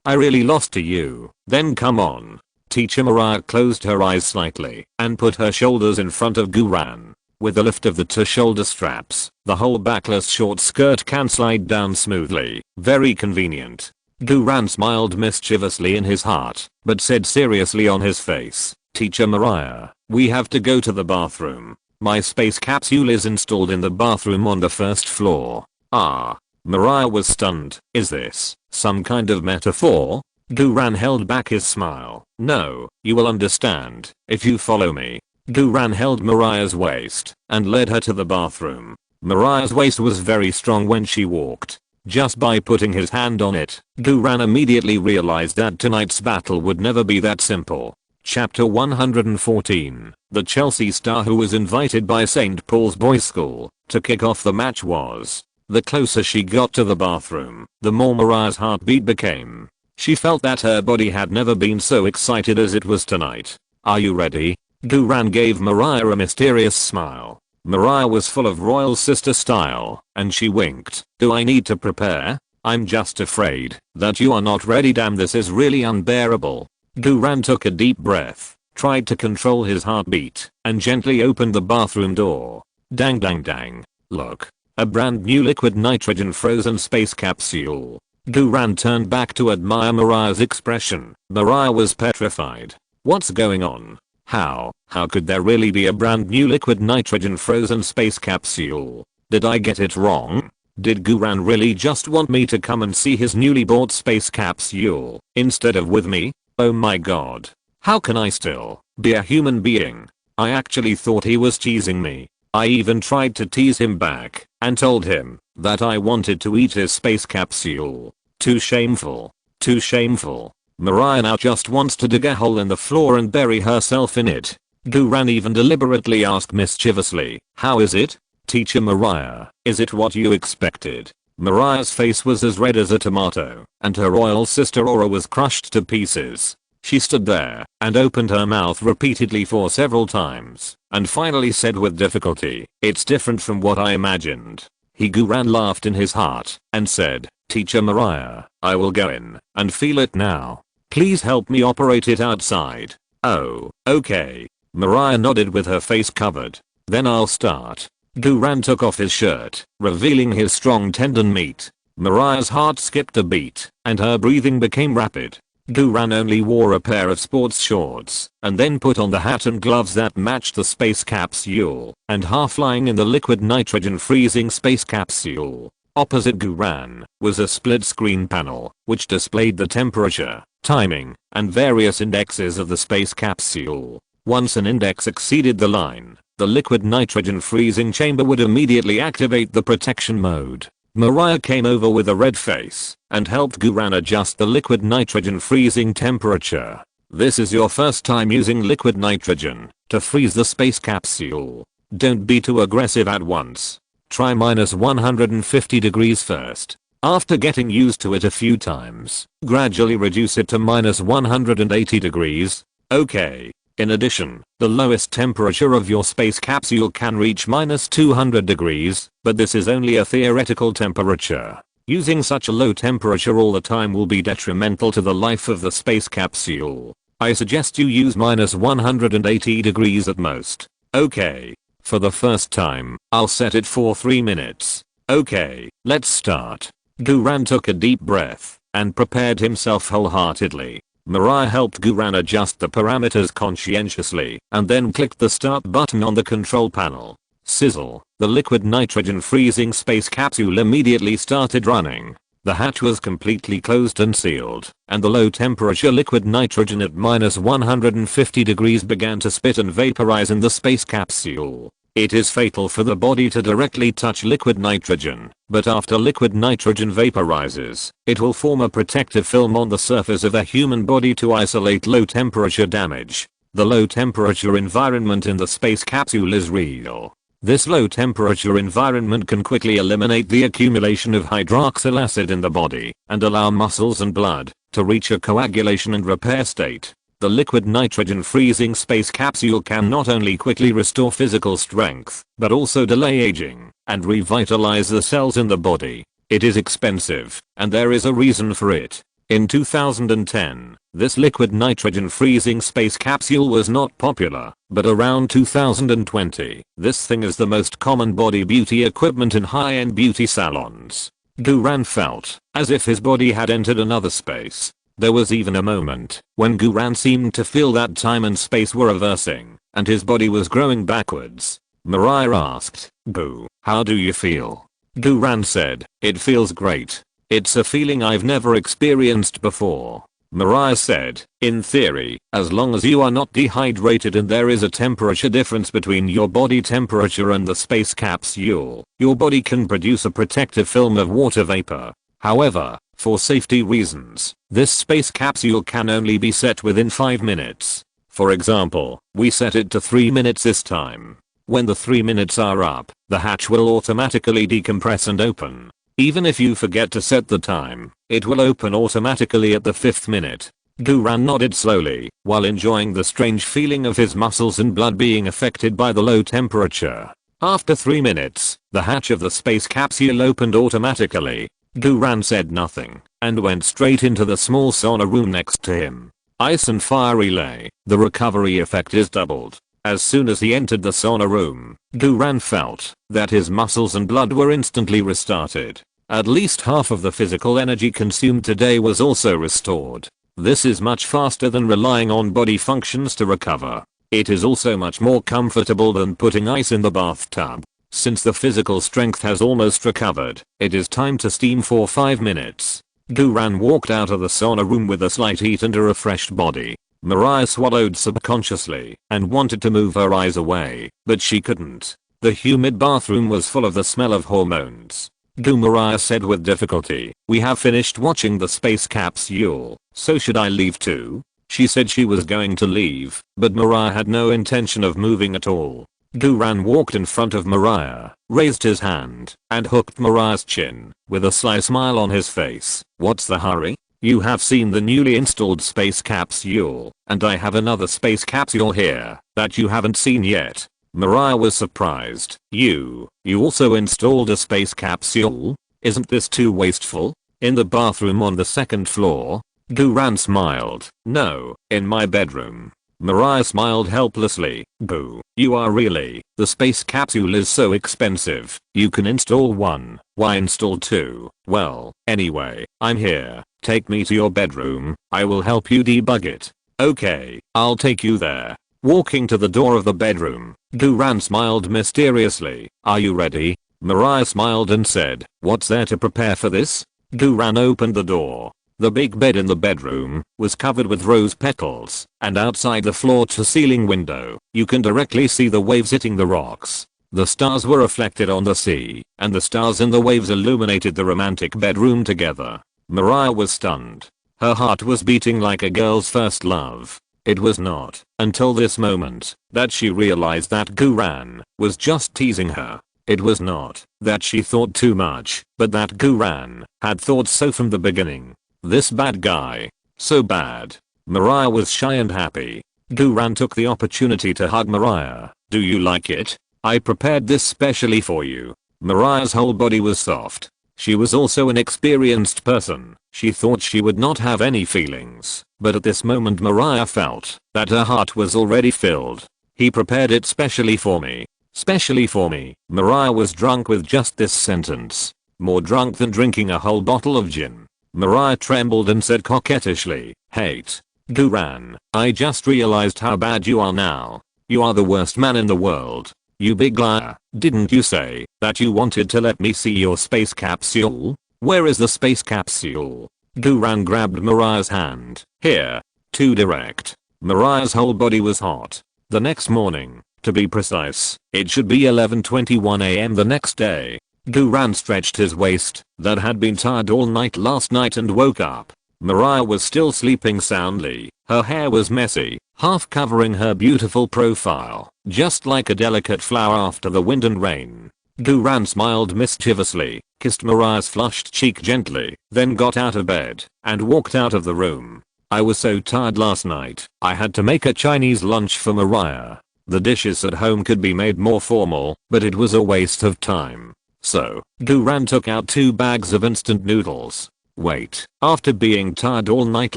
I really lost to you, then come on." Teacher Mariah closed her eyes slightly and put her shoulders in front of Guran. With the lift of the two shoulder straps, the whole backless short skirt can slide down smoothly. Very convenient. Guran smiled mischievously in his heart, but said seriously on his face, "Teacher Mariah, we have to go to the bathroom. My space capsule is installed in the bathroom on the first floor." Ah. Mariah was stunned. Is this some kind of metaphor? Guran held back his smile. "No, you will understand if you follow me." Guran held Mariah's waist and led her to the bathroom. Mariah's waist was very strong when she walked. Just by putting his hand on it, Guran immediately realized that tonight's battle would never be that simple. Chapter 114. The Chelsea star who was invited by St. Paul's Boys' School to kick off the match was. The closer she got to the bathroom, the more Mariah's heartbeat became. She felt that her body had never been so excited as it was tonight. "Are you ready?" Guran gave Mariah a mysterious smile. Mariah was full of royal sister style, and she winked. "Do I need to prepare? I'm just afraid that you are not ready. Damn, this is really unbearable." Guran took a deep breath, tried to control his heartbeat, and gently opened the bathroom door. Dang dang dang. Look. A brand new liquid nitrogen frozen space capsule. Guran turned back to admire Mariah's expression. Mariah was petrified. What's going on? How could there really be a brand new liquid nitrogen frozen space capsule? Did I get it wrong? Did Guran really just want me to come and see his newly bought space capsule instead of with me? Oh my god. How can I still be a human being? I actually thought he was teasing me. I even tried to tease him back and told him that I wanted to eat his space capsule. Too shameful. Too shameful. Mariah now just wants to dig a hole in the floor and bury herself in it. Guran even deliberately asked mischievously, "How is it? Teacher Mariah, is it what you expected?" Mariah's face was as red as a tomato, and her royal sister aura was crushed to pieces. She stood there and opened her mouth repeatedly for several times, and finally said with difficulty, "It's different from what I imagined." Guran laughed in his heart and said, "Teacher Mariah, I will go in and feel it now. Please help me operate it outside." "Oh, okay." Mariah nodded with her face covered. "Then I'll start." Guran took off his shirt, revealing his strong tendon meat. Mariah's heart skipped a beat, and her breathing became rapid. Guran only wore a pair of sports shorts, and then put on the hat and gloves that matched the space capsule, and half lying in the liquid nitrogen freezing space capsule. Opposite Guran was a split screen panel, which displayed the temperature, timing, and various indexes of the space capsule. Once an index exceeded the line, the liquid nitrogen freezing chamber would immediately activate the protection mode. Mariah came over with a red face and helped Guran adjust the liquid nitrogen freezing temperature. "This is your first time using liquid nitrogen to freeze the space capsule. Don't be too aggressive at once. Try -150 degrees first. After getting used to it a few times, gradually reduce it to -180 degrees. Okay. In addition, the lowest temperature of your space capsule can reach -200 degrees, but this is only a theoretical temperature. Using such a low temperature all the time will be detrimental to the life of the space capsule. I suggest you use -180 degrees at most. Okay. For the first time, I'll set it for 3 minutes. Okay, let's start." Guran took a deep breath and prepared himself wholeheartedly. Mariah helped Guran adjust the parameters conscientiously and then clicked the start button on the control panel. Sizzle, the liquid nitrogen freezing space capsule immediately started running. The hatch was completely closed and sealed, and the low temperature liquid nitrogen at -150 degrees began to spit and vaporize in the space capsule. It is fatal for the body to directly touch liquid nitrogen, but after liquid nitrogen vaporizes, it will form a protective film on the surface of a human body to isolate low temperature damage. The low temperature environment in the space capsule is real. This low temperature environment can quickly eliminate the accumulation of hydroxyl acid in the body and allow muscles and blood to reach a coagulation and repair state. The liquid nitrogen freezing space capsule can not only quickly restore physical strength, but also delay aging and revitalize the cells in the body. It is expensive, and there is a reason for it. In 2010, this liquid nitrogen freezing space capsule was not popular, but around 2020, this thing is the most common body beauty equipment in high-end beauty salons. Guran felt as if his body had entered another space. There was even a moment when Guran seemed to feel that time and space were reversing, and his body was growing backwards. Mariah asked, "Boo, how do you feel?" Guran said, "It feels great. It's a feeling I've never experienced before." Mariah said, "In theory, as long as you are not dehydrated and there is a temperature difference between your body temperature and the space capsule, your body can produce a protective film of water vapor. However, for safety reasons, this space capsule can only be set within 5 minutes. For example, we set it to 3 minutes this time. When the 3 minutes are up, the hatch will automatically decompress and open. Even if you forget to set the time, it will open automatically at the 5th minute." Guran nodded slowly, while enjoying the strange feeling of his muscles and blood being affected by the low temperature. After 3 minutes, the hatch of the space capsule opened automatically. Guran said nothing, and went straight into the small sauna room next to him. Ice and fire relay, the recovery effect is doubled. As soon as he entered the sauna room, Guran felt that his muscles and blood were instantly restarted. At least half of the physical energy consumed today was also restored. This is much faster than relying on body functions to recover. It is also much more comfortable than putting ice in the bathtub. Since the physical strength has almost recovered, it is time to steam for 5 minutes. Guran walked out of the sauna room with a slight heat and a refreshed body. Mariah swallowed subconsciously and wanted to move her eyes away, but she couldn't. The humid bathroom was full of the smell of hormones. Mariah said with difficulty, "We have finished watching the space capsule, so should I leave too?" She said she was going to leave, but Mariah had no intention of moving at all. Guran walked in front of Mariah, raised his hand, and hooked Mariah's chin, with a sly smile on his face. "What's the hurry? You have seen the newly installed space capsule, and I have another space capsule here that you haven't seen yet." Mariah was surprised. You also installed a space capsule? Isn't this too wasteful? In the bathroom on the 2nd floor?" Guran smiled. "No, in my bedroom." Mariah smiled helplessly. "Boo, you are really, the space capsule is so expensive. You can install one, why install two?" "Well, anyway, I'm here. Take me to your bedroom, I will help you debug it." "Okay, I'll take you there." Walking to the door of the bedroom, Guran smiled mysteriously. "Are you ready?" Mariah smiled and said, "What's there to prepare for this?" Guran opened the door. The big bed in the bedroom was covered with rose petals, and outside the floor-to-ceiling window, you can directly see the waves hitting the rocks. The stars were reflected on the sea, and the stars in the waves illuminated the romantic bedroom together. Mariah was stunned. Her heart was beating like a girl's first love. It was not until this moment that she realized that Guran was just teasing her. It was not that she thought too much, but that Guran had thought so from the beginning. This bad guy. So bad. Mariah was shy and happy. Guran took the opportunity to hug Mariah. "Do you like it? I prepared this specially for you." Mariah's whole body was soft. She was also an experienced person. She thought she would not have any feelings, but at this moment Mariah felt that her heart was already filled. "He prepared it specially for me. Specially for me." Mariah was drunk with just this sentence. More drunk than drinking a whole bottle of gin. Mariah trembled and said coquettishly, "Hate. Guran, I just realized how bad you are now. You are the worst man in the world. You big liar. Didn't you say that you wanted to let me see your space capsule? Where is the space capsule?" Guran grabbed Mariah's hand. "Here." Too direct. Mariah's whole body was hot. The next morning, to be precise, it should be 11:21 AM the next day. Guran stretched his waist that had been tired all night last night and woke up. Mariah was still sleeping soundly. Her hair was messy, half covering her beautiful profile, just like a delicate flower after the wind and rain. Guran smiled mischievously, kissed Mariah's flushed cheek gently, then got out of bed and walked out of the room. "I was so tired last night, I had to make a Chinese lunch for Mariah. The dishes at home could be made more formal, but it was a waste of time. So, Guran took out 2 bags of instant noodles. Wait, after being tired all night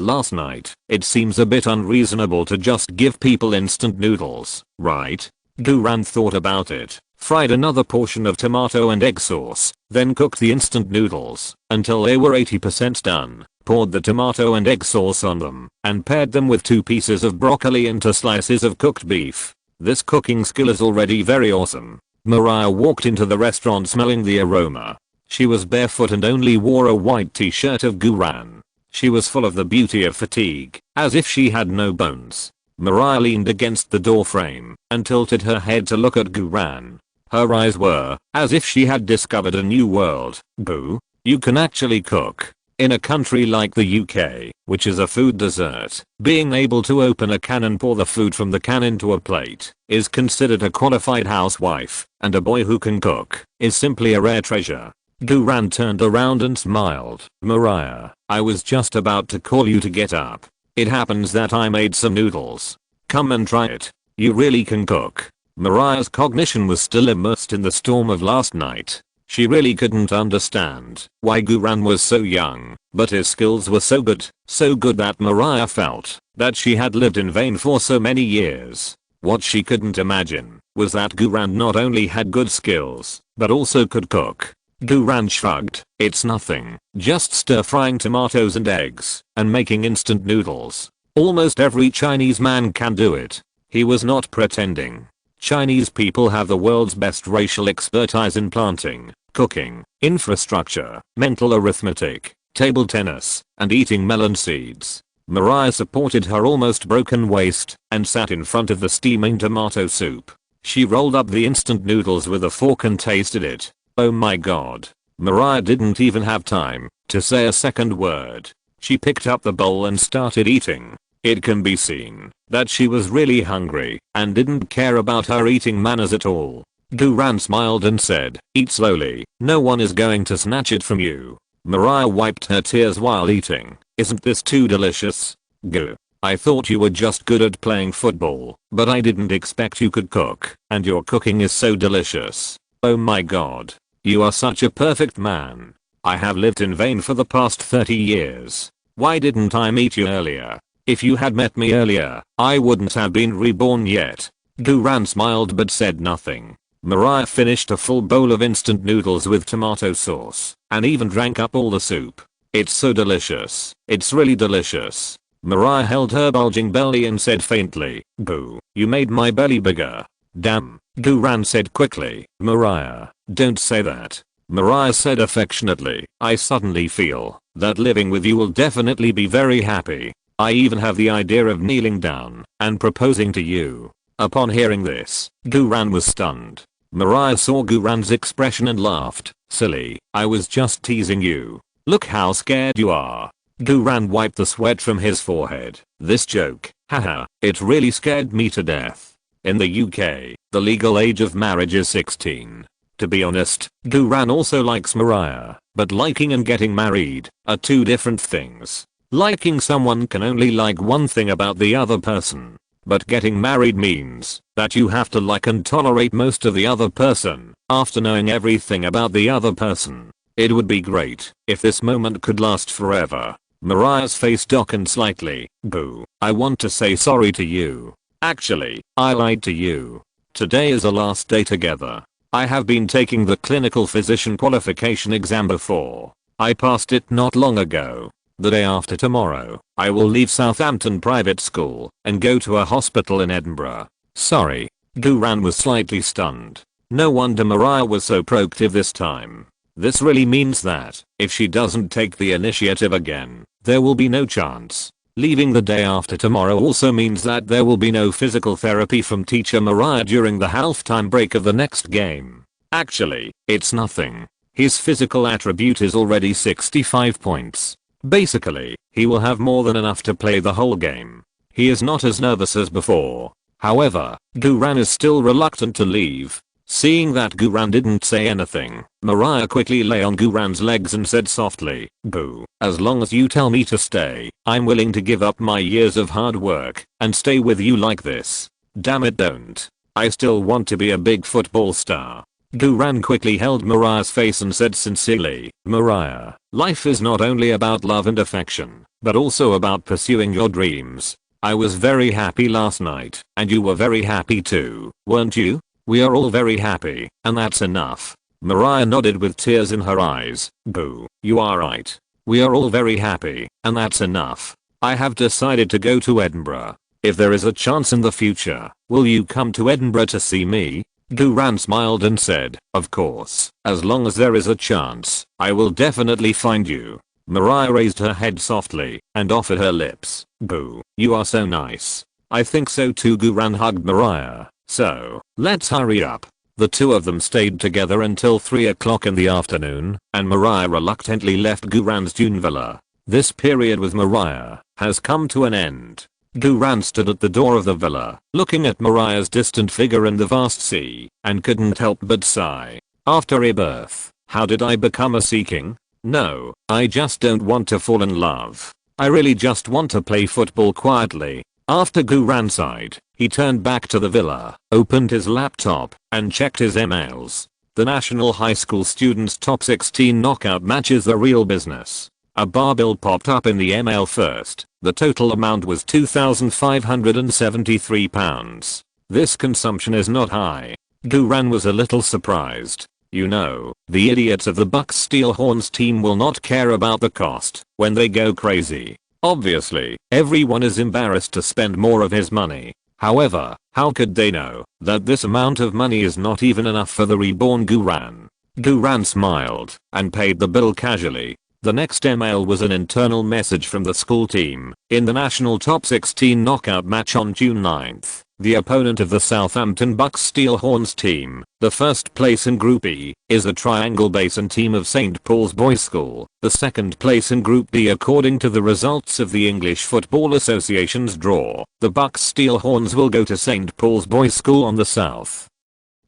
last night, it seems a bit unreasonable to just give people instant noodles, right? Guran thought about it, fried another portion of tomato and egg sauce, then cooked the instant noodles until they were 80% done, poured the tomato and egg sauce on them, and paired them with 2 pieces of broccoli into slices of cooked beef. This cooking skill is already very awesome. Mariah walked into the restaurant smelling the aroma. She was barefoot and only wore a white t-shirt of Guran. She was full of the beauty of fatigue, as if she had no bones. Mariah leaned against the door frame and tilted her head to look at Guran. Her eyes were as if she had discovered a new world. Boo, you can actually cook. In a country like the UK, which is a food desert, being able to open a can and pour the food from the can into a plate is considered a qualified housewife, and a boy who can cook is simply a rare treasure. Guran turned around and smiled. Mariah, I was just about to call you to get up. It happens that I made some noodles. Come and try it. You really can cook. Mariah's cognition was still immersed in the storm of last night. She really couldn't understand why Guran was so young, but his skills were so good that Mariah felt that she had lived in vain for so many years. What she couldn't imagine was that Guran not only had good skills, but also could cook. Guran shrugged. It's nothing, just stir-frying tomatoes and eggs, and making instant noodles. Almost every Chinese man can do it. He was not pretending. Chinese people have the world's best racial expertise in planting, cooking, infrastructure, mental arithmetic, table tennis, and eating melon seeds. Mariah supported her almost broken waist and sat in front of the steaming tomato soup. She rolled up the instant noodles with a fork and tasted it. Oh my god. Mariah didn't even have time to say a second word. She picked up the bowl and started eating. It can be seen that she was really hungry and didn't care about her eating manners at all. Guran smiled and said, eat slowly, no one is going to snatch it from you. Mariah wiped her tears while eating. Isn't this too delicious? Gu. I thought you were just good at playing football, but I didn't expect you could cook, and your cooking is so delicious. Oh my god. You are such a perfect man. I have lived in vain for the past 30 years. Why didn't I meet you earlier? If you had met me earlier, I wouldn't have been reborn yet. Guran smiled but said nothing. Mariah finished a full bowl of instant noodles with tomato sauce, and even drank up all the soup. It's so delicious. It's really delicious. Mariah held her bulging belly and said faintly, boo, you made my belly bigger. Damn, Guran said quickly. Mariah, don't say that. Mariah said affectionately, I suddenly feel that living with you will definitely be very happy. I even have the idea of kneeling down and proposing to you. Upon hearing this, Guran was stunned. Mariah saw Guran's expression and laughed. Silly, I was just teasing you. Look how scared you are. Guran wiped the sweat from his forehead. This joke, haha, it really scared me to death. In the UK, the legal age of marriage is 16. To be honest, Guran also likes Mariah, but liking and getting married are two different things. Liking someone can only like one thing about the other person, but getting married means that you have to like and tolerate most of the other person after knowing everything about the other person. It would be great if this moment could last forever. Mariah's face darkened slightly. Boo, I want to say sorry to you. Actually, I lied to you. Today is the last day together. I have been taking the clinical physician qualification exam before. I passed it not long ago. The day after tomorrow, I will leave Southampton private school and go to a hospital in Edinburgh. Sorry. Guran was slightly stunned. No wonder Mariah was so proactive this time. This really means that if she doesn't take the initiative again, there will be no chance. Leaving the day after tomorrow also means that there will be no physical therapy from teacher Mariah during the halftime break of the next game. Actually, it's nothing. His physical attribute is already 65 points. Basically, he will have more than enough to play the whole game. He is not as nervous as before. However, Guran is still reluctant to leave. Seeing that Guran didn't say anything, Mariah quickly lay on Guran's legs and said softly, boo, as long as you tell me to stay, I'm willing to give up my years of hard work and stay with you like this. Damn it, don't. I still want to be a big football star. Duran quickly held Mariah's face and said sincerely, "Mariah, life is not only about love and affection, but also about pursuing your dreams. I was very happy last night, and you were very happy too, weren't you? We are all very happy, and that's enough." Mariah nodded with tears in her eyes. "Boo, you are right. We are all very happy, and that's enough. I have decided to go to Edinburgh. If there is a chance in the future, will you come to Edinburgh to see me?" Duran smiled and said, "Of course, as long as there is a chance, I will definitely find you." Mariah raised her head softly and offered her lips. "Boo, you are so nice." "I think so too." Duran hugged Mariah. "So, let's hurry up." The two of them stayed together until 3 o'clock in the afternoon, and Mariah reluctantly left Duran's dune villa. This period with Mariah has come to an end. Duran stood at the door of the villa, looking at Mariah's distant figure in the vast sea, and couldn't help but sigh. After rebirth, how did I become a sea king? No, I just don't want to fall in love. I really just want to play football quietly. After Duran sighed, he turned back to the villa, opened his laptop, and checked his emails. The National High School Students Top 16 knockout match is the real business. A bar bill popped up in the email first. The total amount was £2,573. This consumption is not high. Duran was a little surprised. You know, the idiots of the Bucks Steel Horns team will not care about the cost when they go crazy. Obviously, everyone is embarrassed to spend more of his money. However, how could they know that this amount of money is not even enough for the reborn Duran? Duran smiled and paid the bill casually. The next email was an internal message from the school team. In the national top 16 knockout match on June 9th, the opponent of the Southampton Bucks Steel Horns team, the first place in Group E, is the Triangle Basin team of St. Paul's Boys School. The second place in Group D according to the results of the English Football Association's draw. The Bucks Steel Horns will go to St. Paul's Boys School on the South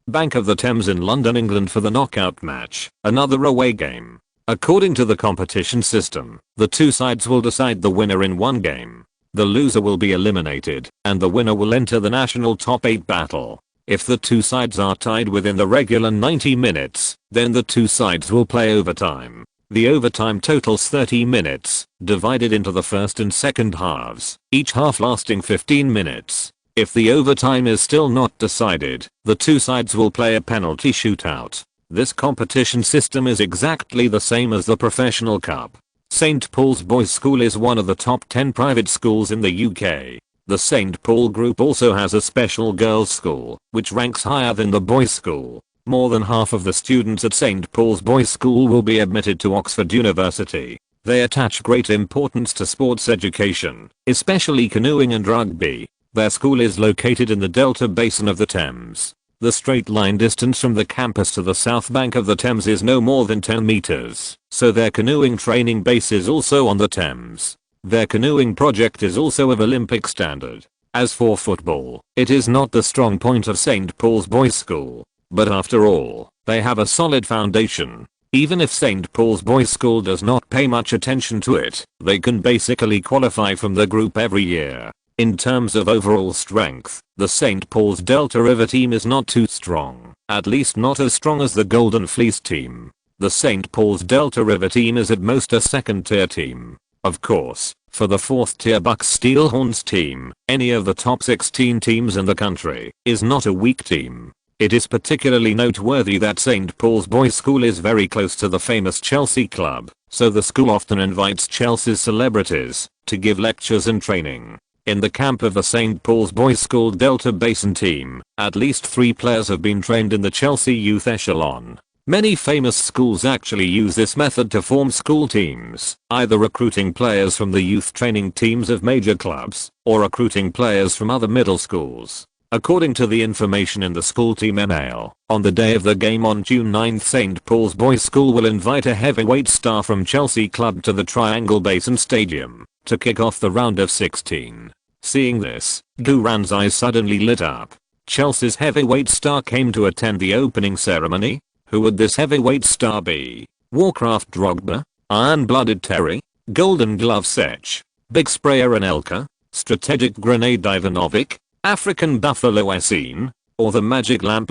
Bank of the Thames in London, England for the knockout match, another away game. According to the competition system, the two sides will decide the winner in one game. The loser will be eliminated, and the winner will enter the national top 8 battle. If the two sides are tied within the regular 90 minutes, then the two sides will play overtime. The overtime totals 30 minutes, divided into the first and second halves, each half lasting 15 minutes. If the overtime is still not decided, the two sides will play a penalty shootout. This competition system is exactly the same as the Professional Cup. St. Paul's Boys School is one of the top 10 private schools in the UK. The St. Paul Group also has a special girls' school, which ranks higher than the boys' school. More than half of the students at St. Paul's Boys School will be admitted to Oxford University. They attach great importance to sports education, especially canoeing and rugby. Their school is located in the Delta Basin of the Thames. The straight line distance from the campus to the south bank of the Thames is no more than 10 meters, so their canoeing training base is also on the Thames. Their canoeing project is also of Olympic standard. As for football, it is not the strong point of St. Paul's Boys School. But after all, they have a solid foundation. Even if St. Paul's Boys School does not pay much attention to it, they can basically qualify from the group every year. In terms of overall strength, the St. Paul's Delta River team is not too strong, at least not as strong as the Golden Fleece team. The St. Paul's Delta River team is at most a second tier team. Of course, for the fourth tier Bucks Steel Horns team, any of the top 16 teams in the country is not a weak team. It is particularly noteworthy that St. Paul's Boys School is very close to the famous Chelsea club, so the school often invites Chelsea's celebrities to give lectures and training. In the camp of the St. Paul's Boys School Delta Basin team, at least 3 players have been trained in the Chelsea youth echelon. Many famous schools actually use this method to form school teams, either recruiting players from the youth training teams of major clubs, or recruiting players from other middle schools. According to the information in the school team email, on the day of the game on June 9th, St. Paul's Boys School will invite a heavyweight star from Chelsea club to the Triangle Basin Stadium to kick off the round of 16. Seeing this, Duran's eyes suddenly lit up. Chelsea's heavyweight star came to attend the opening ceremony? Who would this heavyweight star be? Warcraft Drogba? Iron-blooded Terry? Golden Glove Sech? Big Sprayer Anelka? Strategic Grenade Ivanovic? African Buffalo Essene? Or the Magic Lamp?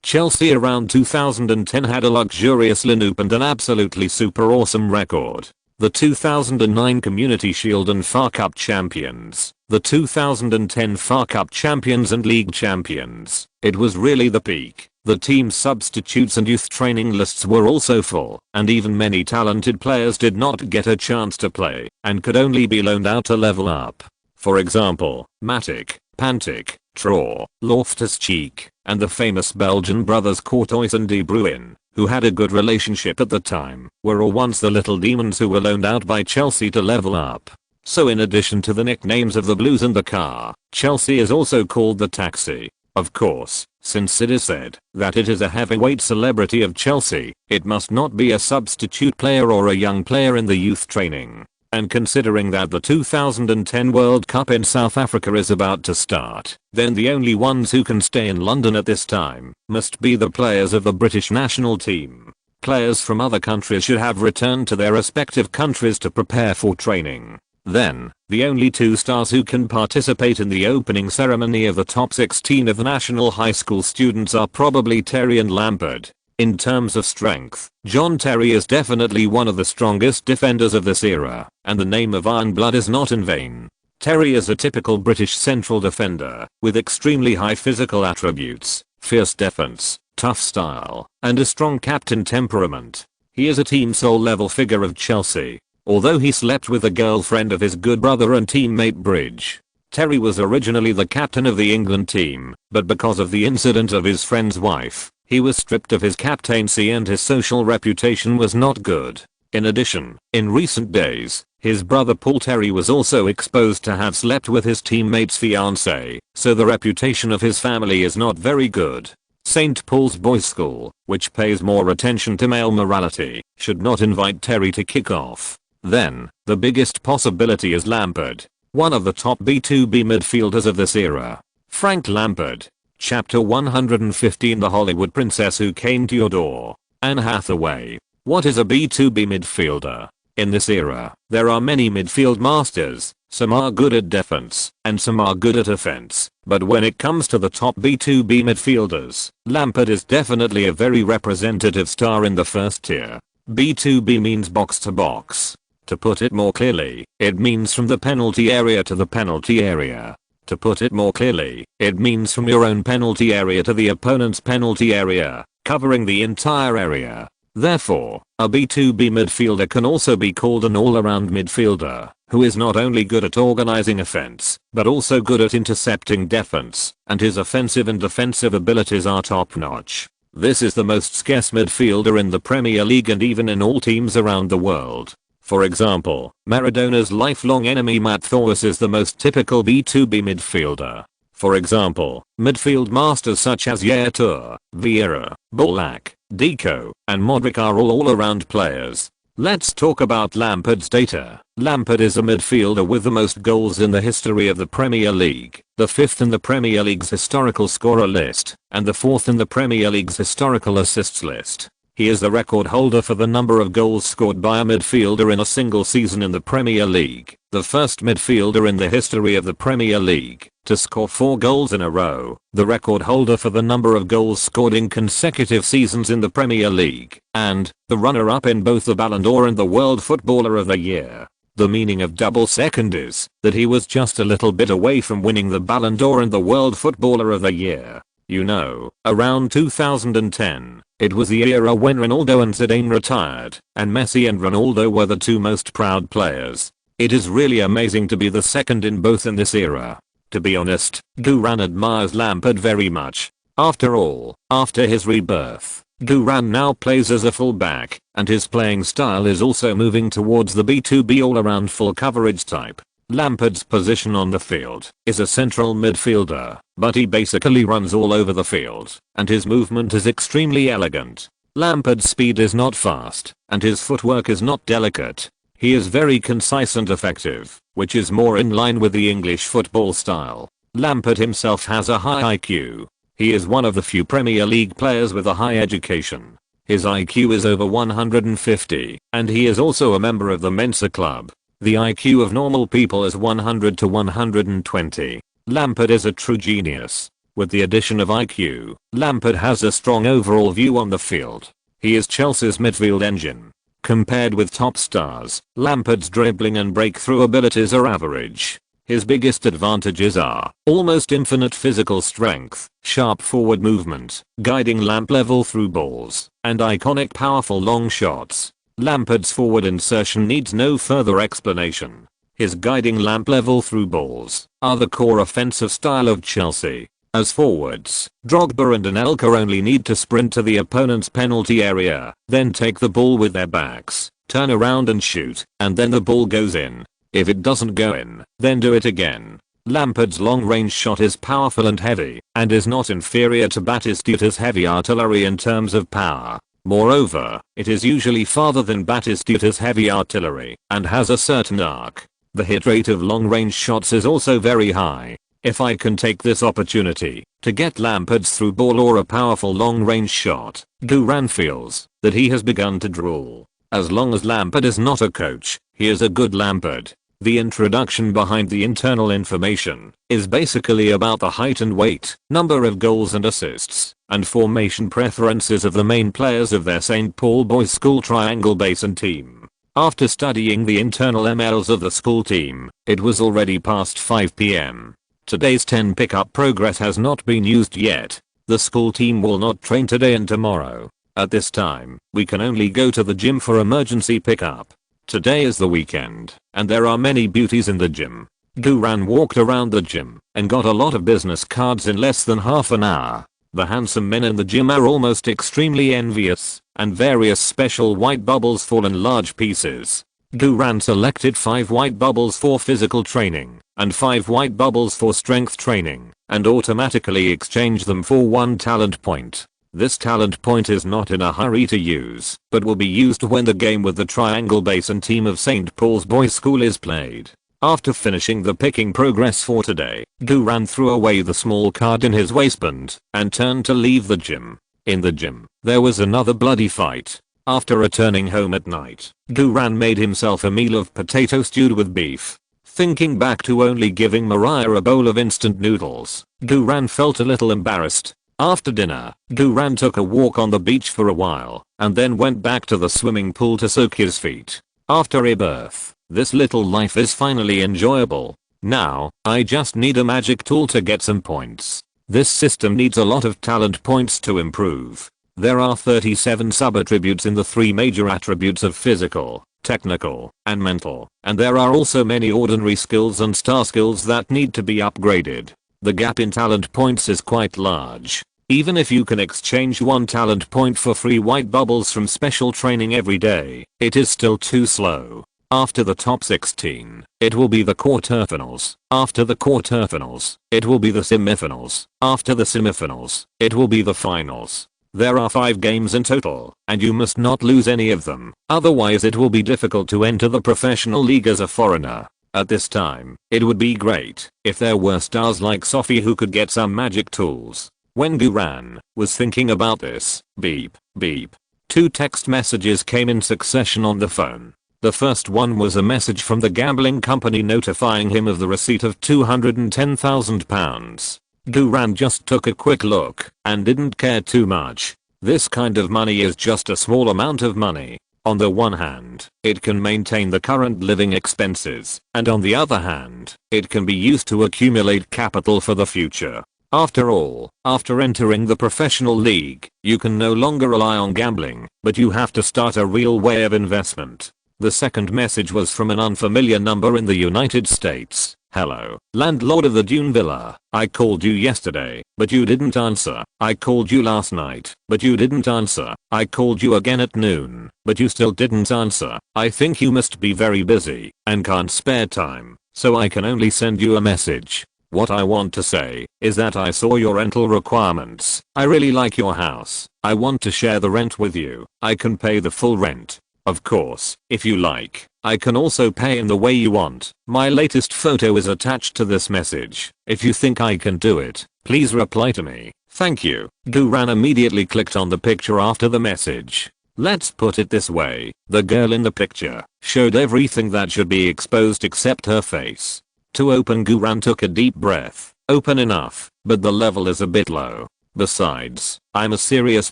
Chelsea around 2010 had a luxuriously loop and an absolutely super awesome record. The 2009 Community Shield and FA Cup champions, the 2010 FA Cup champions and league champions. It was really the peak. The team's substitutes and youth training lists were also full, and even many talented players did not get a chance to play, and could only be loaned out to level up. For example, Matic, Pantic, Traore, Loftus-Cheek, and the famous Belgian brothers Courtois and De Bruyne, who had a good relationship at the time, were all once the little demons who were loaned out by Chelsea to level up. So in addition to the nicknames of the Blues and the Car, Chelsea is also called the Taxi. Of course, since it is said that it is a heavyweight celebrity of Chelsea, it must not be a substitute player or a young player in the youth training. And considering that the 2010 World Cup in South Africa is about to start, then the only ones who can stay in London at this time must be the players of the British national team. Players from other countries should have returned to their respective countries to prepare for training. Then, the only two stars who can participate in the opening ceremony of the top 16 of the national high school students are probably Terry and Lampard. In terms of strength, John Terry is definitely one of the strongest defenders of this era, and the name of Iron Blood is not in vain. Terry is a typical British central defender, with extremely high physical attributes, fierce defense, tough style, and a strong captain temperament. He is a team soul level figure of Chelsea, although he slept with the girlfriend of his good brother and teammate Bridge. Terry was originally the captain of the England team, but because of the incident of his friend's wife, he was stripped of his captaincy and his social reputation was not good. In addition, in recent days, his brother Paul Terry was also exposed to have slept with his teammate's fiancée, so the reputation of his family is not very good. St. Paul's Boys School, which pays more attention to male morality, should not invite Terry to kick off. Then, the biggest possibility is Lampard, one of the top B2B midfielders of this era. Frank Lampard. Chapter 115 The Hollywood Princess Who Came to Your Door. Anne Hathaway. What is a B2B midfielder? In this era, there are many midfield masters. Some are good at defense, and some are good at offense. But when it comes to the top B2B midfielders, Lampard is definitely a very representative star in the first tier. B2B means box to box. To put it more clearly, it means from the penalty area to the penalty area. To put it more clearly, it means from your own penalty area to the opponent's penalty area, covering the entire area. Therefore, a B2B midfielder can also be called an all-around midfielder, who is not only good at organizing offense, but also good at intercepting defense, and his offensive and defensive abilities are top-notch. This is the most scarce midfielder in the Premier League and even in all teams around the world. For example, Maradona's lifelong enemy Matt Thorus is the most typical B2B midfielder. For example, midfield masters such as Yaya Toure, Vieira, Ballack, Deco, and Modric are all all-around players. Let's talk about Lampard's data. Lampard is a midfielder with the most goals in the history of the Premier League, the 5th in the Premier League's historical scorer list, and the 4th in the Premier League's historical assists list. He is the record holder for the number of goals scored by a midfielder in a single season in the Premier League, the first midfielder in the history of the Premier League to score 4 goals in a row, the record holder for the number of goals scored in consecutive seasons in the Premier League, and the runner-up in both the Ballon d'Or and the World Footballer of the Year. The meaning of double second is that he was just a little bit away from winning the Ballon d'Or and the World Footballer of the Year. You know, around 2010, it was the era when Ronaldo and Zidane retired, and Messi and Ronaldo were the two most proud players. It is really amazing to be the second in both in this era. To be honest, Duran admires Lampard very much. After all, after his rebirth, Duran now plays as a fullback, and his playing style is also moving towards the B2B all-around full coverage type. Lampard's position on the field is a central midfielder, but he basically runs all over the field, and his movement is extremely elegant. Lampard's speed is not fast, and his footwork is not delicate. He is very concise and effective, which is more in line with the English football style. Lampard himself has a high IQ. He is one of the few Premier League players with a high education. His IQ is over 150, and he is also a member of the Mensa Club. The IQ of normal people is 100 to 120. Lampard is a true genius. With the addition of IQ, Lampard has a strong overall view on the field. He is Chelsea's midfield engine. Compared with top stars, Lampard's dribbling and breakthrough abilities are average. His biggest advantages are almost infinite physical strength, sharp forward movement, guiding lamp level through balls, and iconic powerful long shots. Lampard's forward insertion needs no further explanation. His guiding lamp level through balls are the core offensive style of Chelsea. As forwards, Drogba and Anelka only need to sprint to the opponent's penalty area, then take the ball with their backs, turn around and shoot, and then the ball goes in. If it doesn't go in, then do it again. Lampard's long-range shot is powerful and heavy, and is not inferior to Batistuta's heavy artillery in terms of power. Moreover, it is usually farther than Batistuta's heavy artillery, and has a certain arc. The hit rate of long-range shots is also very high. If I can take this opportunity to get Lampard's through ball or a powerful long-range shot, Duran feels that he has begun to drool. As long as Lampard is not a coach, he is a good Lampard. The introduction behind the internal information is basically about the height and weight, number of goals and assists, and formation preferences of the main players of their St. Paul Boys School Triangle Basin team. After studying the internal MLs of the school team, it was already past 5 p.m. Today's 10 pickup progress has not been used yet. The school team will not train today and tomorrow. At this time, we can only go to the gym for emergency pickup. Today is the weekend, and there are many beauties in the gym. Duran walked around the gym and got a lot of business cards in less than half an hour. The handsome men in the gym are almost extremely envious, and various special white bubbles fall in large pieces. Duran selected 5 white bubbles for physical training and 5 white bubbles for strength training, and automatically exchanged them for 1 talent point. This talent point is not in a hurry to use, but will be used when the game with the Triangle Basin team of St. Paul's Boys School is played. After finishing the picking progress for today, Duran threw away the small card in his waistband and turned to leave the gym. In the gym, there was another bloody fight. After returning home at night, Duran made himself a meal of potato stewed with beef. Thinking back to only giving Mariah a bowl of instant noodles, Duran felt a little embarrassed. After dinner, Duran took a walk on the beach for a while, and then went back to the swimming pool to soak his feet. After rebirth, this little life is finally enjoyable. Now, I just need a magic tool to get some points. This system needs a lot of talent points to improve. There are 37 sub-attributes in the 3 major attributes of physical, technical, and mental, and there are also many ordinary skills and star skills that need to be upgraded. The gap in talent points is quite large. Even if you can exchange 1 talent point for free white bubbles from special training every day, it is still too slow. After the top 16, it will be the quarterfinals. After the quarterfinals, it will be the semifinals. After the semifinals, it will be the finals. There are 5 games in total, and you must not lose any of them, otherwise it will be difficult to enter the professional league as a foreigner. At this time, it would be great if there were stars like Sophie who could get some magic tools. When Duran was thinking about this, beep, beep, 2 text messages came in succession on the phone. The first one was a message from the gambling company notifying him of the receipt of £210,000. Duran just took a quick look and didn't care too much. This kind of money is just a small amount of money. On the one hand, it can maintain the current living expenses, and on the other hand, it can be used to accumulate capital for the future. After all, after entering the professional league, you can no longer rely on gambling, but you have to start a real way of investment. The second message was from an unfamiliar number in the United States. Hello, landlord of the Dune Villa. I called you yesterday, but you didn't answer. I called you last night, but you didn't answer. I called you again at noon, but you still didn't answer. I think you must be very busy and can't spare time, so I can only send you a message. What I want to say is that I saw your rental requirements. I really like your house. I want to share the rent with you. I can pay the full rent. Of course, if you like, I can also pay in the way you want. My latest photo is attached to this message. If you think I can do it, please reply to me. Thank you. Duran immediately clicked on the picture after the message. Let's put it this way, the girl in the picture showed everything that should be exposed except her face. To open, Duran took a deep breath. Open enough, but the level is a bit low. Besides, I'm a serious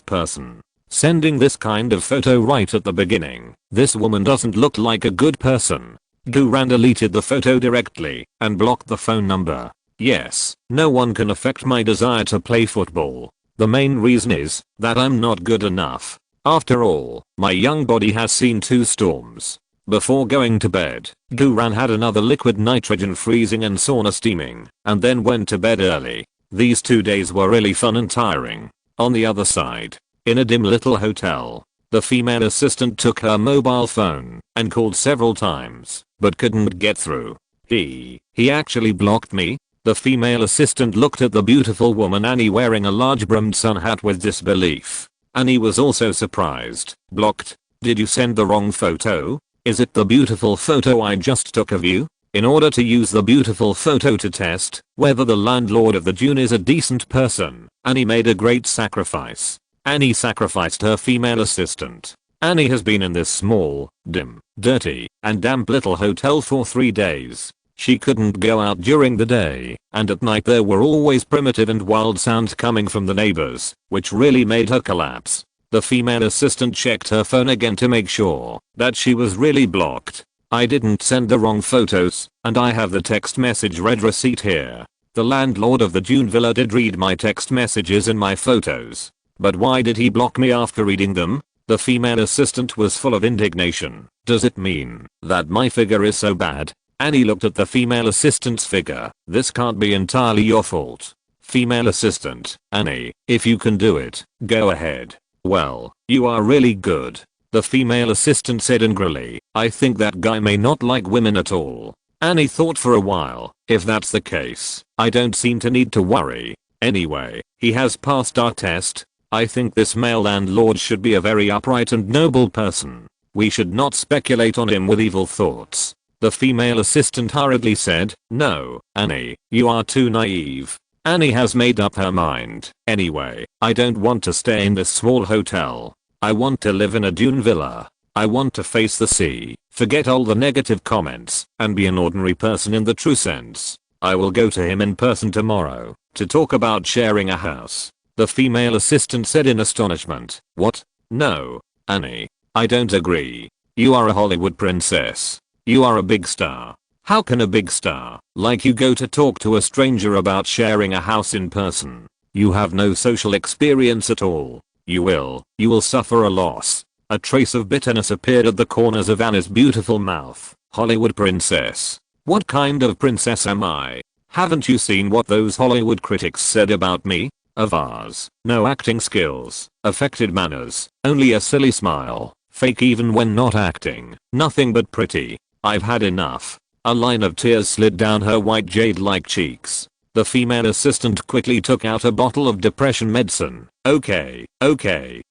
person. Sending this kind of photo right at the beginning, this woman doesn't look like a good person. Duran deleted the photo directly and blocked the phone number. Yes, no one can affect my desire to play football. The main reason is that I'm not good enough. After all, my young body has seen 2 storms. Before going to bed, Duran had another liquid nitrogen freezing and sauna steaming, and then went to bed early. These 2 days were really fun and tiring. On the other side, in a dim little hotel, the female assistant took her mobile phone and called several times, but couldn't get through. He actually blocked me? The female assistant looked at the beautiful woman Annie wearing a large brimmed sun hat with disbelief. Annie was also surprised. Blocked? Did you send the wrong photo? Is it the beautiful photo I just took of you? In order to use the beautiful photo to test whether the landlord of the Dune is a decent person, Annie made a great sacrifice. Annie sacrificed her female assistant. Annie has been in this small, dim, dirty, and damp little hotel for 3 days. She couldn't go out during the day, and at night there were always primitive and wild sounds coming from the neighbors, which really made her collapse. The female assistant checked her phone again to make sure that she was really blocked. I didn't send the wrong photos, and I have the text message read receipt here. The landlord of the Dune Villa did read my text messages and my photos. But why did he block me after reading them? The female assistant was full of indignation. Does it mean that my figure is so bad? Annie looked at the female assistant's figure. This can't be entirely your fault. Female assistant, Annie, if you can do it, go ahead. Well, you are really good. The female assistant said angrily. I think that guy may not like women at all. Annie thought for a while. If that's the case, I don't seem to need to worry. Anyway, he has passed our test. I think this male landlord should be a very upright and noble person. We should not speculate on him with evil thoughts. The female assistant hurriedly said, no, Annie, you are too naive. Annie has made up her mind. Anyway, I don't want to stay in this small hotel. I want to live in a dune villa. I want to face the sea, forget all the negative comments, and be an ordinary person in the true sense. I will go to him in person tomorrow to talk about sharing a house. The female assistant said in astonishment. What? No, Annie. I don't agree. You are a Hollywood princess. You are a big star. How can a big star like you go to talk to a stranger about sharing a house in person? You have no social experience at all. You will suffer a loss. A trace of bitterness appeared at the corners of Annie's beautiful mouth. Hollywood princess. What kind of princess am I? Haven't you seen what those Hollywood critics said about me? A vase, no acting skills, affected manners, only a silly smile, fake even when not acting, nothing but pretty. I've had enough. A line of tears slid down her white jade-like cheeks. The female assistant quickly took out a bottle of depression medicine. Okay,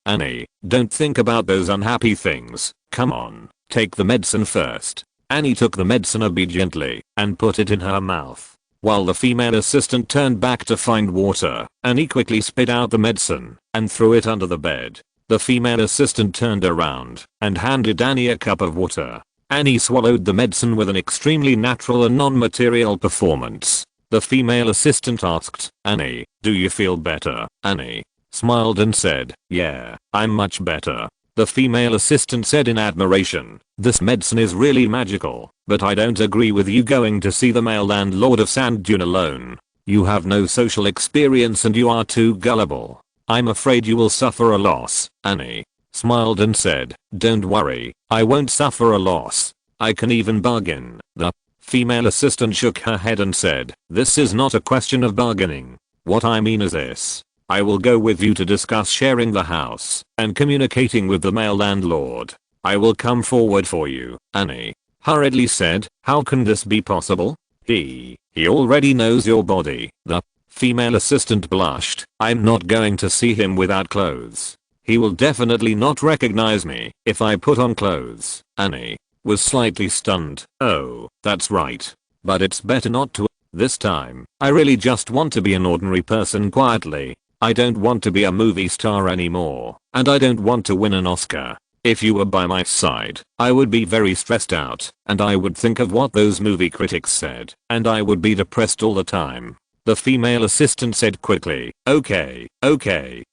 Annie, don't think about those unhappy things. Come on, take the medicine first. Annie took the medicine obediently and put it in her mouth. While the female assistant turned back to find water, Annie quickly spit out the medicine and threw it under the bed. The female assistant turned around and handed Annie a cup of water. Annie swallowed the medicine with an extremely natural and non-material performance. The female assistant asked, Annie, do you feel better? Annie smiled and said, yeah, I'm much better. The female assistant said in admiration, this medicine is really magical, but I don't agree with you going to see the male landlord of Sand Dune alone. You have no social experience and you are too gullible. I'm afraid you will suffer a loss. Annie smiled and said, don't worry, I won't suffer a loss. I can even bargain. The female assistant shook her head and said, this is not a question of bargaining. What I mean is this. I will go with you to discuss sharing the house and communicating with the male landlord. I will come forward for you, Annie hurriedly said. How can this be possible? He already knows your body. The female assistant blushed. I'm not going to see him without clothes. He will definitely not recognize me if I put on clothes. Annie was slightly stunned. Oh, that's right. But it's better not to. This time, I really just want to be an ordinary person quietly. I don't want to be a movie star anymore, and I don't want to win an Oscar. If you were by my side, I would be very stressed out, and I would think of what those movie critics said, and I would be depressed all the time. The female assistant said quickly. Okay,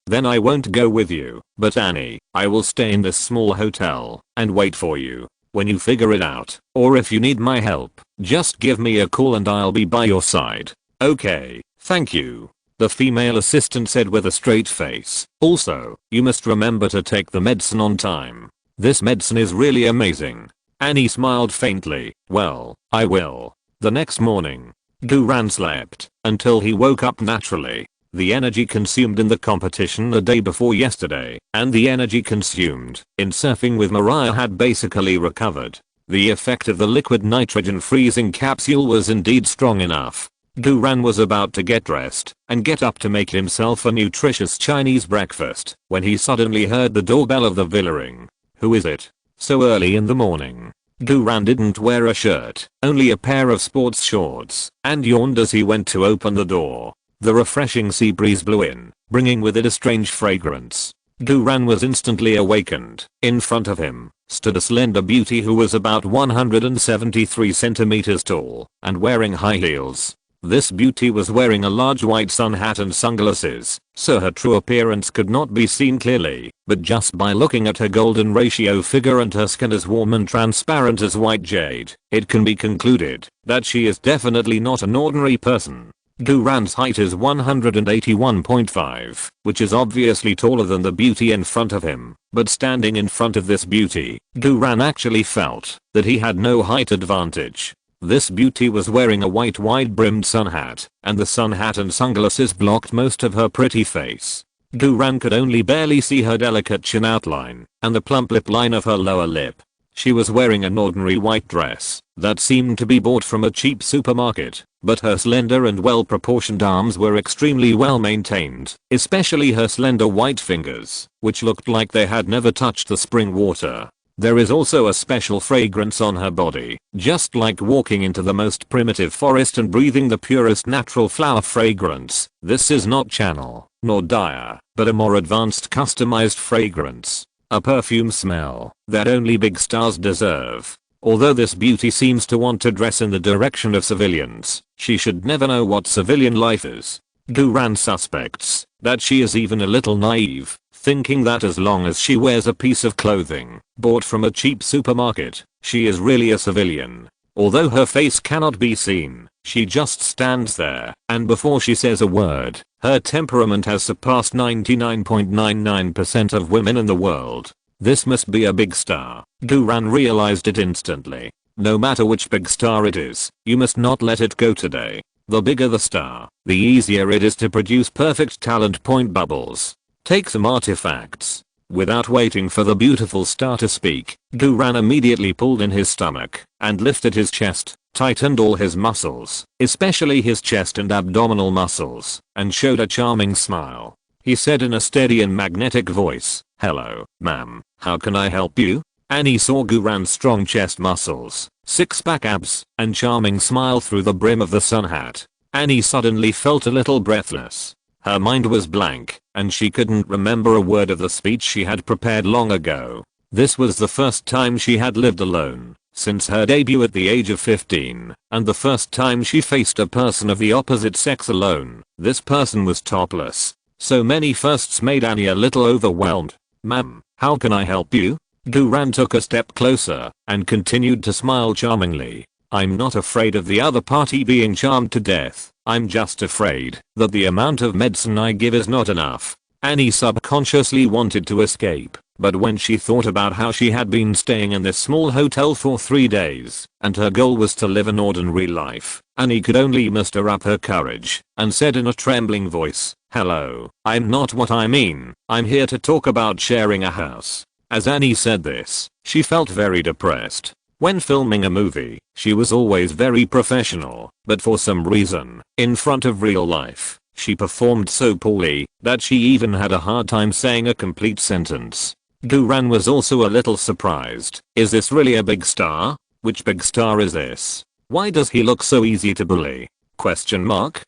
then I won't go with you, but Annie, I will stay in this small hotel and wait for you. When you figure it out, or if you need my help, just give me a call and I'll be by your side. Okay, thank you. The female assistant said with a straight face. Also, you must remember to take the medicine on time. This medicine is really amazing. Annie smiled faintly. Well, I will. The next morning, Duran slept until he woke up naturally. The energy consumed in the competition the day before yesterday and the energy consumed in surfing with Mariah had basically recovered. The effect of the liquid nitrogen freezing capsule was indeed strong enough. Duran was about to get dressed and get up to make himself a nutritious Chinese breakfast when he suddenly heard the doorbell of the villa ring. Who is it? So early in the morning. Duran didn't wear a shirt, only a pair of sports shorts, and yawned as he went to open the door. The refreshing sea breeze blew in, bringing with it a strange fragrance. Duran was instantly awakened. In front of him stood a slender beauty who was about 173 centimeters tall and wearing high heels. This beauty was wearing a large white sun hat and sunglasses, so her true appearance could not be seen clearly, but just by looking at her golden ratio figure and her skin as warm and transparent as white jade, it can be concluded that she is definitely not an ordinary person. Duran's height is 181.5, which is obviously taller than the beauty in front of him, but standing in front of this beauty, Duran actually felt that he had no height advantage. This beauty was wearing a white wide-brimmed sun hat, and the sun hat and sunglasses blocked most of her pretty face. Duran could only barely see her delicate chin outline and the plump lip line of her lower lip. She was wearing an ordinary white dress that seemed to be bought from a cheap supermarket, but her slender and well-proportioned arms were extremely well maintained, especially her slender white fingers, which looked like they had never touched the spring water. There is also a special fragrance on her body, just like walking into the most primitive forest and breathing the purest natural flower fragrance. This is not Chanel, nor Dyer, but a more advanced customized fragrance. A perfume smell that only big stars deserve. Although this beauty seems to want to dress in the direction of civilians, she should never know what civilian life is. Duran suspects that she is even a little naive, thinking that as long as she wears a piece of clothing bought from a cheap supermarket, she is really a civilian. Although her face cannot be seen, she just stands there, and before she says a word, her temperament has surpassed 99.99% of women in the world. This must be a big star. Duran realized it instantly. No matter which big star it is, you must not let it go today. The bigger the star, the easier it is to produce perfect talent point bubbles. Take some artifacts. Without waiting for the beautiful star to speak, Duran immediately pulled in his stomach and lifted his chest, tightened all his muscles, especially his chest and abdominal muscles, and showed a charming smile. He said in a steady and magnetic voice, "Hello, ma'am, how can I help you?" Annie saw Duran's strong chest muscles, six-pack abs, and charming smile through the brim of the sun hat. Annie suddenly felt a little breathless. Her mind was blank, and she couldn't remember a word of the speech she had prepared long ago. This was the first time she had lived alone since her debut at the age of 15, and the first time she faced a person of the opposite sex alone. This person was topless. So many firsts made Annie a little overwhelmed. "Ma'am, how can I help you?" Duran took a step closer and continued to smile charmingly. "I'm not afraid of the other party being charmed to death. I'm just afraid that the amount of medicine I give is not enough." Annie subconsciously wanted to escape, but when she thought about how she had been staying in this small hotel for 3 days, and her goal was to live an ordinary life, Annie could only muster up her courage, and said in a trembling voice, "Hello, I'm not what I mean. I'm here to talk about sharing a house." As Annie said this, she felt very depressed. When filming a movie, she was always very professional, but for some reason, in front of real life, she performed so poorly that she even had a hard time saying a complete sentence. Duran was also a little surprised. Is this really a big star? Which big star is this? Why does he look so easy to bully? Question mark?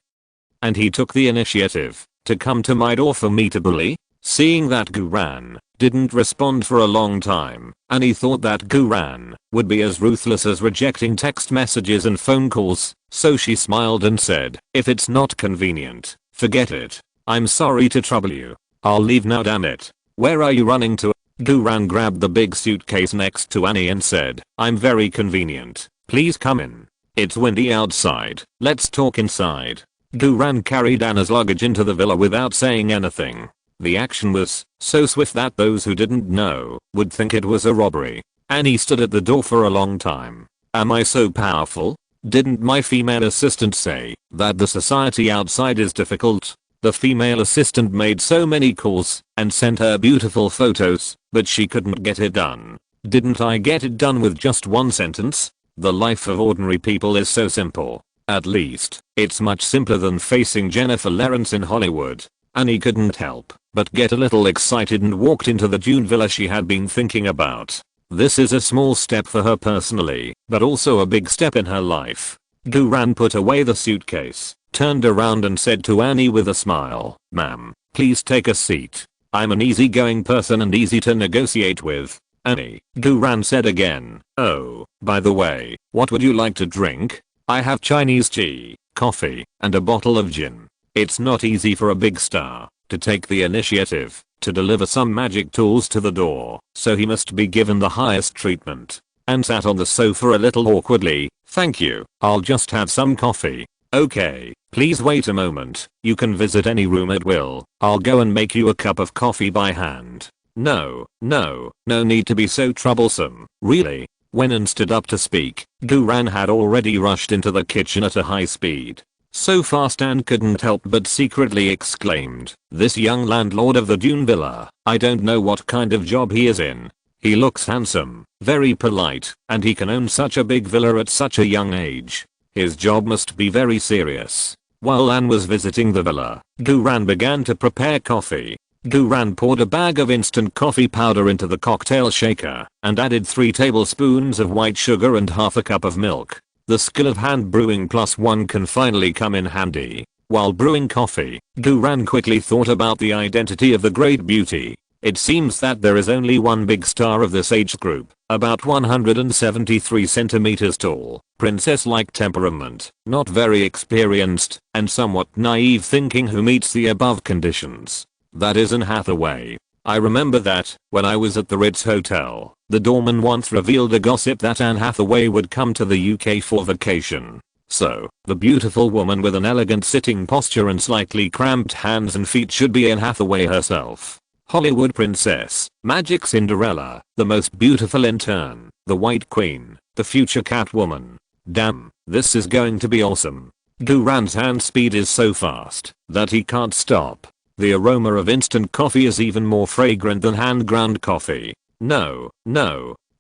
And he took the initiative to come to my door for me to bully? Seeing that Duran didn't respond for a long time, and he thought that Guran would be as ruthless as rejecting text messages and phone calls, so she smiled and said, "If it's not convenient, forget it. I'm sorry to trouble you. I'll leave now, damn it. Where are you running to?" Guran grabbed the big suitcase next to Annie and said, "I'm very convenient. Please come in. It's windy outside. Let's talk inside." Guran carried Anna's luggage into the villa without saying anything. The action was so swift that those who didn't know would think it was a robbery. Annie stood at the door for a long time. "Am I so powerful? Didn't my female assistant say that the society outside is difficult?" The female assistant made so many calls and sent her beautiful photos, but she couldn't get it done. Didn't I get it done with just one sentence? The life of ordinary people is so simple. At least, it's much simpler than facing Jennifer Lawrence in Hollywood. Annie couldn't help but get a little excited and walked into the dune villa she had been thinking about. This is a small step for her personally, but also a big step in her life. Guran put away the suitcase, turned around and said to Annie with a smile, "Ma'am, please take a seat. I'm an easygoing person and easy to negotiate with." "Annie," Guran said again, "oh, by the way, what would you like to drink? I have Chinese tea, coffee, and a bottle of gin." It's not easy for a big star to take the initiative to deliver some magic tools to the door, so he must be given the highest treatment. And sat on the sofa a little awkwardly. "Thank you, I'll just have some coffee." "Okay, please wait a moment. You can visit any room at will. I'll go and make you a cup of coffee by hand." No need to be so troublesome, really." When Anne stood up to speak, Guran had already rushed into the kitchen at a high speed. So fast Anne couldn't help but secretly exclaimed, "This young landlord of the Dune Villa, I don't know what kind of job he is in. He looks handsome, very polite, and he can own such a big villa at such a young age. His job must be very serious." While Anne was visiting the villa, Guran began to prepare coffee. Guran poured a bag of instant coffee powder into the cocktail shaker and added 3 tablespoons of white sugar and half a cup of milk. The skill of hand brewing +1 can finally come in handy. While brewing coffee, Guran quickly thought about the identity of the great beauty. It seems that there is only one big star of this age group, about 173 centimeters tall, princess-like temperament, not very experienced, and somewhat naive thinking who meets the above conditions. That is Anne Hathaway. I remember that, when I was at the Ritz Hotel, the doorman once revealed a gossip that Anne Hathaway would come to the UK for vacation. So, the beautiful woman with an elegant sitting posture and slightly cramped hands and feet should be Anne Hathaway herself. Hollywood princess, magic Cinderella, the most beautiful in turn, the White Queen, the future Catwoman. Damn, this is going to be awesome. Guran's hand speed is so fast that he can't stop. The aroma of instant coffee is even more fragrant than hand-ground coffee. No,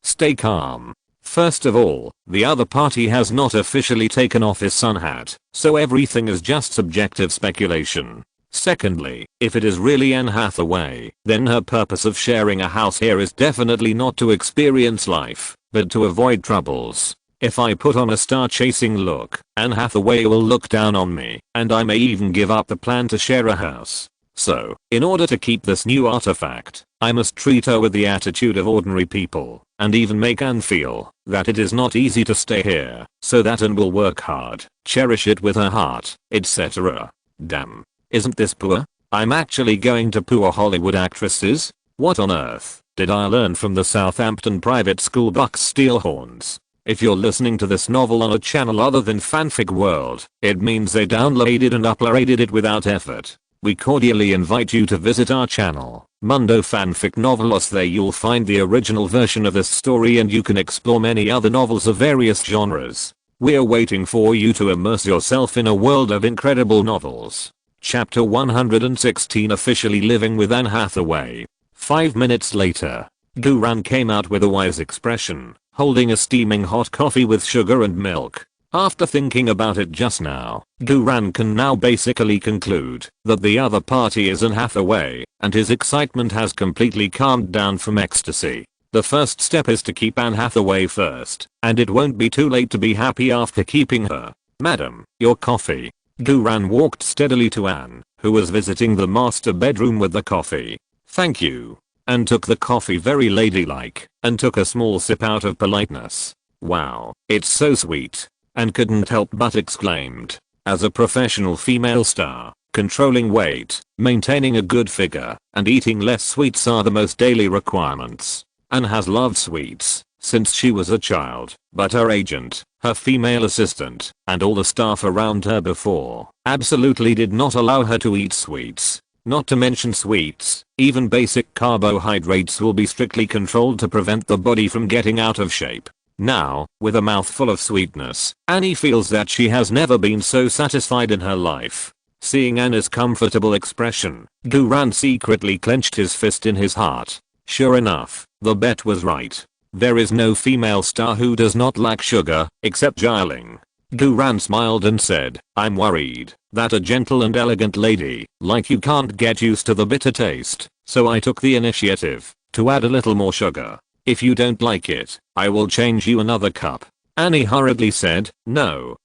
stay calm. First of all, the other party has not officially taken off his sun hat, so everything is just subjective speculation. Secondly, if it is really Anne Hathaway, then her purpose of sharing a house here is definitely not to experience life, but to avoid troubles. If I put on a star-chasing look, Anne Hathaway will look down on me, and I may even give up the plan to share a house. So, in order to keep this new artifact, I must treat her with the attitude of ordinary people, and even make Anne feel that it is not easy to stay here, so that Anne will work hard, cherish it with her heart, etc. Damn. Isn't this poor? I'm actually going to poor Hollywood actresses? What on earth did I learn from the Southampton private school Bucks Steelhorns? If you're listening to this novel on a channel other than Fanfic World, it means they downloaded and uploaded it without effort. We cordially invite you to visit our channel, Mundo Fanfic Novelos. There you'll find the original version of this story and you can explore many other novels of various genres. We're waiting for you to immerse yourself in a world of incredible novels. Chapter 116, officially living with Anne Hathaway. 5 minutes later, Guran came out with a wise expression, holding a steaming hot coffee with sugar and milk. After thinking about it just now, Guran can now basically conclude that the other party is Anne Hathaway, and his excitement has completely calmed down from ecstasy. The first step is to keep Anne Hathaway first, and it won't be too late to be happy after keeping her. "Madam, your coffee." Guran walked steadily to Anne, who was visiting the master bedroom with the coffee. "Thank you." and took the coffee very ladylike, and took a small sip out of politeness. Wow, it's so sweet. And couldn't help but exclaimed. As a professional female star, controlling weight, maintaining a good figure, and eating less sweets are the most daily requirements. Anne has loved sweets since she was a child, but her agent, her female assistant, and all the staff around her before absolutely did not allow her to eat sweets. Not to mention sweets, even basic carbohydrates will be strictly controlled to prevent the body from getting out of shape. Now, with a mouthful of sweetness, Annie feels that she has never been so satisfied in her life. Seeing Anna's comfortable expression, Duran secretly clenched his fist in his heart. Sure enough, the bet was right. There is no female star who does not like sugar, except Jialing. Duran smiled and said, I'm worried that a gentle and elegant lady like you can't get used to the bitter taste, so I took the initiative to add a little more sugar. If you don't like it, I will change you another cup. Annie hurriedly said, no,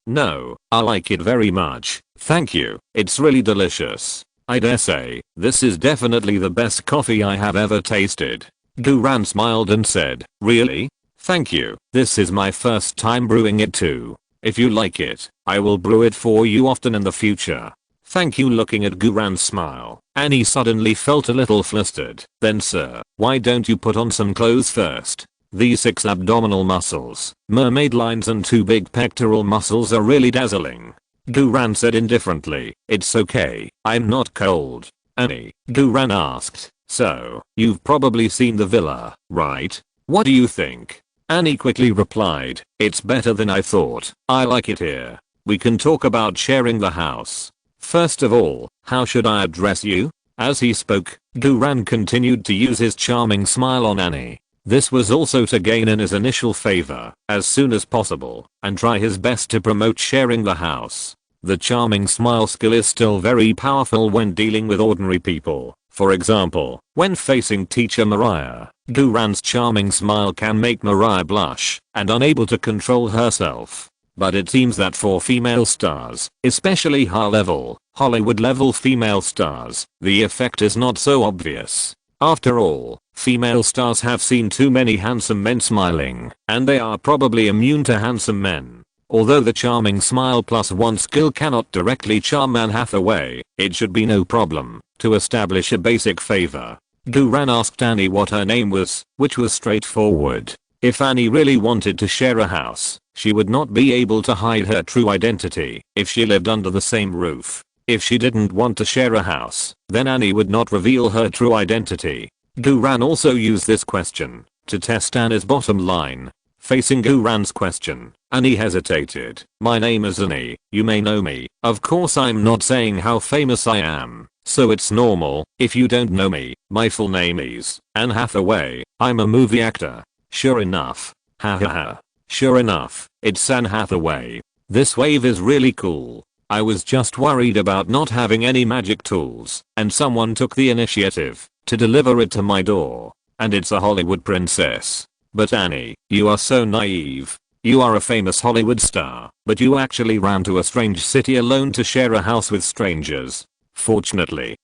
I like it very much, thank you, it's really delicious. I dare say, this is definitely the best coffee I have ever tasted. Duran smiled and said, really? Thank you, this is my first time brewing it too. If you like it, I will brew it for you often in the future. Thank you. Looking at Duran's smile, Annie suddenly felt a little flustered. Then sir, why don't you put on some clothes first? These 6 abdominal muscles, mermaid lines and 2 big pectoral muscles are really dazzling. Duran said indifferently, it's okay, I'm not cold. Annie, Duran asked, so, you've probably seen the villa, right? What do you think? Annie quickly replied, it's better than I thought, I like it here. We can talk about sharing the house. First of all, how should I address you? As he spoke, Duran continued to use his charming smile on Annie. This was also to gain Annie's initial favor as soon as possible and try his best to promote sharing the house. The charming smile skill is still very powerful when dealing with ordinary people. For example, when facing teacher Mariah, Duran's charming smile can make Mariah blush and unable to control herself. But it seems that for female stars, especially high-level, Hollywood-level female stars, the effect is not so obvious. After all, female stars have seen too many handsome men smiling, and they are probably immune to handsome men. Although the charming smile plus one skill cannot directly charm Anne Hathaway, it should be no problem to establish a basic favor. Duran asked Annie what her name was, which was straightforward. If Annie really wanted to share a house, she would not be able to hide her true identity if she lived under the same roof. If she didn't want to share a house, then Annie would not reveal her true identity. Duran also used this question to test Annie's bottom line. Facing Duran's question, Annie hesitated. My name is Annie, you may know me. Of course I'm not saying how famous I am, so it's normal if you don't know me. My full name is Anne Hathaway, I'm a movie actor. Sure enough. Ha ha ha. Sure enough, it's Anne Hathaway. This wave is really cool. I was just worried about not having any magic tools, and someone took the initiative to deliver it to my door. And it's a Hollywood princess. But Annie, you are so naive. You are a famous Hollywood star, but you actually ran to a strange city alone to share a house with strangers. Fortunately,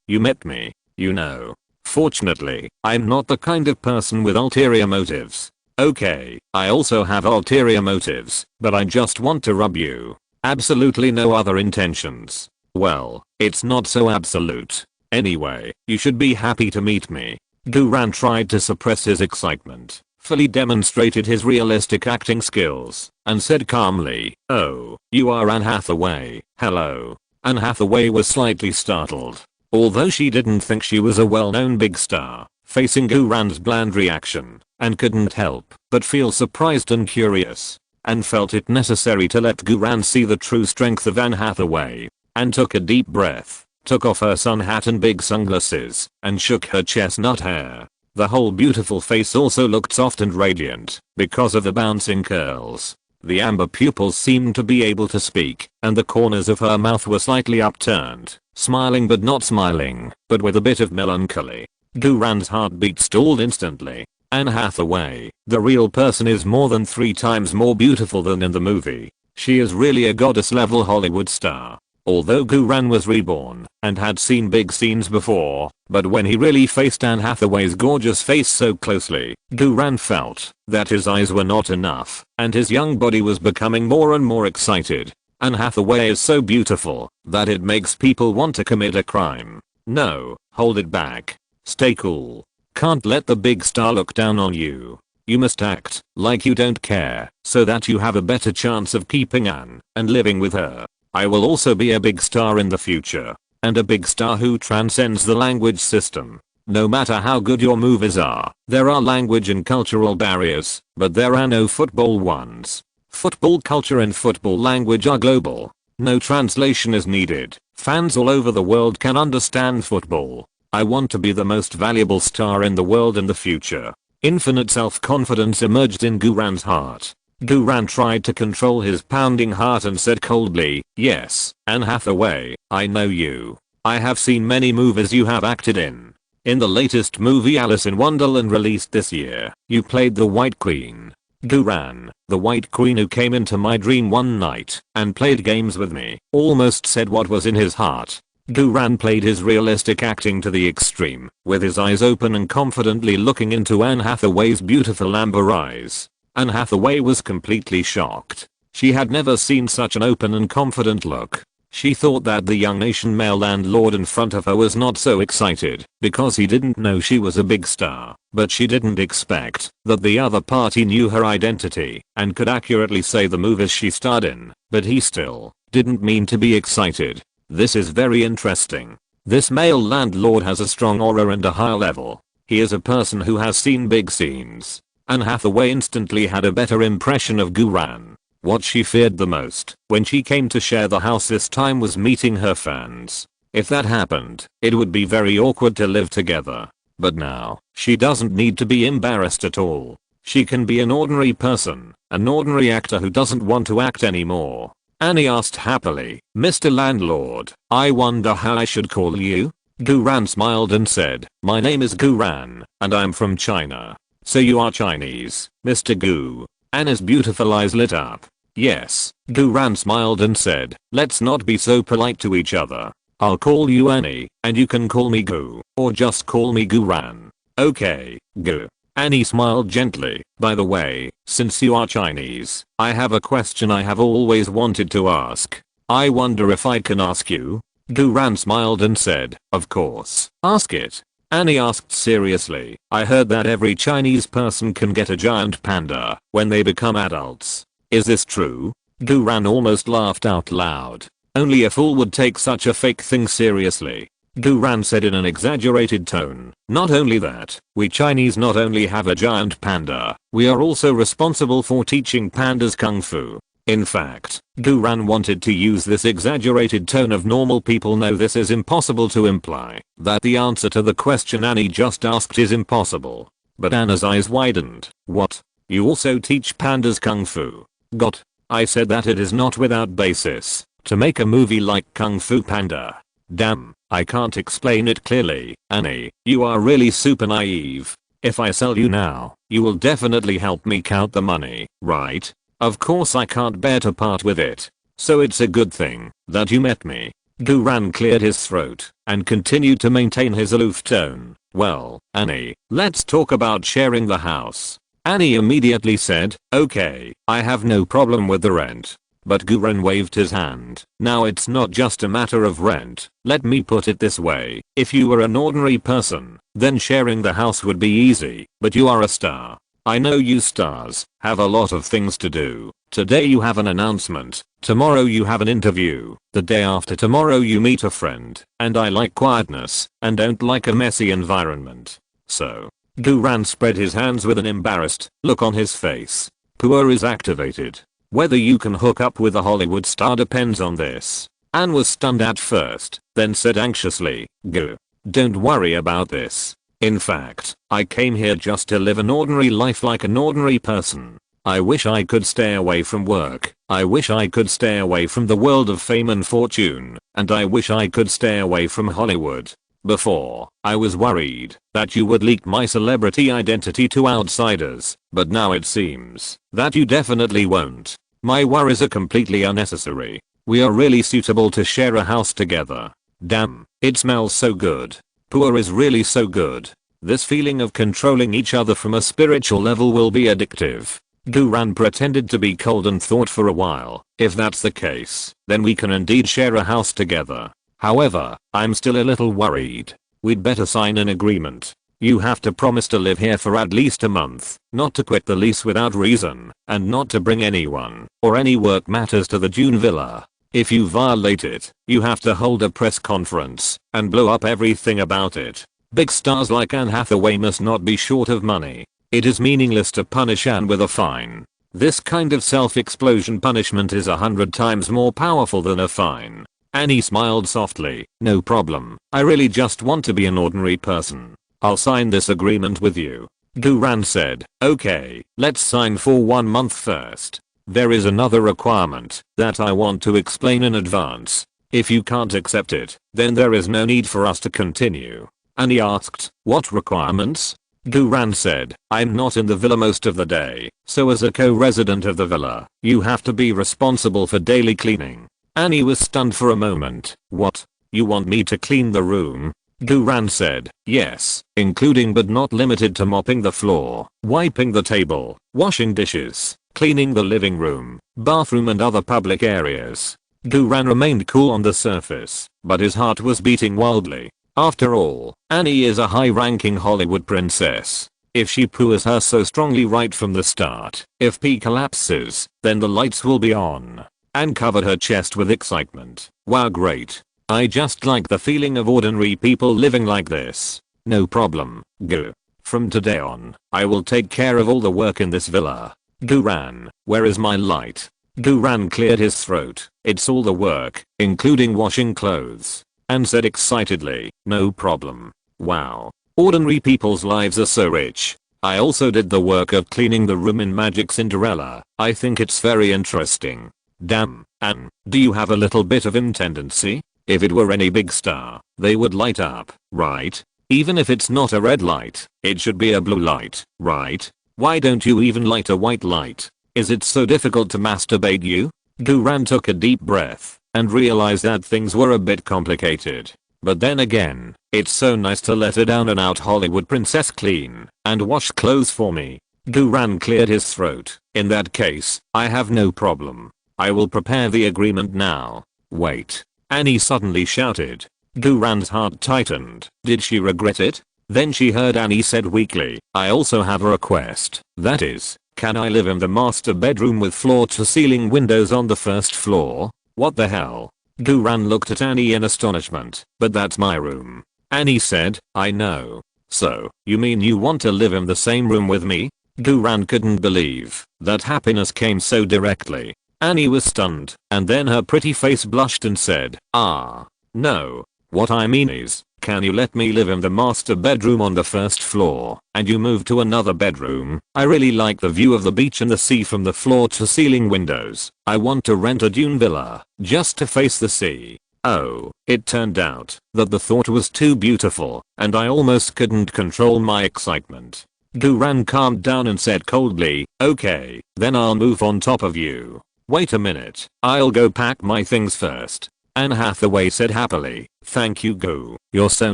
you met me, you know. Fortunately, I'm not the kind of person with ulterior motives. Okay, I also have ulterior motives, but I just want to rub you. Absolutely no other intentions. Well, it's not so absolute. Anyway, you should be happy to meet me. Duran tried to suppress his excitement, fully demonstrated his realistic acting skills, and said calmly, oh, you are Anne Hathaway, hello. Anne Hathaway was slightly startled. Although she didn't think she was a well-known big star, facing Duran's bland reaction, and couldn't help but feel surprised and curious, and felt it necessary to let Duran see the true strength of Anne Hathaway, and took a deep breath, took off her sun hat and big sunglasses, and shook her chestnut hair. The whole beautiful face also looked soft and radiant, because of the bouncing curls. The amber pupils seemed to be able to speak, and the corners of her mouth were slightly upturned, smiling but not smiling, but with a bit of melancholy. Duran's heartbeat stalled instantly. Anne Hathaway, the real person, is more than 3 times more beautiful than in the movie. She is really a goddess-level Hollywood star. Although Guran was reborn and had seen big scenes before, but when he really faced Anne Hathaway's gorgeous face so closely, Guran felt that his eyes were not enough and his young body was becoming more and more excited. Anne Hathaway is so beautiful that it makes people want to commit a crime. No, hold it back. Stay cool. Can't let the big star look down on you. You must act like you don't care so that you have a better chance of keeping Anne and living with her. I will also be a big star in the future, and a big star who transcends the language system. No matter how good your movies are, there are language and cultural barriers, but there are no football ones. Football culture and football language are global. No translation is needed. Fans all over the world can understand football. I want to be the most valuable star in the world in the future. Infinite self-confidence emerged in Guran's heart. Guran tried to control his pounding heart and said coldly, "Yes, Anne Hathaway, I know you. I have seen many movies you have acted in. In the latest movie Alice in Wonderland released this year, you played the White Queen. Guran, the White Queen who came into my dream one night and played games with me," almost said what was in his heart. Guran played his realistic acting to the extreme, with his eyes open and confidently looking into Anne Hathaway's beautiful amber eyes. Anne Hathaway was completely shocked. She had never seen such an open and confident look. She thought that the young Asian male landlord in front of her was not so excited because he didn't know she was a big star, but she didn't expect that the other party knew her identity and could accurately say the movies she starred in, but he still didn't mean to be excited. This is very interesting. This male landlord has a strong aura and a high level. He is a person who has seen big scenes. Anne Hathaway instantly had a better impression of Guran. What she feared the most when she came to share the house this time was meeting her fans. If that happened, it would be very awkward to live together. But now, she doesn't need to be embarrassed at all. She can be an ordinary person, an ordinary actor who doesn't want to act anymore. Annie asked happily, "Mr. Landlord, I wonder how I should call you?" Guran smiled and said, "My name is Guran, and I'm from China." "So you are Chinese, Mr. Gu." Anna's beautiful eyes lit up. "Yes." Guran smiled and said, "Let's not be so polite to each other. I'll call you Annie, and you can call me Gu, or just call me Guran." "Okay, Gu." Annie smiled gently. "By the way, since you are Chinese, I have a question I have always wanted to ask. I wonder if I can ask you?" Guran smiled and said, "Of course, ask it." Annie asked seriously, "I heard that every Chinese person can get a giant panda when they become adults. Is this true?" Guran almost laughed out loud. Only a fool would take such a fake thing seriously. Guran said in an exaggerated tone, "Not only that, we Chinese not only have a giant panda, we are also responsible for teaching pandas kung fu." In fact, Guran wanted to use this exaggerated tone of normal people know this is impossible to imply that the answer to the question Annie just asked is impossible. But Anna's eyes widened. "What? You also teach pandas kung fu?" "Got." I said that it is not without basis to make a movie like Kung Fu Panda. Damn, I can't explain it clearly. Annie, you are really super naive. If I sell you now, you will definitely help me count the money, right? Of course I can't bear to part with it. So it's a good thing that you met me. Guran cleared his throat and continued to maintain his aloof tone. "Well, Annie, let's talk about sharing the house." Annie immediately said, "Okay, I have no problem with the rent." But Guran waved his hand. "Now it's not just a matter of rent. Let me put it this way. If you were an ordinary person, then sharing the house would be easy, but you are a star. I know you stars have a lot of things to do. Today you have an announcement, tomorrow you have an interview, the day after tomorrow you meet a friend, and I like quietness and don't like a messy environment. So." Guran spread his hands with an embarrassed look on his face. "Poor is activated. Whether you can hook up with a Hollywood star depends on this." Anne was stunned at first, then said anxiously, "Gu, don't worry about this. In fact, I came here just to live an ordinary life like an ordinary person. I wish I could stay away from work. I wish I could stay away from the world of fame and fortune, and I wish I could stay away from Hollywood. Before, I was worried that you would leak my celebrity identity to outsiders, but now it seems that you definitely won't. My worries are completely unnecessary." We are really suitable to share a house together. Damn, it smells so good. Poor is really so good. This feeling of controlling each other from a spiritual level will be addictive. Duran pretended to be cold and thought for a while, if that's the case, then we can indeed share a house together. However, I'm still a little worried. We'd better sign an agreement. You have to promise to live here for at least a month, not to quit the lease without reason, and not to bring anyone or any work matters to the Dune Villa. If you violate it, you have to hold a press conference and blow up everything about it. Big stars like Anne Hathaway must not be short of money. It is meaningless to punish Anne with a fine. This kind of self-explosion punishment is 100 times more powerful than a fine. Annie smiled softly. No problem. I really just want to be an ordinary person. I'll sign this agreement with you. Duran said. Okay, let's sign for 1 month first. There is another requirement that I want to explain in advance. If you can't accept it, then there is no need for us to continue. Annie asked, what requirements? Duran said, I'm not in the villa most of the day, so as a co-resident of the villa, you have to be responsible for daily cleaning. Annie was stunned for a moment. What? You want me to clean the room? Duran said, yes, including but not limited to mopping the floor, wiping the table, washing dishes, cleaning the living room, bathroom and other public areas. Duran remained cool on the surface, but his heart was beating wildly. After all, Annie is a high-ranking Hollywood princess. If she poos her so strongly right from the start, if P collapses, then the lights will be on. Anne covered her chest with excitement. Wow, great. I just like the feeling of ordinary people living like this. No problem, go. From today on, I will take care of all the work in this villa. Duran, where is my light? Duran cleared his throat. It's all the work, including washing clothes. And said excitedly, no problem. Wow. Ordinary people's lives are so rich. I also did the work of cleaning the room in Magic Cinderella. I think it's very interesting. Damn, Anne, do you have a little bit of intendency? If it were any big star, they would light up, right? Even if it's not a red light, it should be a blue light, right? Why don't you even light a white light? Is it so difficult to masturbate you? Duran took a deep breath and realized that things were a bit complicated. But then again, it's so nice to let a down and out Hollywood princess clean and wash clothes for me. Duran cleared his throat. In that case, I have no problem. I will prepare the agreement now. Wait. Annie suddenly shouted. Duran's heart tightened. Did she regret it? Then she heard Annie said weakly, I also have a request. That is, can I live in the master bedroom with floor-to-ceiling windows on the first floor? What the hell? Duran looked at Annie in astonishment. But that's my room. Annie said, I know. So, you mean you want to live in the same room with me? Duran couldn't believe that happiness came so directly. Annie was stunned, and then her pretty face blushed and said, no. What I mean is, can you let me live in the master bedroom on the first floor, and you move to another bedroom? I really like the view of the beach and the sea from the floor to ceiling windows. I want to rent a dune villa, just to face the sea. Oh, it turned out that the thought was too beautiful, and I almost couldn't control my excitement. Duran calmed down and said coldly, okay, then I'll move on top of you. Wait a minute, I'll go pack my things first. Anne Hathaway said happily, thank you Go, you're so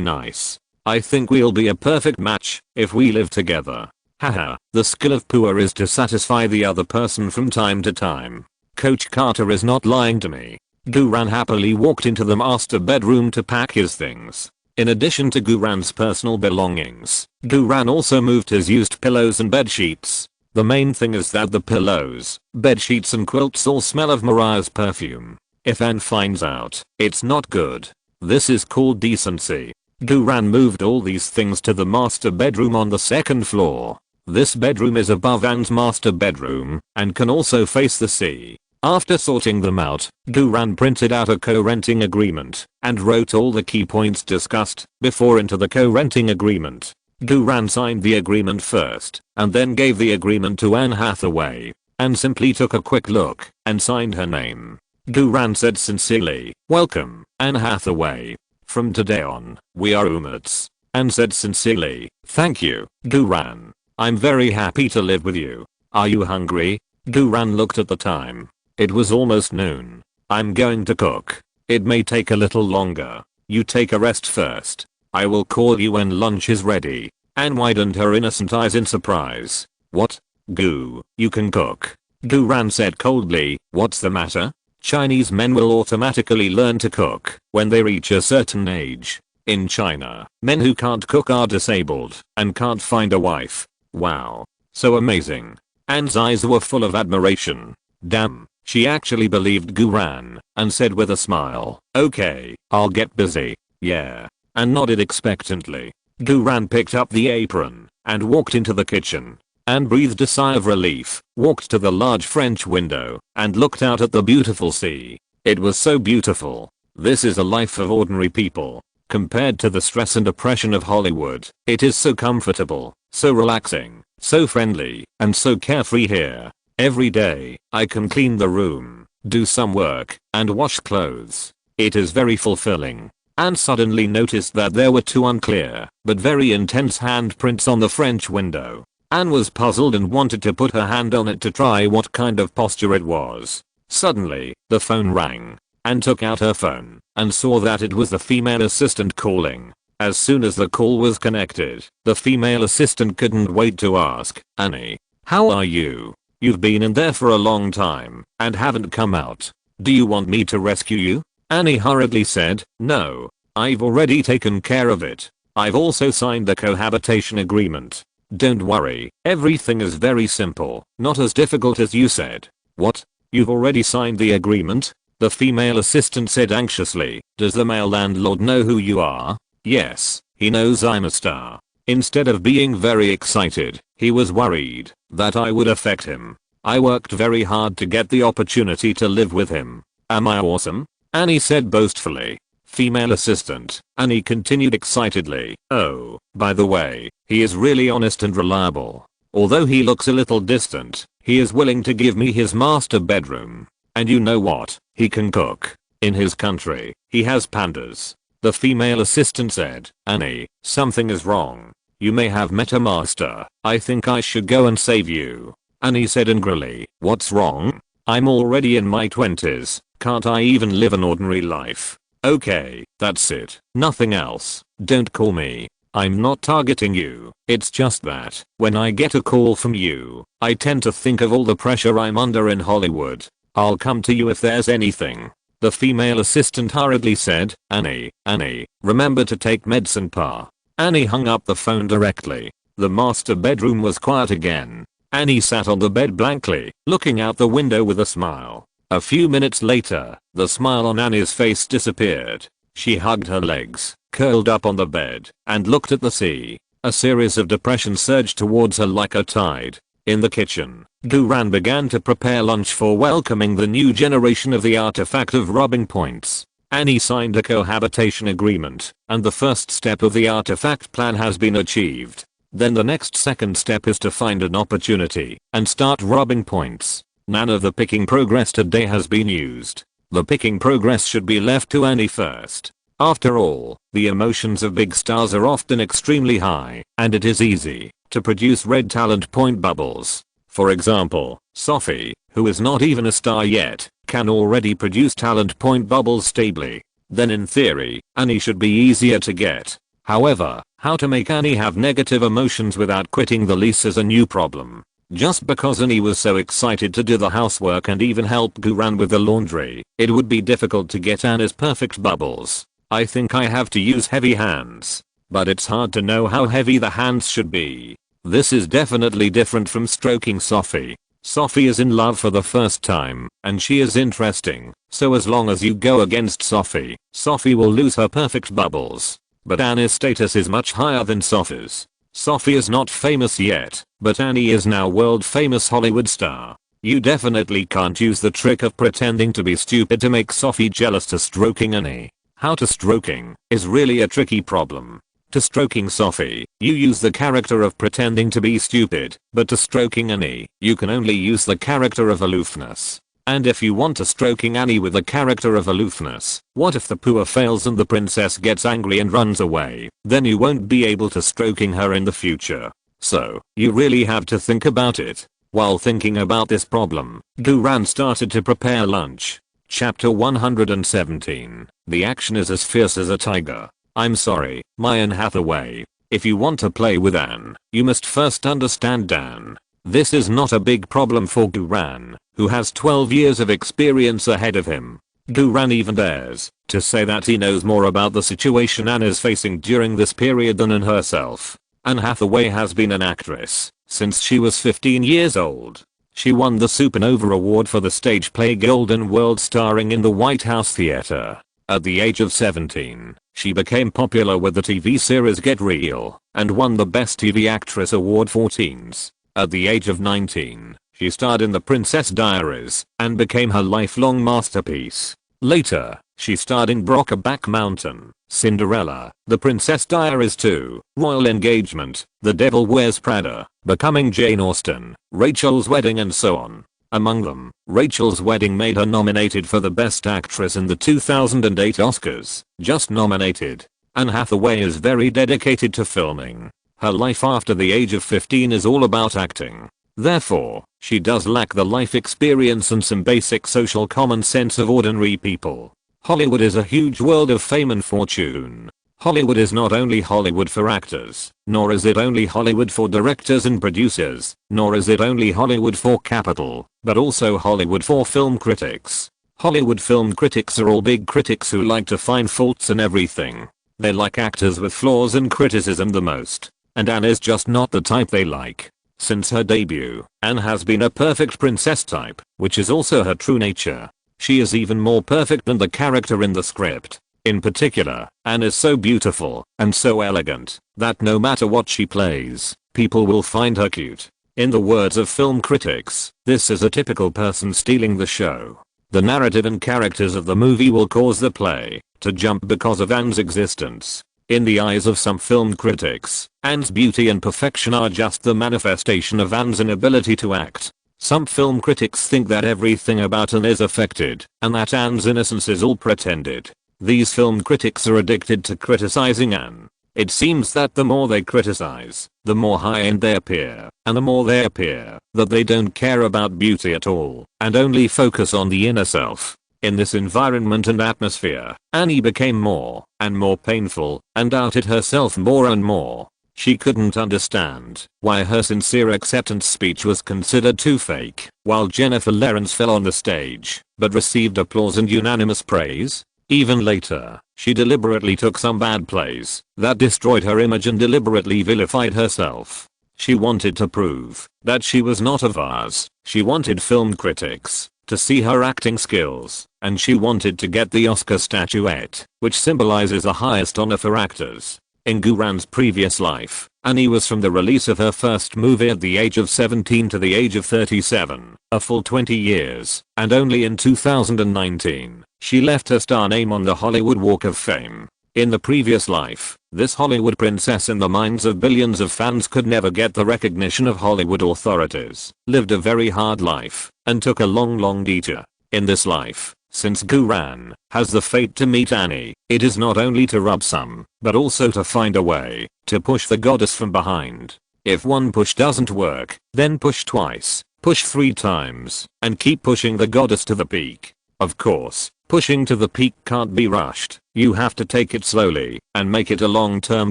nice. I think we'll be a perfect match if we live together. Haha, the skill of poor is to satisfy the other person from time to time. Coach Carter is not lying to me. Duran happily walked into the master bedroom to pack his things. In addition to Duran's personal belongings, Duran also moved his used pillows and bed sheets. The main thing is that the pillows, bed sheets and quilts all smell of Mariah's perfume. If Anne finds out, it's not good. This is called decency. Duran moved all these things to the master bedroom on the second floor. This bedroom is above Anne's master bedroom and can also face the sea. After sorting them out, Duran printed out a co-renting agreement and wrote all the key points discussed before into the co-renting agreement. Duran signed the agreement first and then gave the agreement to Anne Hathaway. Anne simply took a quick look and signed her name. Duran said sincerely, welcome, Anne Hathaway. From today on, we are roommates. Anne said sincerely, thank you, Duran. I'm very happy to live with you. Are you hungry? Duran looked at the time. It was almost noon. I'm going to cook. It may take a little longer. You take a rest first. I will call you when lunch is ready." Anne widened her innocent eyes in surprise. "What? Gu, you can cook?" Gu Ran said coldly. "What's the matter? Chinese men will automatically learn to cook when they reach a certain age. In China, men who can't cook are disabled and can't find a wife." "Wow. So amazing." Anne's eyes were full of admiration. Damn, she actually believed Gu Ran and said with a smile, "Okay, I'll get busy." "Yeah," and nodded expectantly. Gu Ran picked up the apron and walked into the kitchen. Anne breathed a sigh of relief, walked to the large French window, and looked out at the beautiful sea. It was so beautiful. This is a life of ordinary people. Compared to the stress and oppression of Hollywood, it is so comfortable, so relaxing, so friendly, and so carefree here. Every day, I can clean the room, do some work, and wash clothes. It is very fulfilling. Anne suddenly noticed that there were two unclear, but very intense handprints on the French window. Anne was puzzled and wanted to put her hand on it to try what kind of posture it was. Suddenly, the phone rang. Anne took out her phone and saw that it was the female assistant calling. As soon as the call was connected, the female assistant couldn't wait to ask, "Annie, how are you? You've been in there for a long time and haven't come out. Do you want me to rescue you?" Annie hurriedly said, "No, I've already taken care of it. I've also signed the cohabitation agreement. Don't worry, everything is very simple, not as difficult as you said." "What? You've already signed the agreement?" the female assistant said anxiously. "Does the male landlord know who you are?" "Yes, he knows I'm a star." Instead of being very excited, he was worried that I would affect him. "I worked very hard to get the opportunity to live with him. Am I awesome?" Annie said boastfully. Female assistant, Annie continued excitedly. "Oh, by the way, he is really honest and reliable. Although he looks a little distant, he is willing to give me his master bedroom. And you know what? He can cook. In his country, he has pandas." The female assistant said, "Annie, something is wrong. You may have met a master. I think I should go and save you." Annie said angrily, "What's wrong? I'm already in my 20s. Can't I even live an ordinary life?" "Okay, that's it. Nothing else. Don't call me. I'm not targeting you. It's just that, when I get a call from you, I tend to think of all the pressure I'm under in Hollywood. I'll come to you if there's anything." The female assistant hurriedly said, Annie, remember to take medicine pa." Annie hung up the phone directly. The master bedroom was quiet again. Annie sat on the bed blankly, looking out the window with a smile. A few minutes later, the smile on Annie's face disappeared. She hugged her legs, curled up on the bed, and looked at the sea. A series of depression surged towards her like a tide. In the kitchen, Gu Ran began to prepare lunch for welcoming the new generation of the artifact of rubbing points. Annie signed a cohabitation agreement, and the first step of the artifact plan has been achieved. Then the next second step is to find an opportunity and start rubbing points. None of the picking progress today has been used. The picking progress should be left to Annie first. After all, the emotions of big stars are often extremely high, and it is easy to produce red talent point bubbles. For example, Sophie, who is not even a star yet, can already produce talent point bubbles stably. Then in theory, Annie should be easier to get. However, how to make Annie have negative emotions without quitting the lease is a new problem. Just because Annie was so excited to do the housework and even help Gu Ran with the laundry, it would be difficult to get Annie's perfect bubbles. I think I have to use heavy hands. But it's hard to know how heavy the hands should be. This is definitely different from stroking Sophie. Sophie is in love for the first time, and she is interesting, so as long as you go against Sophie, Sophie will lose her perfect bubbles. But Annie's status is much higher than Sophie's. Sophie is not famous yet, but Annie is now world famous Hollywood star. You definitely can't use the trick of pretending to be stupid to make Sophie jealous to stroking Annie. How to stroking is really a tricky problem. To stroking Sophie, you use the character of pretending to be stupid, but to stroking Annie, you can only use the character of aloofness. And if you want to stroking Annie with the character of aloofness, what if the pooh fails and the princess gets angry and runs away? Then you won't be able to stroking her in the future. So, you really have to think about it. While thinking about this problem, Gu Ran started to prepare lunch. Chapter 117. The action is as fierce as a tiger. I'm sorry, my Anne Hathaway. If you want to play with Anne, you must first understand Dan. This is not a big problem for Guran, who has 12 years of experience ahead of him. Guran even dares to say that he knows more about the situation Anne is facing during this period than Anne herself. Anne Hathaway has been an actress since she was 15 years old. She won the Supernova Award for the stage play Golden World starring in the White House Theater. At the age of 17, she became popular with the TV series Get Real and won the Best TV Actress Award for Teens. At the age of 19, she starred in The Princess Diaries and became her lifelong masterpiece. Later, she starred in Brokeback Mountain, Cinderella, The Princess Diaries 2, Royal Engagement, The Devil Wears Prada, Becoming Jane Austen, Rachel's Wedding and so on. Among them, Rachel's Wedding made her nominated for the Best Actress in the 2008 Oscars. Just nominated. Anne Hathaway is very dedicated to filming. Her life after the age of 15 is all about acting. Therefore, she does lack the life experience and some basic social common sense of ordinary people. Hollywood is a huge world of fame and fortune. Hollywood is not only Hollywood for actors, nor is it only Hollywood for directors and producers, nor is it only Hollywood for capital, but also Hollywood for film critics. Hollywood film critics are all big critics who like to find faults in everything. They like actors with flaws and criticism the most. And Anne is just not the type they like. Since her debut, Anne has been a perfect princess type, which is also her true nature. She is even more perfect than the character in the script. In particular, Anne is so beautiful and so elegant that no matter what she plays, people will find her cute. In the words of film critics, this is a typical person stealing the show. The narrative and characters of the movie will cause the play to jump because of Anne's existence. In the eyes of some film critics, Anne's beauty and perfection are just the manifestation of Anne's inability to act. Some film critics think that everything about Anne is affected, and that Anne's innocence is all pretended. These film critics are addicted to criticizing Anne. It seems that the more they criticize, the more high-end they appear, and the more they appear that they don't care about beauty at all, and only focus on the inner self. In this environment and atmosphere, Annie became more and more painful and doubted herself more and more. She couldn't understand why her sincere acceptance speech was considered too fake, while Jennifer Lawrence fell on the stage, but received applause and unanimous praise. Even later, she deliberately took some bad plays that destroyed her image and deliberately vilified herself. She wanted to prove that she was not a vase. She wanted film critics to see her acting skills, and she wanted to get the Oscar statuette, which symbolizes the highest honor for actors. In Guran's previous life, Annie was from the release of her first movie at the age of 17 to the age of 37, a full 20 years, and only in 2019, she left her star name on the Hollywood Walk of Fame. In the previous life, this Hollywood princess in the minds of billions of fans could never get the recognition of Hollywood authorities, lived a very hard life, and took a long detour. In this life, since Guran has the fate to meet Annie, it is not only to rub some, but also to find a way to push the goddess from behind. If one push doesn't work, then push twice, push 3 times, and keep pushing the goddess to the peak. Of course, pushing to the peak can't be rushed. You have to take it slowly and make it a long-term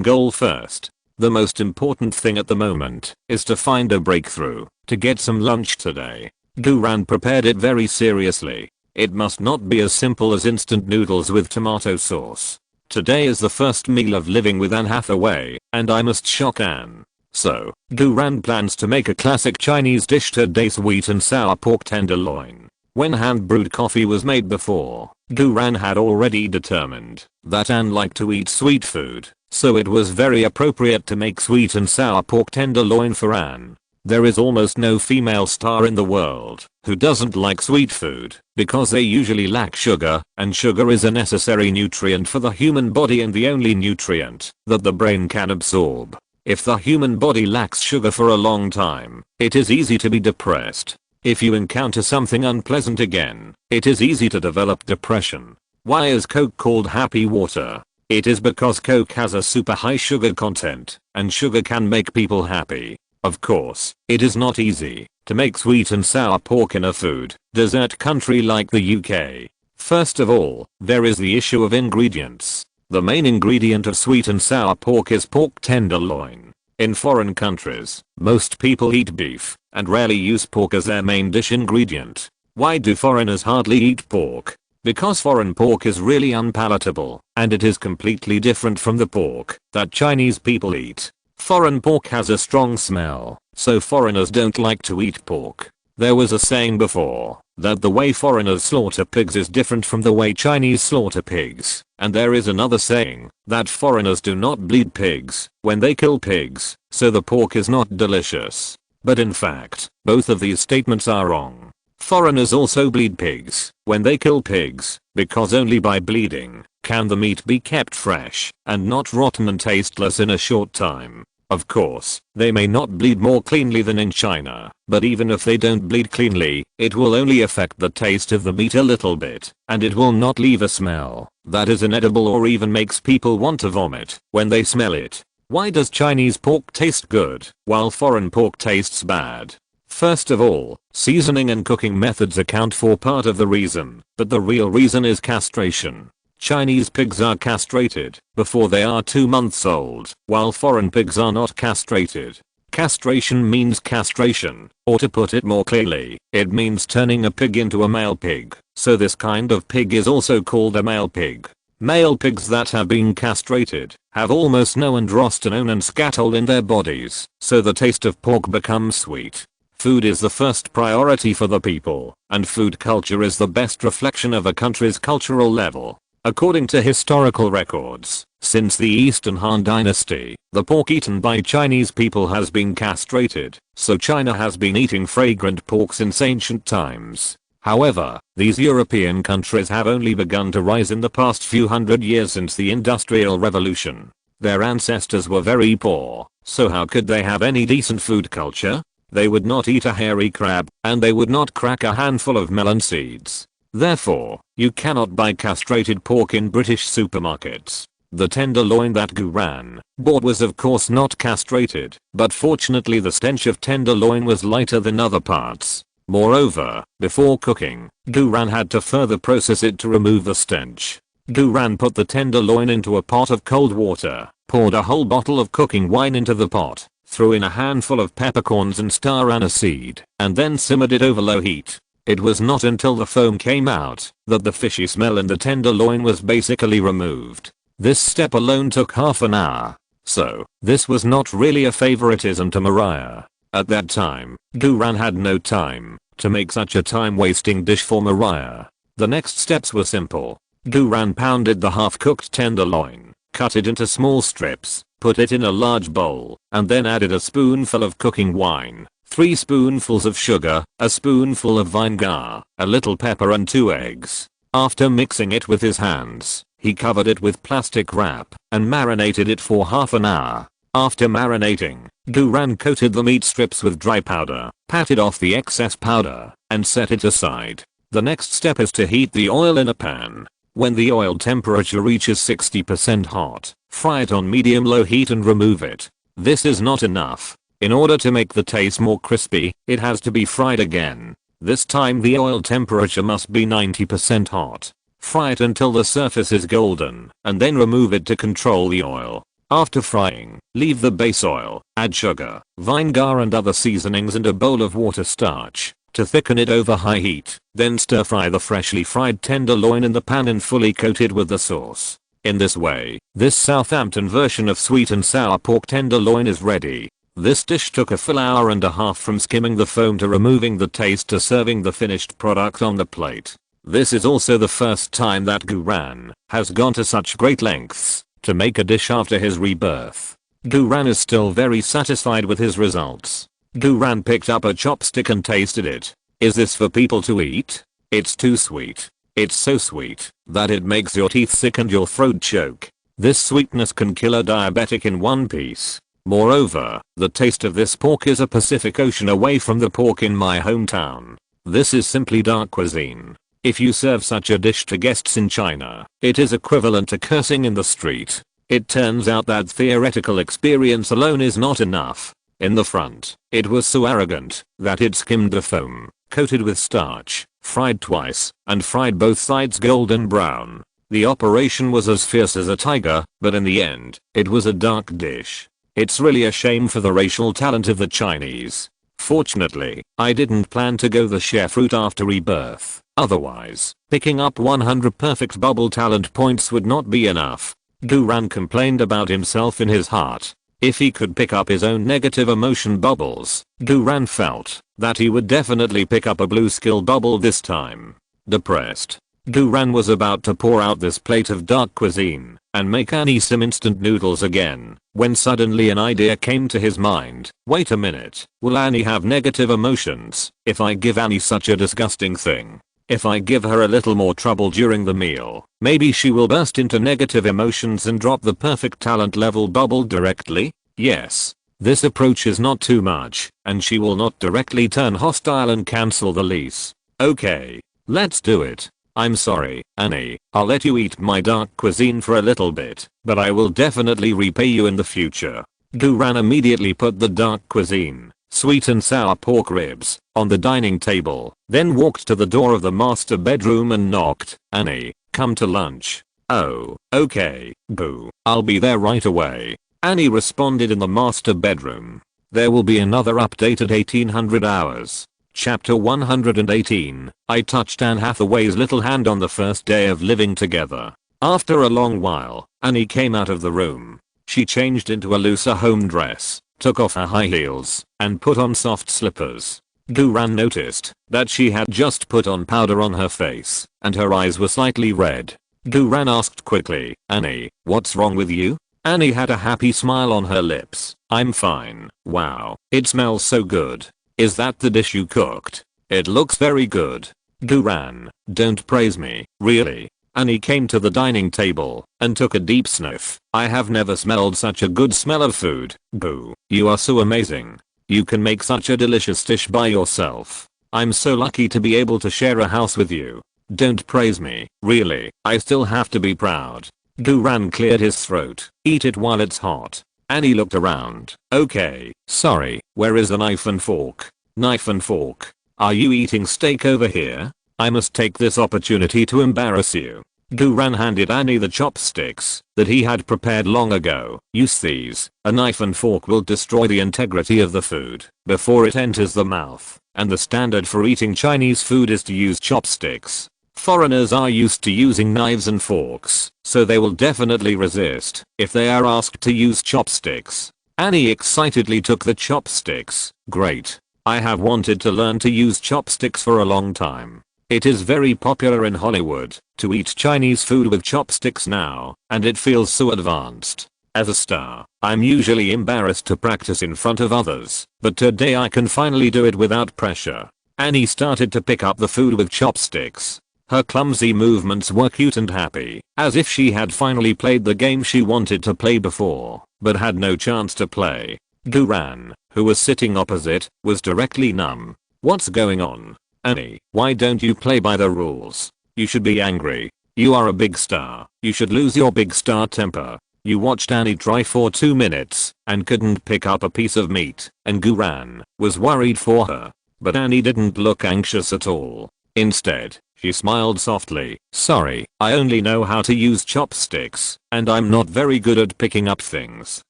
goal first. The most important thing at the moment is to find a breakthrough, to get some lunch today. Guran prepared it very seriously. It must not be as simple as instant noodles with tomato sauce. Today is the first meal of living with Anne Hathaway, and I must shock Anne. So, Guran plans to make a classic Chinese dish today: sweet and sour pork tenderloin. When hand-brewed coffee was made before, Guran had already determined that Anne liked to eat sweet food, so it was very appropriate to make sweet and sour pork tenderloin for Anne. There is almost no female star in the world who doesn't like sweet food, because they usually lack sugar, and sugar is a necessary nutrient for the human body and the only nutrient that the brain can absorb. If the human body lacks sugar for a long time, it is easy to be depressed. If you encounter something unpleasant again, it is easy to develop depression. Why is Coke called happy water? It is because Coke has a super high sugar content, and sugar can make people happy. Of course, it is not easy to make sweet and sour pork in a food dessert country like the UK. First of all, there is the issue of ingredients. The main ingredient of sweet and sour pork is pork tenderloin. In foreign countries, most people eat beef and rarely use pork as their main dish ingredient. Why do foreigners hardly eat pork? Because foreign pork is really unpalatable, and it is completely different from the pork that Chinese people eat. Foreign pork has a strong smell, so foreigners don't like to eat pork. There was a saying before that the way foreigners slaughter pigs is different from the way Chinese slaughter pigs, and there is another saying that foreigners do not bleed pigs when they kill pigs, so the pork is not delicious. But in fact, both of these statements are wrong. Foreigners also bleed pigs when they kill pigs, because only by bleeding can the meat be kept fresh and not rotten and tasteless in a short time. Of course, they may not bleed more cleanly than in China, but even if they don't bleed cleanly, it will only affect the taste of the meat a little bit, and it will not leave a smell that is inedible or even makes people want to vomit when they smell it. Why does Chinese pork taste good while foreign pork tastes bad? First of all, seasoning and cooking methods account for part of the reason, but the real reason is castration. Chinese pigs are castrated before they are 2 months old, while foreign pigs are not castrated. Castration means castration, or to put it more clearly, it means turning a pig into a male pig, so this kind of pig is also called a male pig. Male pigs that have been castrated have almost no androstenone and scatol in their bodies, so the taste of pork becomes sweet. Food is the first priority for the people, and food culture is the best reflection of a country's cultural level. According to historical records, since the Eastern Han Dynasty, the pork eaten by Chinese people has been castrated, so China has been eating fragrant pork since ancient times. However, these European countries have only begun to rise in the past few hundred years since the Industrial Revolution. Their ancestors were very poor, so how could they have any decent food culture? They would not eat a hairy crab, and they would not crack a handful of melon seeds. Therefore, you cannot buy castrated pork in British supermarkets. The tenderloin that Guran bought was of course not castrated, but fortunately the stench of tenderloin was lighter than other parts. Moreover, before cooking, Guran had to further process it to remove the stench. Guran put the tenderloin into a pot of cold water, poured a whole bottle of cooking wine into the pot, threw in a handful of peppercorns and star anise seed, and then simmered it over low heat. It was not until the foam came out that the fishy smell in the tenderloin was basically removed. This step alone took half an hour. So, this was not really a favoritism to Mariah. At that time, Guran had no time to make such a time-wasting dish for Mariah. The next steps were simple. Guran pounded the half-cooked tenderloin, cut it into small strips, put it in a large bowl, and then added a spoonful of cooking wine, 3 spoonfuls of sugar, a spoonful of vinegar, a little pepper and 2 eggs. After mixing it with his hands, he covered it with plastic wrap and marinated it for half an hour. After marinating, Guran coated the meat strips with dry powder, patted off the excess powder, and set it aside. The next step is to heat the oil in a pan. When the oil temperature reaches 60% hot, fry it on medium-low heat and remove it. This is not enough. In order to make the taste more crispy, it has to be fried again. This time the oil temperature must be 90% hot. Fry it until the surface is golden, and then remove it to control the oil. After frying, leave the base oil, add sugar, vinegar and other seasonings and a bowl of water starch to thicken it over high heat. Then stir fry the freshly fried tenderloin in the pan and fully coat it with the sauce. In this way, this Southampton version of sweet and sour pork tenderloin is ready. This dish took a full hour and a half from skimming the foam to removing the taste to serving the finished product on the plate. This is also the first time that Guran has gone to such great lengths to make a dish after his rebirth. Guran is still very satisfied with his results. Guran picked up a chopstick and tasted it. Is this for people to eat? It's too sweet. It's so sweet that it makes your teeth sick and your throat choke. This sweetness can kill a diabetic in one piece. Moreover, the taste of this pork is a Pacific Ocean away from the pork in my hometown. This is simply dark cuisine. If you serve such a dish to guests in China, it is equivalent to cursing in the street. It turns out that theoretical experience alone is not enough. In the front, it was so arrogant that it skimmed the foam, coated with starch, fried twice, and fried both sides golden brown. The operation was as fierce as a tiger, but in the end, it was a dark dish. It's really a shame for the racial talent of the Chinese. Fortunately, I didn't plan to go the chef route after rebirth. Otherwise, picking up 100 perfect bubble talent points would not be enough. Duran complained about himself in his heart. If he could pick up his own negative emotion bubbles, Duran felt that he would definitely pick up a blue skill bubble this time. Depressed, Duran was about to pour out this plate of dark cuisine and make Annie some instant noodles again, when suddenly an idea came to his mind. Wait a minute, will Annie have negative emotions if I give Annie such a disgusting thing? If I give her a little more trouble during the meal, maybe she will burst into negative emotions and drop the perfect talent level bubble directly? Yes. This approach is not too much, and she will not directly turn hostile and cancel the lease. Okay. Let's do it. I'm sorry, Annie, I'll let you eat my dark cuisine for a little bit, but I will definitely repay you in the future. Duran immediately put the dark cuisine, sweet and sour pork ribs, on the dining table, then walked to the door of the master bedroom and knocked. Annie, come to lunch. Oh, okay, boo. I'll be there right away. Annie responded in the master bedroom. There will be another update at 1800 hours. Chapter 118. I touched Anne Hathaway's little hand on the first day of living together. After a long while, Annie came out of the room. She changed into a looser home dress, took off her high heels, and put on soft slippers. Duran noticed that she had just put on powder on her face, and her eyes were slightly red. Duran asked quickly, Annie, what's wrong with you? Annie had a happy smile on her lips. I'm fine. Wow, it smells so good. Is that the dish you cooked? It looks very good. Duran, don't praise me, really. Annie came to the dining table and took a deep sniff. I have never smelled such a good smell of food. Boo, you are so amazing. You can make such a delicious dish by yourself. I'm so lucky to be able to share a house with you. Don't praise me, really. I still have to be proud. Duran cleared his throat. Eat it while it's hot. Annie looked around. Okay, sorry, where is the knife and fork? Knife and fork. Are you eating steak over here? I must take this opportunity to embarrass you. Duran handed Annie the chopsticks that he had prepared long ago. Use these. A knife and fork will destroy the integrity of the food before it enters the mouth, and the standard for eating Chinese food is to use chopsticks. Foreigners are used to using knives and forks, so they will definitely resist if they are asked to use chopsticks. Annie excitedly took the chopsticks. Great. I have wanted to learn to use chopsticks for a long time. It is very popular in Hollywood to eat Chinese food with chopsticks now, and it feels so advanced. As a star, I'm usually embarrassed to practice in front of others, but today I can finally do it without pressure. Annie started to pick up the food with chopsticks. Her clumsy movements were cute and happy, as if she had finally played the game she wanted to play before, but had no chance to play. Duran, who was sitting opposite, was directly numb. What's going on? Annie, why don't you play by the rules? You should be angry. You are a big star. You should lose your big star temper. You watched Annie try for 2 minutes and couldn't pick up a piece of meat, and Duran was worried for her. But Annie didn't look anxious at all. Instead, she smiled softly. Sorry, I only know how to use chopsticks, and I'm not very good at picking up things.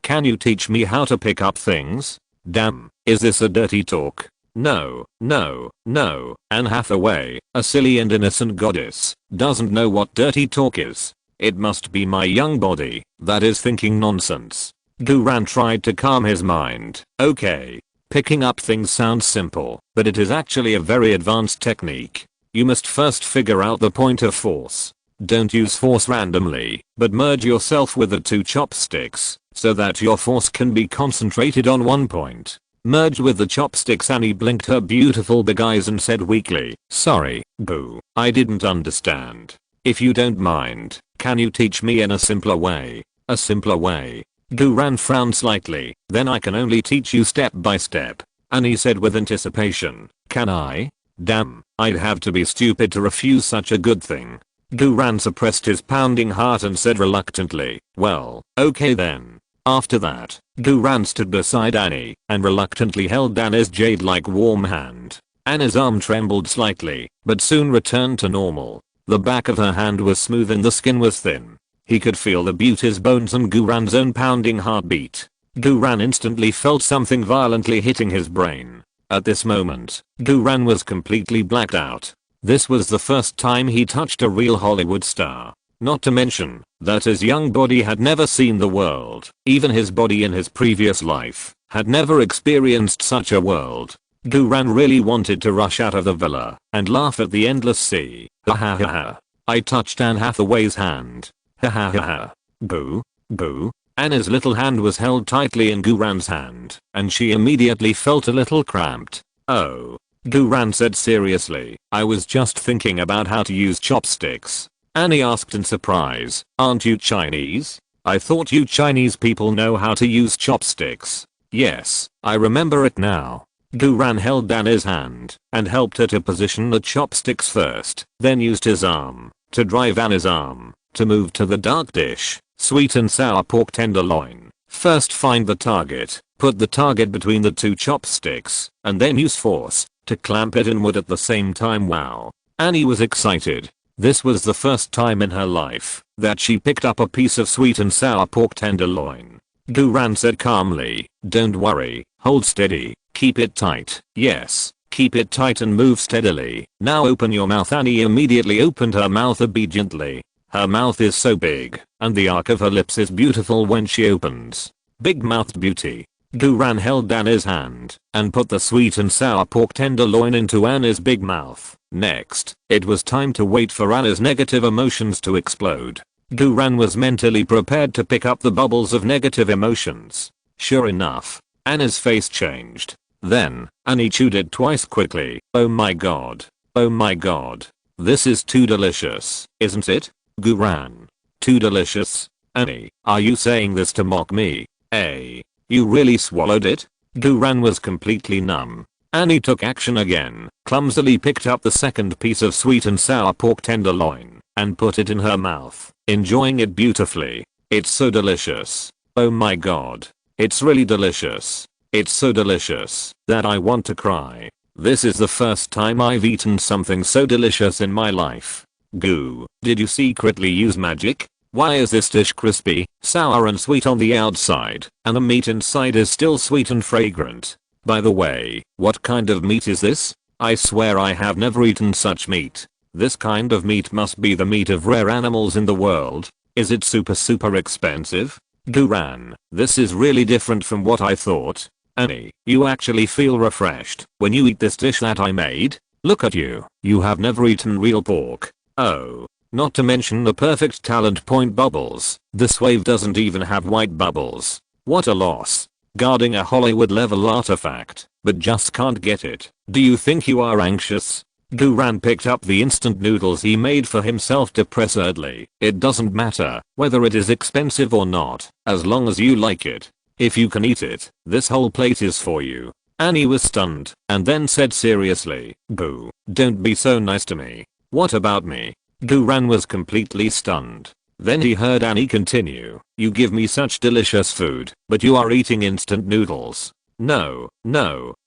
Can you teach me how to pick up things? Damn, is this a dirty talk? No, no, no. Anne Hathaway, a silly and innocent goddess, doesn't know what dirty talk is. It must be my young body that is thinking nonsense. Duran tried to calm his mind. Okay. Picking up things sounds simple, but it is actually a very advanced technique. You must first figure out the point of force. Don't use force randomly, but merge yourself with the 2 chopsticks, so that your force can be concentrated on one point. Merged with the chopsticks. Annie blinked her beautiful big eyes and said weakly, sorry, boo, I didn't understand. If you don't mind, can you teach me in a simpler way? A simpler way? Duran frowned slightly. Then I can only teach you step by step. Annie said with anticipation. Can I? Damn, I'd have to be stupid to refuse such a good thing. Duran suppressed his pounding heart and said reluctantly, well, okay then. After that, Duran stood beside Annie and reluctantly held Annie's jade-like warm hand. Anna's arm trembled slightly, but soon returned to normal. The back of her hand was smooth and the skin was thin. He could feel the beauty's bones and Guran's own pounding heartbeat. Guran instantly felt something violently hitting his brain. At this moment, Guran was completely blacked out. This was the first time he touched a real Hollywood star. Not to mention that his young body had never seen the world. Even his body in his previous life had never experienced such a world. Guran really wanted to rush out of the villa and laugh at the endless sea. Ha ha ha ha. I touched Anne Hathaway's hand. Ha ha ha ha. Boo. Boo. Anna's little hand was held tightly in Guran's hand, and she immediately felt a little cramped. Oh. Guran said seriously, I was just thinking about how to use chopsticks. Annie asked in surprise, aren't you Chinese? I thought you Chinese people know how to use chopsticks. Yes, I remember it now. Guran held Anna's hand and helped her to position the chopsticks first, then used his arm to drive Anna's arm to move to the dark dish. Sweet and sour pork tenderloin. First find the target, put the target between the two chopsticks, and then use force to clamp it inward at the same time. Wow. Annie was excited. This was the first time in her life that she picked up a piece of sweet and sour pork tenderloin. Guran said calmly, don't worry, hold steady, keep it tight. Yes, keep it tight and move steadily. Now open your mouth. Annie immediately opened her mouth obediently. Her mouth is so big, and the arc of her lips is beautiful when she opens. Big-mouthed beauty. Guran held Anna's hand and put the sweet and sour pork tenderloin into Anna's big mouth. Next, it was time to wait for Anna's negative emotions to explode. Guran was mentally prepared to pick up the bubbles of negative emotions. Sure enough, Anna's face changed. Then, Annie chewed it twice quickly. Oh my god. Oh my god. This is too delicious, isn't it? Guran. Too delicious? Annie, are you saying this to mock me? You really swallowed it? Guran was completely numb. Annie took action again, clumsily picked up the second piece of sweet and sour pork tenderloin, and put it in her mouth, enjoying it beautifully. It's so delicious. Oh my god. It's really delicious. It's so delicious that I want to cry. This is the first time I've eaten something so delicious in my life. Goo, did you secretly use magic? Why is this dish crispy, sour and sweet on the outside, and the meat inside is still sweet and fragrant? By the way, what kind of meat is this? I swear I have never eaten such meat. This kind of meat must be the meat of rare animals in the world. Is it super expensive? Guran, this is really different from what I thought. Annie, you actually feel refreshed when you eat this dish that I made? Look at you. You have never eaten real pork. Oh, not to mention the perfect talent point bubbles. This wave doesn't even have white bubbles. What a loss. Guarding a Hollywood level artifact, but just can't get it. Do you think you are anxious? Guran picked up the instant noodles he made for himself depressedly. It doesn't matter whether it is expensive or not, as long as you like it. If you can eat it, this whole plate is for you. Annie was stunned, and then said seriously, Boo, don't be so nice to me. What about me? Guran was completely stunned. Then he heard Annie continue, you give me such delicious food, but you are eating instant noodles. No,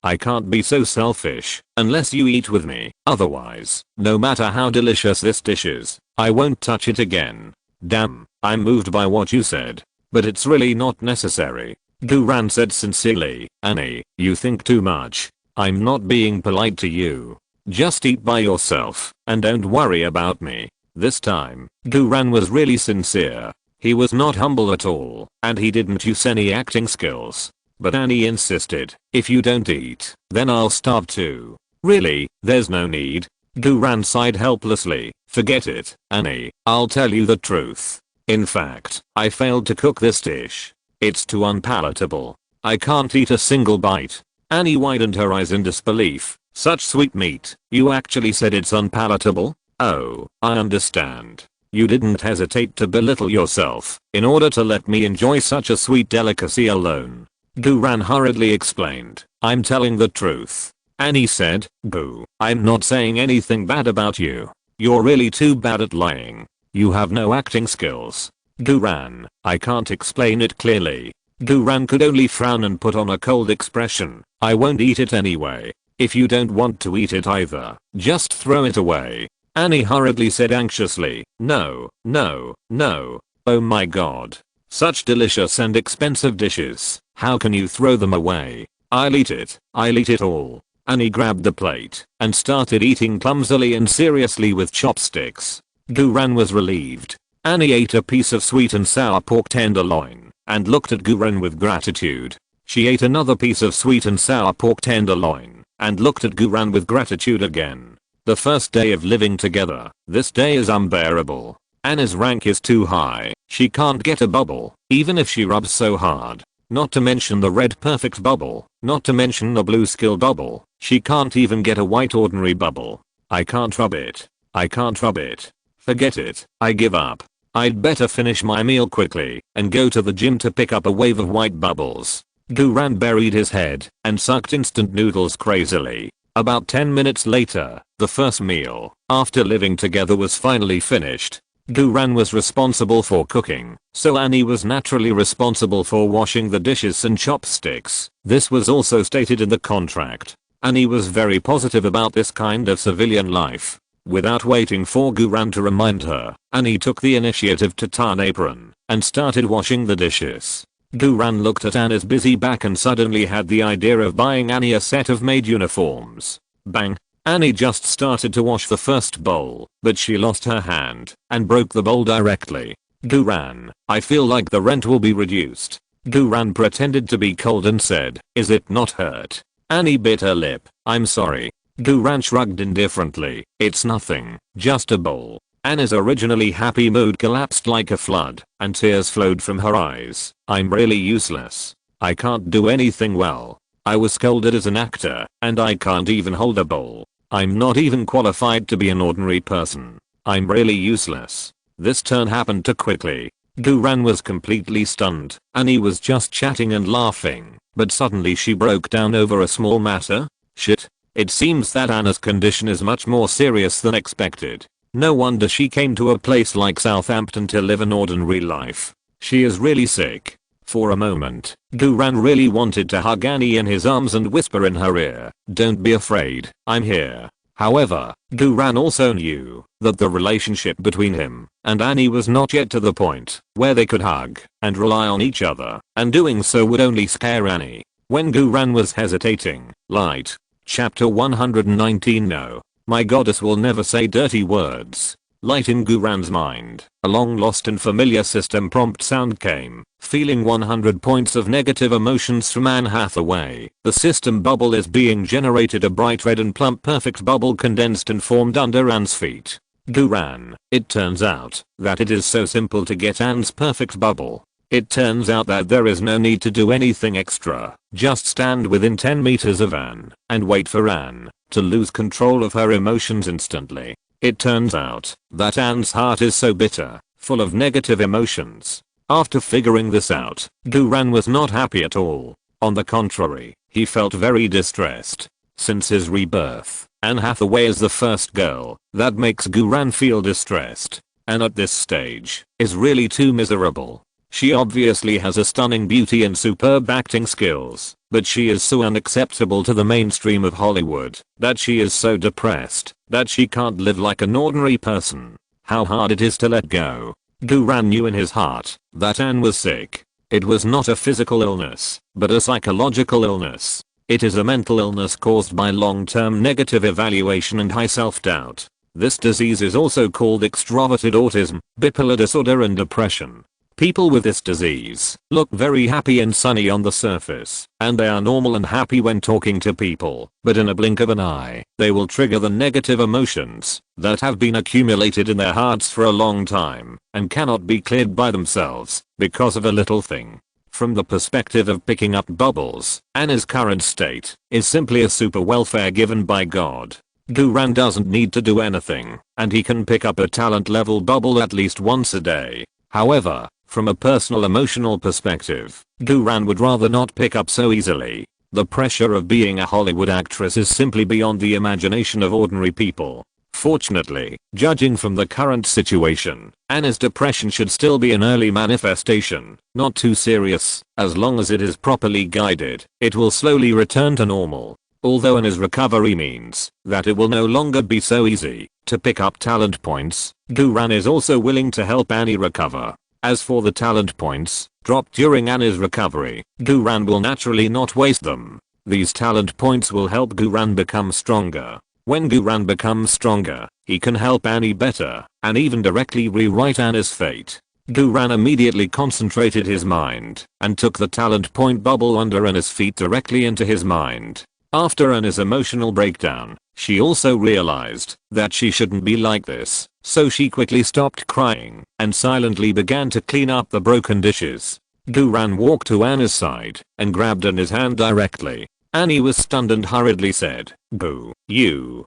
I can't be so selfish, unless you eat with me. Otherwise, no matter how delicious this dish is, I won't touch it again. Damn, I'm moved by what you said. But it's really not necessary. Guran said sincerely, Annie, you think too much. I'm not being polite to you. Just eat by yourself, and don't worry about me. This time, Guran was really sincere. He was not humble at all, and he didn't use any acting skills. But Annie insisted, if you don't eat, then I'll starve too. Really, there's no need. Guran sighed helplessly. Forget it, Annie, I'll tell you the truth. In fact, I failed to cook this dish. It's too unpalatable. I can't eat a single bite. Annie widened her eyes in disbelief. Such sweet meat, you actually said it's unpalatable? Oh, I understand. You didn't hesitate to belittle yourself in order to let me enjoy such a sweet delicacy alone. Guran hurriedly explained, I'm telling the truth. Annie said, Boo, I'm not saying anything bad about you. You're really too bad at lying. You have no acting skills. Guran, I can't explain it clearly. Guran could only frown and put on a cold expression. I won't eat it anyway. If you don't want to eat it either, just throw it away. Annie hurriedly said anxiously, no, no, no. Oh my god. Such delicious and expensive dishes. How can you throw them away? I'll eat it. I'll eat it all. Annie grabbed the plate and started eating clumsily and seriously with chopsticks. Guran was relieved. Annie ate a piece of sweet and sour pork tenderloin and looked at Guran with gratitude. She ate another piece of sweet and sour pork tenderloin and looked at Guran with gratitude again. The first day of living together. This day is unbearable. Anna's rank is too high. She can't get a bubble, even if she rubs so hard. Not to mention the red perfect bubble. Not to mention the blue skill bubble. She can't even get a white ordinary bubble. I can't rub it. I can't rub it. Forget it. I give up. I'd better finish my meal quickly and go to the gym to pick up a wave of white bubbles. Guran buried his head and sucked instant noodles crazily. About 10 minutes later, the first meal after living together was finally finished. Guran was responsible for cooking, so Annie was naturally responsible for washing the dishes and chopsticks. This was also stated in the contract. Annie was very positive about this kind of civilian life. Without waiting for Guran to remind her, Annie took the initiative to tie an apron and started washing the dishes. Guran looked at Annie's busy back and suddenly had the idea of buying Annie a set of maid uniforms. Bang! Annie just started to wash the first bowl, but she lost her hand and broke the bowl directly. Guran, I feel like the rent will be reduced. Guran pretended to be cold and said, is it not hurt? Annie bit her lip. I'm sorry. Guran shrugged indifferently. It's nothing, just a bowl. Anna's originally happy mood collapsed like a flood, and tears flowed from her eyes. I'm really useless. I can't do anything well. I was scolded as an actor, and I can't even hold a bowl. I'm not even qualified to be an ordinary person. I'm really useless. This turn happened too quickly. Guran was completely stunned. Annie was just chatting and laughing, but suddenly she broke down over a small matter. Shit. It seems that Anna's condition is much more serious than expected. No wonder she came to a place like Southampton to live an ordinary life. She is really sick. For a moment, Guran really wanted to hug Annie in his arms and whisper in her ear, don't be afraid, I'm here. However, Guran also knew that the relationship between him and Annie was not yet to the point where they could hug and rely on each other, and doing so would only scare Annie. When Guran was hesitating, light. Chapter 119 No. My goddess will never say dirty words. Light in Guran's mind. A long lost and familiar system prompt sound came. Feeling 100 points of negative emotions from Anne Hathaway. The system bubble is being generated. A bright red and plump perfect bubble condensed and formed under Anne's feet. Guran. It turns out that it is so simple to get Anne's perfect bubble. It turns out that there is no need to do anything extra. Just stand within 10 meters of Anne and wait for Anne to lose control of her emotions instantly. It turns out that Anne's heart is so bitter, full of negative emotions. After figuring this out, Guran was not happy at all. On the contrary, he felt very distressed. Since his rebirth, Anne Hathaway is the first girl that makes Guran feel distressed, and at this stage, is really too miserable. She obviously has a stunning beauty and superb acting skills, but she is so unacceptable to the mainstream of Hollywood that she is so depressed that she can't live like an ordinary person. How hard it is to let go. Guran knew in his heart that Anne was sick. It was not a physical illness, but a psychological illness. It is a mental illness caused by long-term negative evaluation and high self-doubt. This disease is also called extroverted autism, bipolar disorder and depression. People with this disease look very happy and sunny on the surface, and they are normal and happy when talking to people, but in a blink of an eye, they will trigger the negative emotions that have been accumulated in their hearts for a long time and cannot be cleared by themselves because of a little thing. From the perspective of picking up bubbles, Anna's current state is simply a super welfare given by God. Guran doesn't need to do anything, and he can pick up a talent level bubble at least once a day. However, from a personal emotional perspective, Guran would rather not pick up so easily. The pressure of being a Hollywood actress is simply beyond the imagination of ordinary people. Fortunately, judging from the current situation, Anna's depression should still be an early manifestation, not too serious. As long as it is properly guided, it will slowly return to normal. Although Annie's recovery means that it will no longer be so easy to pick up talent points, Guran is also willing to help Annie recover. As for the talent points dropped during Annie's recovery, Guran will naturally not waste them. These talent points will help Guran become stronger. When Guran becomes stronger, he can help Annie better and even directly rewrite Annie's fate. Guran immediately concentrated his mind and took the talent point bubble under Annie's feet directly into his mind. After Annie's emotional breakdown, she also realized that she shouldn't be like this, so she quickly stopped crying and silently began to clean up the broken dishes. Guran walked to Annie's side and grabbed Annie's hand directly. Annie was stunned and hurriedly said, "Boo, you,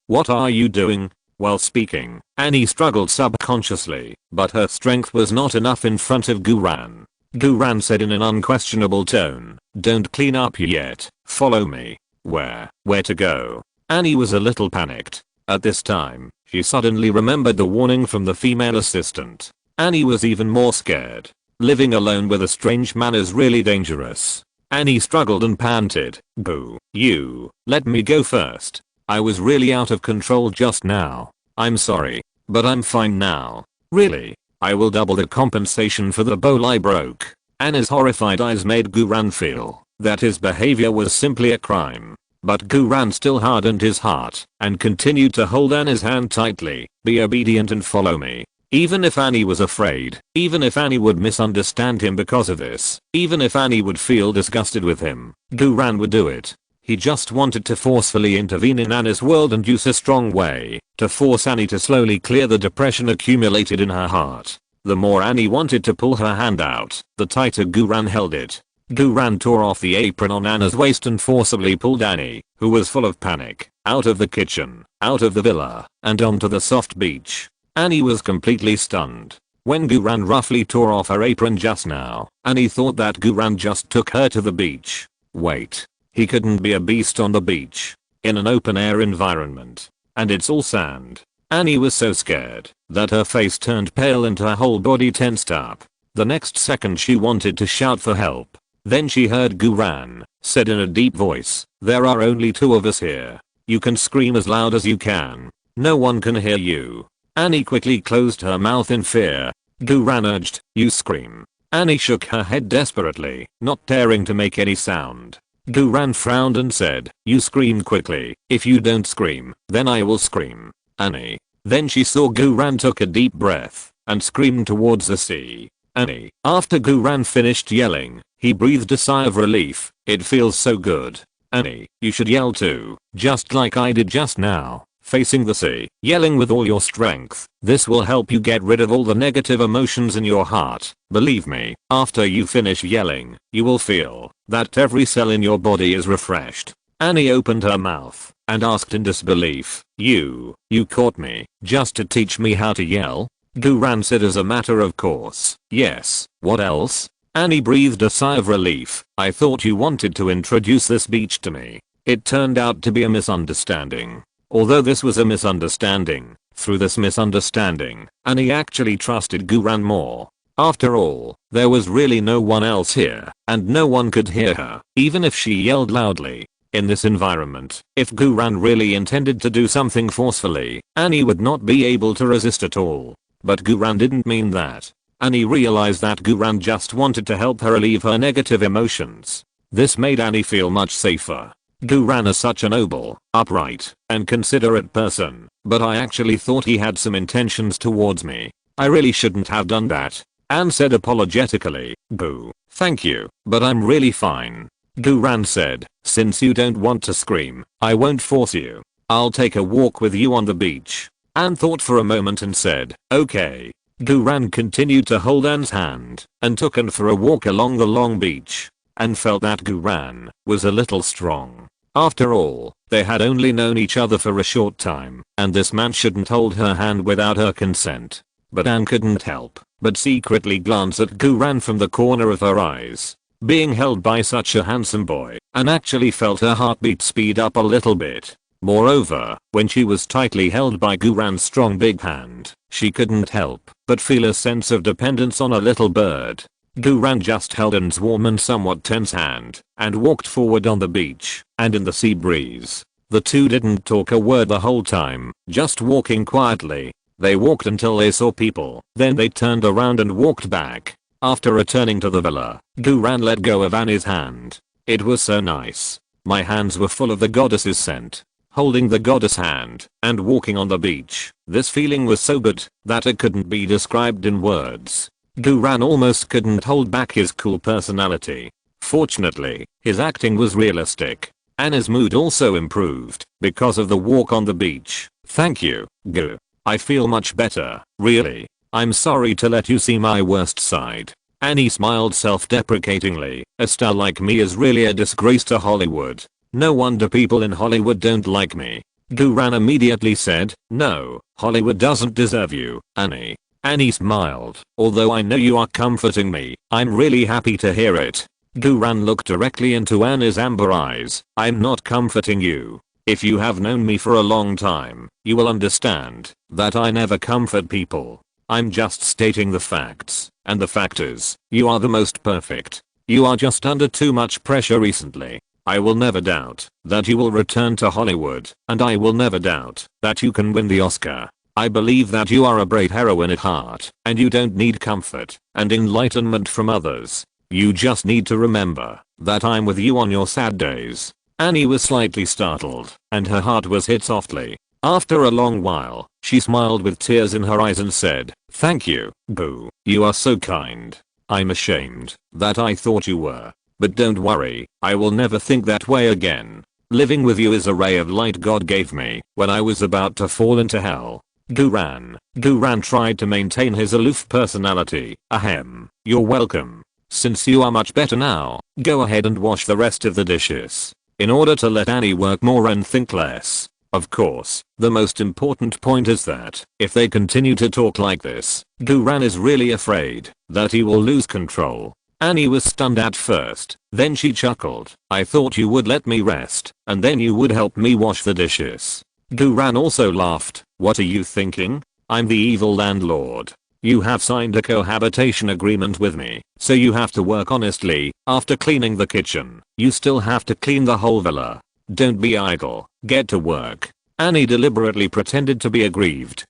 what are you doing?" While speaking, Annie struggled subconsciously, but her strength was not enough in front of Guran. Guran said in an unquestionable tone, "Don't clean up yet, follow me." Where to go? Annie was a little panicked. At this time, she suddenly remembered the warning from the female assistant. Annie was even more scared. Living alone with a strange man is really dangerous. Annie struggled and panted, "Boo, you, let me go first. I was really out of control just now. I'm sorry, but I'm fine now. Really? I will double the compensation for the bowl I broke." Annie's horrified eyes made Guran feel that his behavior was simply a crime. But Guran still hardened his heart and continued to hold Annie's hand tightly. "Be obedient and follow me." Even if Annie was afraid, even if Annie would misunderstand him because of this, even if Annie would feel disgusted with him, Guran would do it. He just wanted to forcefully intervene in Annie's world and use a strong way to force Annie to slowly clear the depression accumulated in her heart. The more Annie wanted to pull her hand out, the tighter Guran held it. Guran tore off the apron on Anna's waist and forcibly pulled Annie, who was full of panic, out of the kitchen, out of the villa, and onto the soft beach. Annie was completely stunned. When Guran roughly tore off her apron just now, Annie thought that Guran just took her to the beach. Wait. He couldn't be a beast on the beach. In an open air environment. And it's all sand. Annie was so scared that her face turned pale and her whole body tensed up. The next second she wanted to shout for help. Then she heard Guran said in a deep voice, "There are only two of us here. You can scream as loud as you can. No one can hear you." Annie quickly closed her mouth in fear. Guran urged, "You scream." Annie shook her head desperately, not daring to make any sound. Guran frowned and said, "You scream quickly. If you don't scream, then I will scream." Annie. Then she saw Guran took a deep breath and screamed towards the sea. Annie. After Guran finished yelling, he breathed a sigh of relief. "It feels so good." Annie, you should yell too, just like I did just now, facing the sea, yelling with all your strength. This will help you get rid of all the negative emotions in your heart. Believe me, after you finish yelling, you will feel that every cell in your body is refreshed. Annie opened her mouth and asked in disbelief, You caught me just to teach me how to yell?" Guran said as a matter of course, "Yes, what else?" Annie breathed a sigh of relief. "I thought you wanted to introduce this beach to me." It turned out to be a misunderstanding. Although this was a misunderstanding, through this misunderstanding, Annie actually trusted Guran more. After all, there was really no one else here, and no one could hear her, even if she yelled loudly. In this environment, if Guran really intended to do something forcefully, Annie would not be able to resist at all. But Guran didn't mean that. Annie realized that Guran just wanted to help her relieve her negative emotions. This made Annie feel much safer. Guran is such a noble, upright, and considerate person, but I actually thought he had some intentions towards me. I really shouldn't have done that. Anne said apologetically, "Boo, thank you, but I'm really fine." Guran said, "Since you don't want to scream, I won't force you. I'll take a walk with you on the beach." Anne thought for a moment and said, "Okay." Guran continued to hold Anne's hand and took Anne for a walk along the long beach. Anne felt that Guran was a little strong. After all, they had only known each other for a short time, and this man shouldn't hold her hand without her consent. But Anne couldn't help but secretly glance at Guran from the corner of her eyes. Being held by such a handsome boy, Anne actually felt her heartbeat speed up a little bit. Moreover, when she was tightly held by Guran's strong big hand, she couldn't help but feel a sense of dependence on a little bird. Guran just held An's warm and somewhat tense hand and walked forward on the beach and in the sea breeze. The two didn't talk a word the whole time, just walking quietly. They walked until they saw people, then they turned around and walked back. After returning to the villa, Guran let go of Annie's hand. It was so nice. My hands were full of the goddess's scent. Holding the goddess hand and walking on the beach, this feeling was so good that it couldn't be described in words. Guran almost couldn't hold back his cool personality. Fortunately, his acting was realistic. Anna's mood also improved because of the walk on the beach. Thank you, Gu. I feel much better, really. I'm sorry to let you see my worst side. Annie smiled self-deprecatingly. A star like me is really a disgrace to Hollywood. No wonder people in Hollywood don't like me. Guran immediately said, no, Hollywood doesn't deserve you, Annie. Annie smiled. Although I know you are comforting me, I'm really happy to hear it. Guran looked directly into Annie's amber eyes. I'm not comforting you. If you have known me for a long time, you will understand that I never comfort people. I'm just stating the facts, and the fact is, you are the most perfect. You are just under too much pressure recently. I will never doubt that you will return to Hollywood, and I will never doubt that you can win the Oscar. I believe that you are a brave heroine at heart, and you don't need comfort and enlightenment from others. You just need to remember that I'm with you on your sad days. Annie was slightly startled, and her heart was hit softly. After a long while, she smiled with tears in her eyes and said, thank you, Boo. You are so kind. I'm ashamed that I thought you were. But don't worry, I will never think that way again. Living with you is a ray of light God gave me when I was about to fall into hell. Guran tried to maintain his aloof personality. Ahem, you're welcome. Since you are much better now, go ahead and wash the rest of the dishes. In order to let Annie work more and think less. Of course, the most important point is that if they continue to talk like this, Guran is really afraid that he will lose control. Annie was stunned at first, then she chuckled. I thought you would let me rest, and then you would help me wash the dishes. Guran also laughed. What are you thinking? I'm the evil landlord. You have signed a cohabitation agreement with me, so you have to work honestly. After cleaning the kitchen, you still have to clean the whole villa. Don't be idle, get to work. Annie deliberately pretended to be aggrieved.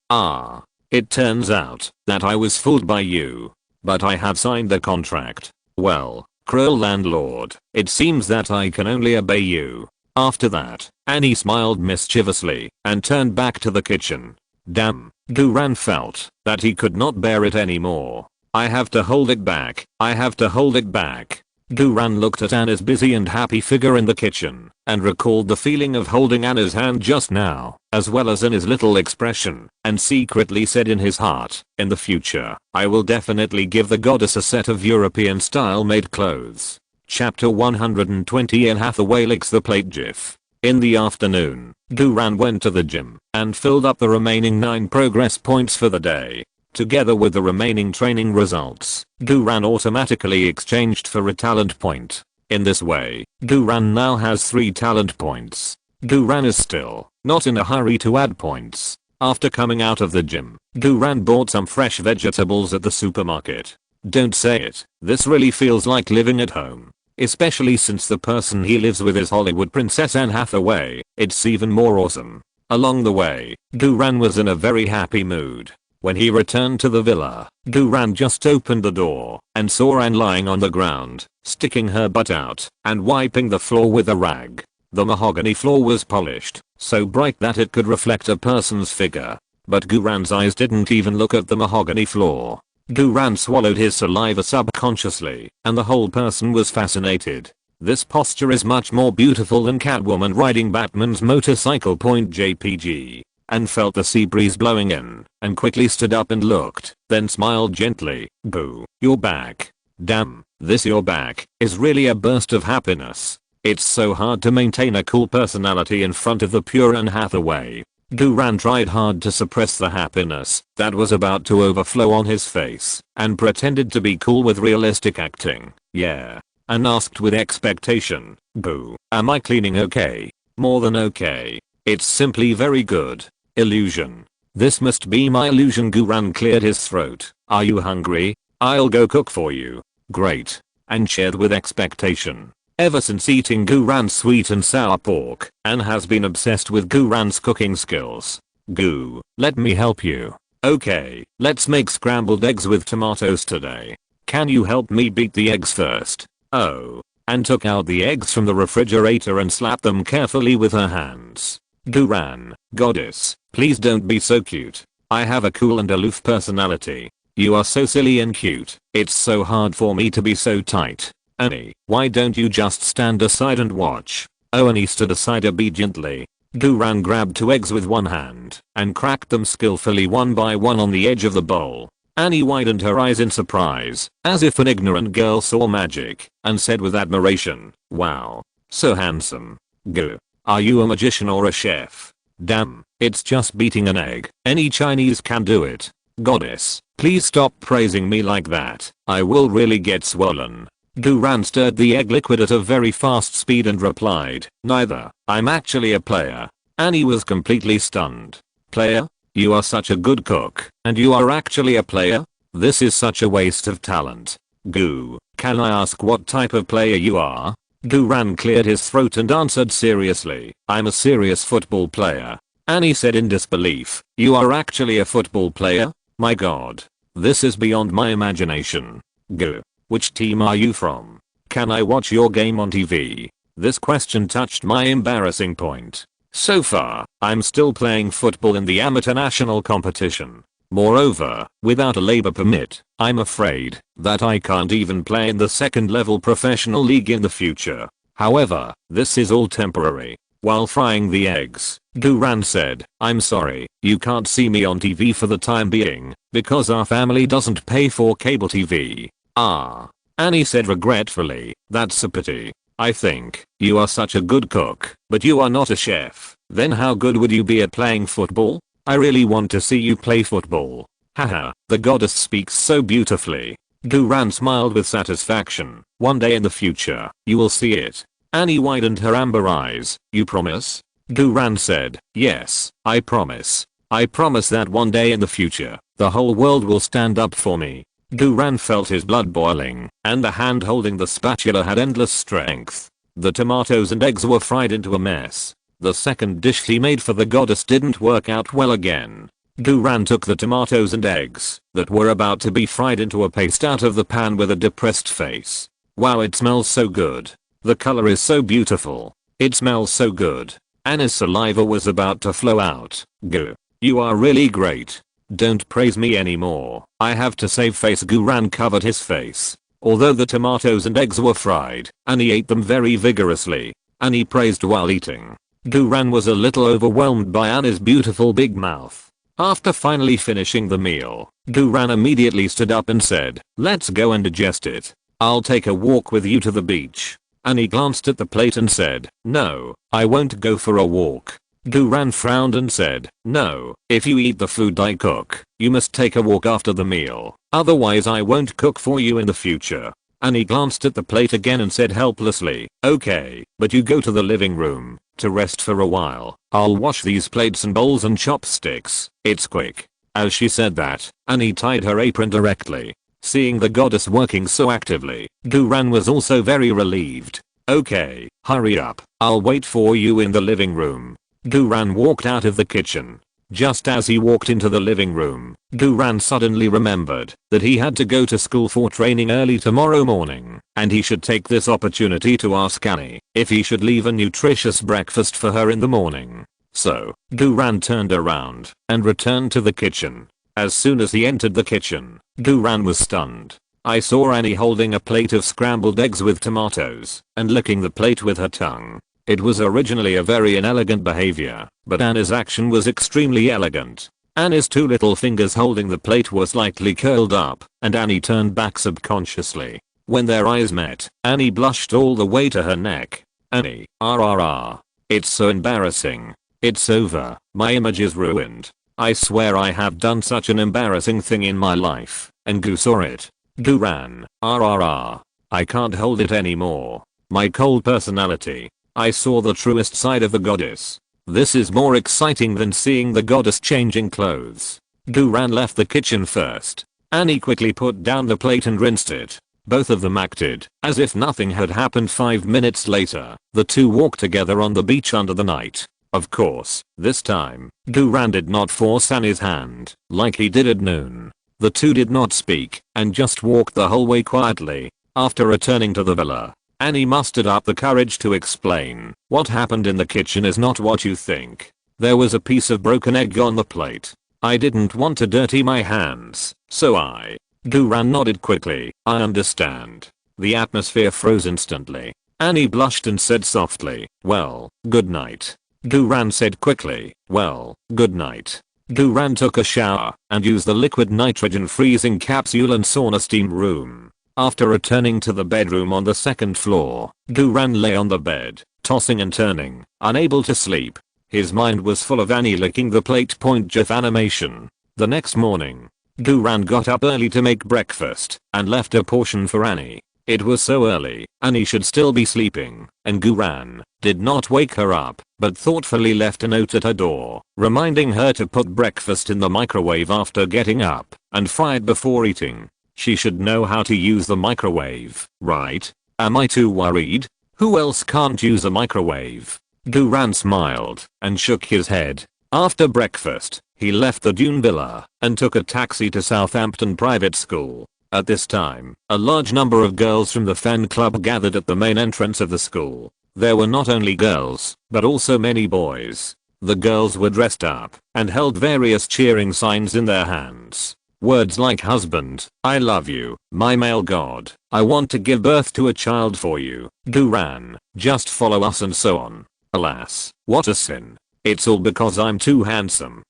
It turns out that I was fooled by you. But I have signed the contract. Well, cruel landlord, it seems that I can only obey you. After that, Annie smiled mischievously and turned back to the kitchen. Damn, Guran felt that he could not bear it anymore. I have to hold it back. I have to hold it back. Guran looked at Anna's busy and happy figure in the kitchen and recalled the feeling of holding Anna's hand just now, as well as in his little expression, and secretly said in his heart, in the future, I will definitely give the goddess a set of European style made clothes. Chapter 120 Anne Hathaway licks the plate gif. In the afternoon, Guran went to the gym and filled up the remaining 9 progress points for the day. Together with the remaining training results, Guran automatically exchanged for a talent point. In this way, Guran now has 3 talent points. Guran is still not in a hurry to add points. After coming out of the gym, Guran bought some fresh vegetables at the supermarket. Don't say it, this really feels like living at home. Especially since the person he lives with is Hollywood Princess Anne Hathaway, it's even more awesome. Along the way, Guran was in a very happy mood. When he returned to the villa, Guran just opened the door and saw Anne lying on the ground, sticking her butt out and wiping the floor with a rag. The mahogany floor was polished, so bright that it could reflect a person's figure. But Guran's eyes didn't even look at the mahogany floor. Guran swallowed his saliva subconsciously, and the whole person was fascinated. This posture is much more beautiful than Catwoman riding Batman's motorcycle. JPG. And felt the sea breeze blowing in, and quickly stood up and looked, then smiled gently. Boo, you're back. Damn, this you're back is really a burst of happiness. It's so hard to maintain a cool personality in front of the pure Anne Hathaway. Guran tried hard to suppress the happiness that was about to overflow on his face, and pretended to be cool with realistic acting. Yeah. And asked with expectation. Boo, am I cleaning okay? More than okay. It's simply very good. Illusion. This must be my illusion. Guran cleared his throat. Are you hungry? I'll go cook for you. Great. And shared with expectation. Ever since eating Guran's sweet and sour pork, Anne has been obsessed with Guran's cooking skills. Gu, let me help you. Okay, let's make scrambled eggs with tomatoes today. Can you help me beat the eggs first? Oh. Anne took out the eggs from the refrigerator and slapped them carefully with her hands. Guran, goddess, please don't be so cute. I have a cool and aloof personality. You are so silly and cute. It's so hard for me to be so tight. Annie, why don't you just stand aside and watch? Annie stood aside obediently. Guran grabbed 2 eggs with one hand and cracked them skillfully one by one on the edge of the bowl. Annie widened her eyes in surprise, as if an ignorant girl saw magic, and said with admiration, wow, so handsome. Gu, are you a magician or a chef? Damn, it's just beating an egg. Any Chinese can do it. Goddess, please stop praising me like that. I will really get swollen. Guran stirred the egg liquid at a very fast speed and replied, neither, I'm actually a player. Annie was completely stunned. Player? You are such a good cook, and you are actually a player? This is such a waste of talent. Gu, can I ask what type of player you are? Guran cleared his throat and answered seriously, I'm a serious football player. Annie said in disbelief, you are actually a football player? My god. This is beyond my imagination. Gu, which team are you from? Can I watch your game on TV? This question touched my embarrassing point. So far, I'm still playing football in the amateur national competition. Moreover, without a labor permit, I'm afraid that I can't even play in the second level professional league in the future. However, this is all temporary. While frying the eggs, Guran said, I'm sorry, you can't see me on TV for the time being, because our family doesn't pay for cable TV. Ah. Annie said regretfully, that's a pity. I think you are such a good cook, but you are not a chef. Then how good would you be at playing football? I really want to see you play football. Haha, the goddess speaks so beautifully. Guran smiled with satisfaction. One day in the future, you will see it. Annie widened her amber eyes. You promise? Guran said, yes, I promise. I promise that one day in the future, the whole world will stand up for me. Guran felt his blood boiling, and the hand holding the spatula had endless strength. The tomatoes and eggs were fried into a mess. The second dish he made for the goddess didn't work out well again. Guran took the tomatoes and eggs that were about to be fried into a paste out of the pan with a depressed face. Wow, it smells so good. The color is so beautiful. It smells so good. Anna's saliva was about to flow out. Gu, you are really great. Don't praise me anymore. I have to save face. Guran covered his face. Although the tomatoes and eggs were fried, Annie ate them very vigorously. Annie praised while eating. Guran was a little overwhelmed by Annie's beautiful big mouth. After finally finishing the meal, Guran immediately stood up and said, let's go and digest it. I'll take a walk with you to the beach. Annie glanced at the plate and said, no, I won't go for a walk. Guran frowned and said, no, if you eat the food I cook, you must take a walk after the meal, otherwise I won't cook for you in the future. Annie glanced at the plate again and said helplessly, okay, but you go to the living room to rest for a while. I'll wash these plates and bowls and chopsticks. It's quick. As she said that, Annie tied her apron directly. Seeing the goddess working so actively, Guran was also very relieved. Okay, hurry up. I'll wait for you in the living room. Guran walked out of the kitchen. Just as he walked into the living room, Guran suddenly remembered that he had to go to school for training early tomorrow morning, and he should take this opportunity to ask Annie if he should leave a nutritious breakfast for her in the morning. So, Guran turned around and returned to the kitchen. As soon as he entered the kitchen, Guran was stunned. I saw Annie holding a plate of scrambled eggs with tomatoes and licking the plate with her tongue. It was originally a very inelegant behavior, but Annie's action was extremely elegant. Annie's 2 little fingers holding the plate were slightly curled up, and Annie turned back subconsciously. When their eyes met, Annie blushed all the way to her neck. Annie, RRR. It's so embarrassing. It's over. My image is ruined. I swear I have done such an embarrassing thing in my life, and Gu saw it. Guran, RRR. I can't hold it anymore. My cold personality. I saw the truest side of the goddess. This is more exciting than seeing the goddess changing clothes. Guran left the kitchen first. Annie quickly put down the plate and rinsed it. Both of them acted as if nothing had happened. 5 minutes later, the two walked together on the beach under the night. Of course, this time, Duran did not force Annie's hand like he did at noon. The two did not speak and just walked the whole way quietly. After returning to the villa, Annie mustered up the courage to explain, "What happened in the kitchen is not what you think. There was a piece of broken egg on the plate. I didn't want to dirty my hands, so I..." Duran nodded quickly. "I understand." The atmosphere froze instantly. Annie blushed and said softly, "Well, good night." Duran said quickly, "Well, good night." Duran took a shower and used the liquid nitrogen freezing capsule and sauna steam room. After returning to the bedroom on the second floor, Duran lay on the bed, tossing and turning, unable to sleep. His mind was full of Annie licking the plate. GIF animation. The next morning, Duran got up early to make breakfast and left a portion for Annie. It was so early, Annie should still be sleeping, and Duran did not wake her up, but thoughtfully left a note at her door, reminding her to put breakfast in the microwave after getting up and fry it before eating. She should know how to use the microwave, right? Am I too worried? Who else can't use a microwave? Duran smiled and shook his head. After breakfast, he left the Dune Villa and took a taxi to Southampton Private School. At this time, a large number of girls from the fan club gathered at the main entrance of the school. There were not only girls, but also many boys. The girls were dressed up and held various cheering signs in their hands. Words like husband, I love you, my male god, I want to give birth to a child for you, Duran, just follow us, and so on. Alas, what a sin. It's all because I'm too handsome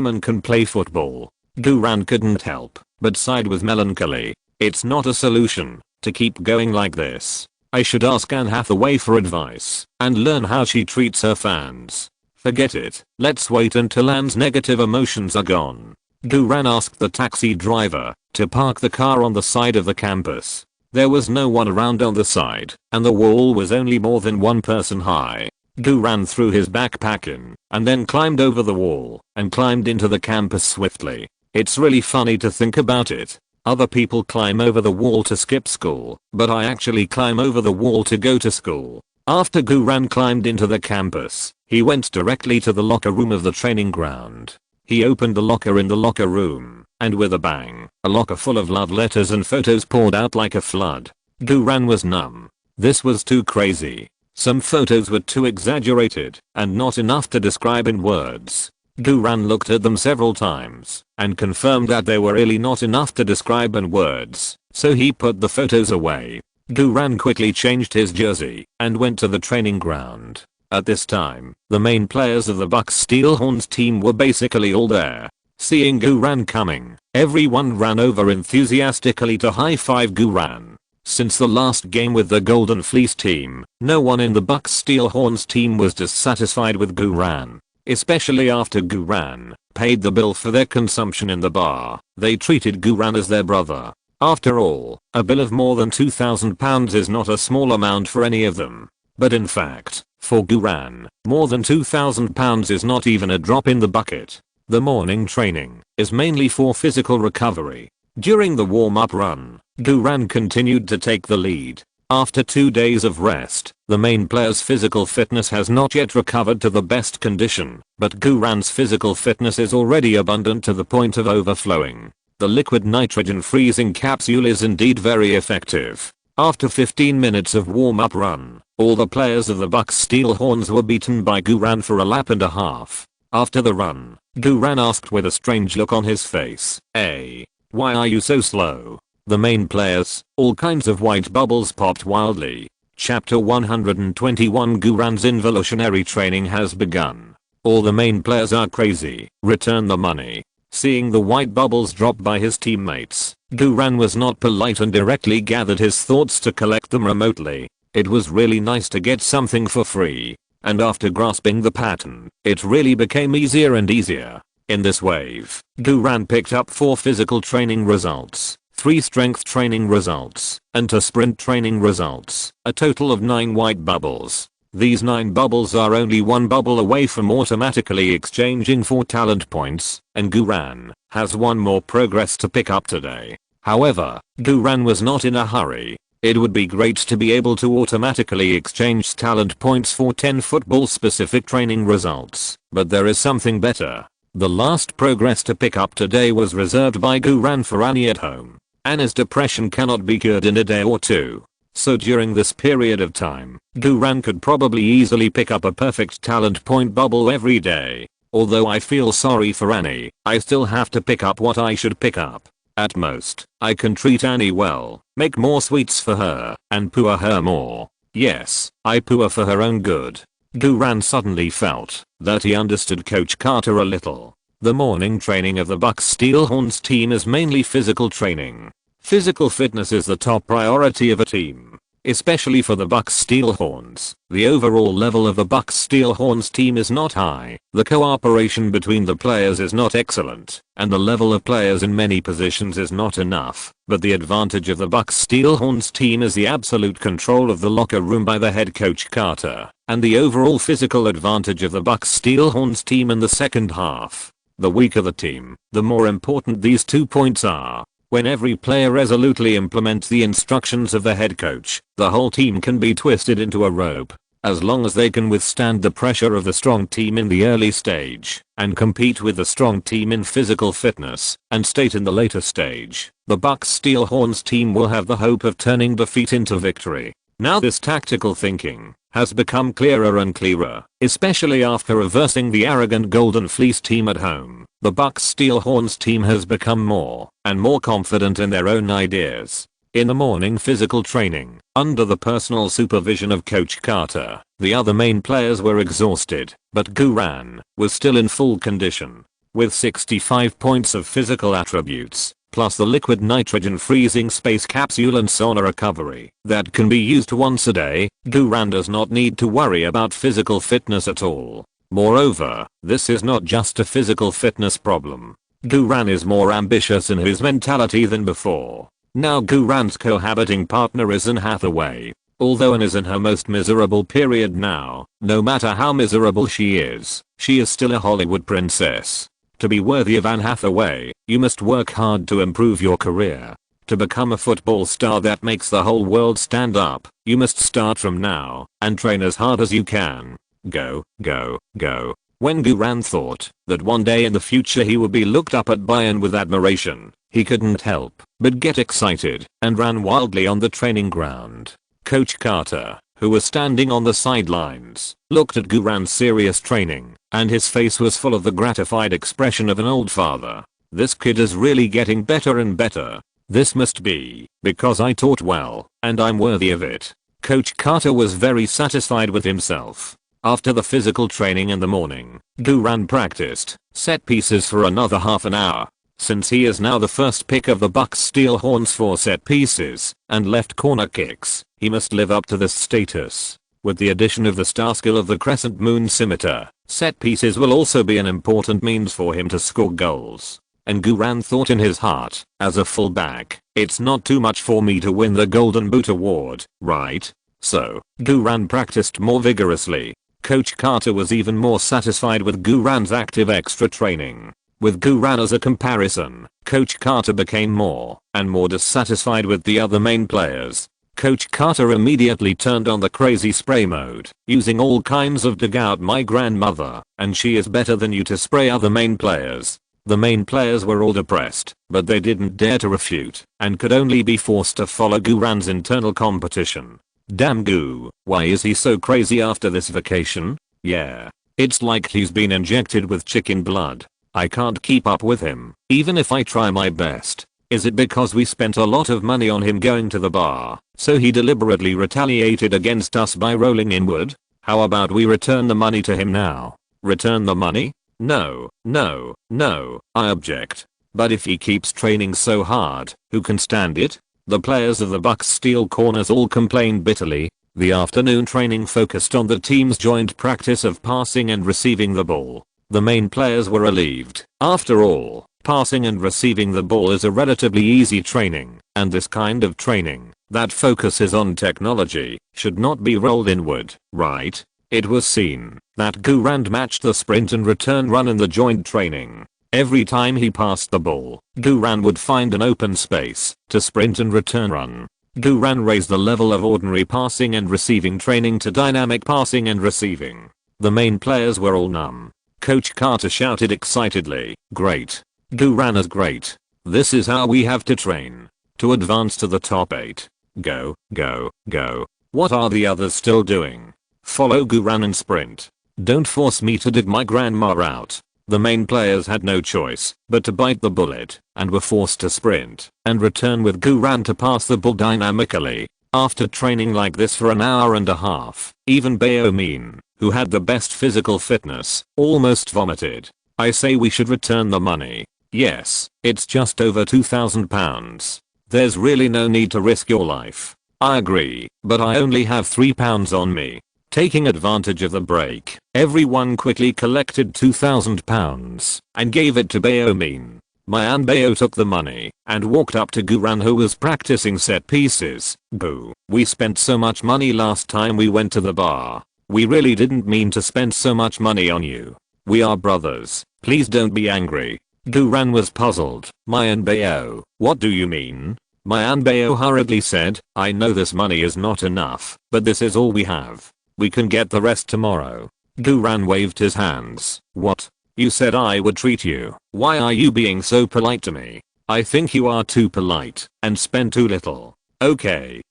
and can play football. Duran couldn't help but sighed with melancholy. It's not a solution to keep going like this. I should ask Anne Hathaway for advice and learn how she treats her fans. Forget it, let's wait until Anne's negative emotions are gone. Duran asked the taxi driver to park the car on the side of the campus. There was no one around on the side, and the wall was only more than one person high. Duran threw his backpack in and then climbed over the wall and climbed into the campus swiftly. It's really funny to think about it. Other people climb over the wall to skip school, but I actually climb over the wall to go to school. After Duran climbed into the campus, he went directly to the locker room of the training ground. He opened the locker in the locker room, and with a bang, a locker full of love letters and photos poured out like a flood. Duran was numb. This was too crazy. Some photos were too exaggerated and not enough to describe in words. Duran looked at them several times and confirmed that they were really not enough to describe in words, so he put the photos away. Duran quickly changed his jersey and went to the training ground. At this time, the main players of the Bucks Steelhorns team were basically all there. Seeing Duran coming, everyone ran over enthusiastically to high-five Duran. Since the last game with the Golden Fleece team, no one in the Bucks Steelhorns team was dissatisfied with Duran. Especially after Duran paid the bill for their consumption in the bar. They treated Duran as their brother. After all, a bill of more than £2,000 is not a small amount for any of them. But in fact, for Duran, more than £2,000 is not even a drop in the bucket. The morning training is mainly for physical recovery. During the warm-up run, Duran continued to take the lead. After 2 days of rest, the main player's physical fitness has not yet recovered to the best condition, but Duran's physical fitness is already abundant to the point of overflowing. The liquid nitrogen freezing capsule is indeed very effective. After 15 minutes of warm-up run, all the players of the Bucks Steelhorns were beaten by Duran for a lap and a half. After the run, Duran asked with a strange look on his face, "Hey, why are you so slow?" The main players, all kinds of white bubbles popped wildly. Chapter 121 Duran's involutionary training has begun. All the main players are crazy. Return the money. Seeing the white bubbles dropped by his teammates, Duran was not polite and directly gathered his thoughts to collect them remotely. It was really nice to get something for free. And after grasping the pattern, it really became easier and easier. In this wave, Duran picked up 4 physical training results, 3 strength training results, and 2 sprint training results, a total of 9 white bubbles. These 9 bubbles are only 1 bubble away from automatically exchanging 4 talent points, and Duran has 1 more progress to pick up today. However, Guran was not in a hurry. It would be great to be able to automatically exchange talent points for 10 football specific training results, but there is something better. The last progress to pick up today was reserved by Guran for Annie at home. Annie's depression cannot be cured in a day or two. So during this period of time, Guran could probably easily pick up a perfect talent point bubble every day. Although I feel sorry for Annie, I still have to pick up what I should pick up. At most, I can treat Annie well, make more sweets for her, and pooer her more. Yes, I pooer for her own good. Guran suddenly felt that he understood Coach Carter a little. The morning training of the Bucks Steelhorns team is mainly physical training. Physical fitness is the top priority of a team. Especially for the Bucks Steelhorns, the overall level of the Bucks Steelhorns team is not high, the cooperation between the players is not excellent, and the level of players in many positions is not enough, but the advantage of the Bucks Steelhorns team is the absolute control of the locker room by the head coach Carter, and the overall physical advantage of the Bucks Steelhorns team in the second half. The weaker the team, the more important these 2 points are. When every player resolutely implements the instructions of the head coach, the whole team can be twisted into a rope. As long as they can withstand the pressure of the strong team in the early stage, and compete with the strong team in physical fitness, and state in the later stage, the Bucks Steelhorns team will have the hope of turning defeat into victory. Now this tactical thinking has become clearer and clearer, especially after reversing the arrogant Golden Fleece team at home. The Bucks Steelhorns team has become more and more confident in their own ideas. In the morning physical training, under the personal supervision of Coach Carter, the other main players were exhausted, but Guran was still in full condition. With 65 points of physical attributes, plus the liquid nitrogen freezing space capsule and sauna recovery that can be used once a day, Guran does not need to worry about physical fitness at all. Moreover, this is not just a physical fitness problem. Guran is more ambitious in his mentality than before. Now Guran's cohabiting partner is Anne Hathaway. Although Anne is in her most miserable period now, no matter how miserable she is still a Hollywood princess. To be worthy of Anne Hathaway, you must work hard to improve your career. To become a football star that makes the whole world stand up, you must start from now and train as hard as you can. Go, go, go. When Guran thought that one day in the future he would be looked up at by Anne with admiration, he couldn't help but get excited and ran wildly on the training ground. Coach Carter, who was standing on the sidelines, looked at Guran's serious training, and his face was full of the gratified expression of an old father. This kid is really getting better and better. This must be because I taught well, and I'm worthy of it. Coach Carter was very satisfied with himself. After the physical training in the morning, Guran practiced set pieces for another half an hour. Since he is now the first pick of the Bucks Steelhorns for set pieces and left corner kicks, he must live up to this status. With the addition of the star skill of the crescent moon scimitar, set pieces will also be an important means for him to score goals. And Guran thought in his heart, as a fullback, it's not too much for me to win the Golden Boot award, right? So, Guran practiced more vigorously. Coach Carter was even more satisfied with Guran's active extra training. With Guran as a comparison, Coach Carter became more and more dissatisfied with the other main players. Coach Carter immediately turned on the crazy spray mode, using all kinds of dig out my grandmother, and she is better than you to spray other main players. The main players were all depressed, but they didn't dare to refute, and could only be forced to follow Guran's internal competition. Damn Gu, why is he so crazy after this vacation? Yeah. It's like he's been injected with chicken blood. I can't keep up with him, even if I try my best. Is it because we spent a lot of money on him going to the bar, so he deliberately retaliated against us by rolling inward? How about we return the money to him now? Return the money? No, no, no, I object. But if he keeps training so hard, who can stand it? The players of the Bucks Steel Corners all complained bitterly. The afternoon training focused on the team's joint practice of passing and receiving the ball. The main players were relieved. After all, passing and receiving the ball is a relatively easy training, and this kind of training, that focuses on technology, should not be rolled inward, right? It was seen that Guran matched the sprint and return run in the joint training. Every time he passed the ball, Guran would find an open space to sprint and return run. Guran raised the level of ordinary passing and receiving training to dynamic passing and receiving. The main players were all numb. Coach Carter shouted excitedly, "Great. Guran is great. This is how we have to train to advance to the top 8. Go, go, go. What are the others still doing? Follow Guran and sprint. Don't force me to dig my grandma out." The main players had no choice but to bite the bullet and were forced to sprint and return with Guran to pass the ball dynamically. After training like this for an hour and a half, even Bayomin, who had the best physical fitness, almost vomited. "I say we should return the money." "Yes, it's just over £2,000. There's really no need to risk your life." "I agree, but I only have £3 on me." Taking advantage of the break, everyone quickly collected £2,000 and gave it to Bayomin. Mayan Bayo took the money and walked up to Guran, who was practicing set pieces. "Boo, we spent so much money last time we went to the bar. We really didn't mean to spend so much money on you. We are brothers. Please don't be angry." Guran was puzzled. "Mayan Bayo, what do you mean?" Mayan Bayo hurriedly said, "I know this money is not enough, but this is all we have. We can get the rest tomorrow." Guran waved his hands. "What? You said I would treat you. Why are you being so polite to me?" "I think you are too polite and spend too little." Okay,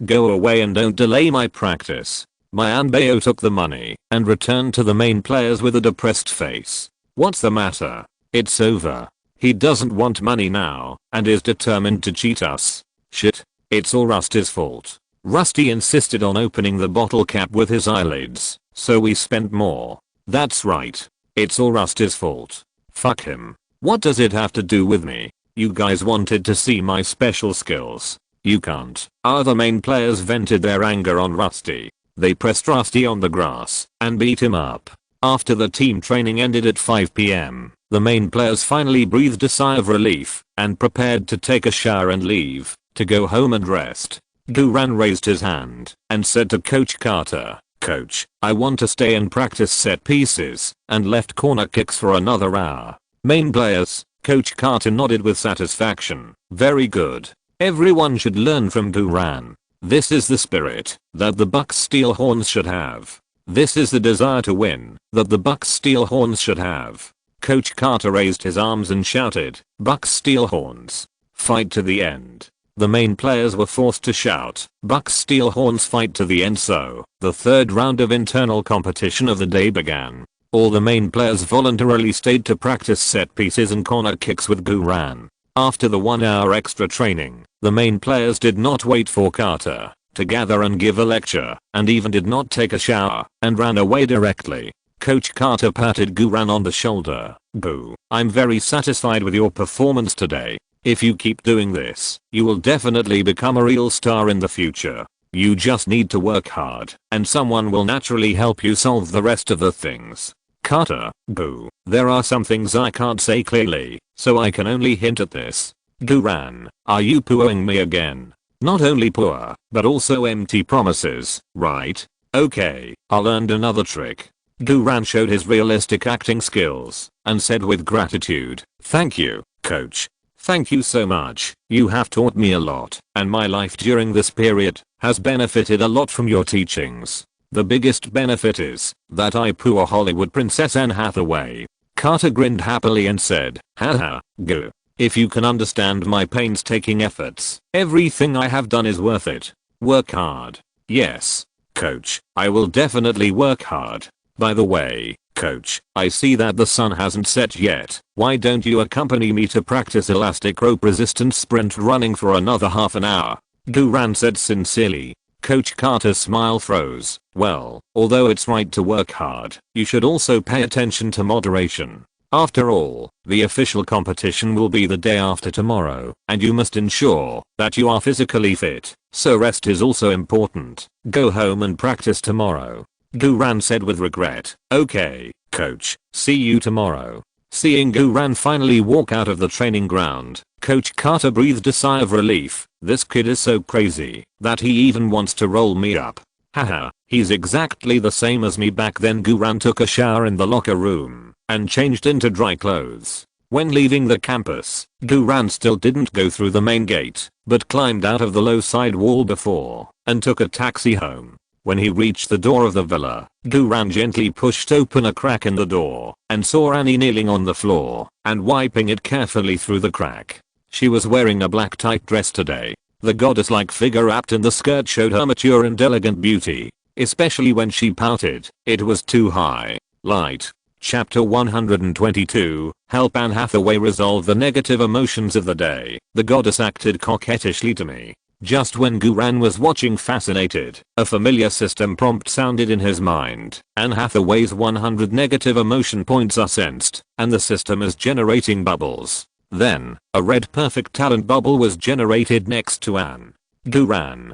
go away and don't delay my practice." Mayan Bayo took the money and returned to the main players with a depressed face. "What's the matter? It's over. He doesn't want money now and is determined to cheat us." "Shit. It's all Rusty's fault. Rusty insisted on opening the bottle cap with his eyelids, so we spent more." "That's right. It's all Rusty's fault. Fuck him. What does it have to do with me? You guys wanted to see my special skills. You can't." Other main players vented their anger on Rusty. They pressed Rusty on the grass and beat him up. After the team training ended at 5 PM, the main players finally breathed a sigh of relief and prepared to take a shower and leave to go home and rest. Guran raised his hand and said to Coach Carter, "Coach, I want to stay and practice set pieces and left corner kicks for another hour." Main players, Coach Carter nodded with satisfaction. "Very good. Everyone should learn from Guran. This is the spirit that the Bucks Steel Horns should have. This is the desire to win that the Bucks Steel Horns should have." Coach Carter raised his arms and shouted, "Bucks Steel Horns. Fight to the end." The main players were forced to shout, "Bucks Steel Horns fight to the end." So, the third round of internal competition of the day began. All the main players voluntarily stayed to practice set pieces and corner kicks with Guran. After the 1 hour extra training, the main players did not wait for Carter to gather and give a lecture, and even did not take a shower, and ran away directly. Coach Carter patted Guran on the shoulder. "Boo, I'm very satisfied with your performance today. If you keep doing this, you will definitely become a real star in the future. You just need to work hard, and someone will naturally help you solve the rest of the things." "Carter, boo, there are some things I can't say clearly, so I can only hint at this." "Guran, are you pooing me again? Not only poor, but also empty promises, right? Okay, I learned another trick." Guran showed his realistic acting skills and said with gratitude, "Thank you, coach. Thank you so much. You have taught me a lot, and my life during this period has benefited a lot from your teachings. The biggest benefit is that I poo a Hollywood princess Anne Hathaway." Carter grinned happily and said, "Haha, go. If you can understand my painstaking efforts, everything I have done is worth it. Work hard." "Yes, coach, I will definitely work hard. By the way, coach, I see that the sun hasn't set yet. Why don't you accompany me to practice elastic rope resistance sprint running for another half an hour?" Guran said sincerely. Coach Carter's smile froze. "Well, although it's right to work hard, you should also pay attention to moderation. After all, the official competition will be the day after tomorrow, and you must ensure that you are physically fit, so rest is also important. Go home and practice tomorrow." Guran said with regret. "Okay, coach, see you tomorrow." Seeing Guran finally walk out of the training ground, Coach Carter breathed a sigh of relief. "This kid is so crazy that he even wants to roll me up." Haha, he's exactly the same as me back then. Guran took a shower in the locker room and changed into dry clothes. When leaving the campus, Guran still didn't go through the main gate, but climbed out of the low side wall before and took a taxi home. When he reached the door of the villa, Guran gently pushed open a crack in the door and saw Annie kneeling on the floor and wiping it carefully through the crack. She was wearing a black tight dress today. The goddess-like figure wrapped in the skirt showed her mature and elegant beauty, especially when she pouted. It was too high. Light. Chapter 122, Help Anne Hathaway resolve the negative emotions of the day. The goddess acted coquettishly to me. Just when Guran was watching fascinated, a familiar system prompt sounded in his mind. Anne Hathaway's 100 negative emotion points are sensed, and the system is generating bubbles. Then, a red perfect talent bubble was generated next to Anne. Guran,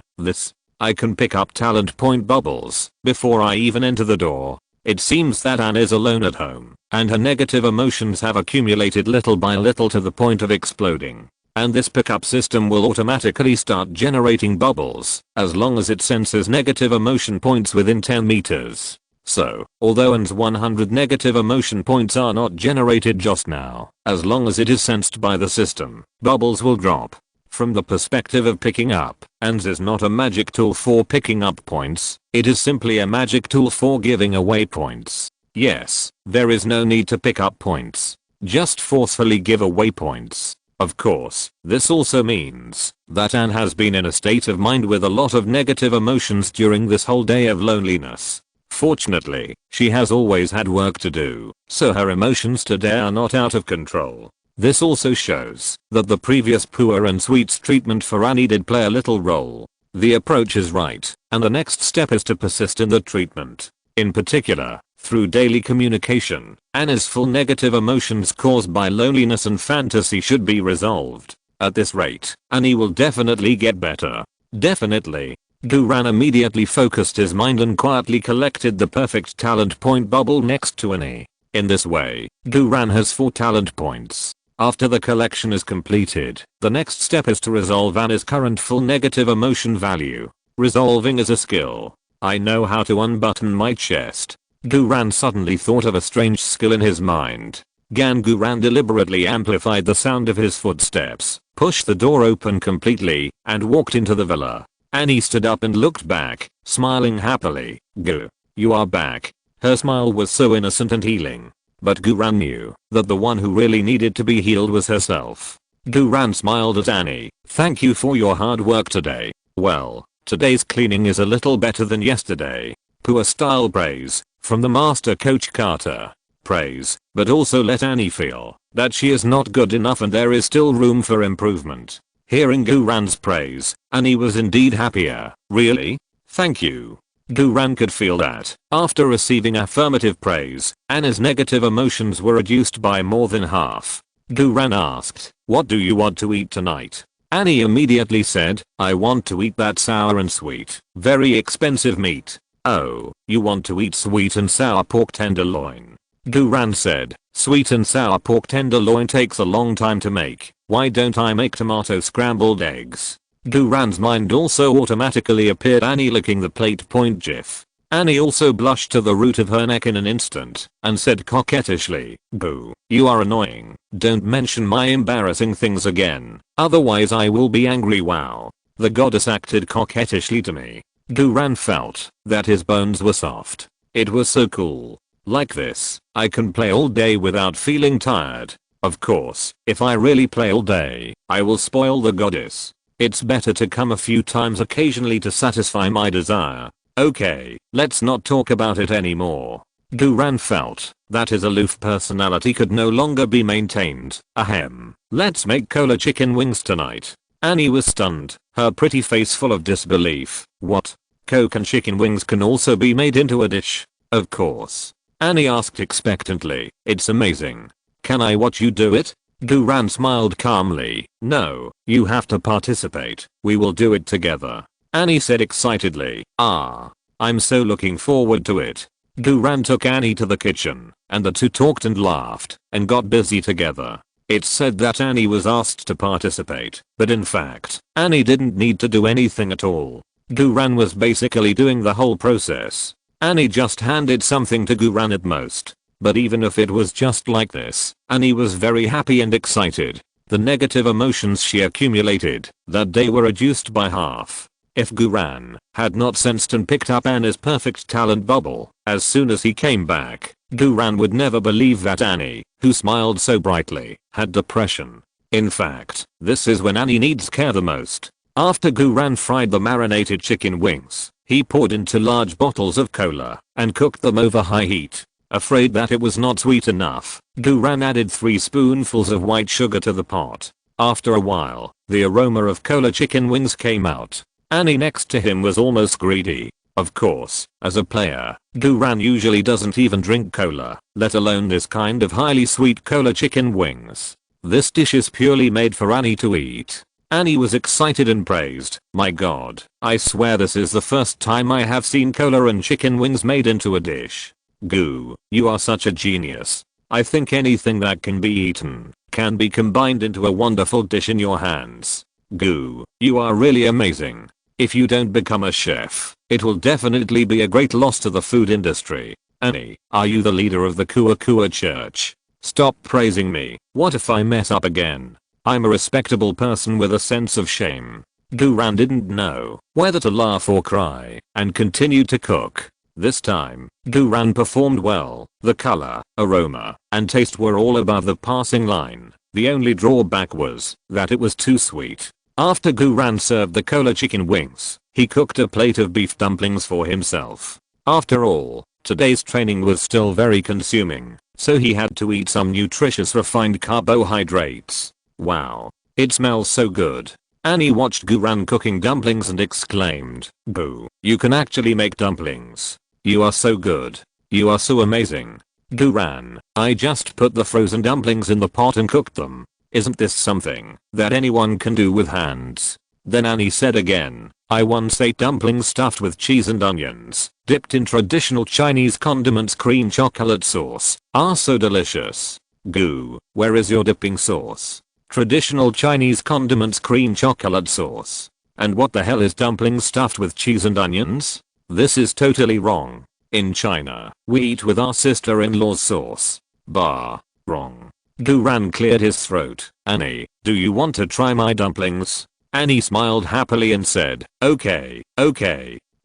I can pick up talent point bubbles before I even enter the door. It seems that Anne is alone at home, and her negative emotions have accumulated little by little to the point of exploding. And this pickup system will automatically start generating bubbles as long as it senses negative emotion points within 10 meters. So, although Anne's 100 negative emotion points are not generated just now, as long as it is sensed by the system, bubbles will drop. From the perspective of picking up, Anne's is not a magic tool for picking up points, it is simply a magic tool for giving away points. Yes, there is no need to pick up points. Just forcefully give away points. Of course, this also means that Anne has been in a state of mind with a lot of negative emotions during this whole day of loneliness. Fortunately, she has always had work to do, so her emotions today are not out of control. This also shows that the previous poor and sweets treatment for Annie did play a little role. The approach is right, and the next step is to persist in the treatment. In particular, through daily communication, Anne's full negative emotions caused by loneliness and fantasy should be resolved. At this rate, Annie will definitely get better. Definitely. Guran immediately focused his mind and quietly collected the perfect talent point bubble next to Annie. In this way, Guran has 4 talent points. After the collection is completed, the next step is to resolve Anne's current full negative emotion value. Resolving is a skill. I know how to unbutton my chest. Guran suddenly thought of a strange skill in his mind. Guran deliberately amplified the sound of his footsteps, pushed the door open completely, and walked into the villa. Annie stood up and looked back, smiling happily. Gu, you are back. Her smile was so innocent and healing. But Guran knew that the one who really needed to be healed was herself. Guran smiled at Annie. Thank you for your hard work today. Well, today's cleaning is a little better than yesterday. Poor style praise from the master coach Carter. Praise, but also let Annie feel that she is not good enough and there is still room for improvement. Hearing Guran's praise, Annie was indeed happier. Really? Thank you. Guran could feel that, after receiving affirmative praise, Anne's negative emotions were reduced by more than half. Guran asked, what do you want to eat tonight? Annie immediately said, I want to eat that sour and sweet, very expensive meat. Oh, you want to eat sweet and sour pork tenderloin? Guran said, sweet and sour pork tenderloin takes a long time to make, why don't I make tomato scrambled eggs? Guran's mind also automatically appeared Annie licking the plate point gif. Annie also blushed to the root of her neck in an instant and said coquettishly, Boo, you are annoying. Don't mention my embarrassing things again, otherwise I will be angry. Wow. The goddess acted coquettishly to me. Guran felt that his bones were soft. It was so cool. Like this, I can play all day without feeling tired. Of course, if I really play all day, I will spoil the goddess. It's better to come a few times occasionally to satisfy my desire. Okay, let's not talk about it anymore. Guran felt that his aloof personality could no longer be maintained. Ahem. Let's make cola chicken wings tonight. Annie was stunned, her pretty face full of disbelief. What? Coke and chicken wings can also be made into a dish? Of course. Annie asked expectantly. It's amazing. Can I watch you do it? Guran smiled calmly. No, you have to participate. We will do it together. Annie said excitedly. Ah, I'm so looking forward to it. Guran took Annie to the kitchen, and the two talked and laughed, and got busy together. It's said that Annie was asked to participate, but in fact, Annie didn't need to do anything at all. Guran was basically doing the whole process. Annie just handed something to Guran at most. But even if it was just like this, Annie was very happy and excited. The negative emotions she accumulated that day were reduced by half. If Guran had not sensed and picked up Annie's perfect talent bubble, as soon as he came back, Guran would never believe that Annie, who smiled so brightly, had depression. In fact, this is when Annie needs care the most. After Guran fried the marinated chicken wings, he poured into large bottles of cola and cooked them over high heat. Afraid that it was not sweet enough, Guran added 3 spoonfuls of white sugar to the pot. After a while, the aroma of cola chicken wings came out. Annie next to him was almost greedy. Of course, as a player, Guran usually doesn't even drink cola, let alone this kind of highly sweet cola chicken wings. This dish is purely made for Annie to eat. Annie was excited and praised, "My god, I swear this is the first time I have seen cola and chicken wings made into a dish. Goo, you are such a genius. I think anything that can be eaten can be combined into a wonderful dish in your hands. Goo, you are really amazing. If you don't become a chef, it will definitely be a great loss to the food industry. Annie, are you the leader of the Kua Kua church? Stop praising me. What if I mess up again? I'm a respectable person with a sense of shame." Guran didn't know whether to laugh or cry and continued to cook. This time, Guran performed well. The color, aroma, and taste were all above the passing line. The only drawback was that it was too sweet. After Guran served the cola chicken wings, he cooked a plate of beef dumplings for himself. After all, today's training was still very consuming, so he had to eat some nutritious refined carbohydrates. Wow, it smells so good. Annie watched Guran cooking dumplings and exclaimed, "Goo, you can actually make dumplings. You are so good. You are so amazing." "Guran, I just put the frozen dumplings in the pot and cooked them. Isn't this something that anyone can do with hands?" Then Annie said again, "I once ate dumplings stuffed with cheese and onions, dipped in traditional Chinese condiments cream chocolate sauce. Are so delicious." "Goo, where is your dipping sauce?" "Traditional Chinese condiments cream chocolate sauce. And what the hell is dumplings stuffed with cheese and onions? This is totally wrong. In China, we eat with our sister-in-law's sauce." "Bah. Wrong." Guran cleared his throat. "Annie, do you want to try my dumplings?" Annie smiled happily and said, okay,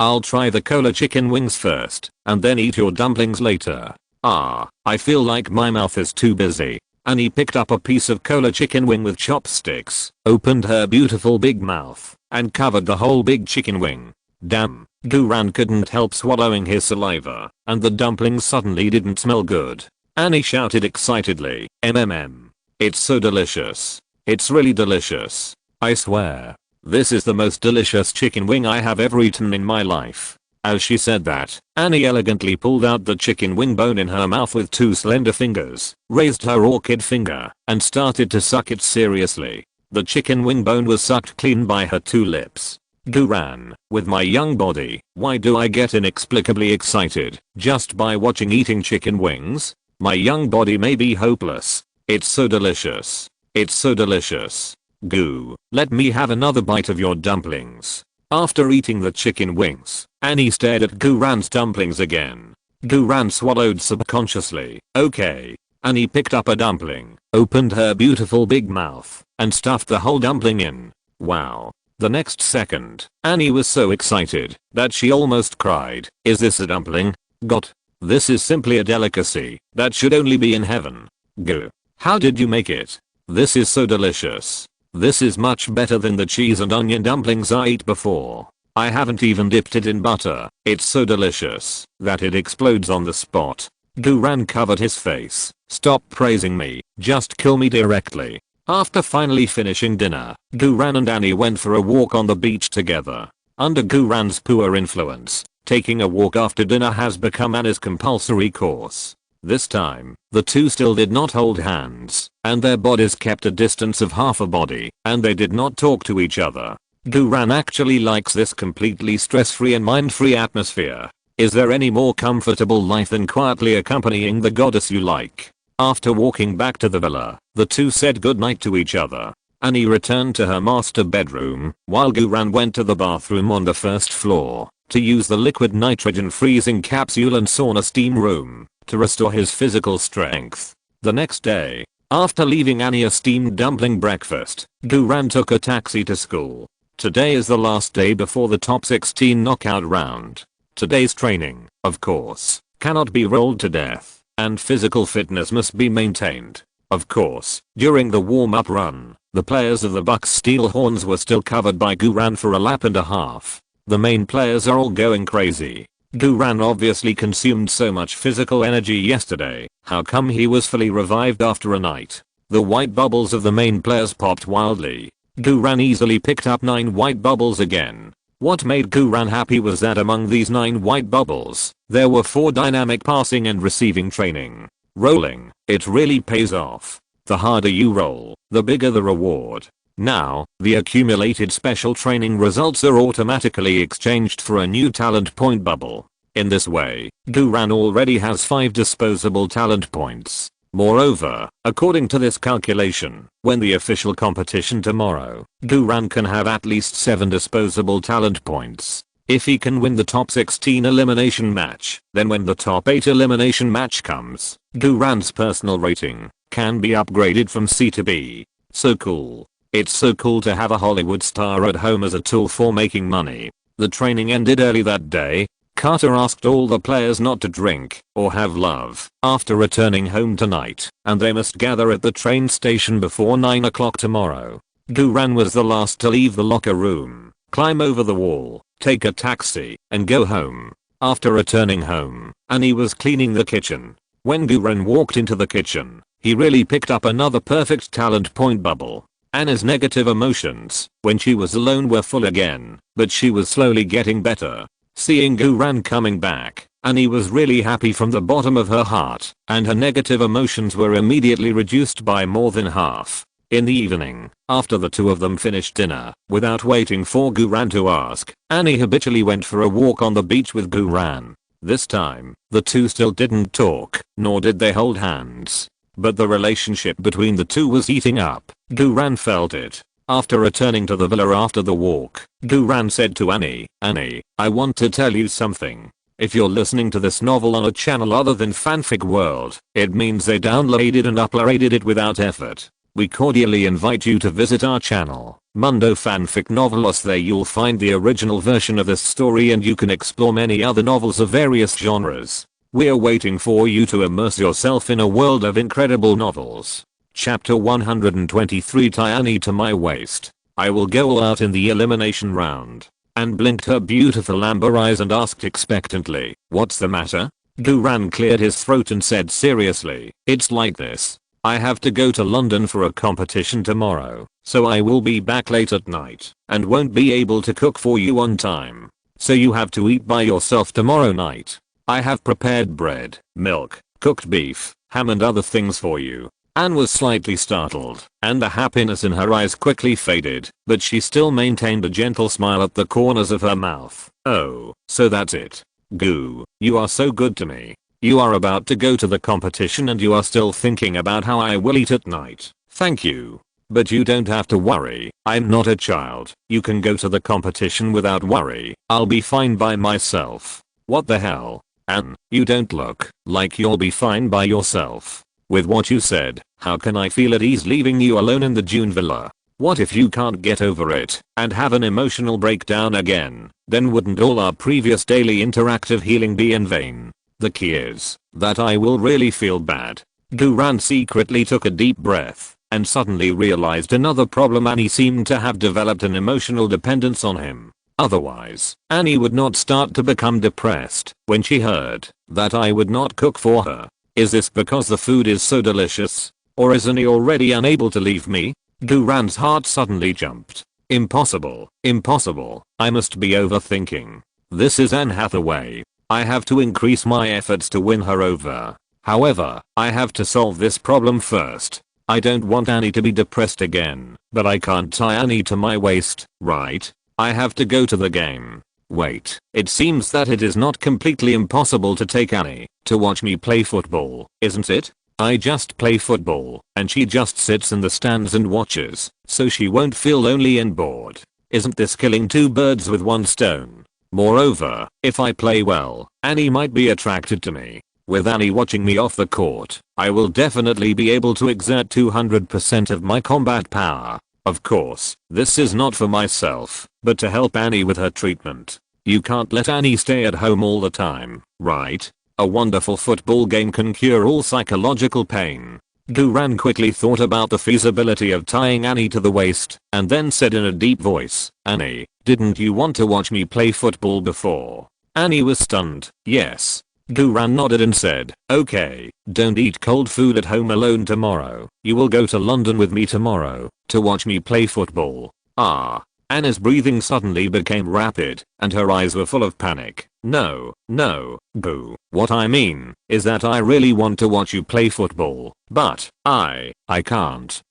I'll try the cola chicken wings first, and then eat your dumplings later." "Ah, I feel like my mouth is too busy." Annie picked up a piece of cola chicken wing with chopsticks, opened her beautiful big mouth, and covered the whole big chicken wing. Damn, Guran couldn't help swallowing his saliva, and the dumplings suddenly didn't smell good. Annie shouted excitedly, "MMM. It's so delicious. It's really delicious. I swear. This is the most delicious chicken wing I have ever eaten in my life." As she said that, Annie elegantly pulled out the chicken wing bone in her mouth with 2 slender fingers, raised her orchid finger, and started to suck it seriously. The chicken wing bone was sucked clean by her 2 lips. Guran, with my young body, why do I get inexplicably excited just by watching eating chicken wings? My young body may be hopeless. It's so delicious. It's so delicious. Goo, let me have another bite of your dumplings. After eating the chicken wings, Annie stared at Guran's dumplings again. Guran swallowed subconsciously. Okay. Annie picked up a dumpling, opened her beautiful big mouth, and stuffed the whole dumpling in. Wow. The next second, Annie was so excited that she almost cried. "Is this a dumpling? God. This is simply a delicacy that should only be in heaven. Goo. How did you make it? This is so delicious. This is much better than the cheese and onion dumplings I ate before. I haven't even dipped it in butter. It's so delicious that it explodes on the spot." Guran covered his face. "Stop praising me. Just kill me directly." After finally finishing dinner, Guran and Annie went for a walk on the beach together. Under Guran's poor influence, taking a walk after dinner has become Annie's compulsory course. This time, the two still did not hold hands, and their bodies kept a distance of half a body, and they did not talk to each other. Guran actually likes this completely stress-free and mind-free atmosphere. Is there any more comfortable life than quietly accompanying the goddess you like? After walking back to the villa, the two said goodnight to each other. Annie returned to her master bedroom, while Guran went to the bathroom on the first floor to use the liquid nitrogen freezing capsule and sauna steam room to restore his physical strength. The next day, after leaving Annie a steamed dumpling breakfast, Guran took a taxi to school. Today is the last day before the top 16 knockout round. Today's training, of course, cannot be rolled to death, and physical fitness must be maintained. Of course, during the warm-up run, the players of the Bucks Steel Horns were still covered by Guran for a lap and a half. The main players are all going crazy. Guran obviously consumed so much physical energy yesterday, how come he was fully revived after a night? The white bubbles of the main players popped wildly. Guran easily picked up 9 white bubbles again. What made Guran happy was that among these 9 white bubbles, there were 4 dynamic passing and receiving training. Rolling, it really pays off. The harder you roll, the bigger the reward. Now, the accumulated special training results are automatically exchanged for a new talent point bubble. In this way, Guran already has 5 disposable talent points. Moreover, according to this calculation, when the official competition tomorrow, Guran can have at least 7 disposable talent points. If he can win the top 16 elimination match, then when the top 8 elimination match comes, Guran's personal rating can be upgraded from C to B. So cool. It's so cool to have a Hollywood star at home as a tool for making money. The training ended early that day. Carter asked all the players not to drink or have love after returning home tonight, and they must gather at the train station before 9 o'clock tomorrow. Guran was the last to leave the locker room, climb over the wall, take a taxi, and go home. After returning home, Annie was cleaning the kitchen. When Guran walked into the kitchen, he really picked up another perfect talent point bubble. Anna's negative emotions, when she was alone, were full again, but she was slowly getting better. Seeing Guran coming back, Annie was really happy from the bottom of her heart, and her negative emotions were immediately reduced by more than half. In the evening, after the two of them finished dinner, without waiting for Guran to ask, Annie habitually went for a walk on the beach with Guran. This time, the two still didn't talk, nor did they hold hands. But the relationship between the two was heating up. Guran felt it. After returning to the villa after the walk, Guran said to Annie, "Annie, I want to tell you something. If you're listening to this novel on a channel other than Fanfic World, it means they downloaded and uploaded it without effort. We cordially invite you to visit our channel, Mundo Fanfic Novelos. There you'll find the original version of this story, and you can explore many other novels of various genres. We're waiting for you to immerse yourself in a world of incredible novels." Chapter 123. Tie Annie to my waist. I will go all out in the elimination round. Anne blinked her beautiful amber eyes and asked expectantly, "What's the matter?" Guran cleared his throat and said seriously, "It's like this. I have to go to London for a competition tomorrow, so I will be back late at night and won't be able to cook for you on time. So you have to eat by yourself tomorrow night. I have prepared bread, milk, cooked beef, ham and other things for you." Anne was slightly startled, and the happiness in her eyes quickly faded, but she still maintained a gentle smile at the corners of her mouth. "Oh, so that's it. Goo, you are so good to me. You are about to go to the competition and you are still thinking about how I will eat at night. Thank you. But you don't have to worry, I'm not a child. You can go to the competition without worry. I'll be fine by myself." "What the hell? Anne, you don't look like you'll be fine by yourself. With what you said, how can I feel at ease leaving you alone in the June villa? What if you can't get over it and have an emotional breakdown again? Then wouldn't all our previous daily interactive healing be in vain? The key is that I will really feel bad." Guran secretly took a deep breath and suddenly realized another problem. Annie seemed to have developed an emotional dependence on him. Otherwise, Annie would not start to become depressed when she heard that I would not cook for her. Is this because the food is so delicious? Or is Annie already unable to leave me? Guran's heart suddenly jumped. Impossible, impossible. I must be overthinking. This is Anne Hathaway. I have to increase my efforts to win her over. However, I have to solve this problem first. I don't want Annie to be depressed again, but I can't tie Annie to my waist, right? I have to go to the game. Wait, it seems that it is not completely impossible to take Annie to watch me play football, isn't it? I just play football, and she just sits in the stands and watches, so she won't feel lonely and bored. Isn't this killing two birds with one stone? Moreover, if I play well, Annie might be attracted to me. With Annie watching me off the court, I will definitely be able to exert 200% of my combat power. Of course, this is not for myself, but to help Annie with her treatment. You can't let Annie stay at home all the time, right? A wonderful football game can cure all psychological pain. Guran quickly thought about the feasibility of tying Annie to the waist, and then said in a deep voice, Annie, didn't you want to watch me play football before? Annie was stunned. Yes. Guran nodded and said, okay, don't eat cold food at home alone tomorrow. You will go to London with me tomorrow to watch me play football. Ah. Anna's breathing suddenly became rapid, and her eyes were full of panic. No, boo. What I mean is that I really want to watch you play football, but I can't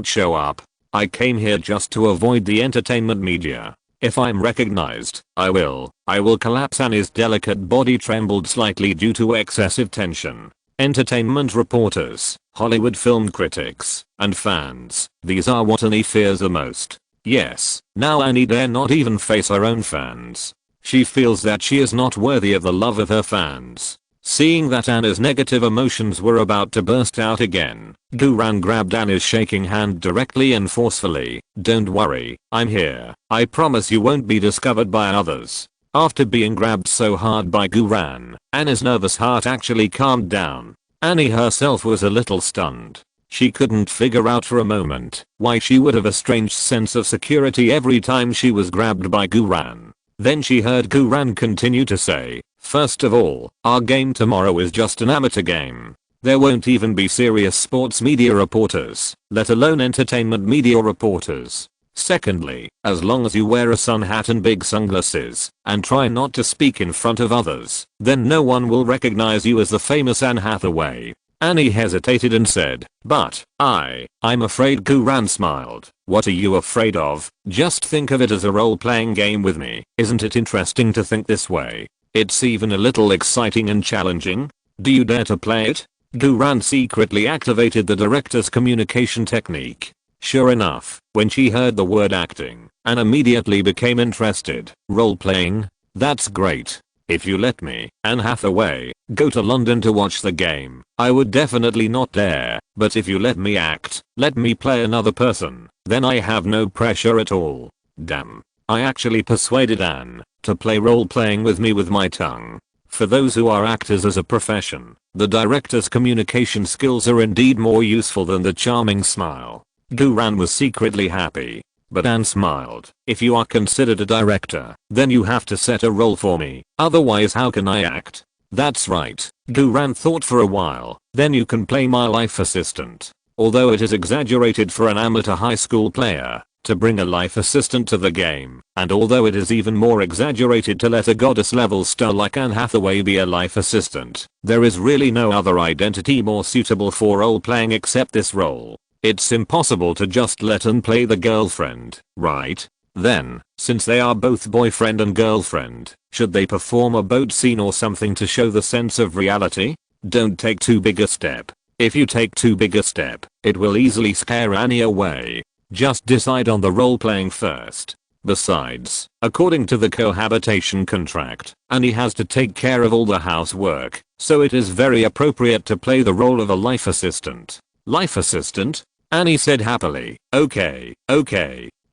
show up. I came here just to avoid the entertainment media. If I'm recognized, I will collapse. Annie's delicate body trembled slightly due to excessive tension. Entertainment reporters, Hollywood film critics, and fans, these are what Annie fears the most. Yes, now Annie dare not even face her own fans. She feels that she is not worthy of the love of her fans. Seeing that Anna's negative emotions were about to burst out again, Guran grabbed Anna's shaking hand directly and forcefully. Don't worry, I'm here. I promise you won't be discovered by others. After being grabbed so hard by Guran, Anna's nervous heart actually calmed down. Annie herself was a little stunned. She couldn't figure out for a moment why she would have a strange sense of security every time she was grabbed by Guran. Then she heard Guran continue to say, first of all, our game tomorrow is just an amateur game. There won't even be serious sports media reporters, let alone entertainment media reporters. Secondly, as long as you wear a sun hat and big sunglasses, and try not to speak in front of others, then no one will recognize you as the famous Anne Hathaway. Annie hesitated and said, but, I'm afraid. Guran smiled. What are you afraid of? Just think of it as a role-playing game with me. Isn't it interesting to think this way? It's even a little exciting and challenging. Do you dare to play it? Guran secretly activated the director's communication technique. Sure enough, when she heard the word acting, Anne immediately became interested. Role-playing? That's great. If you let me, Anne Hathaway, go to London to watch the game, I would definitely not dare, but if you let me act, let me play another person, then I have no pressure at all. Damn. I actually persuaded Anne to play role-playing with me with my tongue. For those who are actors as a profession, the director's communication skills are indeed more useful than the charming smile. Guran was secretly happy. But Anne smiled. If you are considered a director, then you have to set a role for me. Otherwise how can I act? That's right. Guran thought for a while. Then you can play my life assistant. Although it is exaggerated for an amateur high school player to bring a life assistant to the game, and although it is even more exaggerated to let a goddess level star like Anne Hathaway be a life assistant, there is really no other identity more suitable for role playing except this role. It's impossible to just let Anne play the girlfriend, right? Then, since they are both boyfriend and girlfriend, should they perform a boat scene or something to show the sense of reality? Don't take too big a step. If you take too big a step, it will easily scare Annie away. Just decide on the role playing first. Besides, according to the cohabitation contract, Annie has to take care of all the housework, so it is very appropriate to play the role of a life assistant. Life assistant? Annie said happily. Okay.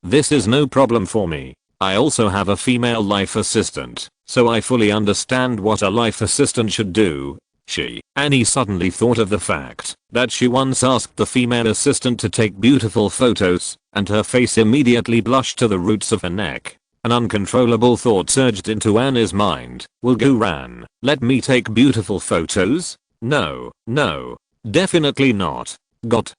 This is no problem for me. I also have a female life assistant, so I fully understand what a life assistant should do. Annie suddenly thought of the fact that she once asked the female assistant to take beautiful photos, and her face immediately blushed to the roots of her neck. An uncontrollable thought surged into Annie's mind. Will Guran let me take beautiful photos? No, definitely not.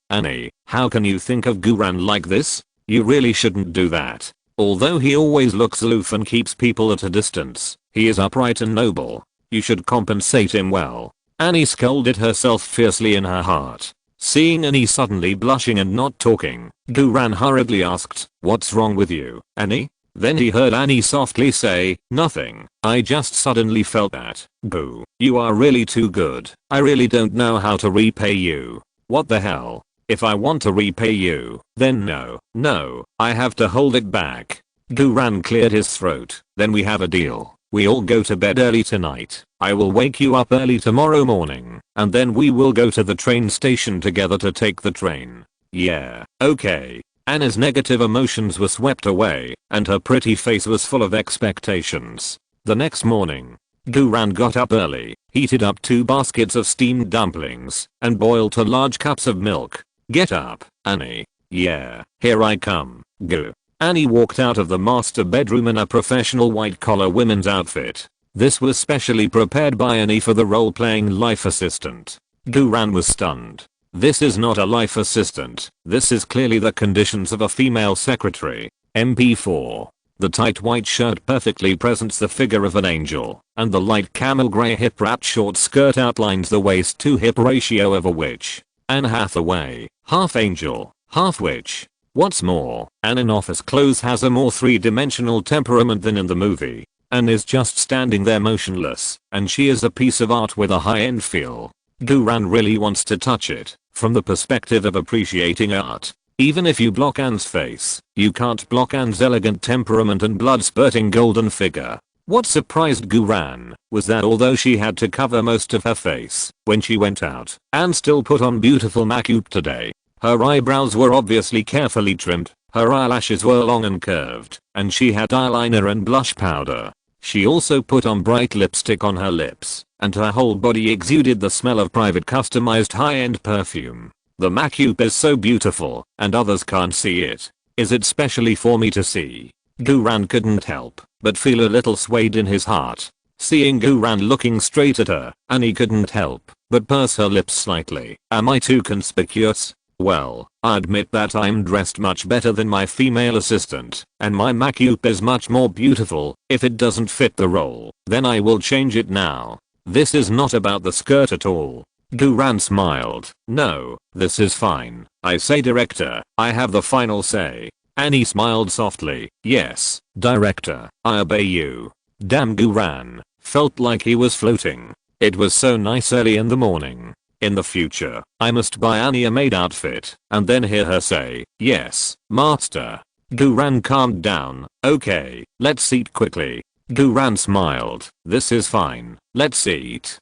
Annie, how can you think of Guran like this? You really shouldn't do that. Although he always looks aloof and keeps people at a distance, he is upright and noble. You should compensate him well. Annie scolded herself fiercely in her heart. Seeing Annie suddenly blushing and not talking, Guran hurriedly asked, what's wrong with you, Annie? Then he heard Annie softly say, "Nothing, I just suddenly felt that. Boo, you are really too good. I really don't know how to repay you." What the hell? If I want to repay you, then no, I have to hold it back. Guran cleared his throat. Then we have a deal. We all go to bed early tonight. I will wake you up early tomorrow morning, and then we will go to the train station together to take the train. Yeah, okay. Anna's negative emotions were swept away, and her pretty face was full of expectations. The next morning, Guran got up early, heated up 2 baskets of steamed dumplings, and boiled 2 large cups of milk. "Get up, Annie." "Yeah, here I come, Gu." Annie walked out of the master bedroom in a professional white-collar women's outfit. This was specially prepared by Annie for the role-playing life assistant. Guran was stunned. This is not a life assistant. This is clearly the conditions of a female secretary. MP4. The tight white shirt perfectly presents the figure of an angel, and the light camel grey hip-wrapped short skirt outlines the waist-to-hip ratio of a witch. Anne Hathaway, half angel, half witch. What's more, Anne in office clothes has a more three-dimensional temperament than in the movie. Anne is just standing there motionless, and she is a piece of art with a high-end feel. Guran really wants to touch it, from the perspective of appreciating art. Even if you block Anne's face, you can't block Anne's elegant temperament and blood-spurting golden figure. What surprised Guran was that although she had to cover most of her face when she went out, Anne still put on beautiful makeup today. Her eyebrows were obviously carefully trimmed, her eyelashes were long and curved, and she had eyeliner and blush powder. She also put on bright lipstick on her lips, and her whole body exuded the smell of private customized high-end perfume. The makeup is so beautiful, and others can't see it. Is it specially for me to see? Guran couldn't help but feel a little swayed in his heart. Seeing Guran looking straight at her, Annie couldn't help but purse her lips slightly. Am I too conspicuous? Well, I admit that I'm dressed much better than my female assistant, and my makeup is much more beautiful. If it doesn't fit the role, then I will change it now. This is not about the skirt at all. Guran smiled. No, this is fine. I say director, I have the final say. Annie smiled softly. Yes, director, I obey you. Damn, Guran felt like he was floating. It was so nice early in the morning. In the future, I must buy Annie a maid outfit, and then hear her say, "Yes, master." Guran calmed down. "Okay, let's eat quickly." Guran smiled. "This is fine. Let's eat."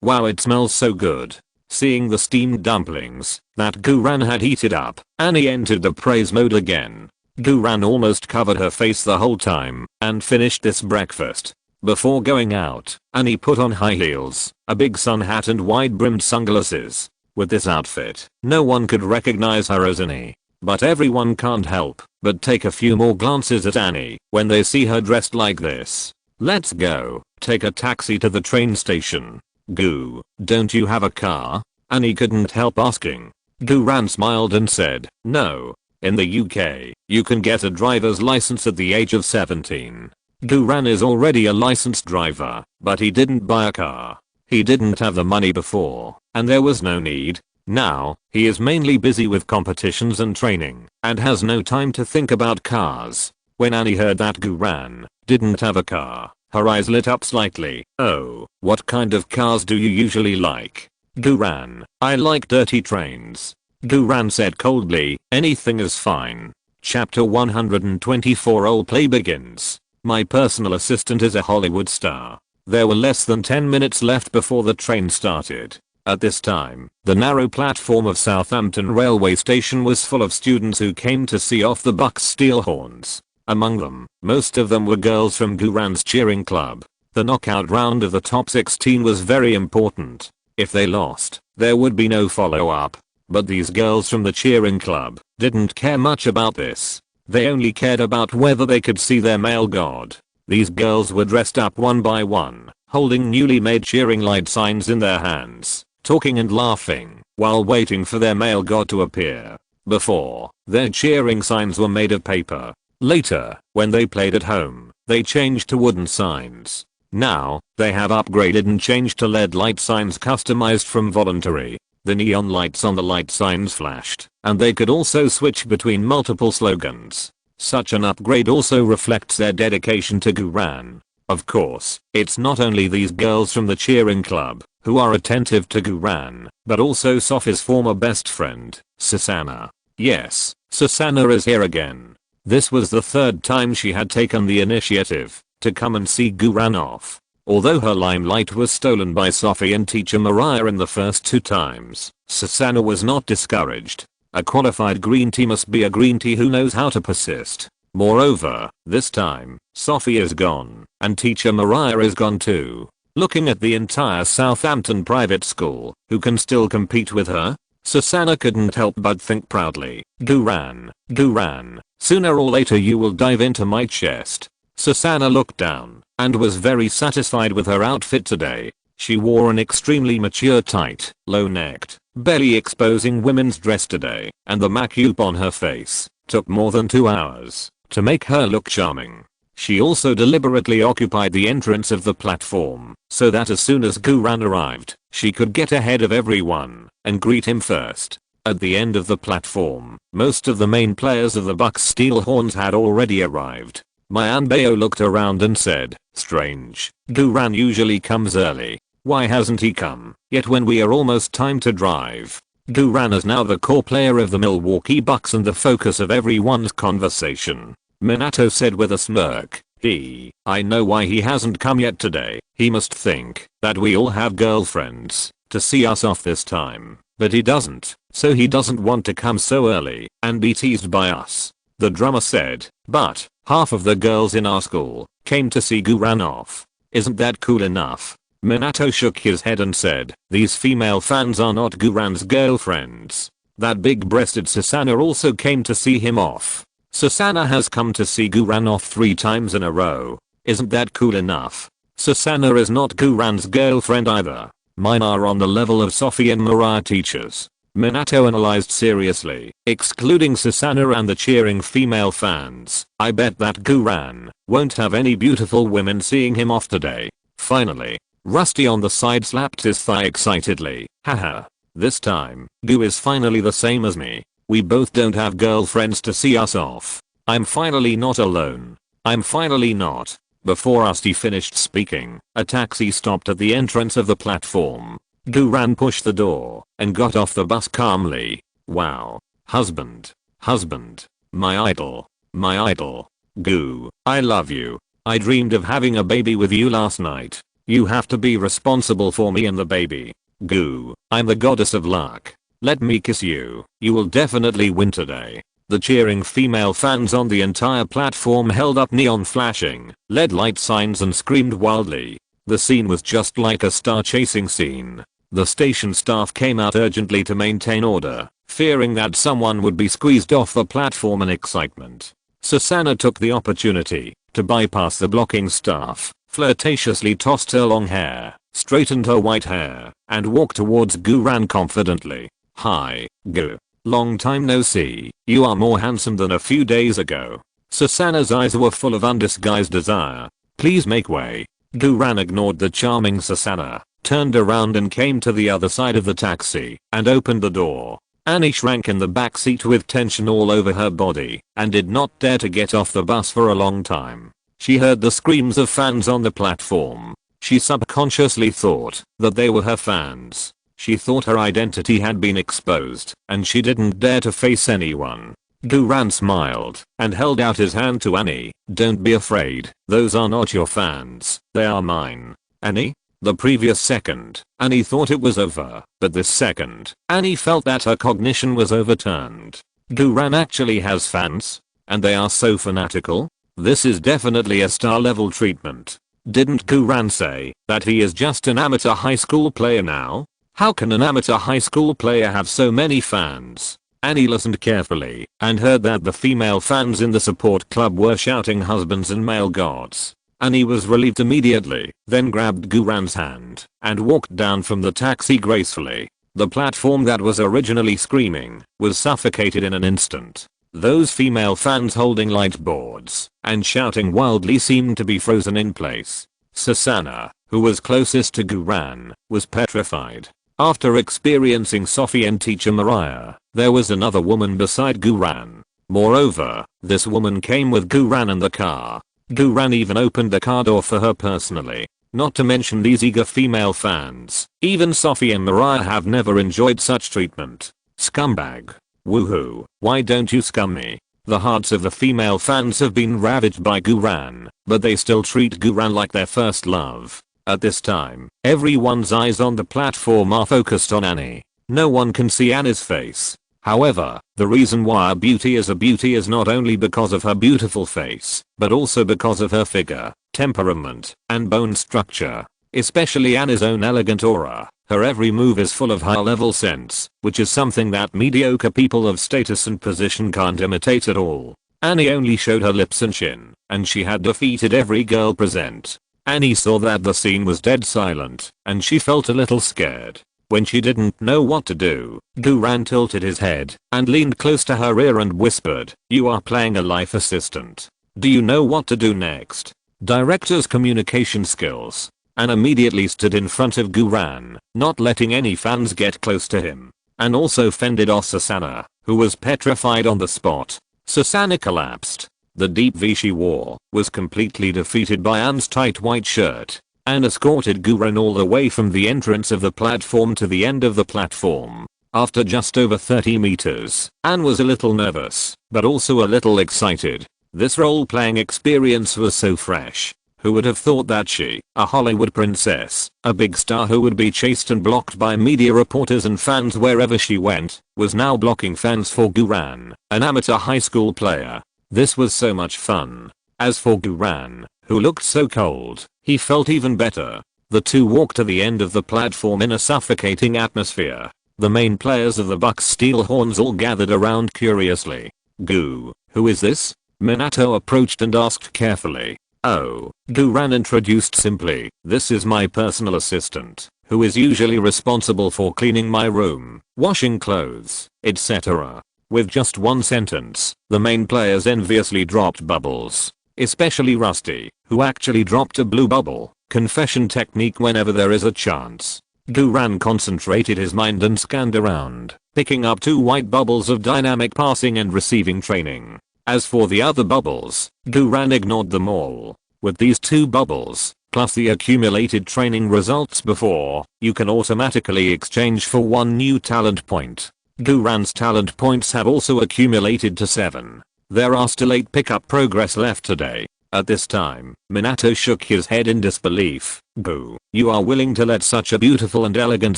Wow, it smells so good. Seeing the steamed dumplings that Guran had heated up, Annie entered the praise mode again. Guran almost covered her face the whole time and finished this breakfast. Before going out, Annie put on high heels, a big sun hat and wide-brimmed sunglasses. With this outfit, no one could recognize her as Annie. But everyone can't help but take a few more glances at Annie when they see her dressed like this. Let's go. Take a taxi to the train station. Goo, don't you have a car? Annie couldn't help asking. Guran smiled and said, no. In the UK, you can get a driver's license at the age of 17. Guran is already a licensed driver, but he didn't buy a car. He didn't have the money before, and there was no need. Now, he is mainly busy with competitions and training, and has no time to think about cars. When Annie heard that Guran didn't have a car, her eyes lit up slightly. Oh, what kind of cars do you usually like? Guran, I like dirty trains. Guran said coldly, anything is fine. Chapter 124 Role play begins. My personal assistant is a Hollywood star. There were less than 10 minutes left before the train started. At this time, the narrow platform of Southampton railway station was full of students who came to see off the Bucks' steel horns. Among them, most of them were girls from Guran's cheering club. The knockout round of the top 16 was very important. If they lost, there would be no follow-up. But these girls from the cheering club didn't care much about this. They only cared about whether they could see their male god. These girls were dressed up one by one, holding newly made cheering light signs in their hands, talking and laughing, while waiting for their male god to appear. Before, their cheering signs were made of paper. Later, when they played at home, they changed to wooden signs. Now, they have upgraded and changed to LED light signs customized from voluntary. The neon lights on the light signs flashed, and they could also switch between multiple slogans. Such an upgrade also reflects their dedication to Guran. Of course, it's not only these girls from the cheering club who are attentive to Guran, but also Sophie's former best friend, Susanna. Yes, Susanna is here again. This was the third time she had taken the initiative to come and see Guran off. Although her limelight was stolen by Sophie and teacher Mariah in the first 2 times, Susanna was not discouraged. A qualified green tea must be a green tea who knows how to persist. Moreover, this time, Sophie is gone, and teacher Mariah is gone too. Looking at the entire Southampton private school, who can still compete with her? Susanna couldn't help but think proudly, Guran, Guran, sooner or later you will dive into my chest. Susanna looked down, and was very satisfied with her outfit today. She wore an extremely mature tight, low-necked, belly exposing women's dress today, and the makeup on her face took more than 2 hours to make her look charming. She also deliberately occupied the entrance of the platform, so that as soon as Guran arrived, she could get ahead of everyone and greet him first. At the end of the platform, most of the main players of the Bucks Steelhorns had already arrived. Mayambeo looked around and said, strange, Guran usually comes early. Why hasn't he come yet when we are almost time to drive? Guran is now the core player of the Milwaukee Bucks and the focus of everyone's conversation. Minato said with a smirk. I know why he hasn't come yet today. He must think that we all have girlfriends to see us off this time. But he doesn't, so he doesn't want to come so early and be teased by us. The drummer said, but half of the girls in our school came to see Guran off. Isn't that cool enough? Minato shook his head and said, these female fans are not Guran's girlfriends. That big-breasted Susanna also came to see him off. Susanna has come to see Guran off 3 times in a row. Isn't that cool enough? Susanna is not Guran's girlfriend either. Mine are on the level of Sophie and Mariah teachers. Minato analyzed seriously, excluding Susanna and the cheering female fans. I bet that Guran won't have any beautiful women seeing him off today. Finally, Rusty on the side slapped his thigh excitedly. Haha. This time, Gu is finally the same as me. We both don't have girlfriends to see us off. I'm finally not alone. I'm finally not. Before Rusty finished speaking, a taxi stopped at the entrance of the platform. Guran pushed the door and got off the bus calmly. Wow. Husband. Husband. My idol. My idol. Gu, I love you. I dreamed of having a baby with you last night. You have to be responsible for me and the baby. Gu, I'm the goddess of luck. Let me kiss you. You will definitely win today. The cheering female fans on the entire platform held up neon flashing LED light signs and screamed wildly. The scene was just like a star chasing scene. The station staff came out urgently to maintain order, fearing that someone would be squeezed off the platform in excitement. Susanna took the opportunity to bypass the blocking staff, flirtatiously tossed her long hair, straightened her white hair, and walked towards Guran confidently. Hi, Gu. Long time no see. You are more handsome than a few days ago. Susanna's eyes were full of undisguised desire. Please make way. Guran ignored the charming Susanna, turned around and came to the other side of the taxi, and opened the door. Annie shrank in the back seat with tension all over her body, and did not dare to get off the bus for a long time. She heard the screams of fans on the platform. She subconsciously thought that they were her fans. She thought her identity had been exposed, and she didn't dare to face anyone. Guran smiled and held out his hand to Annie. Don't be afraid, those are not your fans, they are mine. Annie? The previous second, Annie thought it was over, but this second, Annie felt that her cognition was overturned. Guran actually has fans? And they are so fanatical? This is definitely a star level treatment. Didn't Guran say that he is just an amateur high school player now? How can an amateur high school player have so many fans? Annie listened carefully and heard that the female fans in the support club were shouting husbands and male gods. Annie was relieved immediately, then grabbed Guran's hand and walked down from the taxi gracefully. The platform that was originally screaming was suffocated in an instant. Those female fans holding light boards and shouting wildly seemed to be frozen in place. Susanna, who was closest to Guran, was petrified. After experiencing Sophie and teacher Mariah, there was another woman beside Guran. Moreover, this woman came with Guran in the car. Guran even opened the car door for her personally. Not to mention these eager female fans. Even Sophie and Mariah have never enjoyed such treatment. Scumbag. Woohoo. Why don't you scum me? The hearts of the female fans have been ravaged by Guran, but they still treat Guran like their first love. At this time, everyone's eyes on the platform are focused on Annie. No one can see Annie's face. However, the reason why a beauty is not only because of her beautiful face, but also because of her figure, temperament, and bone structure. Especially Annie's own elegant aura. Her every move is full of high-level sense, which is something that mediocre people of status and position can't imitate at all. Annie only showed her lips and chin, and she had defeated every girl present. Annie saw that the scene was dead silent, and she felt a little scared. When she didn't know what to do, Guran tilted his head and leaned close to her ear and whispered, "You are playing a life assistant. Do you know what to do next?" Director's communication skills. And immediately stood in front of Guran, not letting any fans get close to him. And also fended off Susanna, who was petrified on the spot. Susanna collapsed. The deep V she wore was completely defeated by Anne's tight white shirt, and escorted Guran all the way from the entrance of the platform to the end of the platform. After just over 30 meters, Anne was a little nervous, but also a little excited. This role-playing experience was so fresh. Who would have thought that she, a Hollywood princess, a big star who would be chased and blocked by media reporters and fans wherever she went, was now blocking fans for Guran, an amateur high school player. This was so much fun. As for Guran, who looked so cold, he felt even better. The two walked to the end of the platform in a suffocating atmosphere. The main players of the Bucks Steel Horns all gathered around curiously. "Gu, who is this?" Minato approached and asked carefully. "Oh," Guran introduced simply, "this is my personal assistant, who is usually responsible for cleaning my room, washing clothes, etc." With just one sentence, the main players enviously dropped bubbles. Especially Rusty, who actually dropped a blue bubble. Confession technique whenever there is a chance. Guran concentrated his mind and scanned around, picking up 2 white bubbles of dynamic passing and receiving training. As for the other bubbles, Guran ignored them all. With these 2 bubbles, plus the accumulated training results before, you can automatically exchange for 1 new talent point. Guran's talent points have also accumulated to 7. There are still 8 pickup progress left today. At this time, Minato shook his head in disbelief. "Boo, you are willing to let such a beautiful and elegant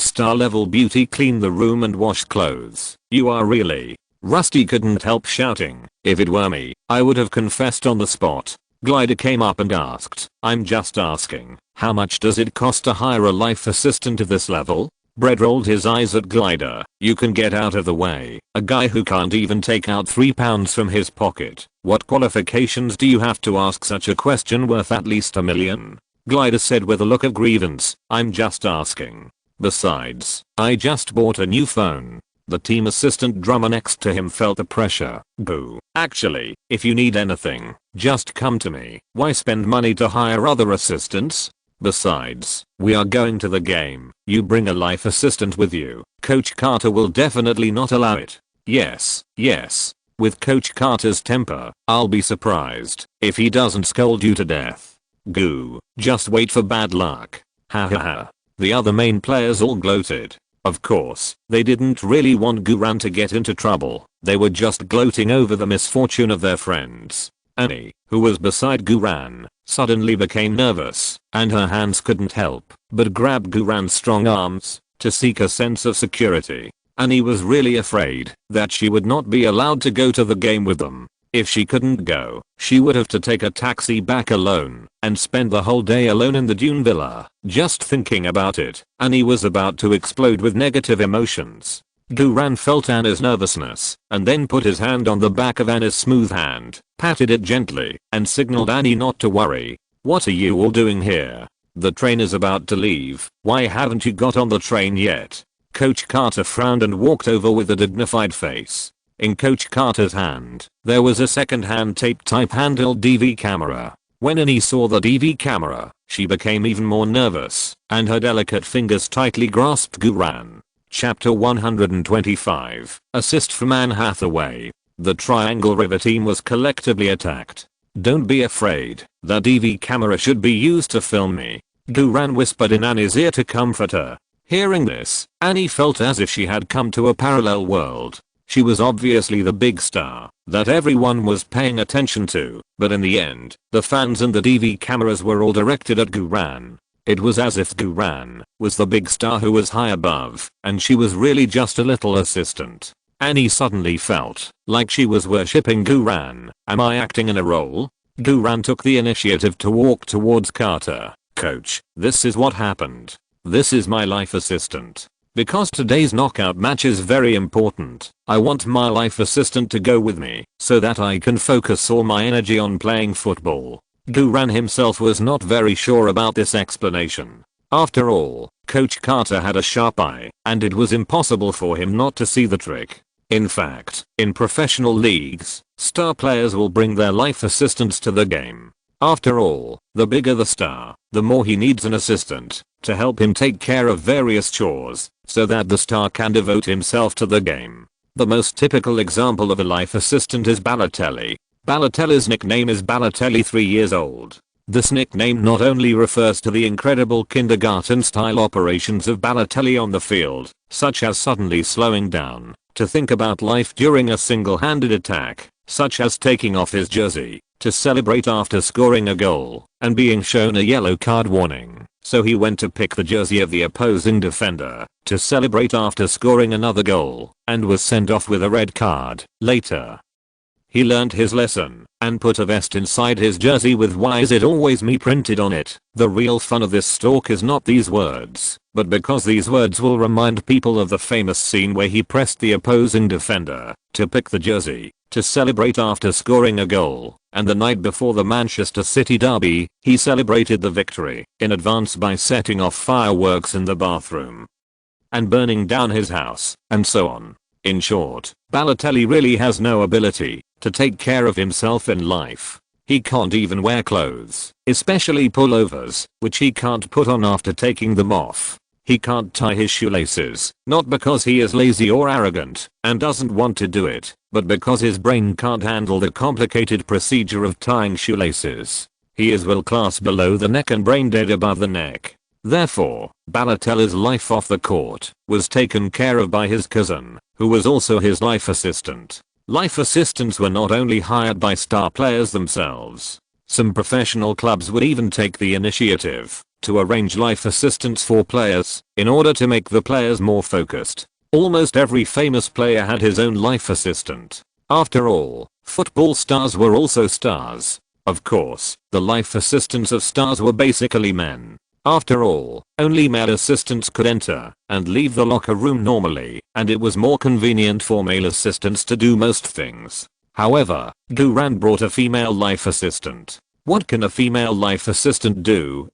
star-level beauty clean the room and wash clothes? You are really..." Rusty couldn't help shouting. "If it were me, I would have confessed on the spot." Glider came up and asked, "I'm just asking, how much does it cost to hire a life assistant of this level?" Bread rolled his eyes at Glider. "You can get out of the way. A guy who can't even take out £3 from his pocket. What qualifications do you have to ask such a question worth at least $1 million? Glider said with a look of grievance, "I'm just asking. Besides, I just bought a new phone." The team assistant drummer next to him felt the pressure. "Boo. Actually, if you need anything, just come to me. Why spend money to hire other assistants? Besides, we are going to the game. You bring a life assistant with you. Coach Carter will definitely not allow it." Yes. With Coach Carter's temper, I'll be surprised if he doesn't scold you to death. Goo. Just wait for bad luck. Ha ha ha. The other main players all gloated. Of course, they didn't really want Guran to get into trouble. They were just gloating over the misfortune of their friends. Annie, who was beside Guran, suddenly became nervous, and her hands couldn't help but grab Guran's strong arms to seek a sense of security. Annie was really afraid that she would not be allowed to go to the game with them. If she couldn't go, she would have to take a taxi back alone and spend the whole day alone in the Dune Villa. Just thinking about it, Annie was about to explode with negative emotions. Guran felt Annie's nervousness and then put his hand on the back of Annie's smooth hand, patted it gently, and signaled Annie not to worry. "What are you all doing here? The train is about to leave. Why haven't you got on the train yet?" Coach Carter frowned and walked over with a dignified face. In Coach Carter's hand, there was a second-hand tape-type handheld DV camera. When Annie saw the DV camera, she became even more nervous, and her delicate fingers tightly grasped Guran. Chapter 125. Assist from Anne Hathaway. The Triangle River team was collectively attacked. "Don't be afraid, the DV camera should be used to film me," Guran whispered in Annie's ear to comfort her. Hearing this, Annie felt as if she had come to a parallel world. She was obviously the big star that everyone was paying attention to, but in the end, the fans and the DV cameras were all directed at Guran. It was as if Guran was the big star who was high above, and she was really just a little assistant. Annie suddenly felt like she was worshipping Guran. "Am I acting in a role?" Guran took the initiative to walk towards Carter. "Coach, this is what happened. This is my life assistant. Because today's knockout match is very important, I want my life assistant to go with me so that I can focus all my energy on playing football." Guran himself was not very sure about this explanation. After all, Coach Carter had a sharp eye, and it was impossible for him not to see the trick. In fact, in professional leagues, star players will bring their life assistants to the game. After all, the bigger the star, the more he needs an assistant to help him take care of various chores so that the star can devote himself to the game. The most typical example of a life assistant is Balotelli. Balotelli's nickname is Balotelli 3 years old. This nickname not only refers to the incredible kindergarten-style operations of Balotelli on the field, such as suddenly slowing down to think about life during a single-handed attack, such as taking off his jersey to celebrate after scoring a goal and being shown a yellow card warning, so he went to pick the jersey of the opposing defender to celebrate after scoring another goal and was sent off with a red card. Later, he learned his lesson and put a vest inside his jersey with "Why is it always me" printed on it. The real fun of this stalk is not these words, but because these words will remind people of the famous scene where he pressed the opposing defender to pick the jersey to celebrate after scoring a goal, and the night before the Manchester City derby, he celebrated the victory in advance by setting off fireworks in the bathroom and burning down his house, and so on. In short, Balotelli really has no ability to take care of himself in life. He can't even wear clothes, especially pullovers, which he can't put on after taking them off. He can't tie his shoelaces, not because he is lazy or arrogant and doesn't want to do it, but because his brain can't handle the complicated procedure of tying shoelaces. He is well class below the neck and brain dead above the neck. Therefore, Balotelli's life off the court was taken care of by his cousin, who was also his life assistant. Life assistants were not only hired by star players themselves. Some professional clubs would even take the initiative to arrange life assistants for players in order to make the players more focused. Almost every famous player had his own life assistant. After all, football stars were also stars. Of course, the life assistants of stars were basically men. After all, only male assistants could enter and leave the locker room normally, and it was more convenient for male assistants to do most things. However, Guran brought a female life assistant. What can a female life assistant do?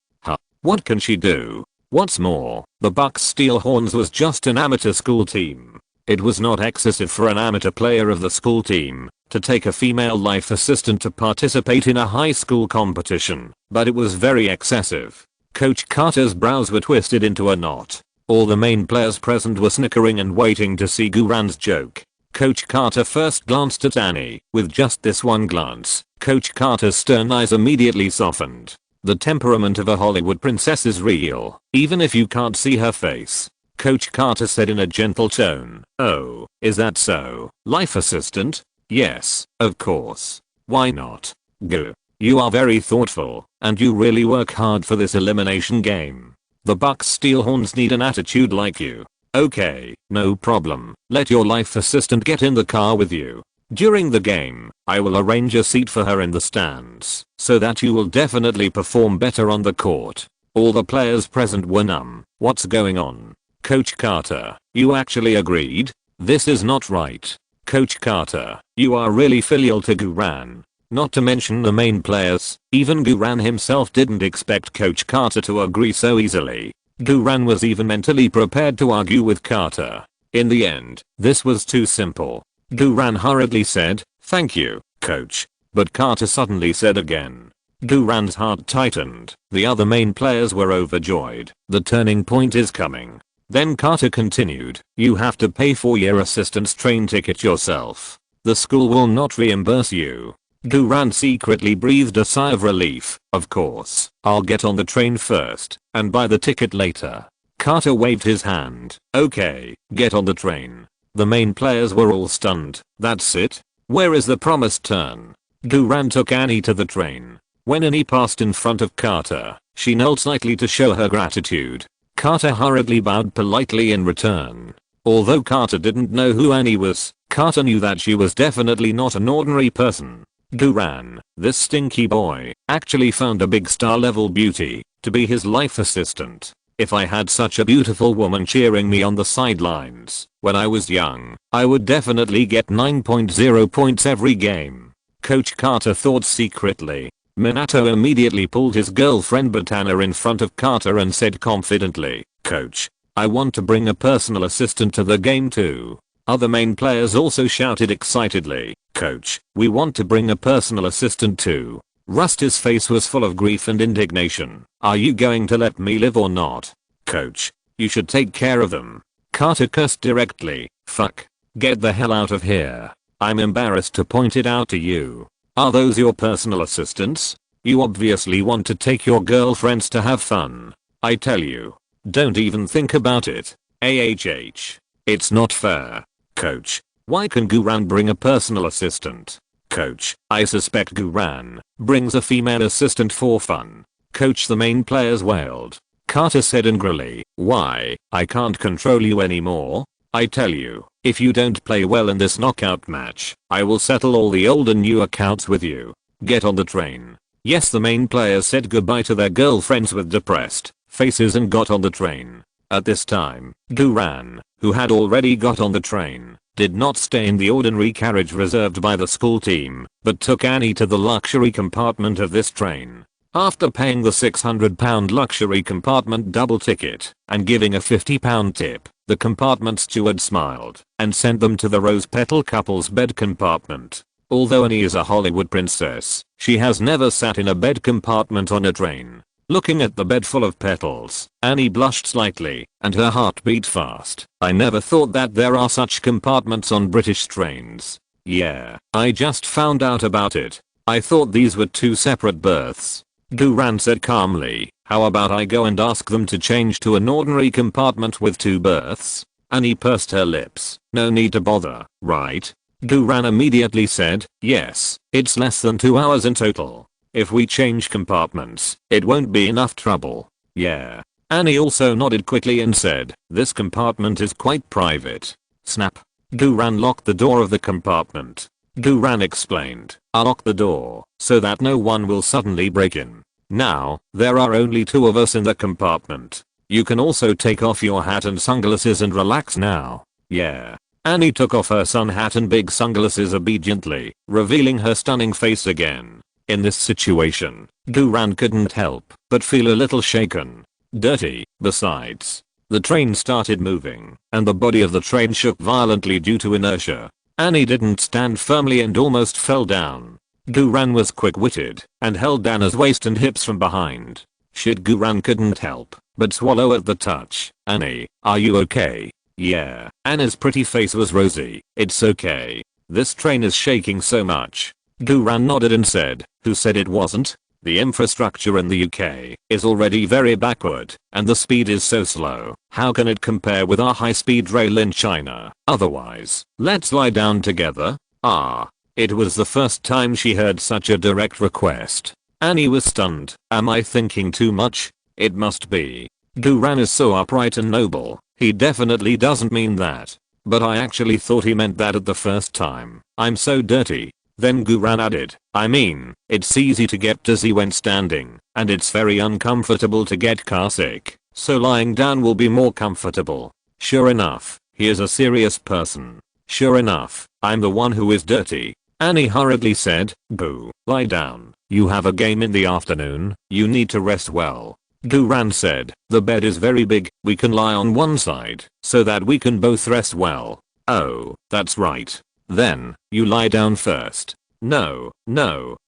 What can she do? What's more, the Bucks Steel Horns was just an amateur school team. It was not excessive for an amateur player of the school team to take a female life assistant to participate in a high school competition, but it was very excessive. Coach Carter's brows were twisted into a knot. All the main players present were snickering and waiting to see Guran's joke. Coach Carter first glanced at Annie. With just this one glance, Coach Carter's stern eyes immediately softened. The temperament of a Hollywood princess is real, even if you can't see her face. Coach Carter said in a gentle tone, "Oh, is that so? Life assistant? Yes, of course. Why not? Go. You are very thoughtful, and you really work hard for this elimination game. The Bucks Steel Horns need an attitude like you. Okay, no problem. Let your life assistant get in the car with you. During the game, I will arrange a seat for her in the stands, so that you will definitely perform better on the court." All the players present were numb. What's going on? Coach Carter, you actually agreed? This is not right. Coach Carter, you are really filial to Guran. Not to mention the main players, even Guran himself didn't expect Coach Carter to agree so easily. Guran was even mentally prepared to argue with Carter. In the end, this was too simple. Guran hurriedly said, "Thank you, coach." But Carter suddenly said again. Guran's heart tightened. The other main players were overjoyed. The turning point is coming. Then Carter continued, "You have to pay for your assistant's train ticket yourself. The school will not reimburse you. Guran secretly breathed a sigh of relief. Of course, I'll get on the train first and buy the ticket later. Carter waved his hand. Okay, get on the train. The main players were all stunned. That's it? Where is the promised turn? Guran took Annie to the train. When Annie passed in front of Carter, she knelt slightly to show her gratitude. Carter hurriedly bowed politely in return. Although Carter didn't know who Annie was, Carter knew that she was definitely not an ordinary person. Guran, this stinky boy, actually found a big star level beauty to be his life assistant. If I had such a beautiful woman cheering me on the sidelines when I was young, I would definitely get 9.0 points every game. Coach Carter thought secretly. Minato immediately pulled his girlfriend Botana in front of Carter and said confidently, "Coach, I want to bring a personal assistant to the game too." Other main players also shouted excitedly, "Coach, we want to bring a personal assistant too." Rusty's face was full of grief and indignation. "Are you going to let me live or not? Coach, you should take care of them." Carter cursed directly. "Fuck. Get the hell out of here. I'm embarrassed to point it out to you. Are those your personal assistants? You obviously want to take your girlfriends to have fun. I tell you, don't even think about it. AHH. It's not fair. Coach, why can Guran bring a personal assistant? Coach, I suspect Guran brings a female assistant for fun." "Coach," the main players wailed. Carter said angrily, "Why, I can't control you anymore. I tell you, if you don't play well in this knockout match, I will settle all the old and new accounts with you. Get on the train." Yes, the main players said goodbye to their girlfriends with depressed faces and got on the train. At this time, Guran, who had already got on the train, did not stay in the ordinary carriage reserved by the school team, but took Annie to the luxury compartment of this train. After paying the £600 luxury compartment double ticket and giving a £50 tip, the compartment steward smiled and sent them to the rose petal couple's bed compartment. Although Annie is a Hollywood princess, she has never sat in a bed compartment on a train. Looking at the bed full of petals, Annie blushed slightly and her heart beat fast. "I never thought that there are such compartments on British trains." "Yeah, I just found out about it. I thought these were two separate berths." Guran said calmly, "How about I go and ask them to change to an ordinary compartment with two berths?" Annie pursed her lips. "No need to bother, right?" Guran immediately said, "Yes, it's less than 2 hours in total. If we change compartments, it won't be enough trouble." "Yeah." Annie also nodded quickly and said, "This compartment is quite private." Snap. Guran locked the door of the compartment. Guran explained, "I'll lock the door so that no one will suddenly break in. Now, there are only 2 of us in the compartment. You can also take off your hat and sunglasses and relax now." "Yeah." Annie took off her sun hat and big sunglasses obediently, revealing her stunning face again. In this situation, Guran couldn't help but feel a little shaken. Dirty, besides. The train started moving, and the body of the train shook violently due to inertia. Annie didn't stand firmly and almost fell down. Guran was quick-witted and held Anna's waist and hips from behind. Shit, Guran couldn't help but swallow at the touch. "Annie, are you okay?" "Yeah." Anna's pretty face was rosy. "It's okay. This train is shaking so much." Guran nodded and said, "Who said it wasn't? The infrastructure in the UK is already very backward, and the speed is so slow. How can it compare with our high-speed rail in China? Otherwise, let's lie down together." Ah. It was the first time she heard such a direct request. Annie was stunned. "Am I thinking too much? It must be. Guran is so upright and noble. He definitely doesn't mean that. But I actually thought he meant that at the first time. I'm so dirty." Then Guran added, "I mean, it's easy to get dizzy when standing, and it's very uncomfortable to get car sick, so lying down will be more comfortable." Sure enough, he is a serious person. Sure enough, I'm the one who is dirty. Annie hurriedly said, "Boo, lie down. You have a game in the afternoon, you need to rest well." Guran said, "The bed is very big, we can lie on one side, so that we can both rest well." "Oh, that's right. Then, you lie down first." No,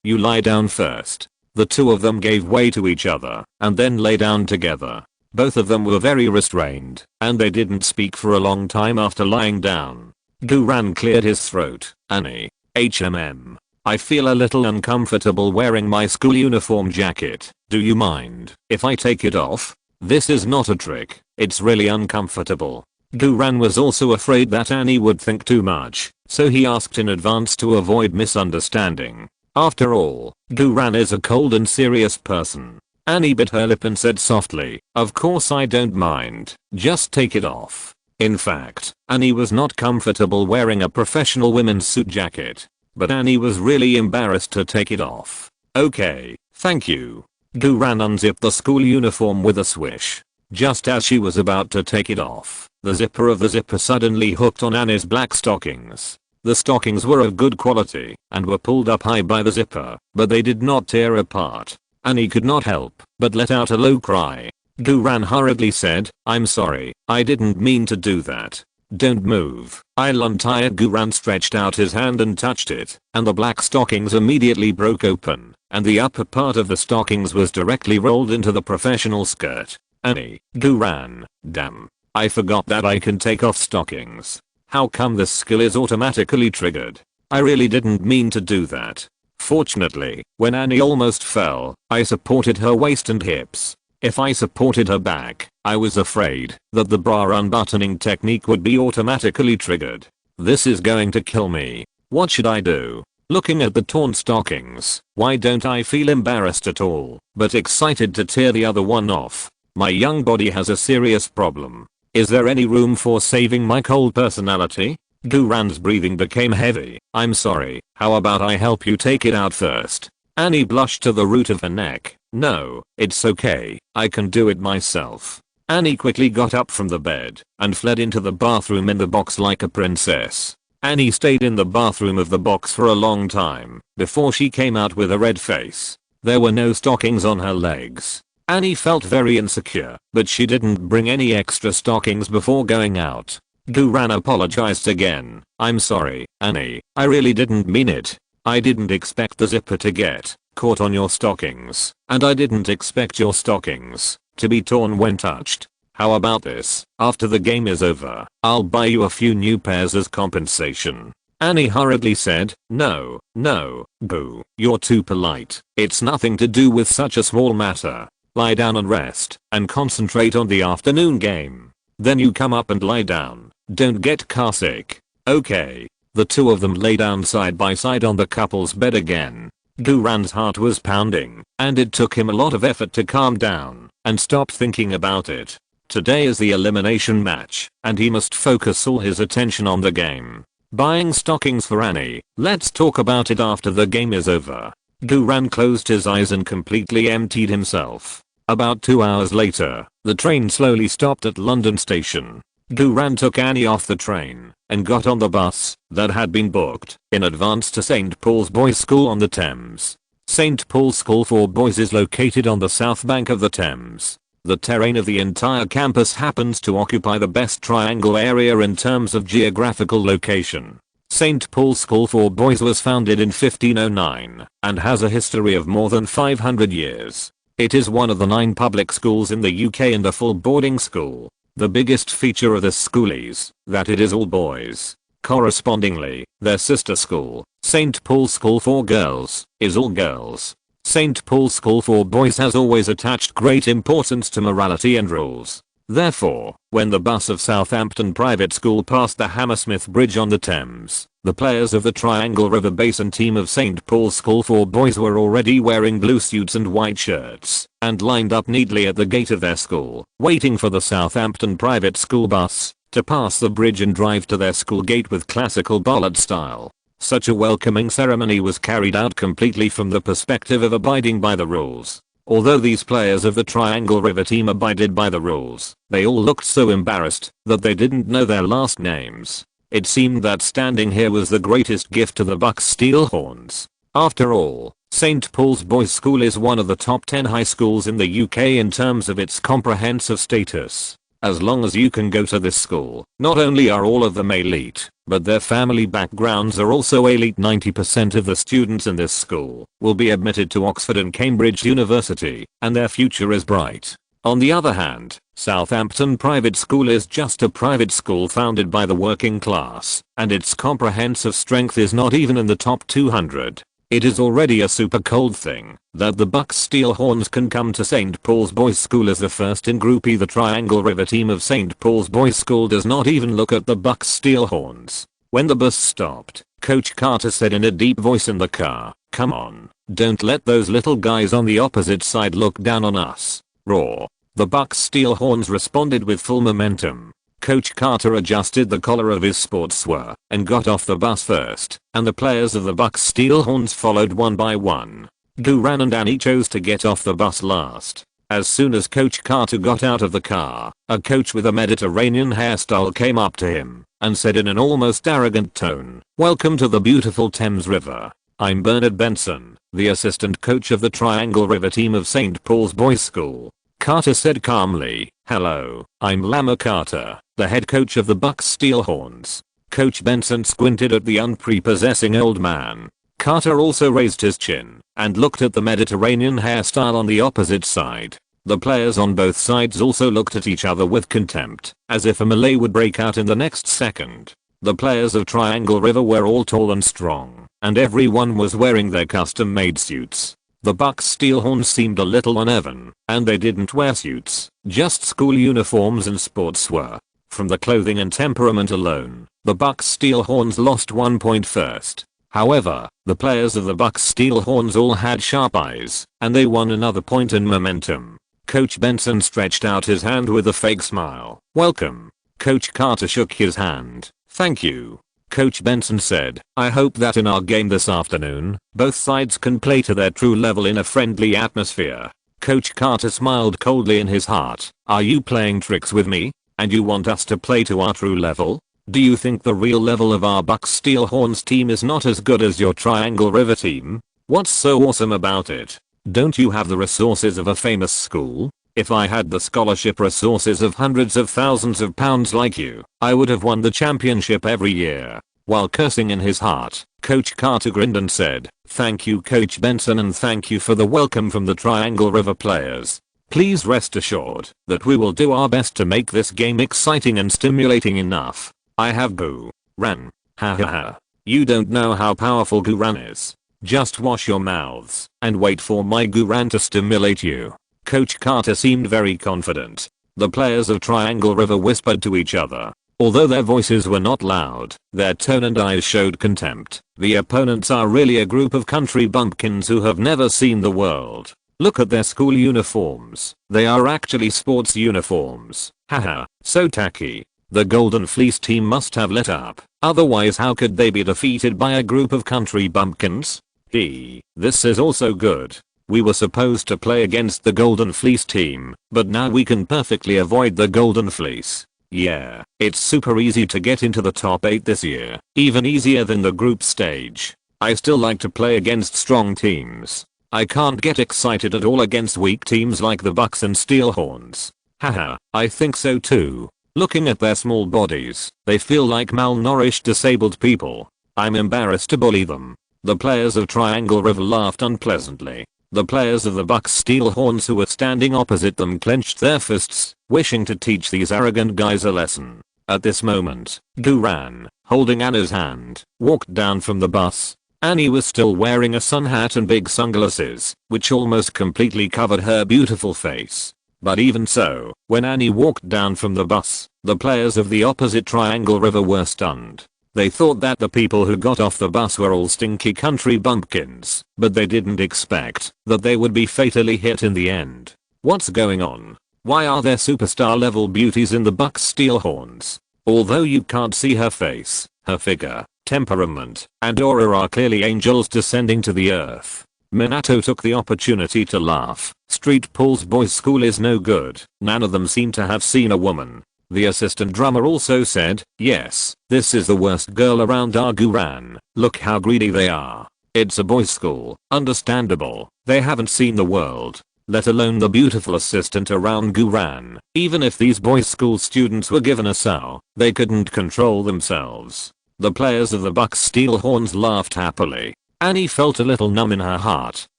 you lie down first." The 2 of them gave way to each other, and then lay down together. Both of them were very restrained, and they didn't speak for a long time after lying down. Duran cleared his throat. Annie. I feel a little uncomfortable wearing my school uniform jacket. Do you mind if I take it off? This is not a trick. It's really uncomfortable. Duran was also afraid that Annie would think too much, so he asked in advance to avoid misunderstanding. After all, Duran is a cold and serious person. Annie bit her lip and said softly, "Of course I don't mind. Just take it off." In fact, Annie was not comfortable wearing a professional women's suit jacket. But Annie was really embarrassed to take it off. "Okay, thank you." Duran unzipped the school uniform with a swish. Just as she was about to take it off, the zipper of the zipper suddenly hooked on Annie's black stockings. The stockings were of good quality and were pulled up high by the zipper, but they did not tear apart. Annie could not help but let out a low cry. Duran hurriedly said, "I'm sorry, I didn't mean to do that. Don't move." I'll untie it. Duran stretched out his hand and touched it, and the black stockings immediately broke open, and the upper part of the stockings was directly rolled into the professional skirt. Annie. Duran. Damn. I forgot that I can take off stockings. How come this skill is automatically triggered? I really didn't mean to do that. Fortunately, when Annie almost fell, I supported her waist and hips. If I supported her back, I was afraid that the bra unbuttoning technique would be automatically triggered. This is going to kill me. What should I do? Looking at the torn stockings, why don't I feel embarrassed at all, but excited to tear the other one off? My young body has a serious problem. Is there any room for saving my cold personality? Duran's breathing became heavy. I'm sorry, how about I help you take it out first? Annie blushed to the root of her neck. No, it's okay, I can do it myself. Annie quickly got up from the bed and fled into the bathroom in the box like a princess. Annie stayed in the bathroom of the box for a long time before she came out with a red face. There were no stockings on her legs. Annie felt very insecure, but she didn't bring any extra stockings before going out. Duran apologized again. I'm sorry, Annie, I really didn't mean it. I didn't expect the zipper to get caught on your stockings, and I didn't expect your stockings to be torn when touched. How about this? After the game is over, I'll buy you a few new pairs as compensation. Annie hurriedly said, No, boo, you're too polite. It's nothing to do with such a small matter. Lie down and rest, and concentrate on the afternoon game. Then you come up and lie down. Don't get car sick. Okay. The two of them lay down side by side on the couple's bed again. Duran's heart was pounding, and it took him a lot of effort to calm down and stop thinking about it. Today is the elimination match, and he must focus all his attention on the game. Buying stockings for Annie. Let's talk about it after the game is over. Duran closed his eyes and completely emptied himself. About 2 hours later, the train slowly stopped at London Station. Duran took Annie off the train and got on the bus that had been booked in advance to St. Paul's Boys' School on the Thames. St. Paul's School for Boys is located on the south bank of the Thames. The terrain of the entire campus happens to occupy the best triangle area in terms of geographical location. St. Paul's School for Boys was founded in 1509 and has a history of more than 500 years. It is one of the 9 public schools in the UK and a full boarding school. The biggest feature of this school is that it is all boys. Correspondingly, their sister school, St. Paul's School for Girls, is all girls. St. Paul's School for Boys has always attached great importance to morality and rules. Therefore, when the bus of Southampton Private School passed the Hammersmith Bridge on the Thames, the players of the Triangle River Basin team of St. Paul's School for Boys were already wearing blue suits and white shirts, and lined up neatly at the gate of their school, waiting for the Southampton Private School bus to pass the bridge and drive to their school gate with classical ballad style. Such a welcoming ceremony was carried out completely from the perspective of abiding by the rules. Although these players of the Triangle River team abided by the rules, they all looked so embarrassed that they didn't know their last names. It seemed that standing here was the greatest gift to the Bucks Steelhorns. After all, St. Paul's Boys' School is one of the top 10 high schools in the UK in terms of its comprehensive status. As long as you can go to this school, not only are all of them elite, but their family backgrounds are also elite. 90% of the students in this school will be admitted to Oxford and Cambridge University, and their future is bright. On the other hand, Southampton Private School is just a private school founded by the working class, and its comprehensive strength is not even in the top 200. It is already a super cold thing that the Bucks Steelhorns can come to St. Paul's Boys School as the first in Group E. The Triangle River team of St. Paul's Boys School does not even look at the Bucks Steelhorns. When the bus stopped, Coach Carter said in a deep voice in the car, "Come on, don't let those little guys on the opposite side look down on us." Roar. The Bucks Steelhorns responded with full momentum. Coach Carter adjusted the collar of his sportswear and got off the bus first, and the players of the Bucks Steelhorns followed one by one. Guran and Annie chose to get off the bus last. As soon as Coach Carter got out of the car, a coach with a Mediterranean hairstyle came up to him and said in an almost arrogant tone, "Welcome to the beautiful Thames River. I'm Bernard Benson, the assistant coach of the Triangle River team of St. Paul's Boys School." Carter said calmly, "Hello, I'm Lama Carter, the head coach of the Bucks Steelhorns." Coach Benson squinted at the unprepossessing old man. Carter also raised his chin and looked at the Mediterranean hairstyle on the opposite side. The players on both sides also looked at each other with contempt, as if a melee would break out in the next second. The players of Triangle River were all tall and strong, and everyone was wearing their custom-made suits. The Bucks Steelhorns seemed a little uneven, and they didn't wear suits, just school uniforms and sportswear. From the clothing and temperament alone, the Bucks Steelhorns lost 1 point first. However, the players of the Bucks Steelhorns all had sharp eyes, and they won another point in momentum. Coach Benson stretched out his hand with a fake smile. "Welcome." Coach Carter shook his hand. "Thank you." Coach Benson said, "I hope that in our game this afternoon, both sides can play to their true level in a friendly atmosphere." Coach Carter smiled coldly in his heart. "Are you playing tricks with me? And you want us to play to our true level? Do you think the real level of our Bucks Steelhorns team is not as good as your Triangle River team? What's so awesome about it? Don't you have the resources of a famous school? If I had the scholarship resources of hundreds of thousands of pounds like you, I would have won the championship every year." While cursing in his heart, Coach Carter grinned and said, "Thank you Coach Benson, and thank you for the welcome from the Triangle River players. Please rest assured that we will do our best to make this game exciting and stimulating enough. I have Guran. Ha ha ha. You don't know how powerful Guran is. Just wash your mouths and wait for my Guran to stimulate you." Coach Carter seemed very confident. The players of Triangle River whispered to each other. Although their voices were not loud, their tone and eyes showed contempt. The opponents are really a group of country bumpkins who have never seen the world. Look at their school uniforms. They are actually sports uniforms. Haha, so tacky. The Golden Fleece team must have let up. Otherwise how could they be defeated by a group of country bumpkins? This is also good. We were supposed to play against the Golden Fleece team, but now we can perfectly avoid the Golden Fleece. Yeah, it's super easy to get into the top 8 this year, even easier than the group stage. I still like to play against strong teams. I can't get excited at all against weak teams like the Bucks and Steelhorns. Haha, I think so too. Looking at their small bodies, they feel like malnourished disabled people. I'm embarrassed to bully them." The players of Triangle River laughed unpleasantly. The players of the Bucks Steelhorns who were standing opposite them clenched their fists, wishing to teach these arrogant guys a lesson. At this moment, Guran, holding Anna's hand, walked down from the bus. Annie was still wearing a sun hat and big sunglasses, which almost completely covered her beautiful face. But even so, when Annie walked down from the bus, the players of the opposite Triangle River were stunned. They thought that the people who got off the bus were all stinky country bumpkins, but they didn't expect that they would be fatally hit in the end. What's going on? Why are there superstar level beauties in the Bucks Steelhorns? Although you can't see her face, her figure, temperament, and aura are clearly angels descending to the earth. Minato took the opportunity to laugh. St. Paul's Boys School is no good. None of them seem to have seen a woman. The assistant drummer also said, "Yes, this is the worst girl around our Guran. Look how greedy they are. It's a boys' school, understandable. They haven't seen the world, let alone the beautiful assistant around Guran. Even if these boys' school students were given a sow, they couldn't control themselves." The players of the Bucks Steelhorns laughed happily. Annie felt a little numb in her heart.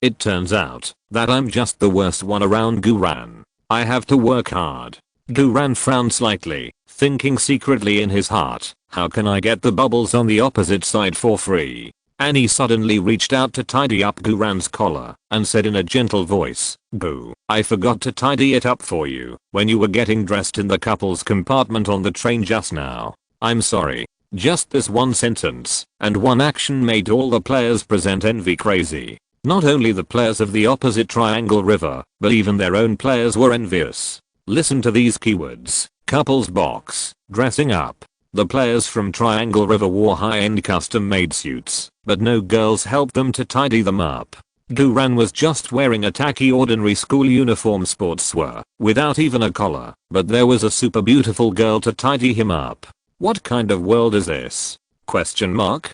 It turns out that I'm just the worst one around Guran. I have to work hard. Duran frowned slightly, thinking secretly in his heart, how can I get the bubbles on the opposite side for free? Annie suddenly reached out to tidy up Duran's collar and said in a gentle voice, "Boo, I forgot to tidy it up for you when you were getting dressed in the couple's compartment on the train just now. I'm sorry." Just this one sentence and one action made all the players present envy crazy. Not only the players of the opposite Triangle River, but even their own players were envious. Listen to these keywords: couples box, dressing up. The players from Triangle River wore high-end custom-made suits, but no girls helped them to tidy them up. Duran was just wearing a tacky ordinary school uniform sportswear, without even a collar, but there was a super beautiful girl to tidy him up. What kind of world is this? Question mark?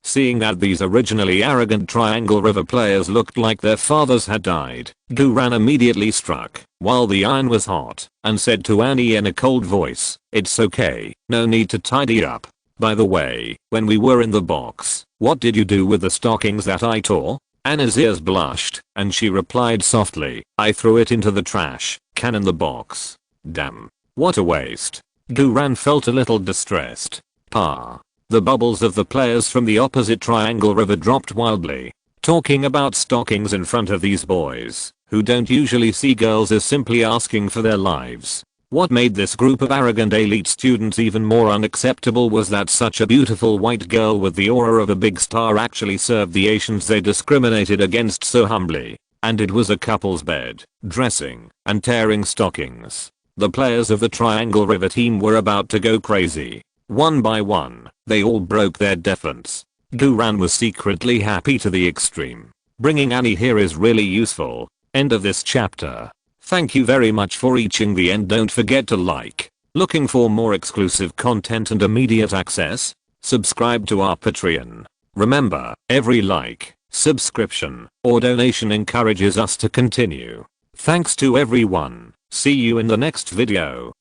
Seeing that these originally arrogant Triangle River players looked like their fathers had died, Duran immediately struck while the iron was hot and said to Annie in a cold voice, "It's okay, no need to tidy up. By the way, when we were in the box, what did you do with the stockings that I tore?" Anna's ears blushed and she replied softly, "I threw it into the trash can in the box." Damn. What a waste. Duran felt a little distressed. The bubbles of the players from the opposite Triangle River dropped wildly. Talking about stockings in front of these boys, who don't usually see girls as simply asking for their lives. What made this group of arrogant elite students even more unacceptable was that such a beautiful white girl with the aura of a big star actually served the Asians they discriminated against so humbly. And it was a couple's bed, dressing, and tearing stockings. The players of the Triangle River team were about to go crazy. One by one, they all broke their defense. Duran was secretly happy to the extreme. Bringing Annie here is really useful. End of this chapter. Thank you very much for reaching the end. Don't forget to like. Looking for more exclusive content and immediate access? Subscribe to our Patreon. Remember, every like, subscription, or donation encourages us to continue. Thanks to everyone. See you in the next video.